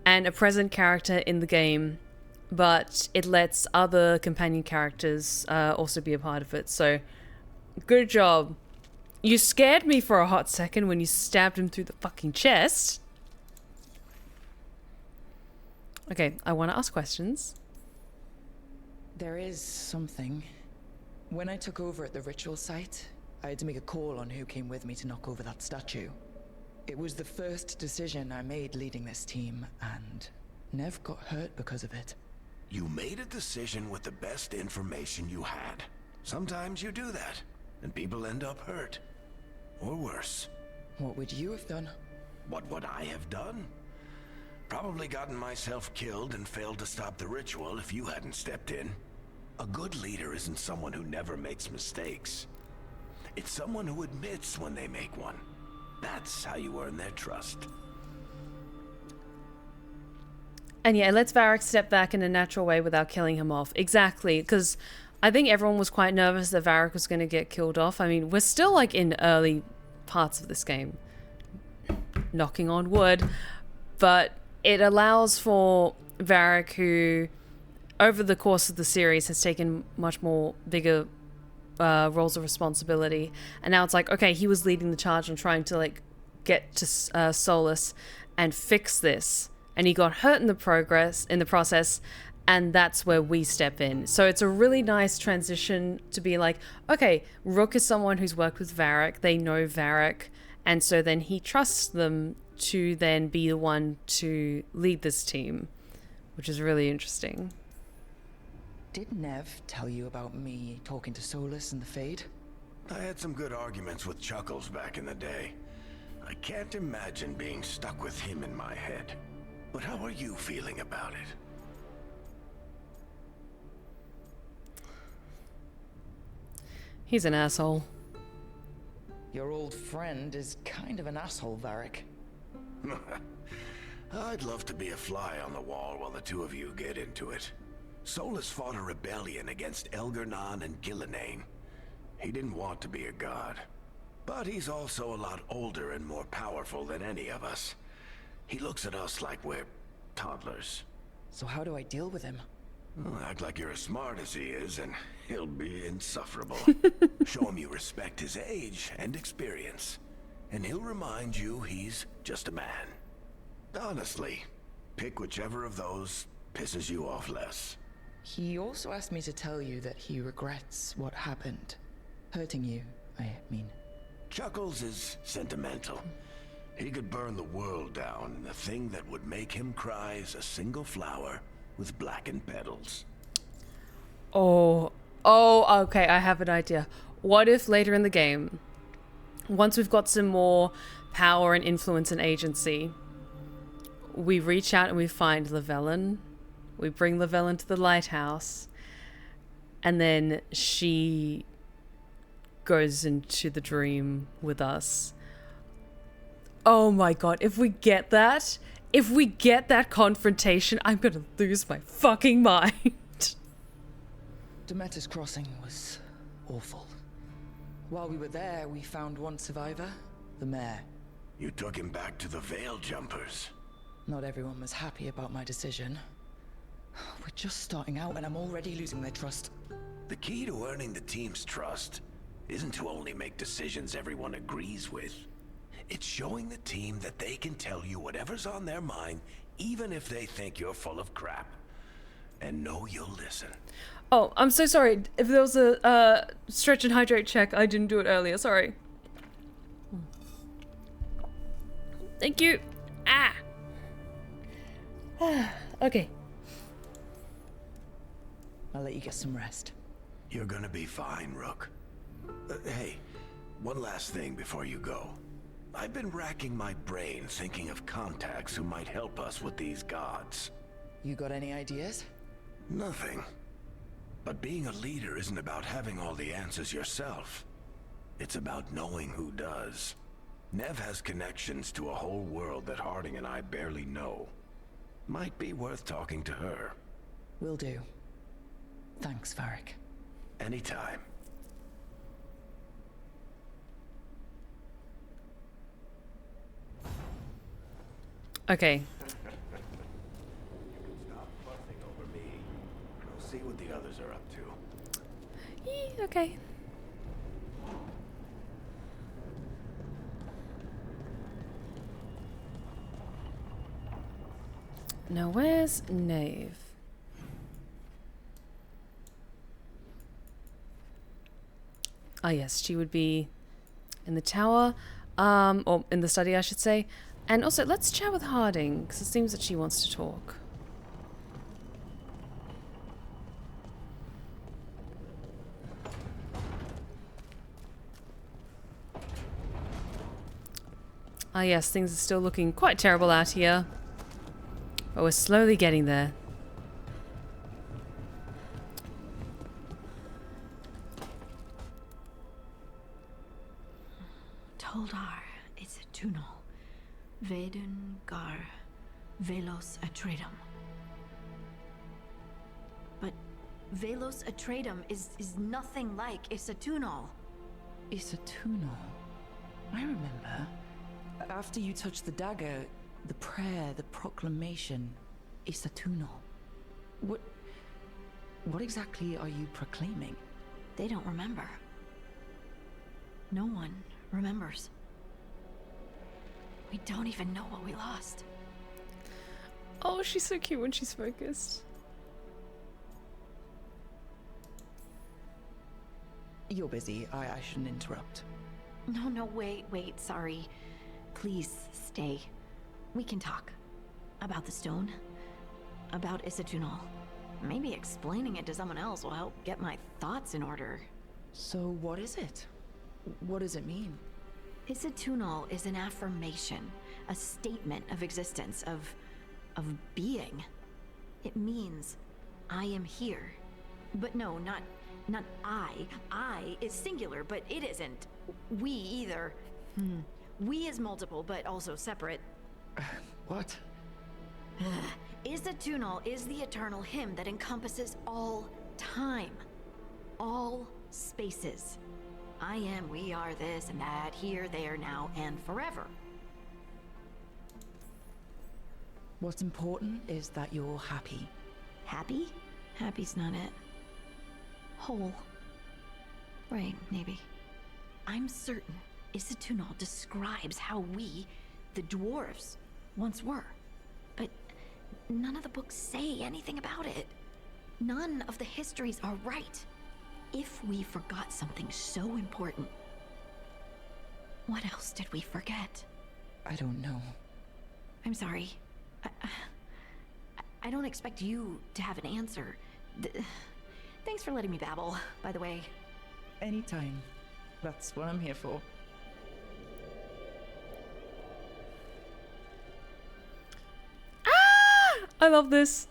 and a present character in the game, but it lets other companion characters also be a part of it. So good job. You scared me for a hot second when you stabbed him through the fucking chest. Okay, I want to ask questions. There is something. When I took over at the ritual site, I had to make a call on who came with me to knock over that statue. It was the first decision I made leading this team, and Nev got hurt because of it. You made a decision with the best information you had. Sometimes you do that, and people end up hurt. Or worse. What would you have done? What would I have done? Probably gotten myself killed and failed to stop the ritual if you hadn't stepped in. A good leader isn't someone who never makes mistakes. It's someone who admits when they make one. That's how you earn their trust. And yeah, it lets Varric step back in a natural way without killing him off. Exactly, because I think everyone was quite nervous that Varric was going to get killed off. I mean, we're still like in early parts of this game. Knocking on wood. But it allows for Varric, who over the course of the series has taken much more bigger roles of responsibility, and now it's like, okay, he was leading the charge and trying to like get to Solas and fix this, and he got hurt in the process, and that's where we step in. So it's a really nice transition to be like, okay, Rook is someone who's worked with Varric, they know Varric, and so then he trusts them to then be the one to lead this team, which is really interesting. Did Nev tell you about me talking to Solas and the Fade? I had some good arguments with Chuckles back in the day. I can't imagine being stuck with him in my head. But how are you feeling about it? He's an asshole. Your old friend is kind of an asshole, Varric. I'd love to be a fly on the wall while the two of you get into it. Solas fought a rebellion against Elgar'nan and Gillenane. He didn't want to be a god. But he's also a lot older and more powerful than any of us. He looks at us like we're toddlers. So how do I deal with him? Well, act like you're as smart as he is, and he'll be insufferable. Show him you respect his age and experience, and he'll remind you he's just a man. Honestly, pick whichever of those pisses you off less. He also asked me to tell you that he regrets what happened. Hurting you, I mean. Chuckles is sentimental. He could burn the world down, and the thing that would make him cry is a single flower with blackened petals. Oh, okay, I have an idea. What if later in the game, once we've got some more power and influence and agency, we reach out and we find Llewellyn, we bring Llewellyn to the lighthouse, and then she goes into the dream with us. Oh my god, if we get that confrontation, I'm gonna lose my fucking mind. Demeter's Crossing was awful. While we were there, we found one survivor, the mayor. You took him back to the Veil Jumpers. Not everyone was happy about my decision. We're just starting out and I'm already losing their trust. The key to earning the team's trust isn't to only make decisions everyone agrees with. It's showing the team that they can tell you whatever's on their mind, even if they think you're full of crap. And know you'll listen. Oh, I'm so sorry. If there was a stretch and hydrate check, I didn't do it earlier. Sorry. Thank you. Okay. I'll let you get some rest. You're gonna be fine, Rook. Hey, one last thing before you go. I've been racking my brain thinking of contacts who might help us with these gods. You got any ideas? Nothing. But being a leader isn't about having all the answers yourself. It's about knowing who does. Nev has connections to a whole world that Harding and I barely know. Might be worth talking to her. Will do. Thanks, Varric. Anytime. Okay. Stop fussing over me. We'll see what the others are up to. Okay. Now where's Nave? Ah yes, she would be in the tower, or in the study I should say. And also, let's chat with Harding, because it seems that she wants to talk. Ah yes, things are still looking quite terrible out here. But we're slowly getting there. Toldar, it's a tunnel. Veilguard, Velos Atreitum. But Velos Atreitum is nothing like Isatunal. Isatunal? I remember. After you touched the dagger, the prayer, the proclamation, Isatunal. What exactly are you proclaiming? They don't remember. No one remembers. We don't even know what we lost. Oh, she's so cute when she's focused. You're busy. I shouldn't interrupt. No, wait, sorry. Please stay. We can talk. About the stone. About Isatunal. Maybe explaining it to someone else will help get my thoughts in order. So what is it? What does it mean? Isatunal is an affirmation, a statement of existence, of being. It means I am here. But no, not I. I is singular, but it isn't. We either. We is multiple, but also separate. What? Isatunal is the eternal hymn that encompasses all time. All spaces. I am, we are, this and that, here, there, now, and forever. What's important is that you're happy. Happy? Happy's not it. Whole. Right, maybe. I'm certain Isatunal describes how we, the dwarves, once were. But none of the books say anything about it. None of the histories are right. If we forgot something so important, what else did we forget? I don't know. I'm sorry. I don't expect you to have an answer. Thanks for letting me babble, by the way. Anytime. That's what I'm here for. I love this.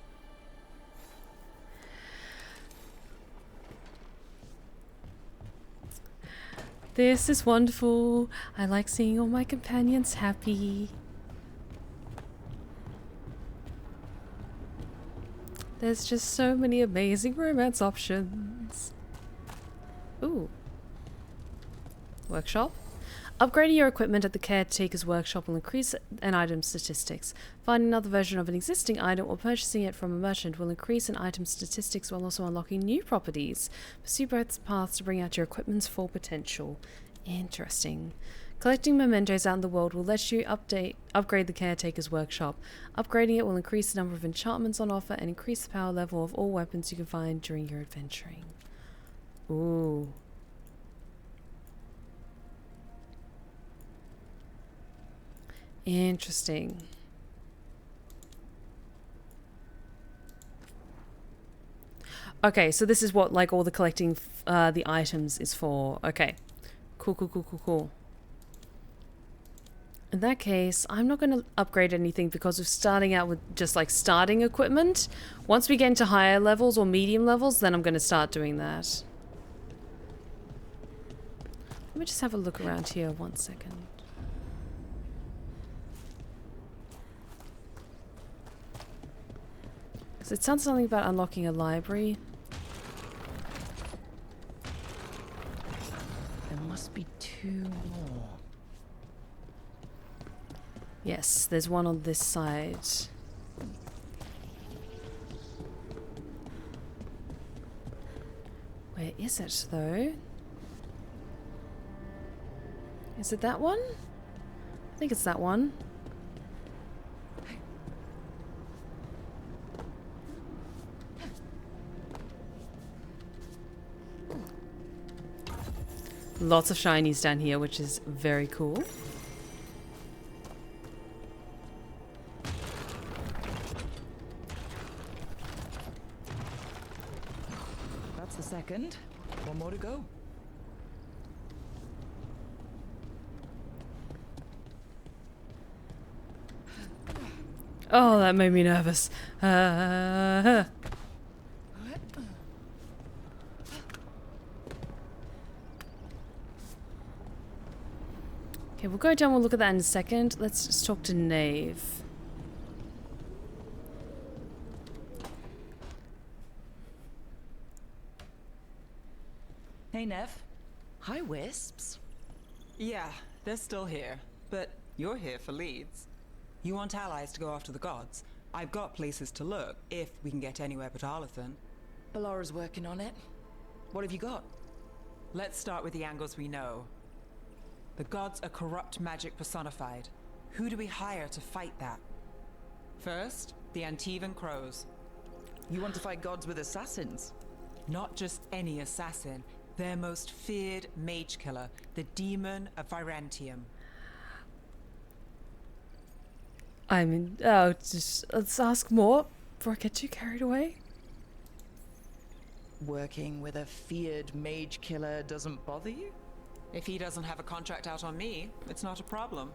This is wonderful. I like seeing all my companions happy. There's just so many amazing romance options. Ooh. Workshop. Upgrading your equipment at the caretaker's workshop will increase an item's statistics. Finding another version of an existing item or purchasing it from a merchant will increase an item's statistics while also unlocking new properties. Pursue both paths to bring out your equipment's full potential. Interesting. Collecting mementos out in the world will let you upgrade the caretaker's workshop. Upgrading it will increase the number of enchantments on offer and increase the power level of all weapons you can find during your adventuring. Ooh. Interesting. Okay, so this is what like all the collecting the items is for. Okay. Cool. In that case, I'm not going to upgrade anything because we're starting out with just like starting equipment. Once we get into higher levels or medium levels, then I'm going to start doing that. Let me just have a look around here 1 second. So it sounds something about unlocking a library. There must be 2 more. Yes, there's one on this side. Where is it, though? Is it that one? I think it's that one. Lots of shinies down here, which is very cool. That's the second. 1 more to go. Oh, that made me nervous. Okay, we'll go down, we'll look at that in a second. Let's just talk to Knave. Hey, Nev. Hi, Wisps. Yeah, they're still here. But you're here for leads. You want allies to go after the gods? I've got places to look, if we can get anywhere but Arlathan. Ballara's working on it. What have you got? Let's start with the angles we know. The gods are corrupt magic personified. Who do we hire to fight that? First, the Antivan Crows. You want to fight gods with assassins? Not just any assassin, Their most feared mage killer, the Demon of Virantium. I mean, oh, just let's ask more before I get too carried away. Working with a feared mage killer doesn't bother you? If he doesn't have a contract out on me, it's not a problem.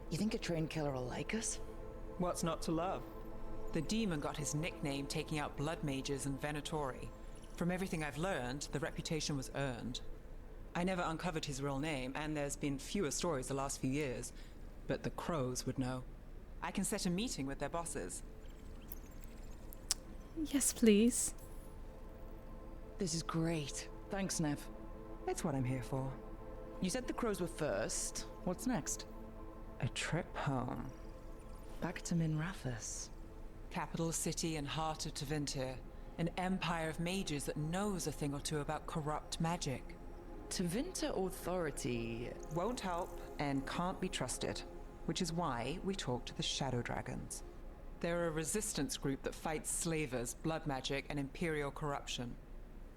You think a trained killer will like us? What's not to love? The demon got his nickname taking out blood mages and Venatori. From everything I've learned, the reputation was earned. I never uncovered his real name, and there's been fewer stories the last few years, but the crows would know. I can set a meeting with their bosses. Yes, please. This is great. Thanks, Nev. It's what I'm here for. You said the crows were first. What's next? A trip home. Back to Minrathous. Capital city and heart of Tevinter. An empire of mages that knows a thing or two about corrupt magic. Tevinter authority won't help and can't be trusted, which is why we talk to the Shadow Dragons. They're a resistance group that fights slavers, blood magic, and imperial corruption.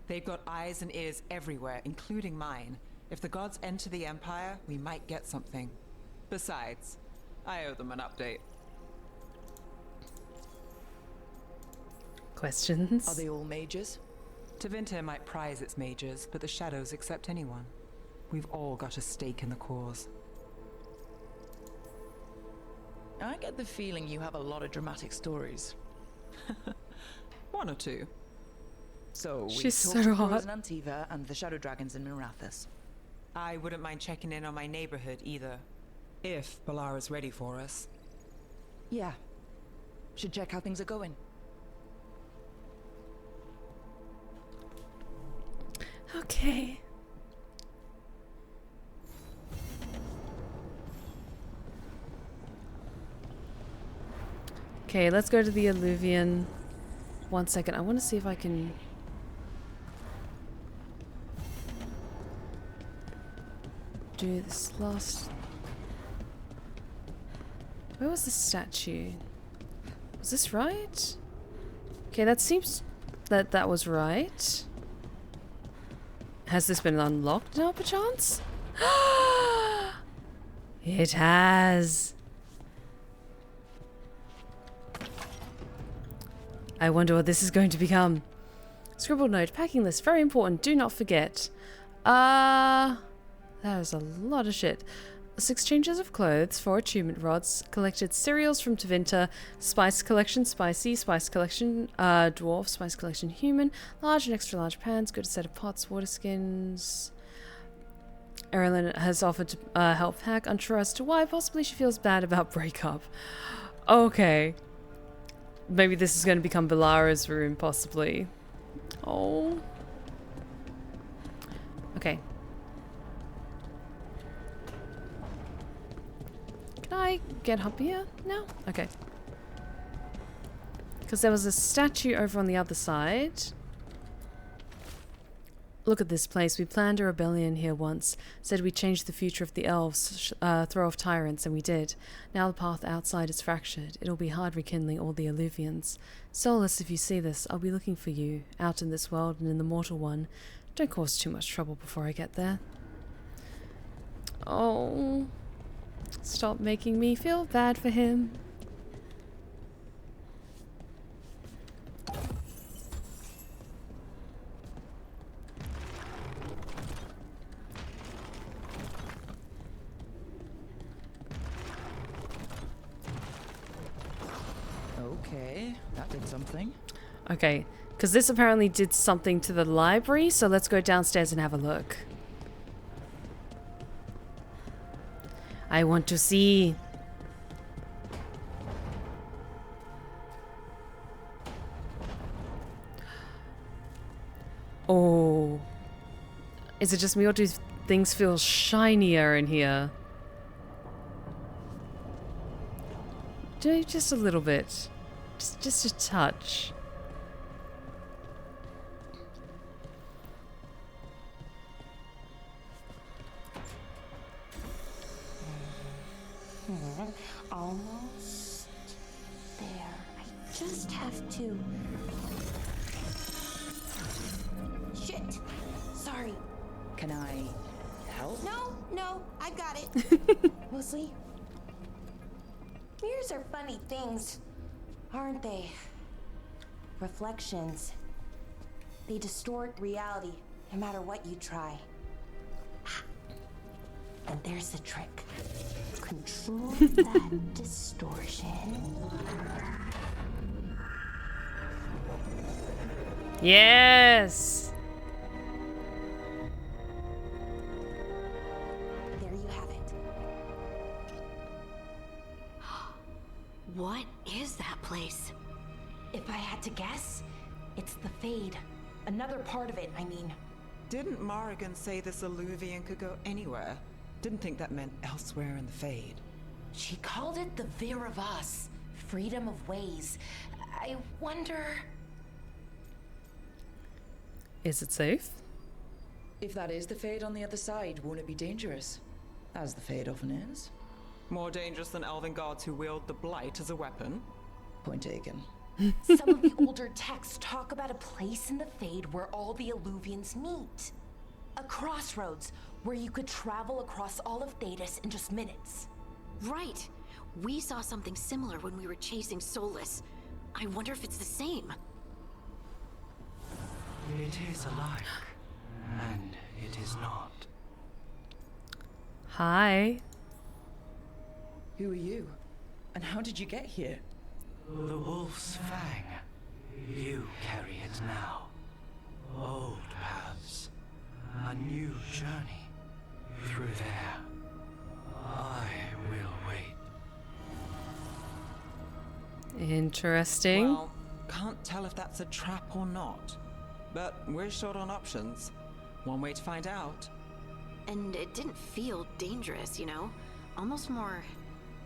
They've got eyes and ears everywhere, including mine. If the gods enter the empire, we might get something. Besides, I owe them an update. Questions? Are they all mages? Tevinter might prize its mages, but the Shadows accept anyone. We've all got a stake in the cause. I get the feeling you have a lot of dramatic stories. One or two. So we She's talked so to hot. Crows in Antiva and the Shadow Dragons in Minrathous. I wouldn't mind checking in on my neighborhood either. If Balara's ready for us. Yeah. Should check how things are going. Okay. Okay, let's go to the Alluvion. 1 second. I want to see if I can... do this last... Where was the statue? Was this right? Okay, that seems that that was right. Has this been unlocked now, perchance? It has. I wonder what this is going to become. Scribbled note, packing list, very important, do not forget. That is a lot of shit. 6 changes of clothes, 4 achievement rods, collected cereals from Tevinter, spice collection spicy, spice collection dwarf, spice collection human, large and extra large pans, good set of pots, water skins. Erilyn has offered to help pack, unsure as to why, possibly she feels bad about breakup. Okay. Maybe this is going to become Balara's room, possibly. Oh. Okay. Can I get up here now? Okay. Because there was a statue over on the other side. Look at this place. We planned a rebellion here once. Said we'd change the future of the elves, throw off tyrants, and we did. Now the path outside is fractured. It'll be hard rekindling all the Alluvians. Solas, if you see this, I'll be looking for you, out in this world and in the mortal one. Don't cause too much trouble before I get there. Oh... Stop making me feel bad for him. Okay, that did something. Okay, because this apparently did something to the library, so let's go downstairs and have a look. I want to see. Oh. Is it just me or do things feel shinier in here? Just a little bit. Just a touch. Almost there. I just have to... Shit! Sorry. Can I help? No, I got it. Mostly. Mirrors are funny things, aren't they? Reflections. They distort reality, no matter what you try. And there's the trick. Control that distortion. Yes! There you have it. What is that place? If I had to guess, it's the Fade. Another part of it, I mean. Didn't Morrigan say this Illuvian could go anywhere? Didn't think that meant elsewhere in the Fade. She called it the Vir of Us. Freedom of ways. I wonder... Is it safe? If that is the Fade on the other side, won't it be dangerous? As the Fade often is. More dangerous than elven gods who wield the Blight as a weapon? Point taken. Some of the older texts talk about a place in the Fade where all the Illuvians meet. A crossroads where you could travel across all of Thedas in just minutes. Right. We saw something similar when we were chasing Solas. I wonder if it's the same. It is alike, and it is not. Hi. Who are you? And how did you get here? The Wolf's Fang. You carry it now. Old paths. A new journey. Through there. I will wait. Interesting. Well, can't tell if that's a trap or not. But we're short on options. One way to find out. And it didn't feel dangerous, you know? Almost more...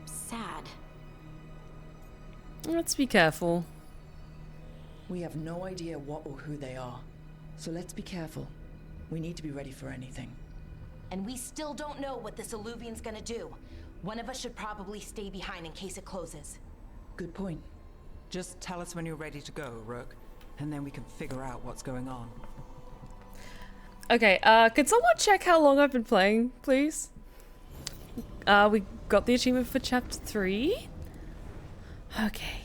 sad. Let's be careful. We have no idea what or who they are. So let's be careful. We need to be ready for anything. And we still don't know what this Illuvian's gonna do. One of us should probably stay behind in case it closes. Good point. Just tell us when you're ready to go, Rook. And then we can figure out what's going on. Okay, could someone check how long I've been playing, please? We got the achievement for chapter 3. Okay.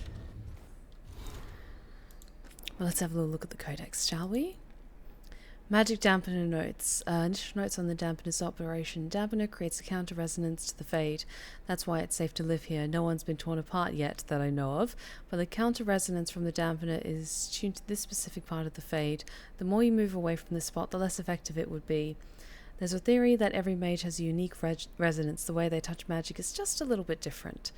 Well, let's have a little look at the codex, shall we? Magic dampener notes. Initial notes on the dampener's operation. Dampener creates a counter-resonance to the Fade. That's why it's safe to live here. No one's been torn apart yet that I know of, but the counter-resonance from the dampener is tuned to this specific part of the Fade. The more you move away from the spot, the less effective it would be. There's a theory that every mage has a unique resonance. The way they touch magic is just a little bit different.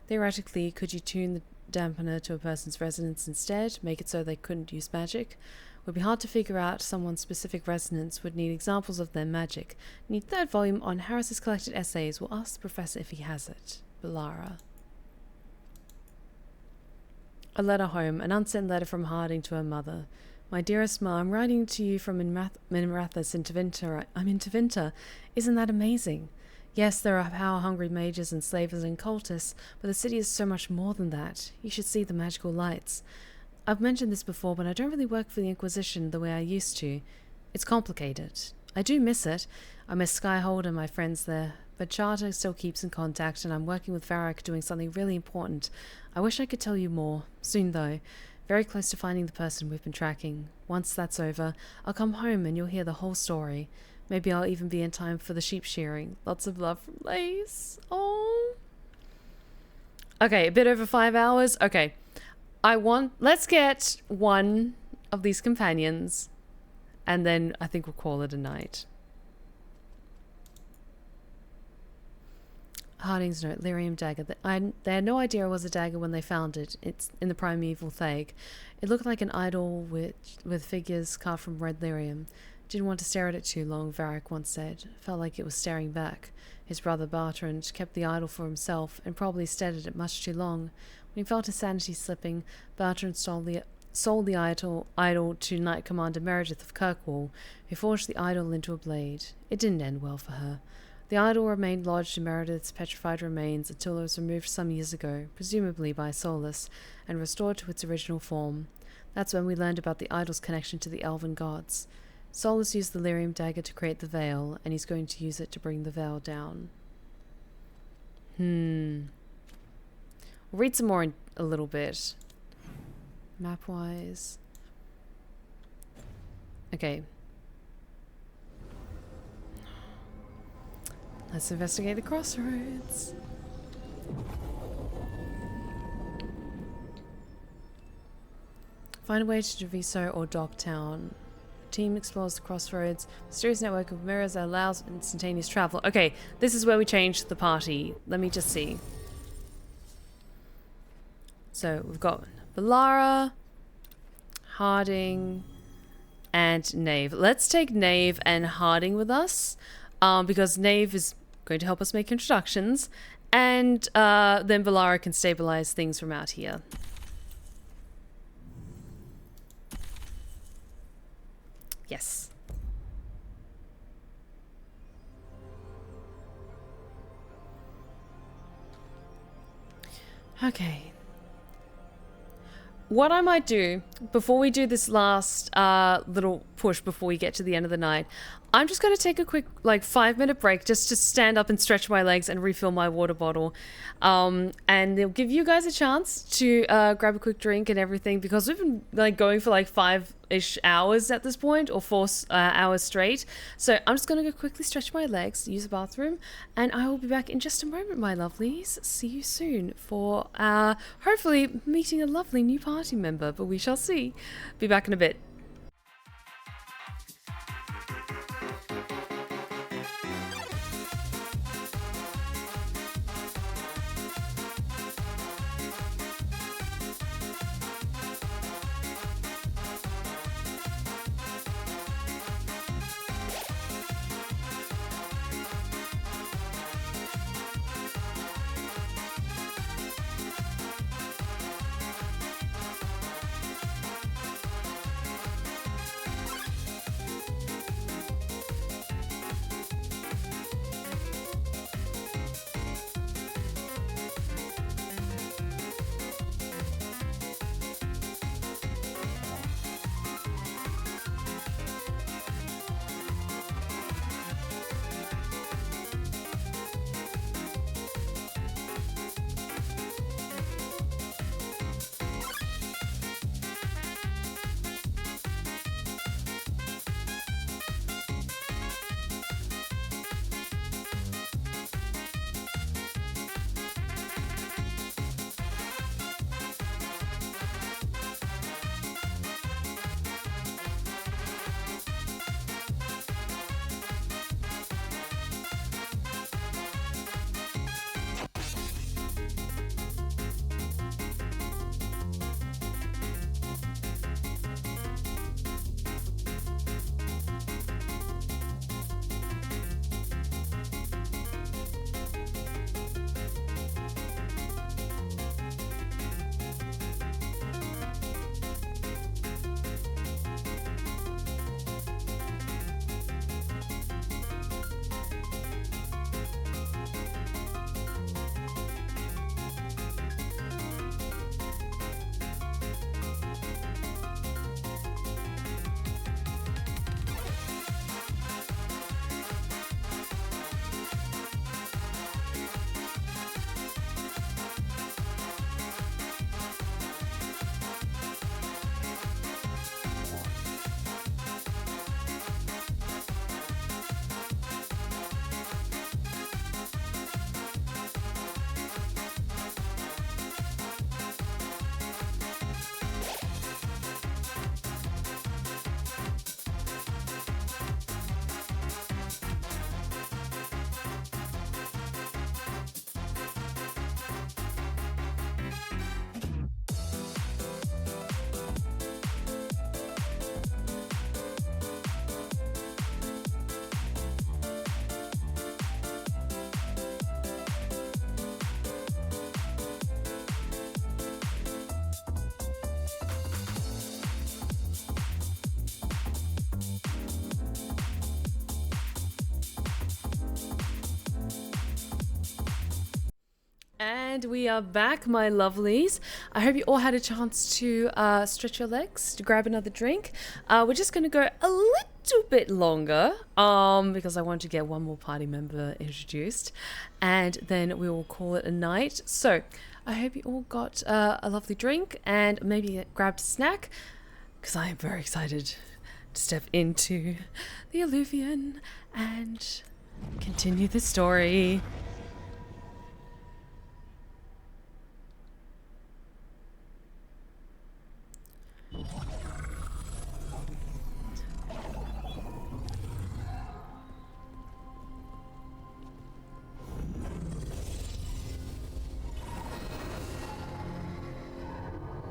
Theoretically, could you tune the dampener to a person's resonance instead? Make it so they couldn't use magic? Would be hard to figure out someone's specific resonance, would need examples of their magic. Need third volume on Harris's collected essays. We'll ask the professor if he has it. Balara. A letter home. An unsent letter from Harding to her mother. My dearest Ma, I'm writing to you from Minrathus in Tevinter. I'm in Tevinter. Isn't that amazing? Yes, there are power-hungry mages and slavers and cultists, but the city is so much more than that. You should see the magical lights. I've mentioned this before, but I don't really work for the Inquisition the way I used to. It's complicated. I do miss it. I miss Skyhold and my friends there, but Charter still keeps in contact, and I'm working with Varric doing something really important. I wish I could tell you more. Soon, though. Very close to finding the person we've been tracking. Once that's over, I'll come home and you'll hear the whole story. Maybe I'll even be in time for the sheep shearing. Lots of love from Lace. Oh. Okay, a bit over 5 hours. Okay. Let's get one of these companions, and then I think we'll call it a night. Harding's note, lyrium dagger. They had no idea it was a dagger when they found it. It's in the primeval Thag. It looked like an idol with figures carved from red lyrium. Didn't want to stare at it too long, Varric once said. Felt like it was staring back. His brother Bertrand kept the idol for himself, and probably stared at it much too long. When he felt his sanity slipping, Bertrand sold the idol to Knight Commander Meredith of Kirkwall, who forged the idol into a blade. It didn't end well for her. The idol remained lodged in Meredith's petrified remains until it was removed some years ago, presumably by Solas, and restored to its original form. That's when we learned about the idol's connection to the elven gods. Solas used the lyrium dagger to create the veil, and he's going to use it to bring the veil down. We'll read some more in a little bit. Map-wise. Okay. Let's investigate the crossroads. Find a way to Treviso or Docktown. Team explores the crossroads. Mysterious network of mirrors that allows instantaneous travel. Okay, this is where we changed the party. Let me just see. So we've got Valara, Harding, and Knave. Let's take Knave and Harding with us, because Knave is going to help us make introductions, and then Valara can stabilize things from out here. Yes. Okay. What I might do before we do this last little push before we get to the end of the night, I'm just going to take a quick 5-minute break just to stand up and stretch my legs and refill my water bottle. And they'll give you guys a chance to grab a quick drink and everything, because we've been going for 5-ish hours at this point, or 4 hours straight. So I'm just going to go quickly stretch my legs, use the bathroom, and I will be back in just a moment, my lovelies. See you soon for hopefully meeting a lovely new party member, but we shall see. Be back in a bit. And we are back, my lovelies. I hope you all had a chance to stretch your legs, to grab another drink. We're just going to go a little bit longer because I want to get one more party member introduced. And then we will call it a night. So I hope you all got a lovely drink and maybe grabbed a snack because I am very excited to step into the Alluvion and continue the story.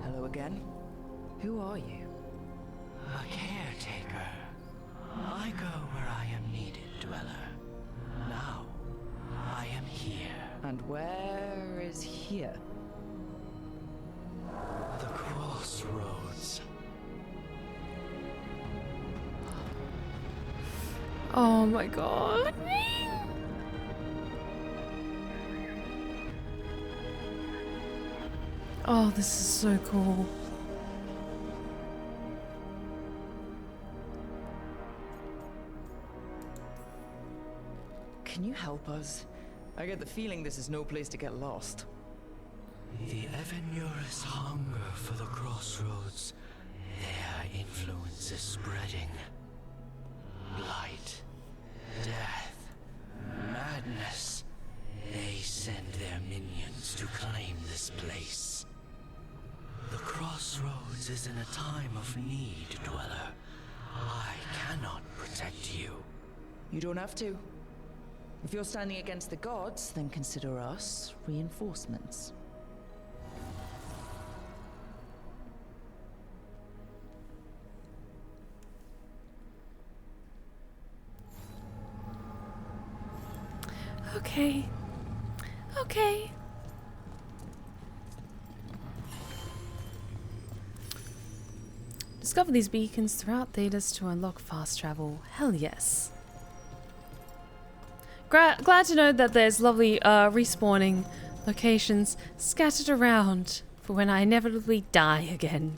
Hello again. Who are you? A caretaker. I go where I am needed, dweller. Now, I am here. And where is here? The crossroads. Oh my god. Oh, this is so cool. Can you help us? I get the feeling this is no place to get lost. The Evanurus hunger for the crossroads. Their influence is spreading. Blight, death, madness. They send their minions to claim this place. The crossroads is in a time of need, dweller. I cannot protect you. You don't have to. If you're standing against the gods, then consider us reinforcements. Okay. Okay. Discover these beacons throughout Thedas to unlock fast travel. Hell yes. Glad to know that there's lovely respawning locations scattered around for when I inevitably die again.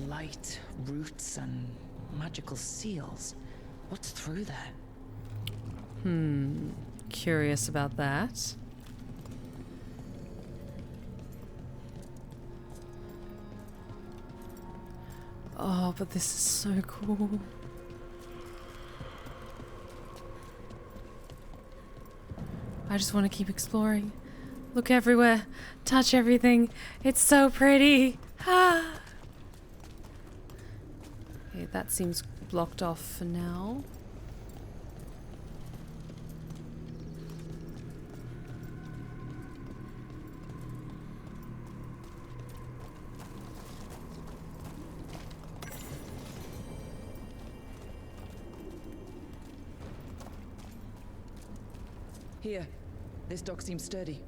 Light, roots, and magical seals. What's through there? Curious about that. Oh, but this is so cool. I just want to keep exploring. Look everywhere. Touch everything. It's so pretty. Ah. Okay, that seems blocked off for now. Here, this dock seems sturdy.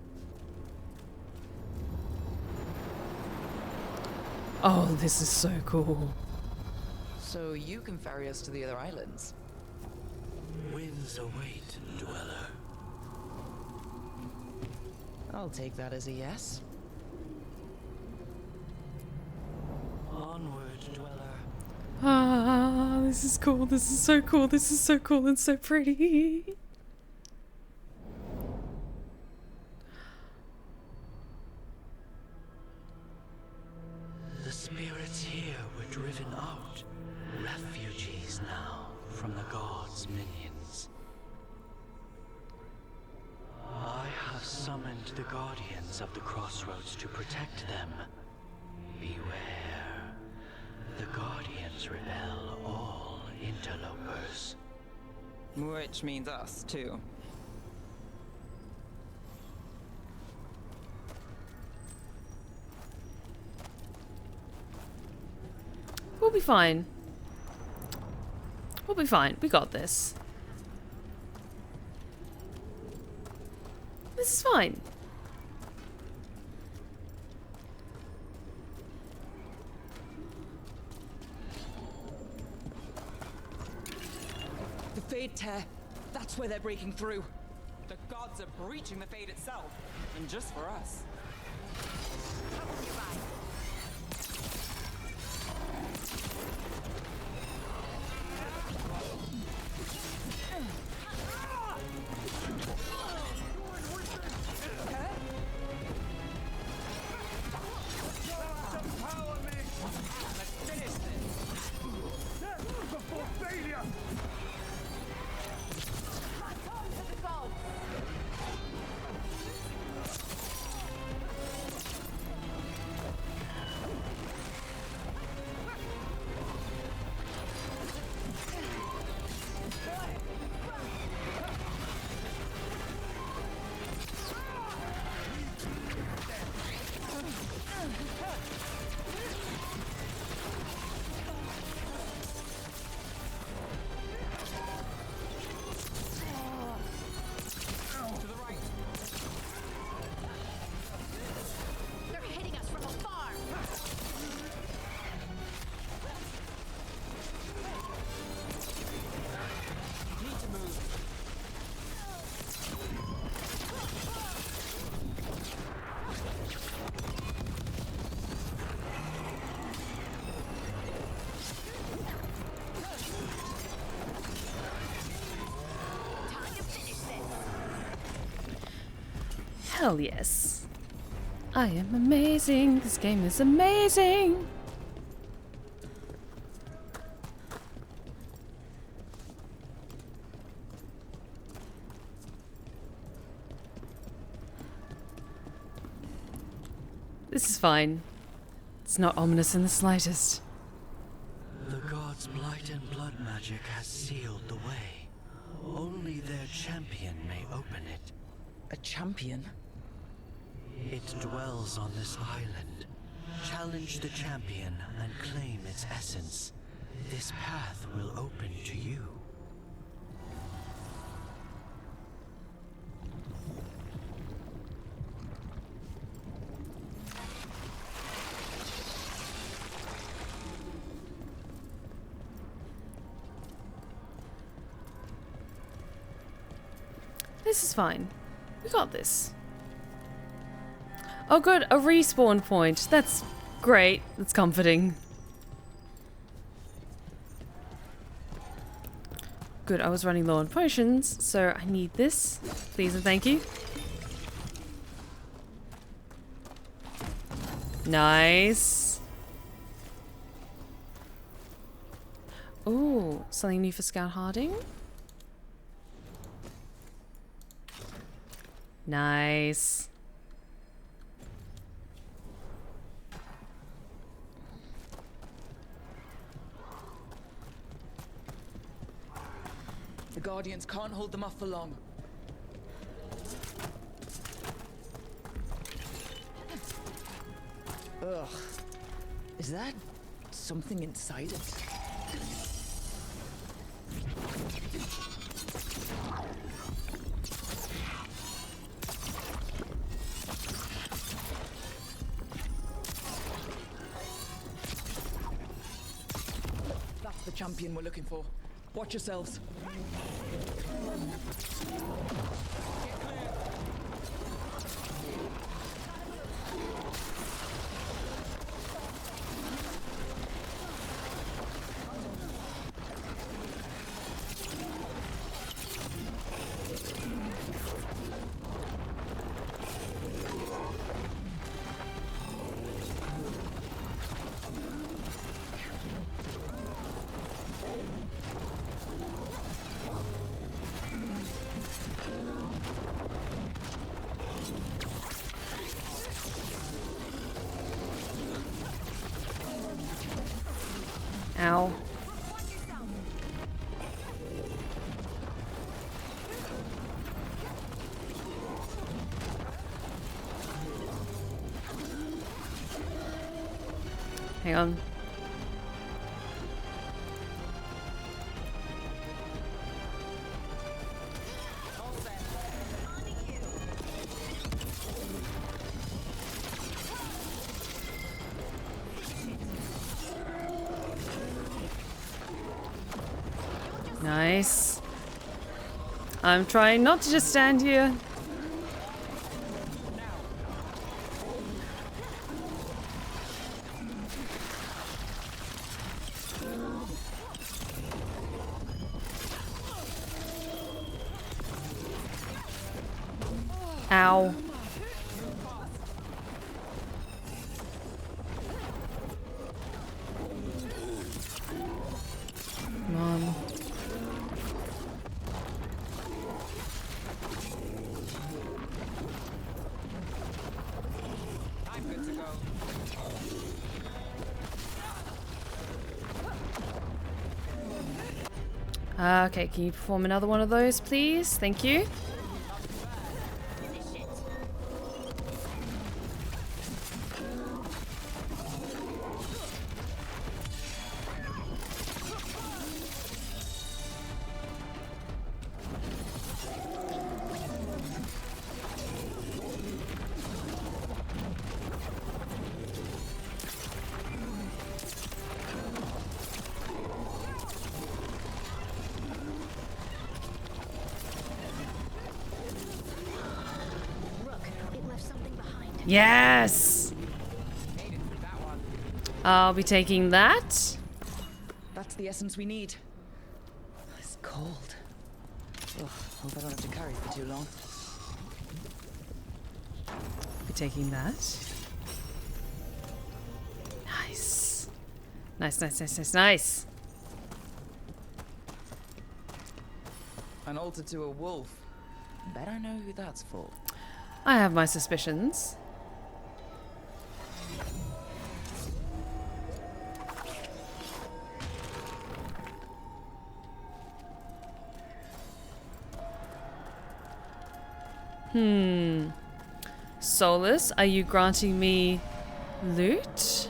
Oh, this is so cool. So you can ferry us to the other islands? Winds await, dweller. I'll take that as a yes. Onward, dweller. Ah, this is cool. This is so cool. This is so cool and so pretty. The spirits here were driven out. Refugees now from the gods' minions. I have summoned the guardians of the crossroads to protect them. Beware. The guardians repel all interlopers. Which means us, too. We'll be fine. We'll be fine. We got this. This is fine. The Fade Tear. That's where they're breaking through. The gods are breaching the fate itself, and just for us. Hell yes. I am amazing. This game is amazing. This is fine. It's not ominous in the slightest. The gods' blight and blood magic has sealed the way. Only their champion may open it. A champion? It dwells on this island. Challenge the champion and claim its essence. This path will open to you. This is fine. We got this. Oh good, a respawn point. That's great. That's comforting. Good, I was running low on potions, so I need this. Please and thank you. Nice. Ooh, something new for Scout Harding. Nice. The Guardians can't hold them off for long. Ugh. Is that something inside it? That's the champion we're looking for. Watch yourselves. Ow. Hang on. Nice. I'm trying not to just stand here. Ow. Come on. I'm good to go. Okay, can you perform another one of those, please? Thank you. Yes! I'll be taking that. That's the essence we need. It's cold. Ugh, hope I don't have to carry for too long. Be taking that. Nice. Nice, nice, nice, nice, nice. An altar to a wolf. Bet I know who that's for. I have my suspicions. Solas, are you granting me loot?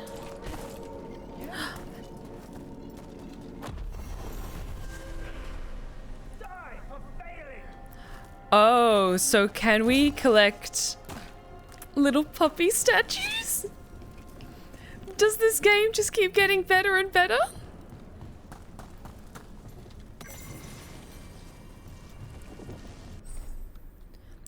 Oh, so can we collect little puppy statues? Does this game just keep getting better and better?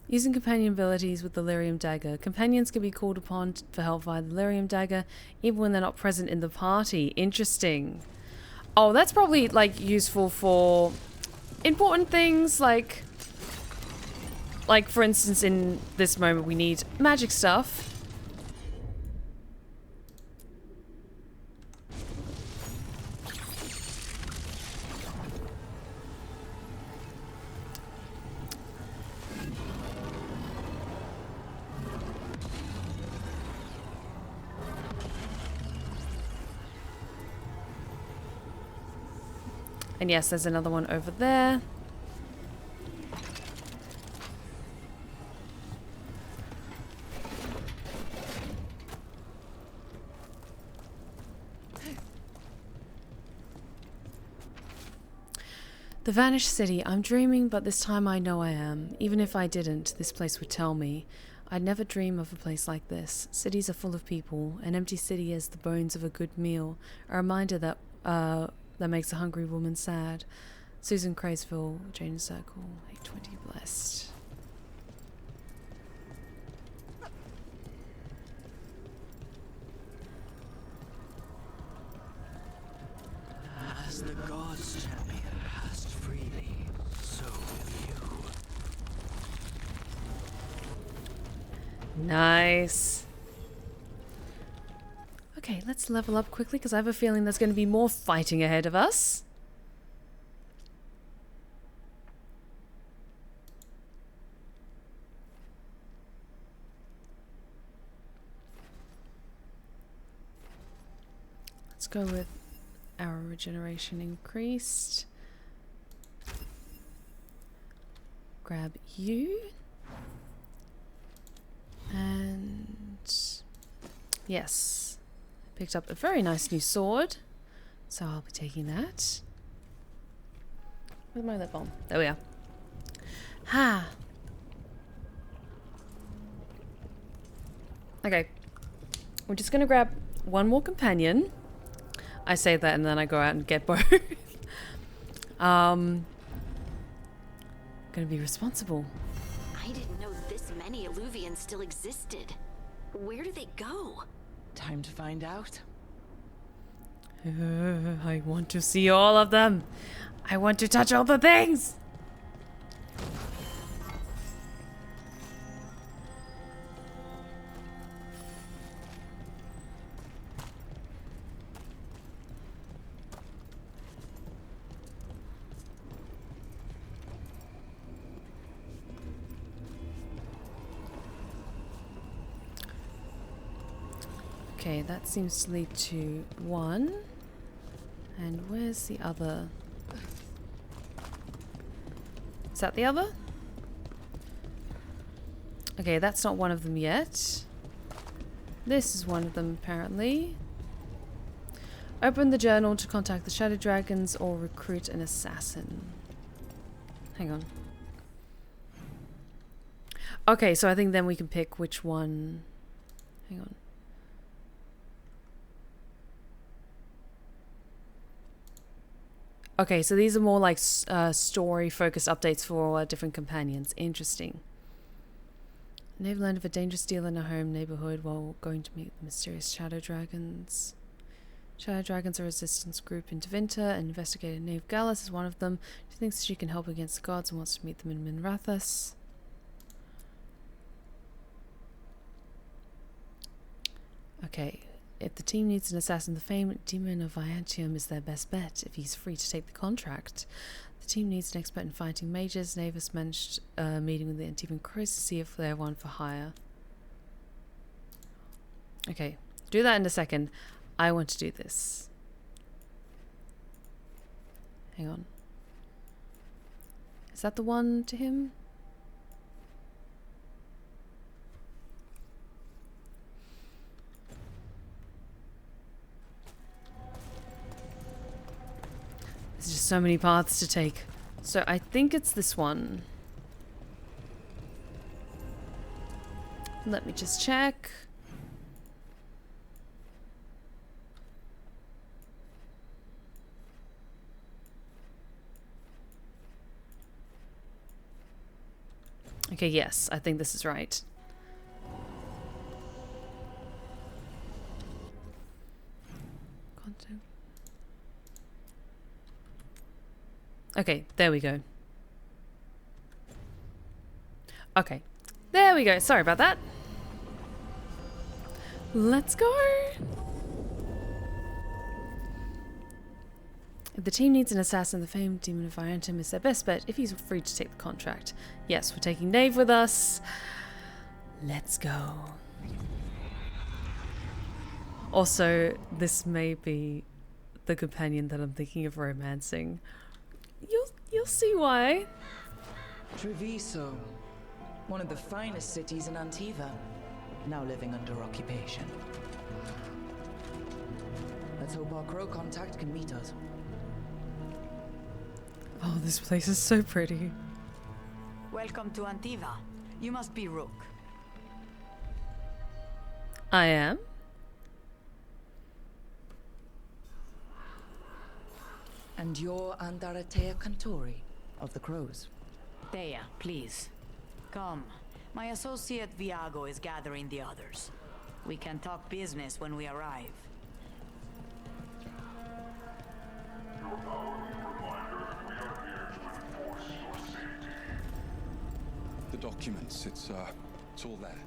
Using companion abilities with the Lyrium Dagger. Companions can be called upon for help via the Lyrium Dagger, even when they're not present in the party. Interesting. Oh, that's probably, like, useful for important things, like, for instance, in this moment, we need magic stuff. And yes, there's another one over there. The vanished city. I'm dreaming, but this time I know I am. Even if I didn't, this place would tell me. I'd never dream of a place like this. Cities are full of people. An empty city is the bones of a good meal. A reminder that that makes a hungry woman sad. Susan Craysville, Jane Circle, 820 blessed. As the gods champion passed freely, so will you. Nice. Okay, let's level up quickly because I have a feeling there's going to be more fighting ahead of us. Let's go with our regeneration increased. Grab you. And yes. Picked up a very nice new sword. So I'll be taking that. Where's my lip balm? There we are. Ha! Okay. We're just gonna grab one more companion. I say that and then I go out and get both. gonna be responsible. I didn't know this many Illuvians still existed. Where do they go? Time to find out. I want to see all of them. I want to touch all the things. Okay, that seems to lead to one. And where's the other? Is that the other? Okay, that's not one of them yet. This is one of them, apparently. Open the journal to contact the Shadow Dragons or recruit an assassin. Hang on. Okay, so I think then we can pick which one. Hang on. Okay, so these are more like story-focused updates for different companions. Interesting. They've learned of a dangerous deal in a home neighborhood while going to meet the mysterious Shadow Dragons. Shadow Dragons are a resistance group in Tevinter, and investigator Nave Gallus is one of them. She thinks she can help against the gods and wants to meet them in Minrathous. Okay. If the team needs an assassin, the famed Demon of Viantium is their best bet if he's free to take the contract. The team needs an expert in fighting mages. Navis managed a meeting with the Antivan Crows to see if they're one for hire. Okay, do that in a second. I want to do this. Hang on. Is that the one to him? There's just so many paths to take. So I think it's this one. Let me just check. Okay, yes, I think this is right. Content. Okay, there we go. Okay, there we go. Sorry about that. Let's go. If the team needs an assassin, the famed Demon of Viantium is their best bet if he's free to take the contract. Yes, we're taking Nave with us. Let's go. Also, this may be the companion that I'm thinking of romancing. You'll see why. Treviso, one of the finest cities in Antiva, now living under occupation. Let's hope our crow contact can meet us. Oh, this place is so pretty. Welcome to Antiva. You must be Rook. I am. And you're Andaratea Cantori of the Crows. Thea, please. Come. My associate Viago is gathering the others. We can talk business when we arrive. The documents, it's all there.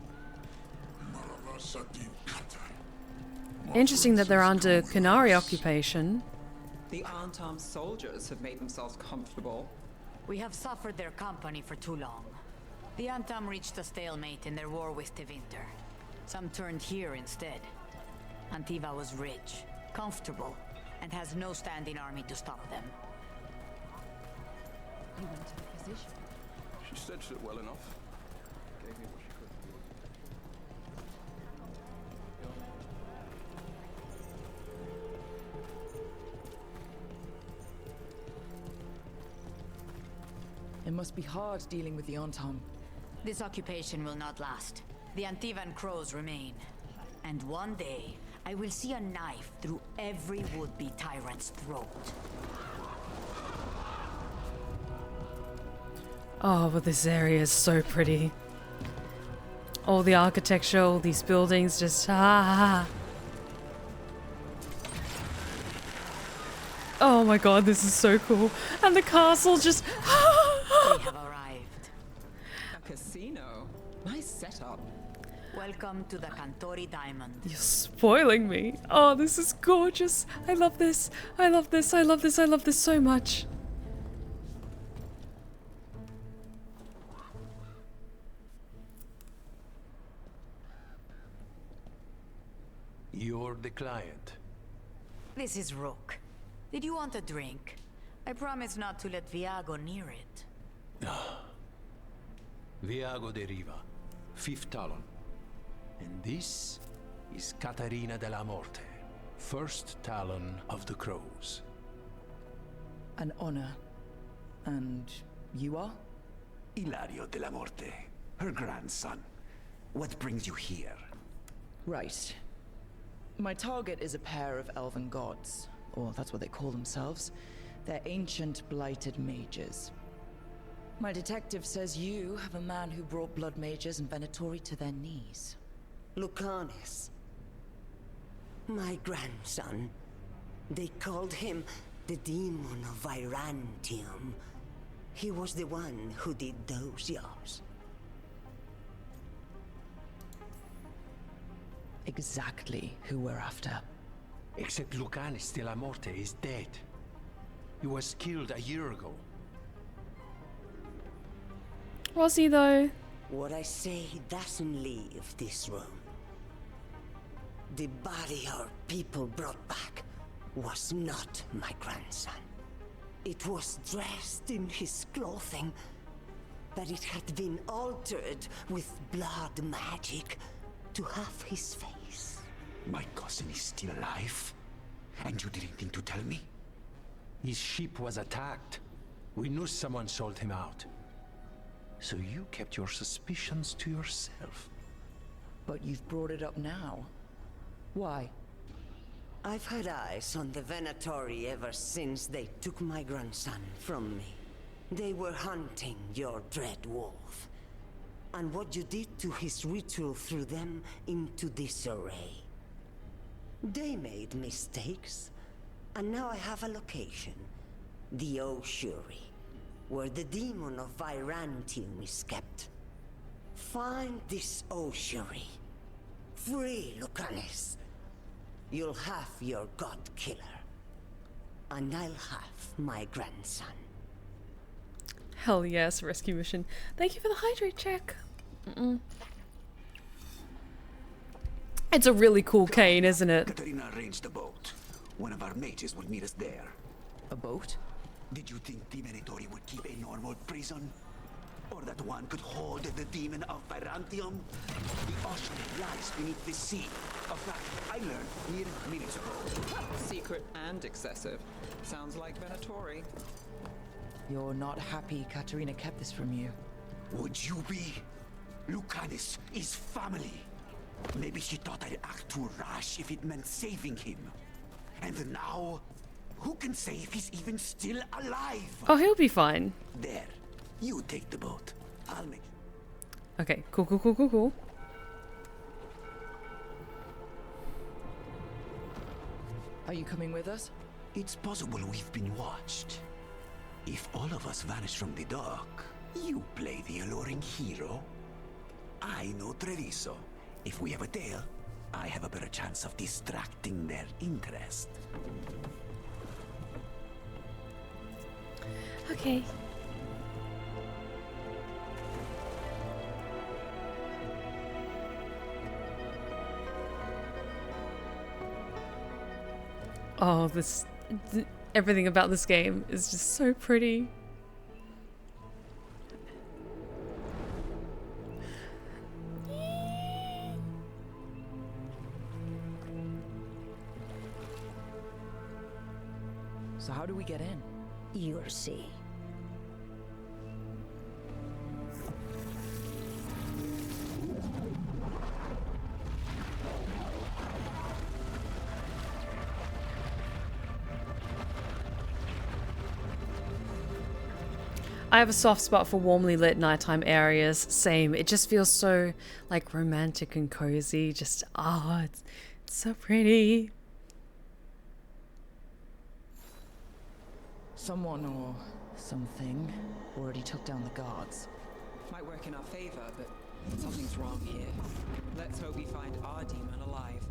Interesting that they're under Canary occupation. The Antam soldiers have made themselves comfortable. We have suffered their company for too long. The Antam reached a stalemate in their war with Tevinter. Some turned here instead. Antiva was rich, comfortable, and has no standing army to stop them. You went to the physician. She stitched it well enough. Gave me what she could. It must be hard dealing with the Antam. This occupation will not last. The Antivan Crows remain. And one day, I will see a knife through every would-be tyrant's throat. Oh, but this area is so pretty. All the architecture, all these buildings, just Oh my god, this is so cool. And the castle just We have arrived. A casino. Nice setup. Welcome to the Cantori Diamond. You're spoiling me. Oh, this is gorgeous. I love this. I love this. I love this. I love this so much. You're the client. This is Rook. Did you want a drink? I promise not to let Viago near it. Viago de Riva, 5th Talon. And this is Catarina de la Morte, 1st Talon of the Crows. An honor. And you are? Ilario de la Morte, her grandson. What brings you here? Right. My target is a pair of elven gods, or that's what they call themselves. They're ancient, blighted mages. My detective says you have a man who brought blood mages and Venatori to their knees. Lucanis. My grandson. They called him the Demon of Virantium. He was the one who did those jobs. Exactly who we're after. Except Lucanis de la Morte is dead. He was killed a year ago. Was he though? What I say doesn't leave this room. The body our people brought back was not my grandson. It was dressed in his clothing, but it had been altered with blood magic to have his face. My cousin is still alive? And you didn't think to tell me? His ship was attacked. We knew someone sold him out. So you kept your suspicions to yourself. But you've brought it up now. Why? I've had eyes on the Venatori ever since they took my grandson from me. They were hunting your dread wolf. And what you did to his ritual threw them into disarray. They made mistakes, and now I have a location. The Ossuary, where the demon of Virantium is kept. Find this Ossuary. Free Lucanis. You'll have your god killer. And I'll have my grandson. Hell yes, rescue mission. Thank you for the hydrate check. It's a really cool cane, isn't it? Katarina arranged a boat. One of our mages will meet us there. A boat? Did you think the Venatori would keep a normal prison? Or that one could hold the demon of Virantium? The ocean lies beneath the sea. A fact I learned mere minutes ago. Secret and excessive. Sounds like Venatori. You're not happy Katarina kept this from you. Would you be? Lucanis is family. Maybe she thought I'd act too rash if it meant saving him. And now, who can say if he's even still alive? Oh, he'll be fine. There. You take the boat. I'll make... Okay, cool. Are you coming with us? It's possible we've been watched. If all of us vanish from the dock, you play the alluring hero. I know Treviso. If we have a tail, I have a better chance of distracting their interest. Okay. Oh, everything about this game is just so pretty. So how do we get in? You'll see. I have a soft spot for warmly lit nighttime areas. Same. It just feels so like romantic and cozy. Just it's so pretty. Someone or something already took down the guards. Might work in our favor, but something's wrong here. Let's hope we find our demon alive.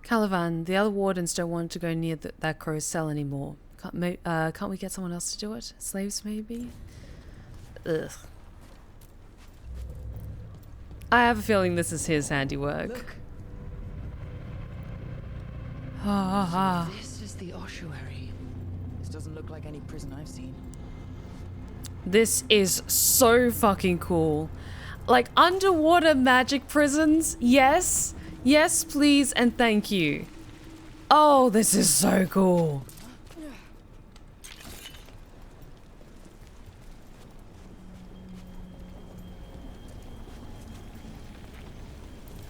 Calivan, the other wardens don't want to go near that crow's cell anymore. Can't we get someone else to do it? Slaves, maybe? Ugh. I have a feeling this is his handiwork. Look. This is the ossuary. This doesn't look like any prison I've seen. This is so fucking cool. Like, underwater magic prisons? Yes. Yes, please, and thank you. Oh, this is so cool.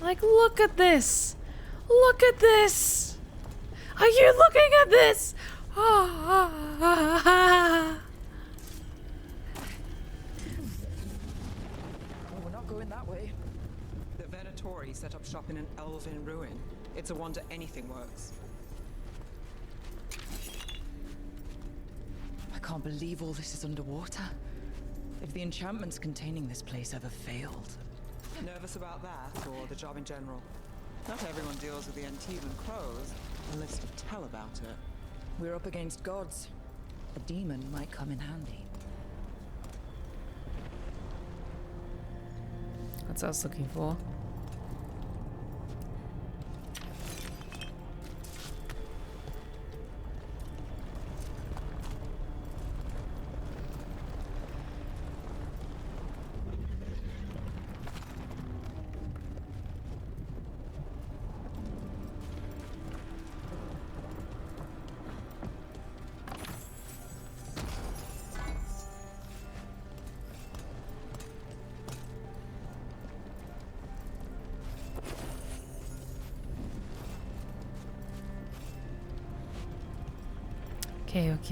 Like, look at this. Look at this. Are you looking at this? We're not going that way. The Venatori set up shop in an elven ruin. It's a wonder anything works. I can't believe all this is underwater. If the enchantments containing this place ever failed. Nervous about that, or the job in general? Not everyone deals with the Antivan crows, unless you tell about it. We're up against gods. A demon might come in handy. That's what I was looking for.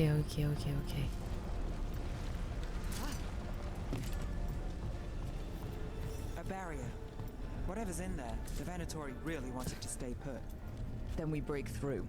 Okay. A barrier. Whatever's in there, the Venatori really wanted to stay put. Then we break through.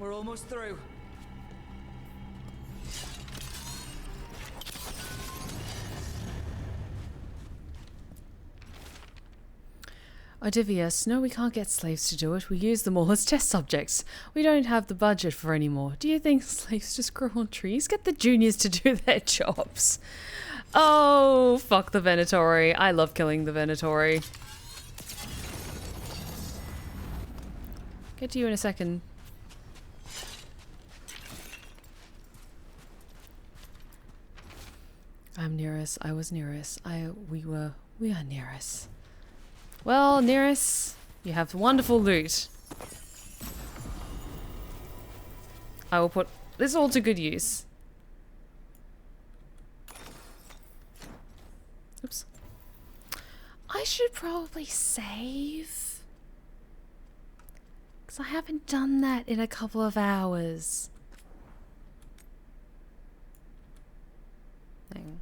We're almost through. Odivius, no, we can't get slaves to do it. We use them all as test subjects. We don't have the budget for any more. Do you think slaves just grow on trees? Get the juniors to do their jobs. Oh, fuck the Venatori. I love killing the Venatori. Get to you in a second. I'm Nearest. I was Nearest. We are Nearest. Well, Nearest, you have wonderful loot. I will put this all to good use. Oops. I should probably save. Because I haven't done that in a couple of hours. Hang on.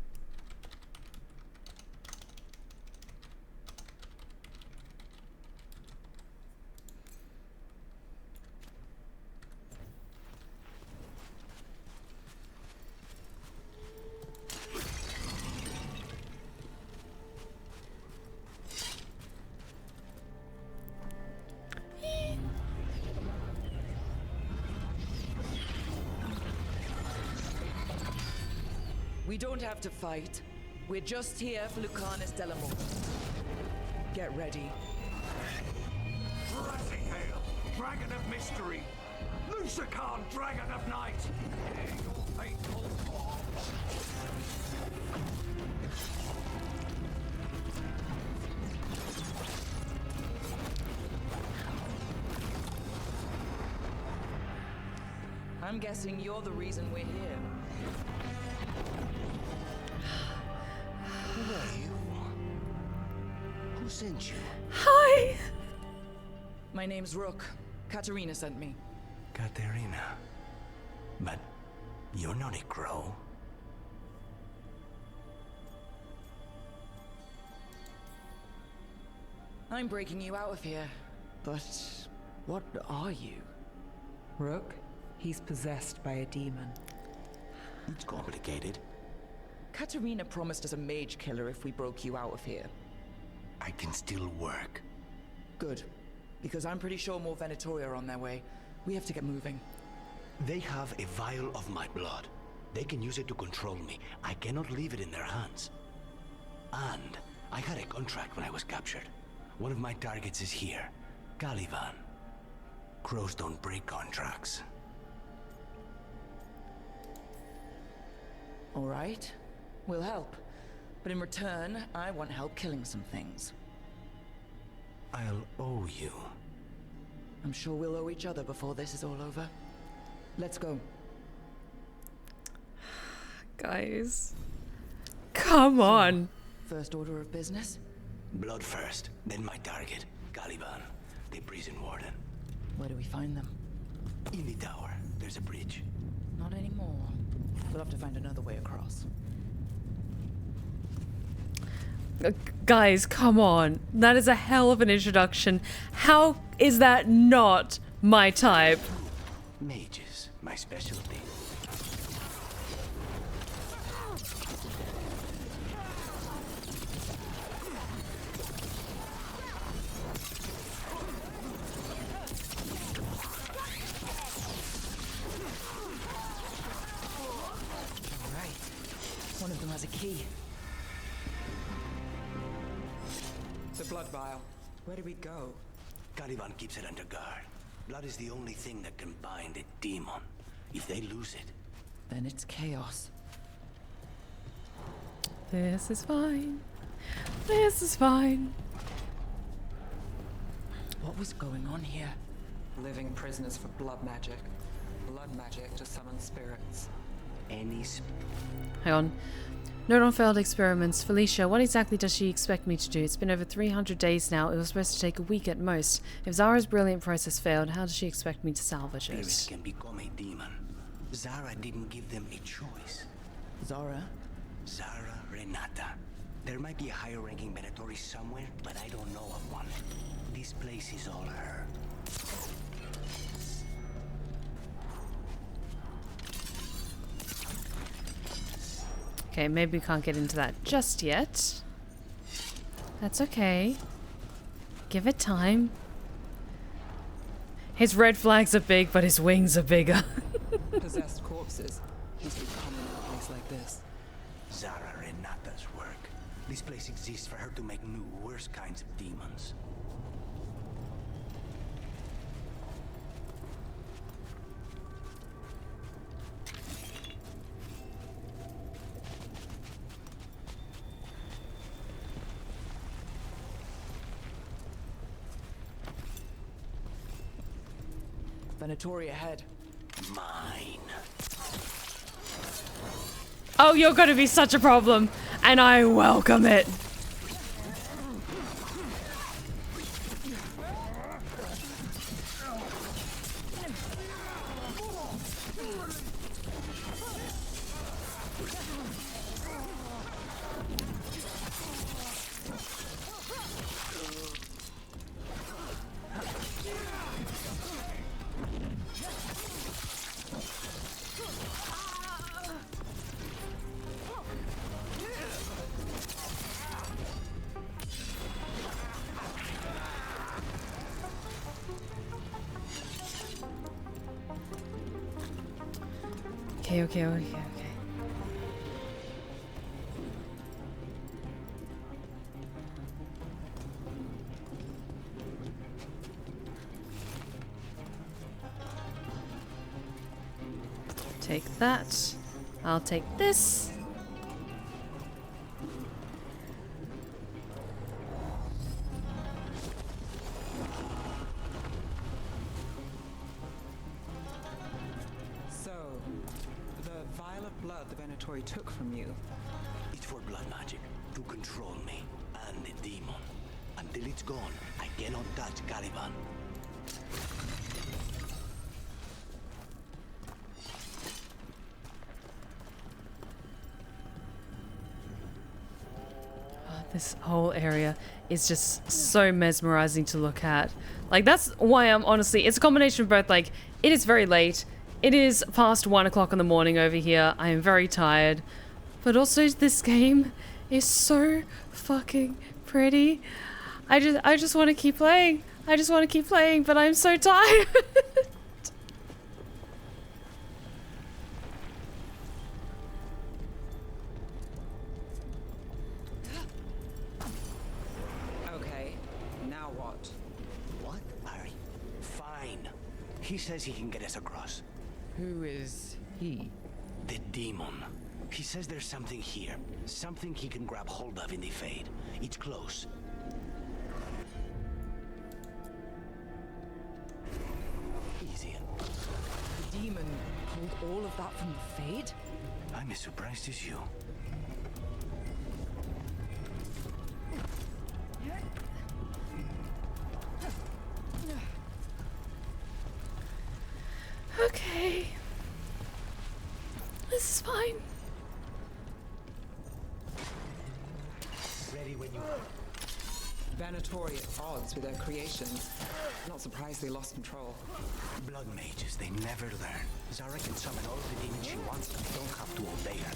We don't have to fight. We're just here for Lucanus Delamore. Get ready. Blessing hail, dragon of mystery! Lucican, dragon of night! Your faithful I'm guessing you're the reason we're here. Who are you? Who sent you? Hi! My name's Rook. Katerina sent me. Katerina. But you're not a crow. I'm breaking you out of here. But what are you? Rook, he's possessed by a demon. It's complicated. Katerina promised us a mage killer if we broke you out of here. I can still work. Good. Because I'm pretty sure more Venatori are on their way. We have to get moving. They have a vial of my blood. They can use it to control me. I cannot leave it in their hands. And I had a contract when I was captured. One of my targets is here. Caliban. Crows don't break contracts. All right. We'll help. But in return, I want help killing some things. I'll owe you. I'm sure we'll owe each other before this is all over. Let's go. Guys. Come on. First order of business? Blood first, then my target, Caliban, the prison warden. Where do we find them? In the tower. There's a bridge. Not anymore. We'll have to find another way across. Guys, come on. That is a hell of an introduction. How is that not my type? Mages, my specialty. One of them has a key. The blood vial. Where do we go? Caliban keeps it under guard. Blood is the only thing that can bind a demon. If they lose it, then it's chaos. This is fine. This is fine. What was going on here? Living prisoners for blood magic. Blood magic to summon spirits. Hang on. Note on failed experiments. Felicia, what exactly does she expect me to do? It's been over 300 days now. It was supposed to take a week at most. If Zara's brilliant process failed, how does she expect me to salvage spirits it? can become a demon. Zara didn't give them a choice. Zara? Zara Renata. There might be a higher-ranking Venatori somewhere, but I don't know of one. This place is all her. Okay, maybe we can't get into that just yet. That's okay. Give it time. His red flags are big, but his wings are bigger. Possessed corpses. Must be common in a place like this. Zara Renata's work. This place exists for her to make new, worse kinds of demons. Venatori ahead. Mine. Oh, you're gonna be such a problem, and I welcome it. Okay. Take that. I'll take this. blood the Venatori took from you. It's for blood magic, to control me, and the demon. Until it's gone, I cannot touch Caliban. This whole area is just so mesmerizing to look at. Like, that's why I'm honestly, it's a combination of both. Like, it is very late. It is past 1 o'clock in the morning over here. I am very tired. But also, this game is so fucking pretty. I just want to keep playing. I just want to keep playing, but I'm so tired. He says he can get us across. Who is he? The demon. He says there's something here. Something he can grab hold of in the Fade. It's close. Easy. The demon pulled all of that from the Fade? I'm as surprised as you. Okay. This is fine. Ready when you are. Venatori at odds with their creations. Not surprised they lost control. Blood mages, they never learn. Zara can summon all the demons she wants, but they don't have to obey her.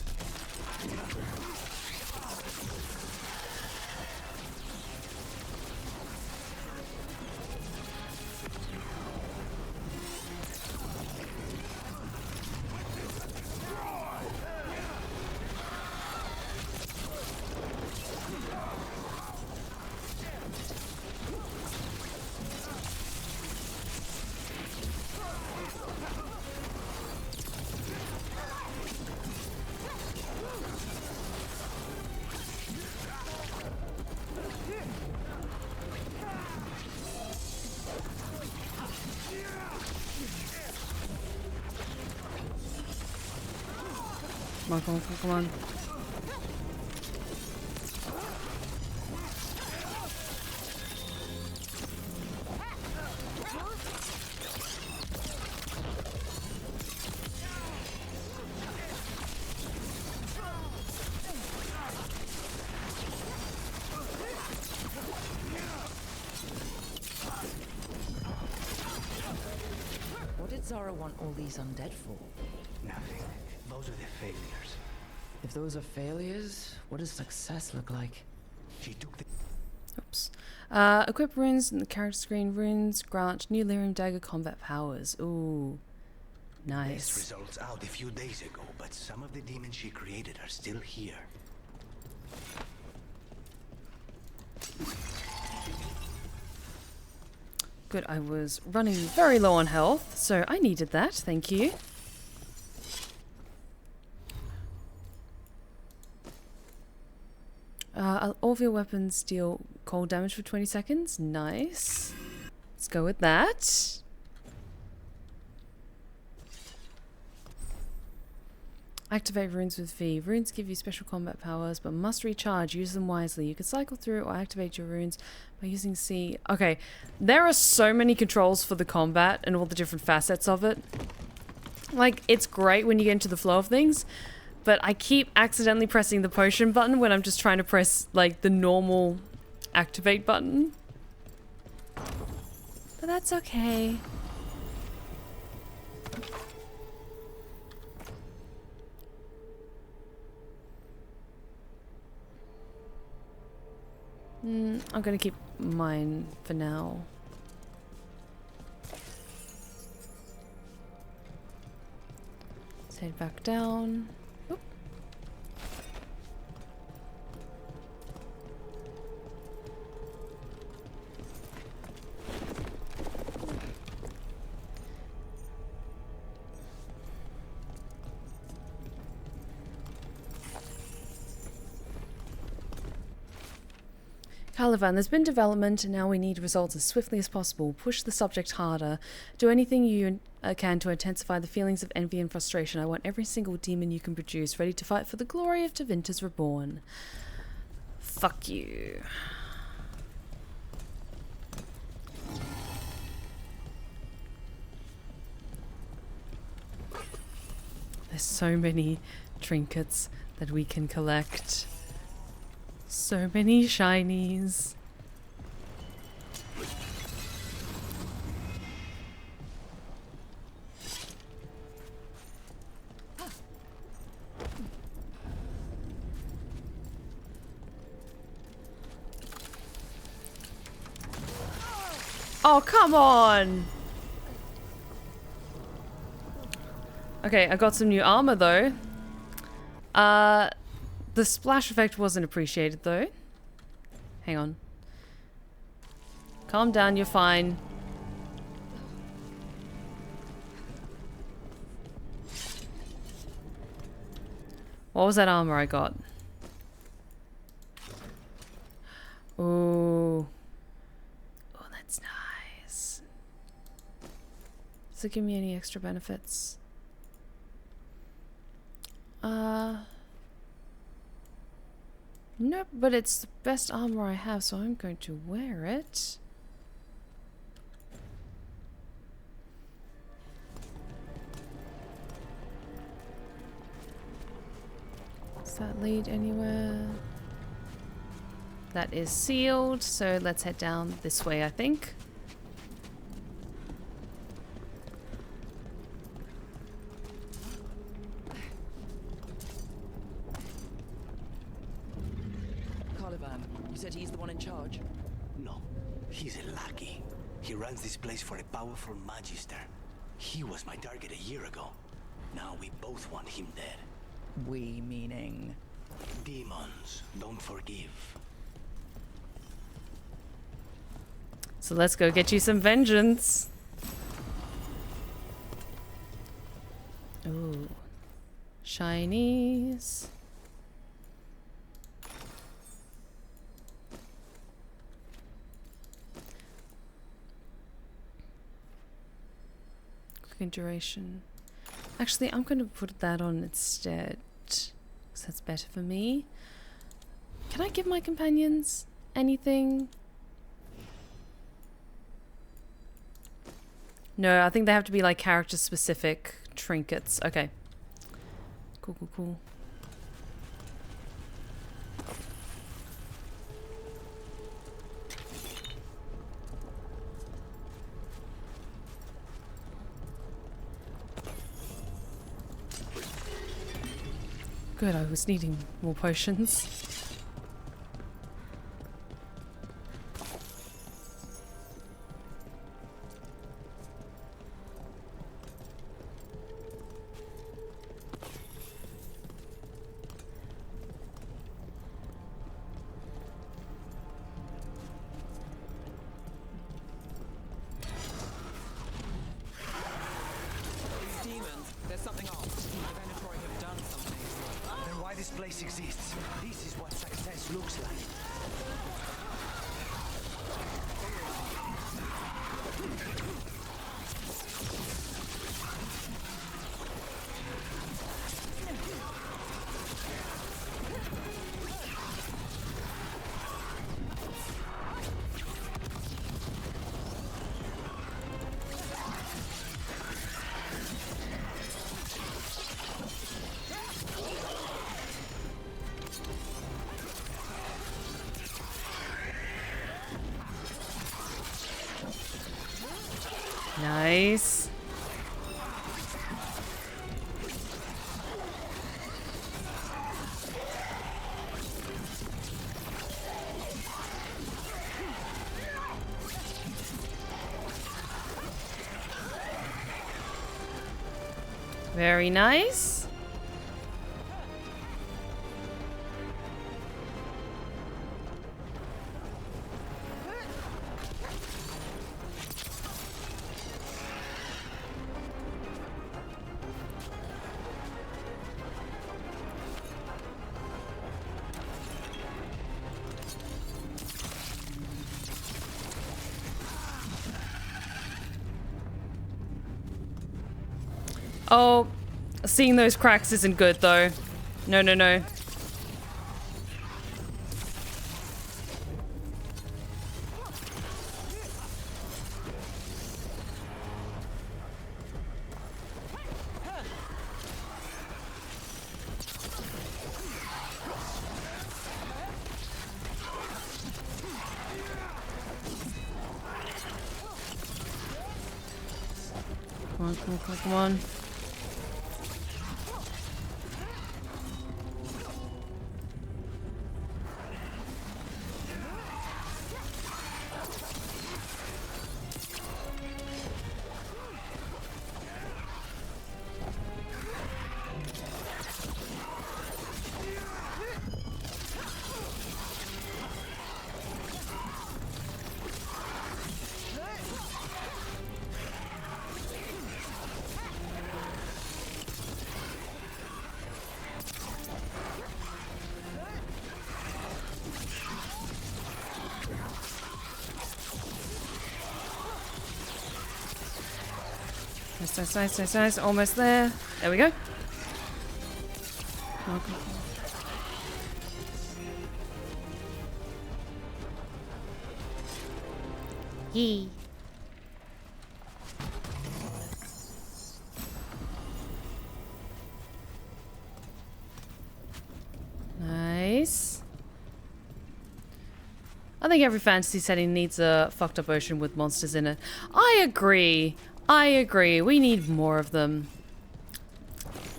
Come on. What did Zara want all these undead for? Nothing. Those are the failures. If those are failures, what does success look like? She took the... Oops. Equip runes in the character screen. Runes grant new lyrium dagger combat powers. Ooh. Nice. This results out a few days ago, but some of the demons she created are still here. Good, I was running very low on health, so I needed that. Thank you. All of your weapons deal cold damage for 20 seconds. Nice. Let's go with that. Activate runes with V. Runes give you special combat powers, but must recharge. Use them wisely. You can cycle through or activate your runes by using C. Okay, there are so many controls for the combat and all the different facets of it. Like, it's great when you get into the flow of things, but I keep accidentally pressing the potion button when I'm just trying to press, like, the normal activate button. But that's okay. I'm gonna keep mine for now. Let's head back down. Oop. Caliban, there's been development and now we need results as swiftly as possible. Push the subject harder. Do anything you can to intensify the feelings of envy and frustration. I want every single demon you can produce, ready to fight for the glory of Tevinter's Reborn. Fuck you. There's so many trinkets that we can collect. So many shinies. Oh, come on! Okay, I got some new armor though. The splash effect wasn't appreciated though. Hang on. Calm down, you're fine. What was that armor I got? Ooh. Oh, that's nice. Does it give me any extra benefits? Nope, but it's the best armor I have, so I'm going to wear it. Does that lead anywhere? That is sealed, so let's head down this way, I think. You said he's the one in charge? No, he's a lackey. He runs this place for a powerful magister. He was my target a year ago. Now we both want him dead. We meaning? Demons don't forgive. So let's go get you some vengeance. Ooh. Shinies. Duration. Actually, I'm going to put that on instead, because that's better for me. Can I give my companions anything? No, I think they have to be like character specific trinkets. Okay. Cool, cool, cool. Good, I was needing more potions. Nice. Very nice. Oh, seeing those cracks isn't good though. No, no, no. Come on, come on, come on, come on. Nice, nice, nice, nice, nice. Almost there. There we go. Come on, come on. Yee. Nice. I think every fantasy setting needs a fucked up ocean with monsters in it. I agree. I agree. We need more of them.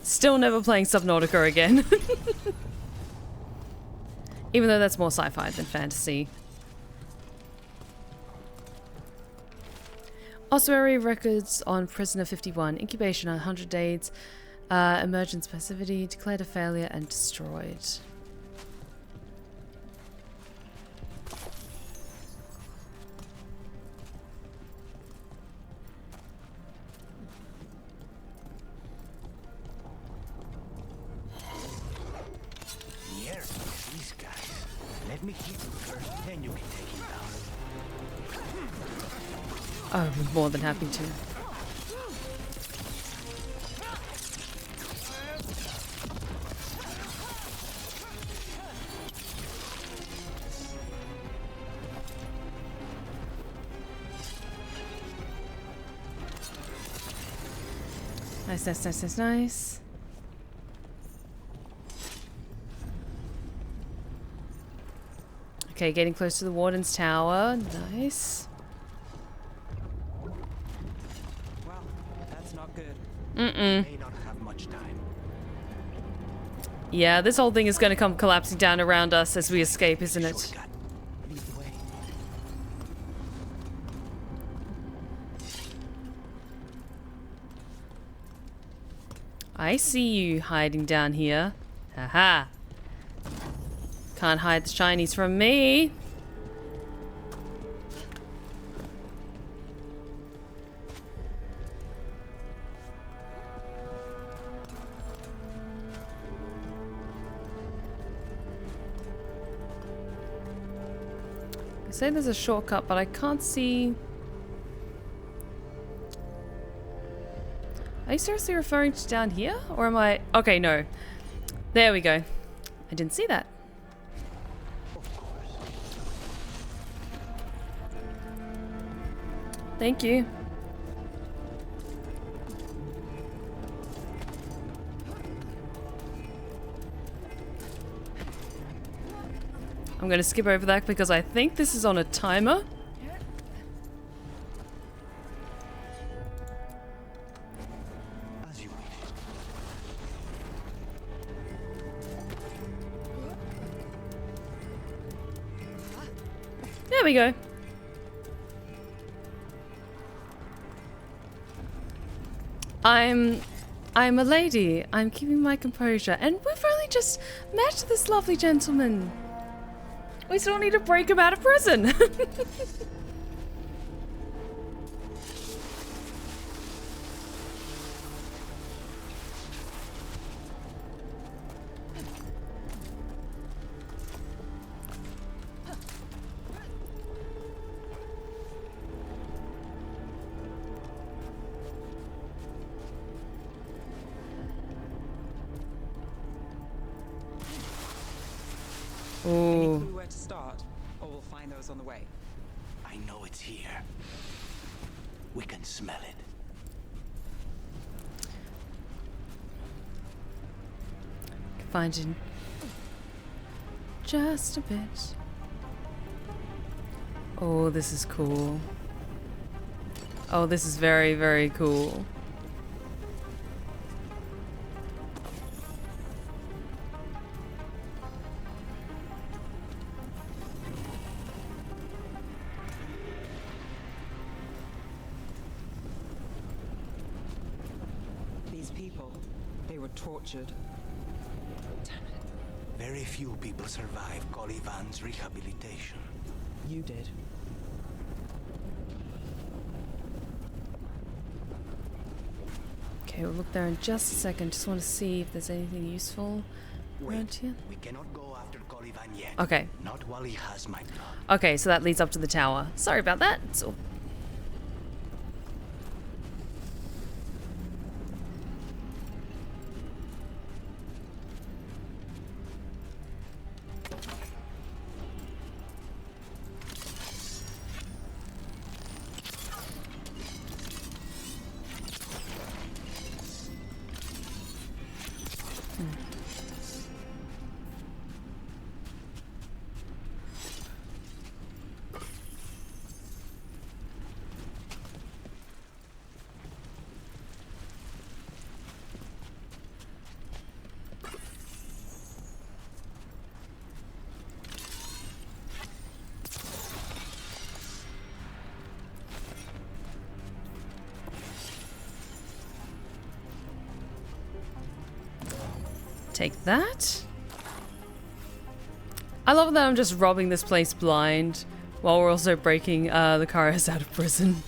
Still never playing Subnautica again. Even though that's more sci-fi than fantasy. Ossuary records on Prisoner 51. Incubation 100 days. Emergence passivity. Declared a failure and destroyed. These guys. Let me hit you first, then you can take him down. I'm more than happy to. Nice, nice, nice, nice, nice. Okay, getting close to the Warden's Tower. Nice. Well, that's not good. Mm-mm. May not have much time. Yeah, this whole thing is going to come collapsing down around us as we escape, isn't it? Shortcut. Lead the way. I see you hiding down here. Haha. Can't hide the shinies from me. I say there's a shortcut, but I can't see. Are you seriously referring to down here? Or am I... Okay, no. There we go. I didn't see that. Thank you. I'm going to skip over that because I think this is on a timer. As you wish. There we go. I'm a lady. I'm keeping my composure. And we've only just met this lovely gentleman. We still need to break him out of prison. others on the way. I know it's here. We can smell it. Find it just a bit. Oh, this is cool. Oh, this is very, very cool. These people, they were tortured. Very few people survive Colivan's rehabilitation. You did. Okay, we'll look there in just a second. Just want to see if there's anything useful around here. We cannot go after Colivan yet. Okay. Not while he has my blood. Okay, so that leads up to the tower. Sorry about that. So take that. I love that I'm just robbing this place blind while we're also breaking the Karius out of prison.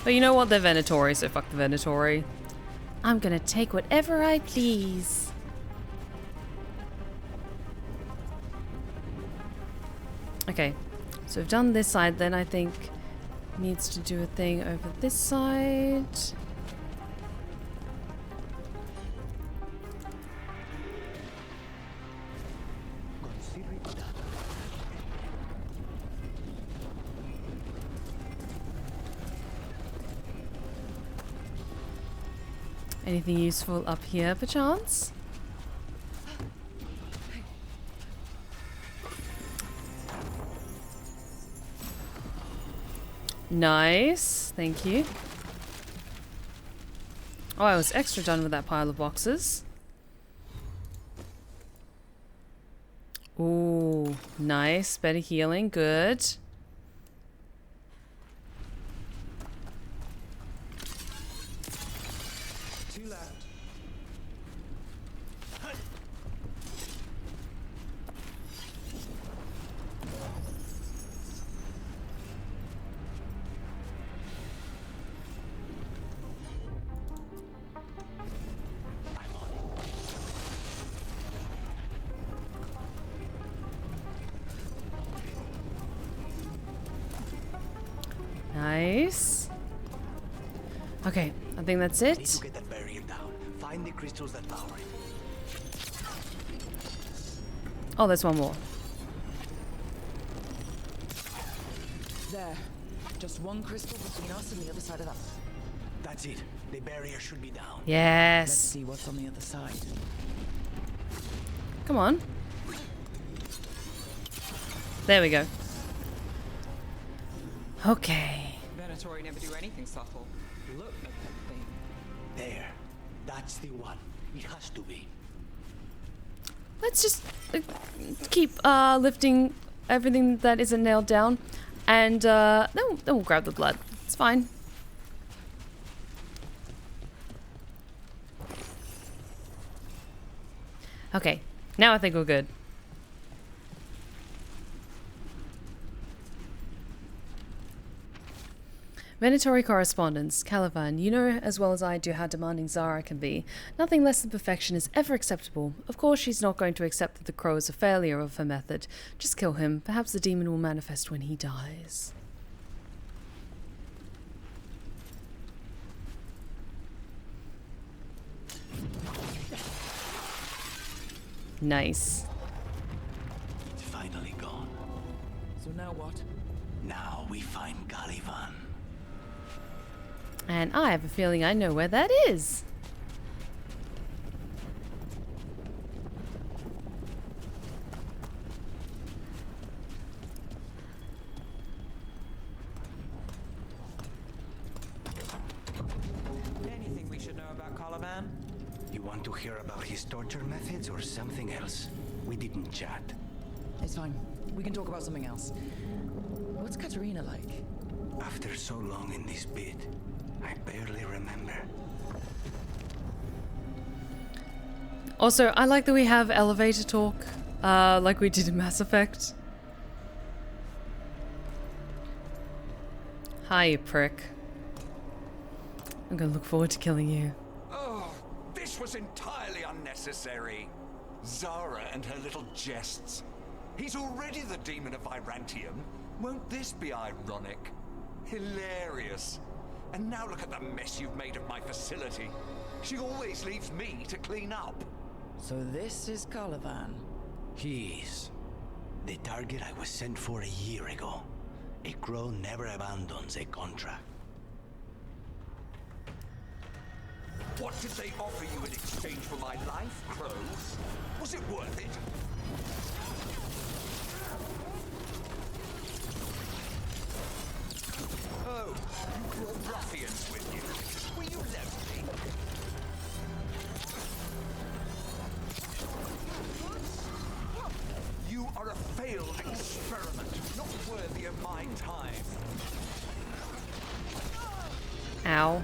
But you know what? They're Venatori, so fuck the Venatori. I'm gonna take whatever I please. Okay, so we've done this side, then I think needs to do a thing over this side. Anything useful up here, perchance? Nice, thank you. Oh, I was extra done with that pile of boxes. Ooh, nice, better healing, good. Two left. Nice. Okay, I think that's it. Need to get that barrier down. Find the crystals that power it. Oh, there's one more. There. Just one crystal between us and the other side of that. That's it. The barrier should be down. Yes. Let's see what's on the other side. Come on. There we go. Okay. Venatori never do anything subtle. Look at that thing. There. That's the one. It has to be. Let's just keep lifting everything that isn't nailed down, and then we'll grab the blood. It's fine. Okay, now I think we're good. Venatori correspondence. Caliban, you know as well as I do how demanding Zara can be. Nothing less than perfection is ever acceptable. Of course, she's not going to accept that the crow is a failure of her method. Just kill him. Perhaps the demon will manifest when he dies. Nice. It's finally gone. So now what? Now we find Gullivan. And I have a feeling I know where that is. Anything we should know about Caliban? You want to hear about his torture methods or something else? We didn't chat. It's fine. We can talk about something else. What's Katerina like? After so long in this pit, I barely remember. Also, I like that we have elevator talk, like we did in Mass Effect. Hi, you prick. I'm gonna look forward to killing you. Oh, this was entirely unnecessary. Zara and her little jests. He's already the demon of Virantium. Won't this be ironic? Hilarious. And now look at the mess you've made of my facility. She always leaves me to clean up. So this is Caliban. He is. The target I was sent for a year ago. A crow never abandons a contract. What did they offer you in exchange for my life, Crow? Was it worth it? Oh, you brought ruffians with you. Were you lonely? You are a failed experiment, not worthy of my time. Ow.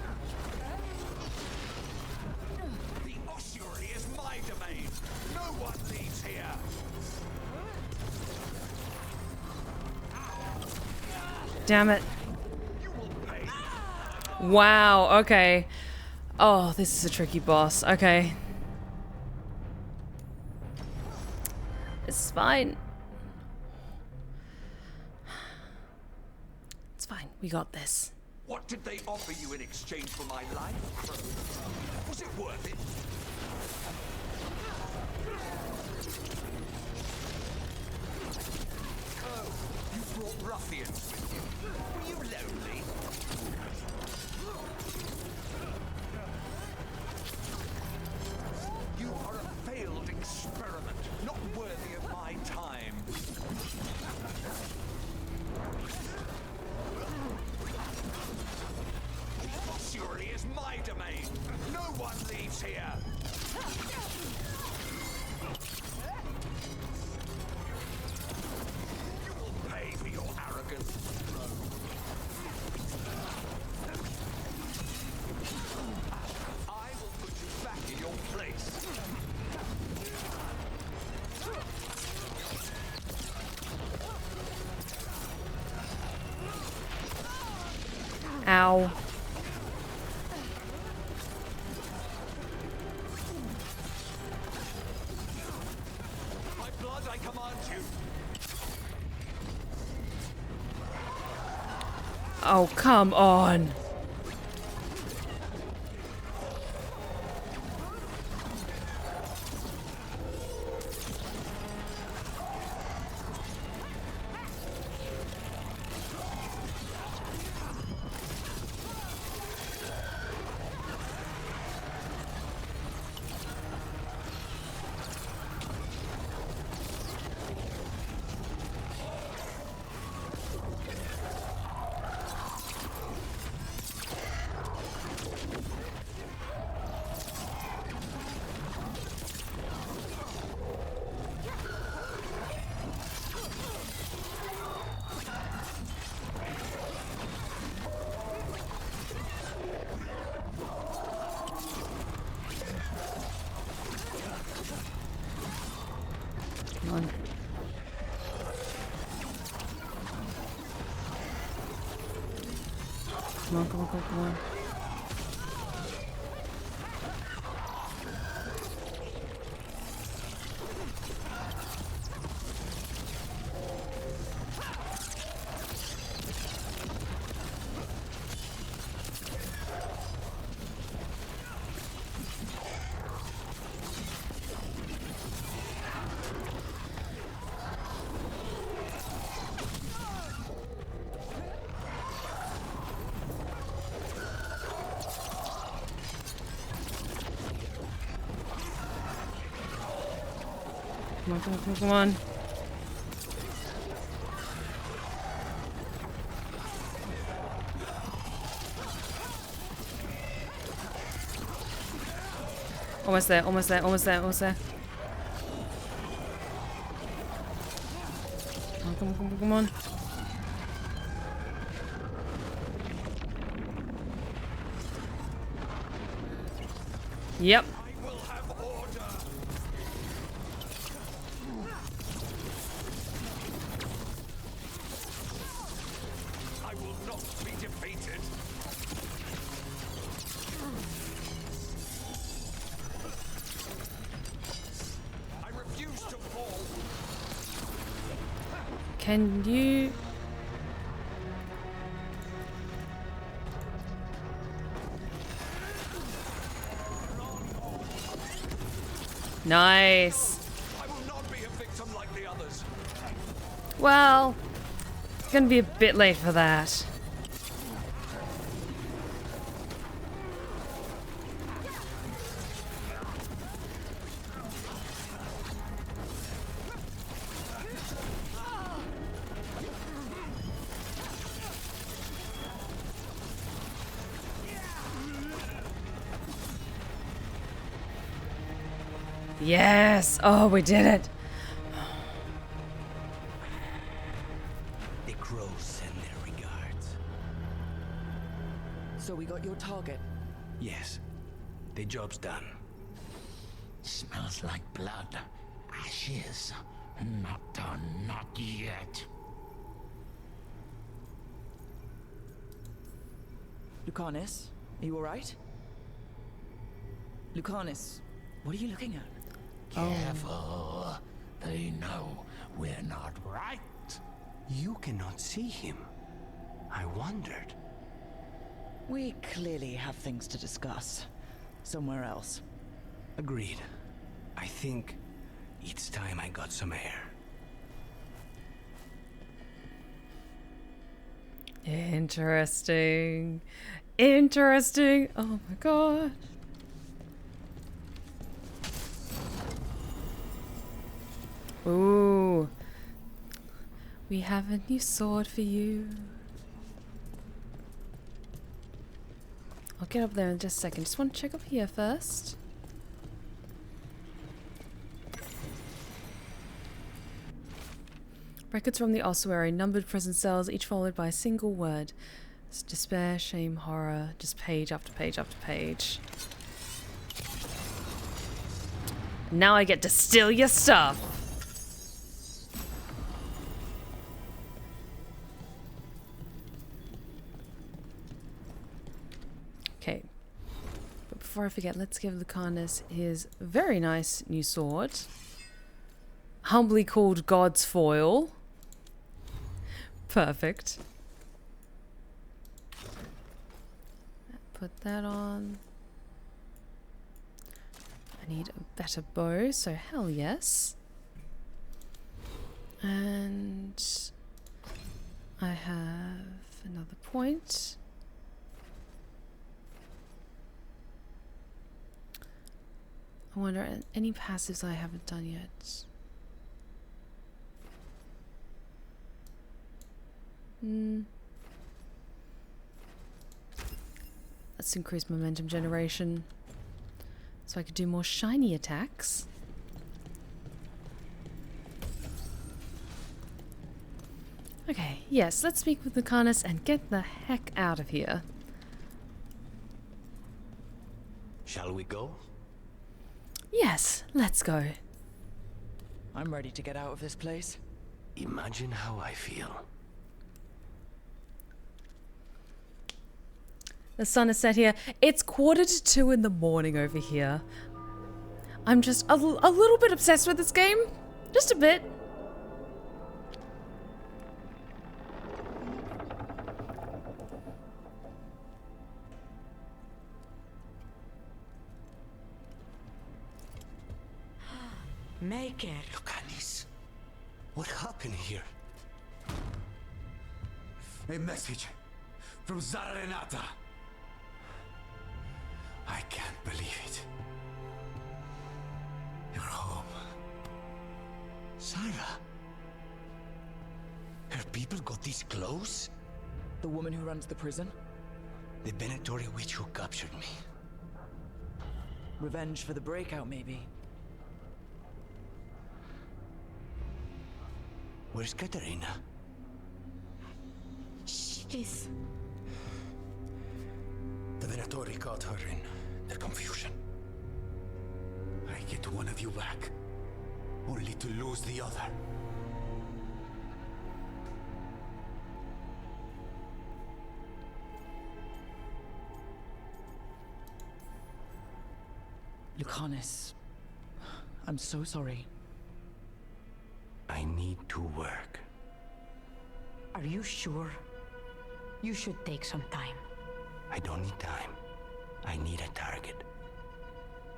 The ossuary is my domain. No one leaves here. Damn it. Wow, okay. Oh, this is a tricky boss. Okay. It's fine. It's fine. We got this. What did they offer you in exchange for my life, Crow? Was it worth it? Oh, you brought ruffians with you. Were you lonely? You are a failed experiment, not worthy of my time. The ossuary is my domain. No one leaves here. You will pay for your arrogance. I will put you back in your place. Ow. My blood, I command you. Oh, come on. Come on. Come on, come on, come on, come on. Come on, come on, come on, come on. Almost there, almost there, almost there, almost there. Come on, come on, come on, come on. Yep. I will not be defeated. I refuse to fall. Can you... Nice. I will not be a victim like the others. Well, it's gonna be a bit late for that. Yes! Oh, we did it! The crows send their regards. So we got your target? Yes. The job's done. Smells like blood. Ashes. Not done, not yet. Lucanus, are you alright? Lucanus, what are you looking at? Careful. They know we're not right. You cannot see him. I wondered. We clearly have things to discuss. Somewhere else. Agreed. I think it's time I got some air. Interesting. Interesting. Oh my god. Ooh. We have a new sword for you. I'll get up there in just a second. Just want to check up here first. Records from the ossuary, numbered prison cells, each followed by a single word. It's despair, shame, horror, just page after page after page. Now I get to steal your stuff. Okay. But before I forget, let's give Lucanus his very nice new sword. Humbly called God's Foil. Perfect. Put that on. I need a better bow, so hell yes. And I have another point. I wonder, any passives I haven't done yet? Let's increase momentum generation so I could do more shiny attacks. Okay, yes, let's speak with Lucanus and get the heck out of here. Shall we go? Yes, let's go. I'm ready to get out of this place. Imagine how I feel. The sun is set here. It's 1:45 in the morning over here. I'm just a little bit obsessed with this game. Just a bit. Make it. Lucanus, what happened here? A message from Zarenata. I can't believe it. You're home. Sarah? Her people got this close? The woman who runs the prison? The Venatori witch who captured me. Revenge for the breakout, maybe. Where's Katerina? She's... The Venatori caught her in their confusion. I get one of you back, only to lose the other. Lucanus, I'm so sorry. I need to work. Are you sure? You should take some time. I don't need time. I need a target.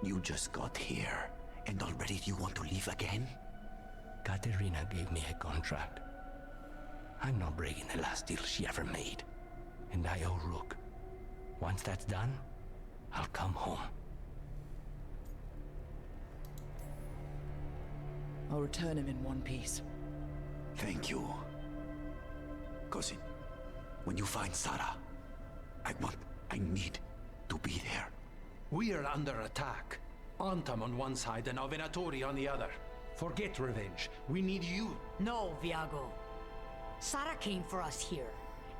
You just got here, and already you want to leave again? Katerina gave me a contract. I'm not breaking the last deal she ever made. And I owe Rook. Once that's done, I'll come home. I'll return him in one piece. Thank you. Cousin, when you find Sarah, I need to be there. We are under attack. Antam on one side and our Venatori on the other. Forget revenge. We need you. No, Viago. Sarah came for us here,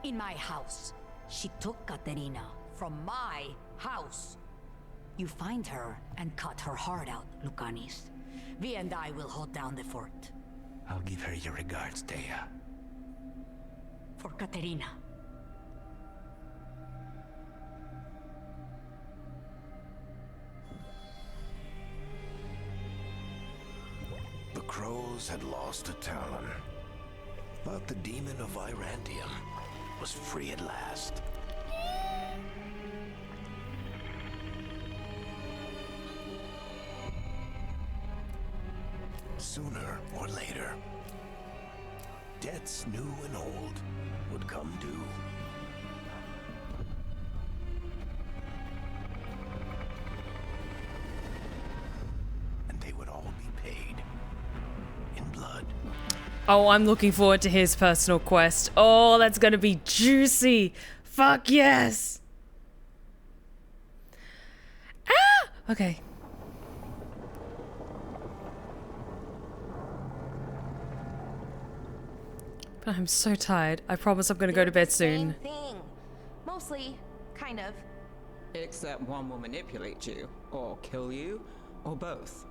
in my house. She took Katerina from my house. You find her and cut her heart out, Lucanis. Vi and I will hold down the fort. I'll give her your regards, Thea. For Katerina. The crows had lost a talon, but the demon of Virantium was free at last. Sooner or later, debts new and old would come due. And they would all be paid in blood. Oh, I'm looking forward to his personal quest. Oh, that's gonna be juicy. Fuck yes. Ah! Okay. But I'm so tired. I promise I'm gonna go to bed soon. Thing. Mostly, kind of. Except one will manipulate you, or kill you, or both.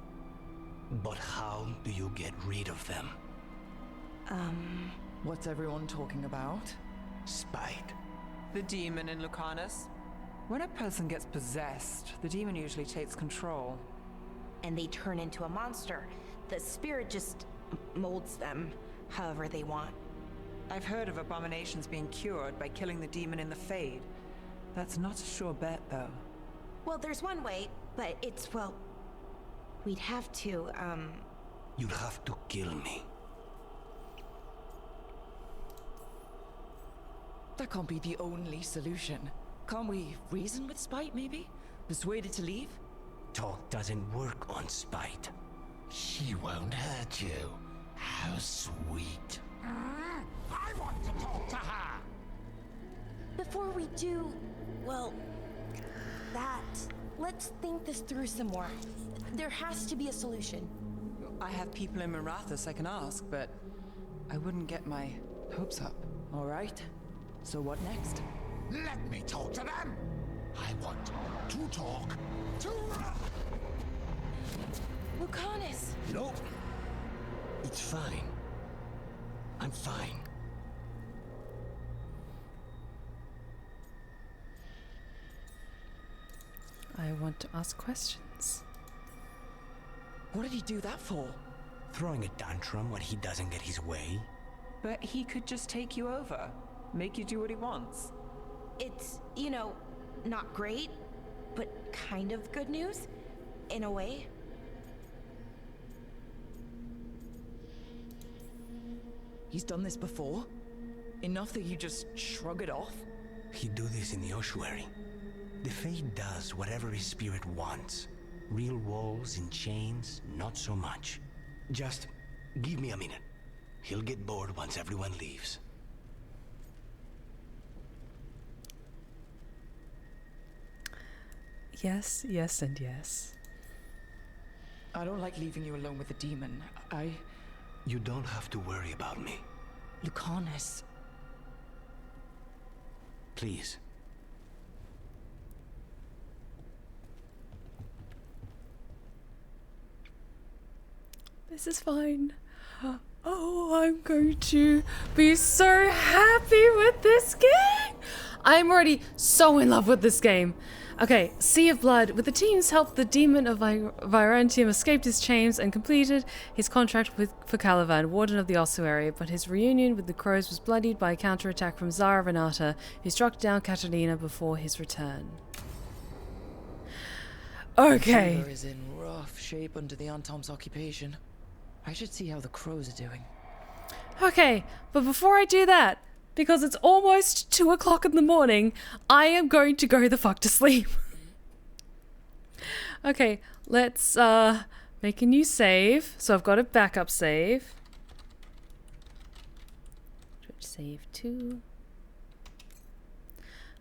But how do you get rid of them? What's everyone talking about? Spite. The demon in Lucanus. When a person gets possessed, the demon usually takes control. And they turn into a monster. The spirit just molds them however they want. I've heard of abominations being cured by killing the demon in the Fade. That's not a sure bet, though. Well, there's one way, but it's, well... We'd have to, You'd have to kill me. That can't be the only solution. Can't we reason with Spite, maybe? Persuade it to leave? Talk doesn't work on Spite. She won't hurt you. How sweet. I want to talk to her! Before we do, well, that, let's think this through some more. There has to be a solution. I have people in Marathas I can ask, but I wouldn't get my hopes up. All right. So what next? Let me talk to them! I want to talk to her! Lucanus! No. It's fine. I'm fine. I want to ask questions. What did he do that for? Throwing a tantrum when he doesn't get his way? But he could just take you over. Make you do what he wants. It's, you know, not great, but kind of good news, in a way. He's done this before? Enough that you just shrug it off? He'd do this in the ossuary. The Fade does whatever his spirit wants. Real walls and chains, not so much. Just Give me a minute. He'll get bored once everyone leaves. Yes, yes, and yes. I don't like leaving you alone with the demon. You don't have to worry about me. Lucanus. Please. This is fine. Oh, I'm going to be so happy with this game. I'm already so in love with this game. Okay, Sea of Blood. With the team's help, the demon of Virantium escaped his chains and completed his contract for Caliban, warden of the ossuary, but his reunion with the crows was bloodied by a counterattack from Zara Renata, who struck down Katarina before his return. Okay. Taylor is in rough shape under the Antom's occupation. I should see how the crows are doing. Okay, but before I do that, because it's almost 2 o'clock in the morning, I am going to go the fuck to sleep. Okay, let's make a new save. So I've got a backup save. Save 2.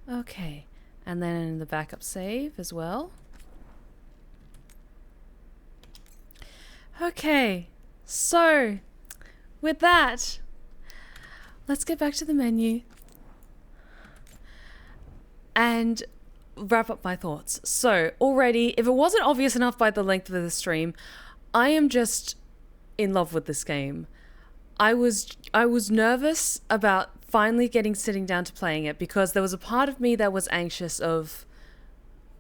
Okay, and then the backup save as well. Okay, so with that, let's get back to the menu and wrap up my thoughts. So already, if it wasn't obvious enough by the length of the stream, I am just in love with this game. I was nervous about finally sitting down to playing it because there was a part of me that was anxious of,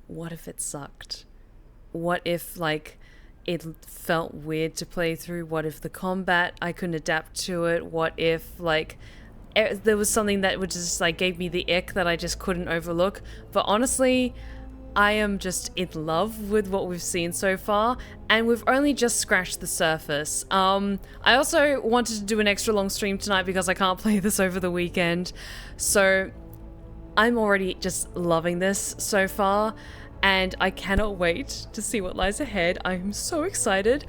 what if it sucked? What if it felt weird to play through? What if the combat, I couldn't adapt to it? What if there was something that would just gave me the ick that I just couldn't overlook? But honestly, I am just in love with what we've seen so far, and we've only just scratched the surface. I also wanted to do an extra long stream tonight because I can't play this over the weekend. So I'm already just loving this so far, and I cannot wait to see what lies ahead. I'm so excited.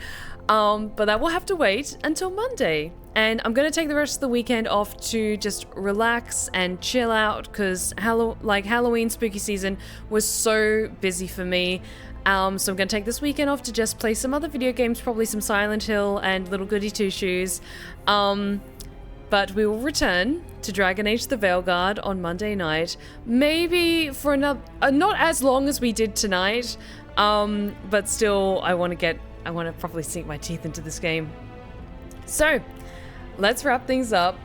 But that will have to wait until Monday. And I'm going to take the rest of the weekend off to just relax and chill out because Halloween spooky season was so busy for me. So I'm going to take this weekend off to just play some other video games, probably some Silent Hill and Little Goody Two Shoes. But we will return to Dragon Age the Veilguard on Monday night. Maybe for another, not as long as we did tonight, but still I want to properly sink my teeth into this game. So, let's wrap things up.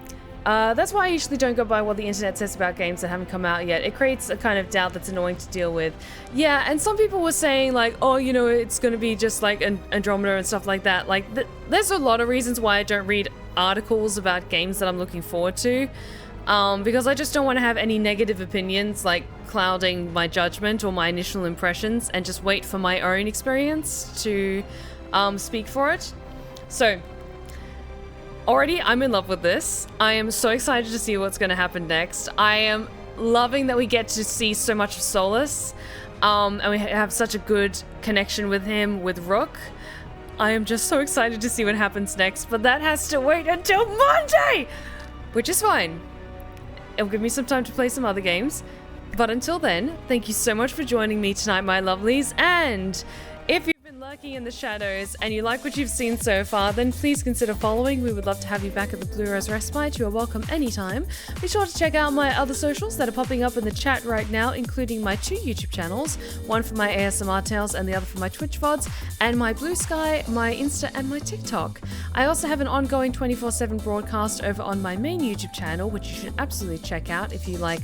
That's why I usually don't go by what the internet says about games that haven't come out yet. It creates a kind of doubt that's annoying to deal with. Yeah, and some people were saying oh, it's going to be just like Andromeda and stuff like that. There's a lot of reasons why I don't read articles about games that I'm looking forward to. Because I just don't want to have any negative opinions clouding my judgment or my initial impressions, and just wait for my own experience to speak for it. So, already I'm in love with this. I am so excited to see what's going to happen next. I am loving that we get to see so much of Solas, and we have such a good connection with him, with Rook. I am just so excited to see what happens next, but that has to wait until Monday, which is fine. It'll give me some time to play some other games. But until then, thank you so much for joining me tonight, my lovelies. And if you've been lurking in the shadows and you like what you've seen so far, then please consider following. We would love to have you back at the Blue Rose Respite. You are welcome anytime. Be sure to check out my other socials that are popping up in the chat right now, including my 2 YouTube channels, one for my ASMR tales and the other for my Twitch VODs, and my Blue Sky, my Insta, and my TikTok. I also have an ongoing 24/7 broadcast over on my main YouTube channel, which you should absolutely check out if you like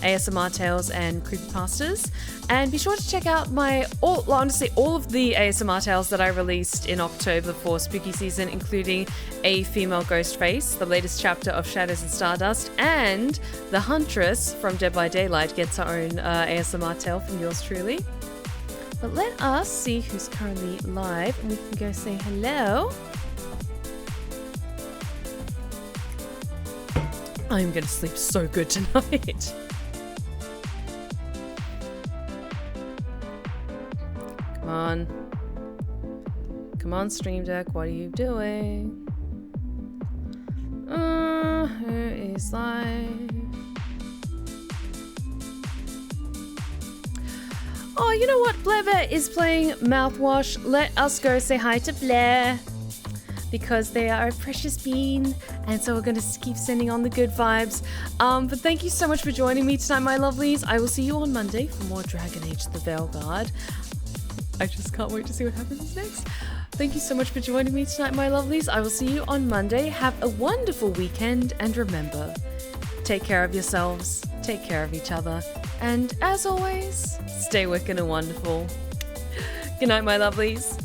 ASMR tales and creepypastas. And be sure to check out all of the ASMR tales that I released in October for spooky season, including A Female Ghost Face, the latest chapter of Shadows and Stardust, and The Huntress from Dead by Daylight gets her own ASMR tale from yours truly. But let us see who's currently live, and we can go say hello. I'm gonna sleep so good tonight. Come on, Stream Deck, what are you doing? Who is live? Oh, you know what? Blair is playing Mouthwash. Let us go say hi to Blair. Because they are a precious bean. And so we're going to keep sending on the good vibes. But thank you so much for joining me tonight, my lovelies. I will see you on Monday for more Dragon Age the Veilguard. I just can't wait to see what happens next. Thank you so much for joining me tonight, my lovelies. I will see you on Monday. Have a wonderful weekend. And remember, take care of yourselves. Take care of each other. And as always, stay wicked and wonderful. Good night, my lovelies.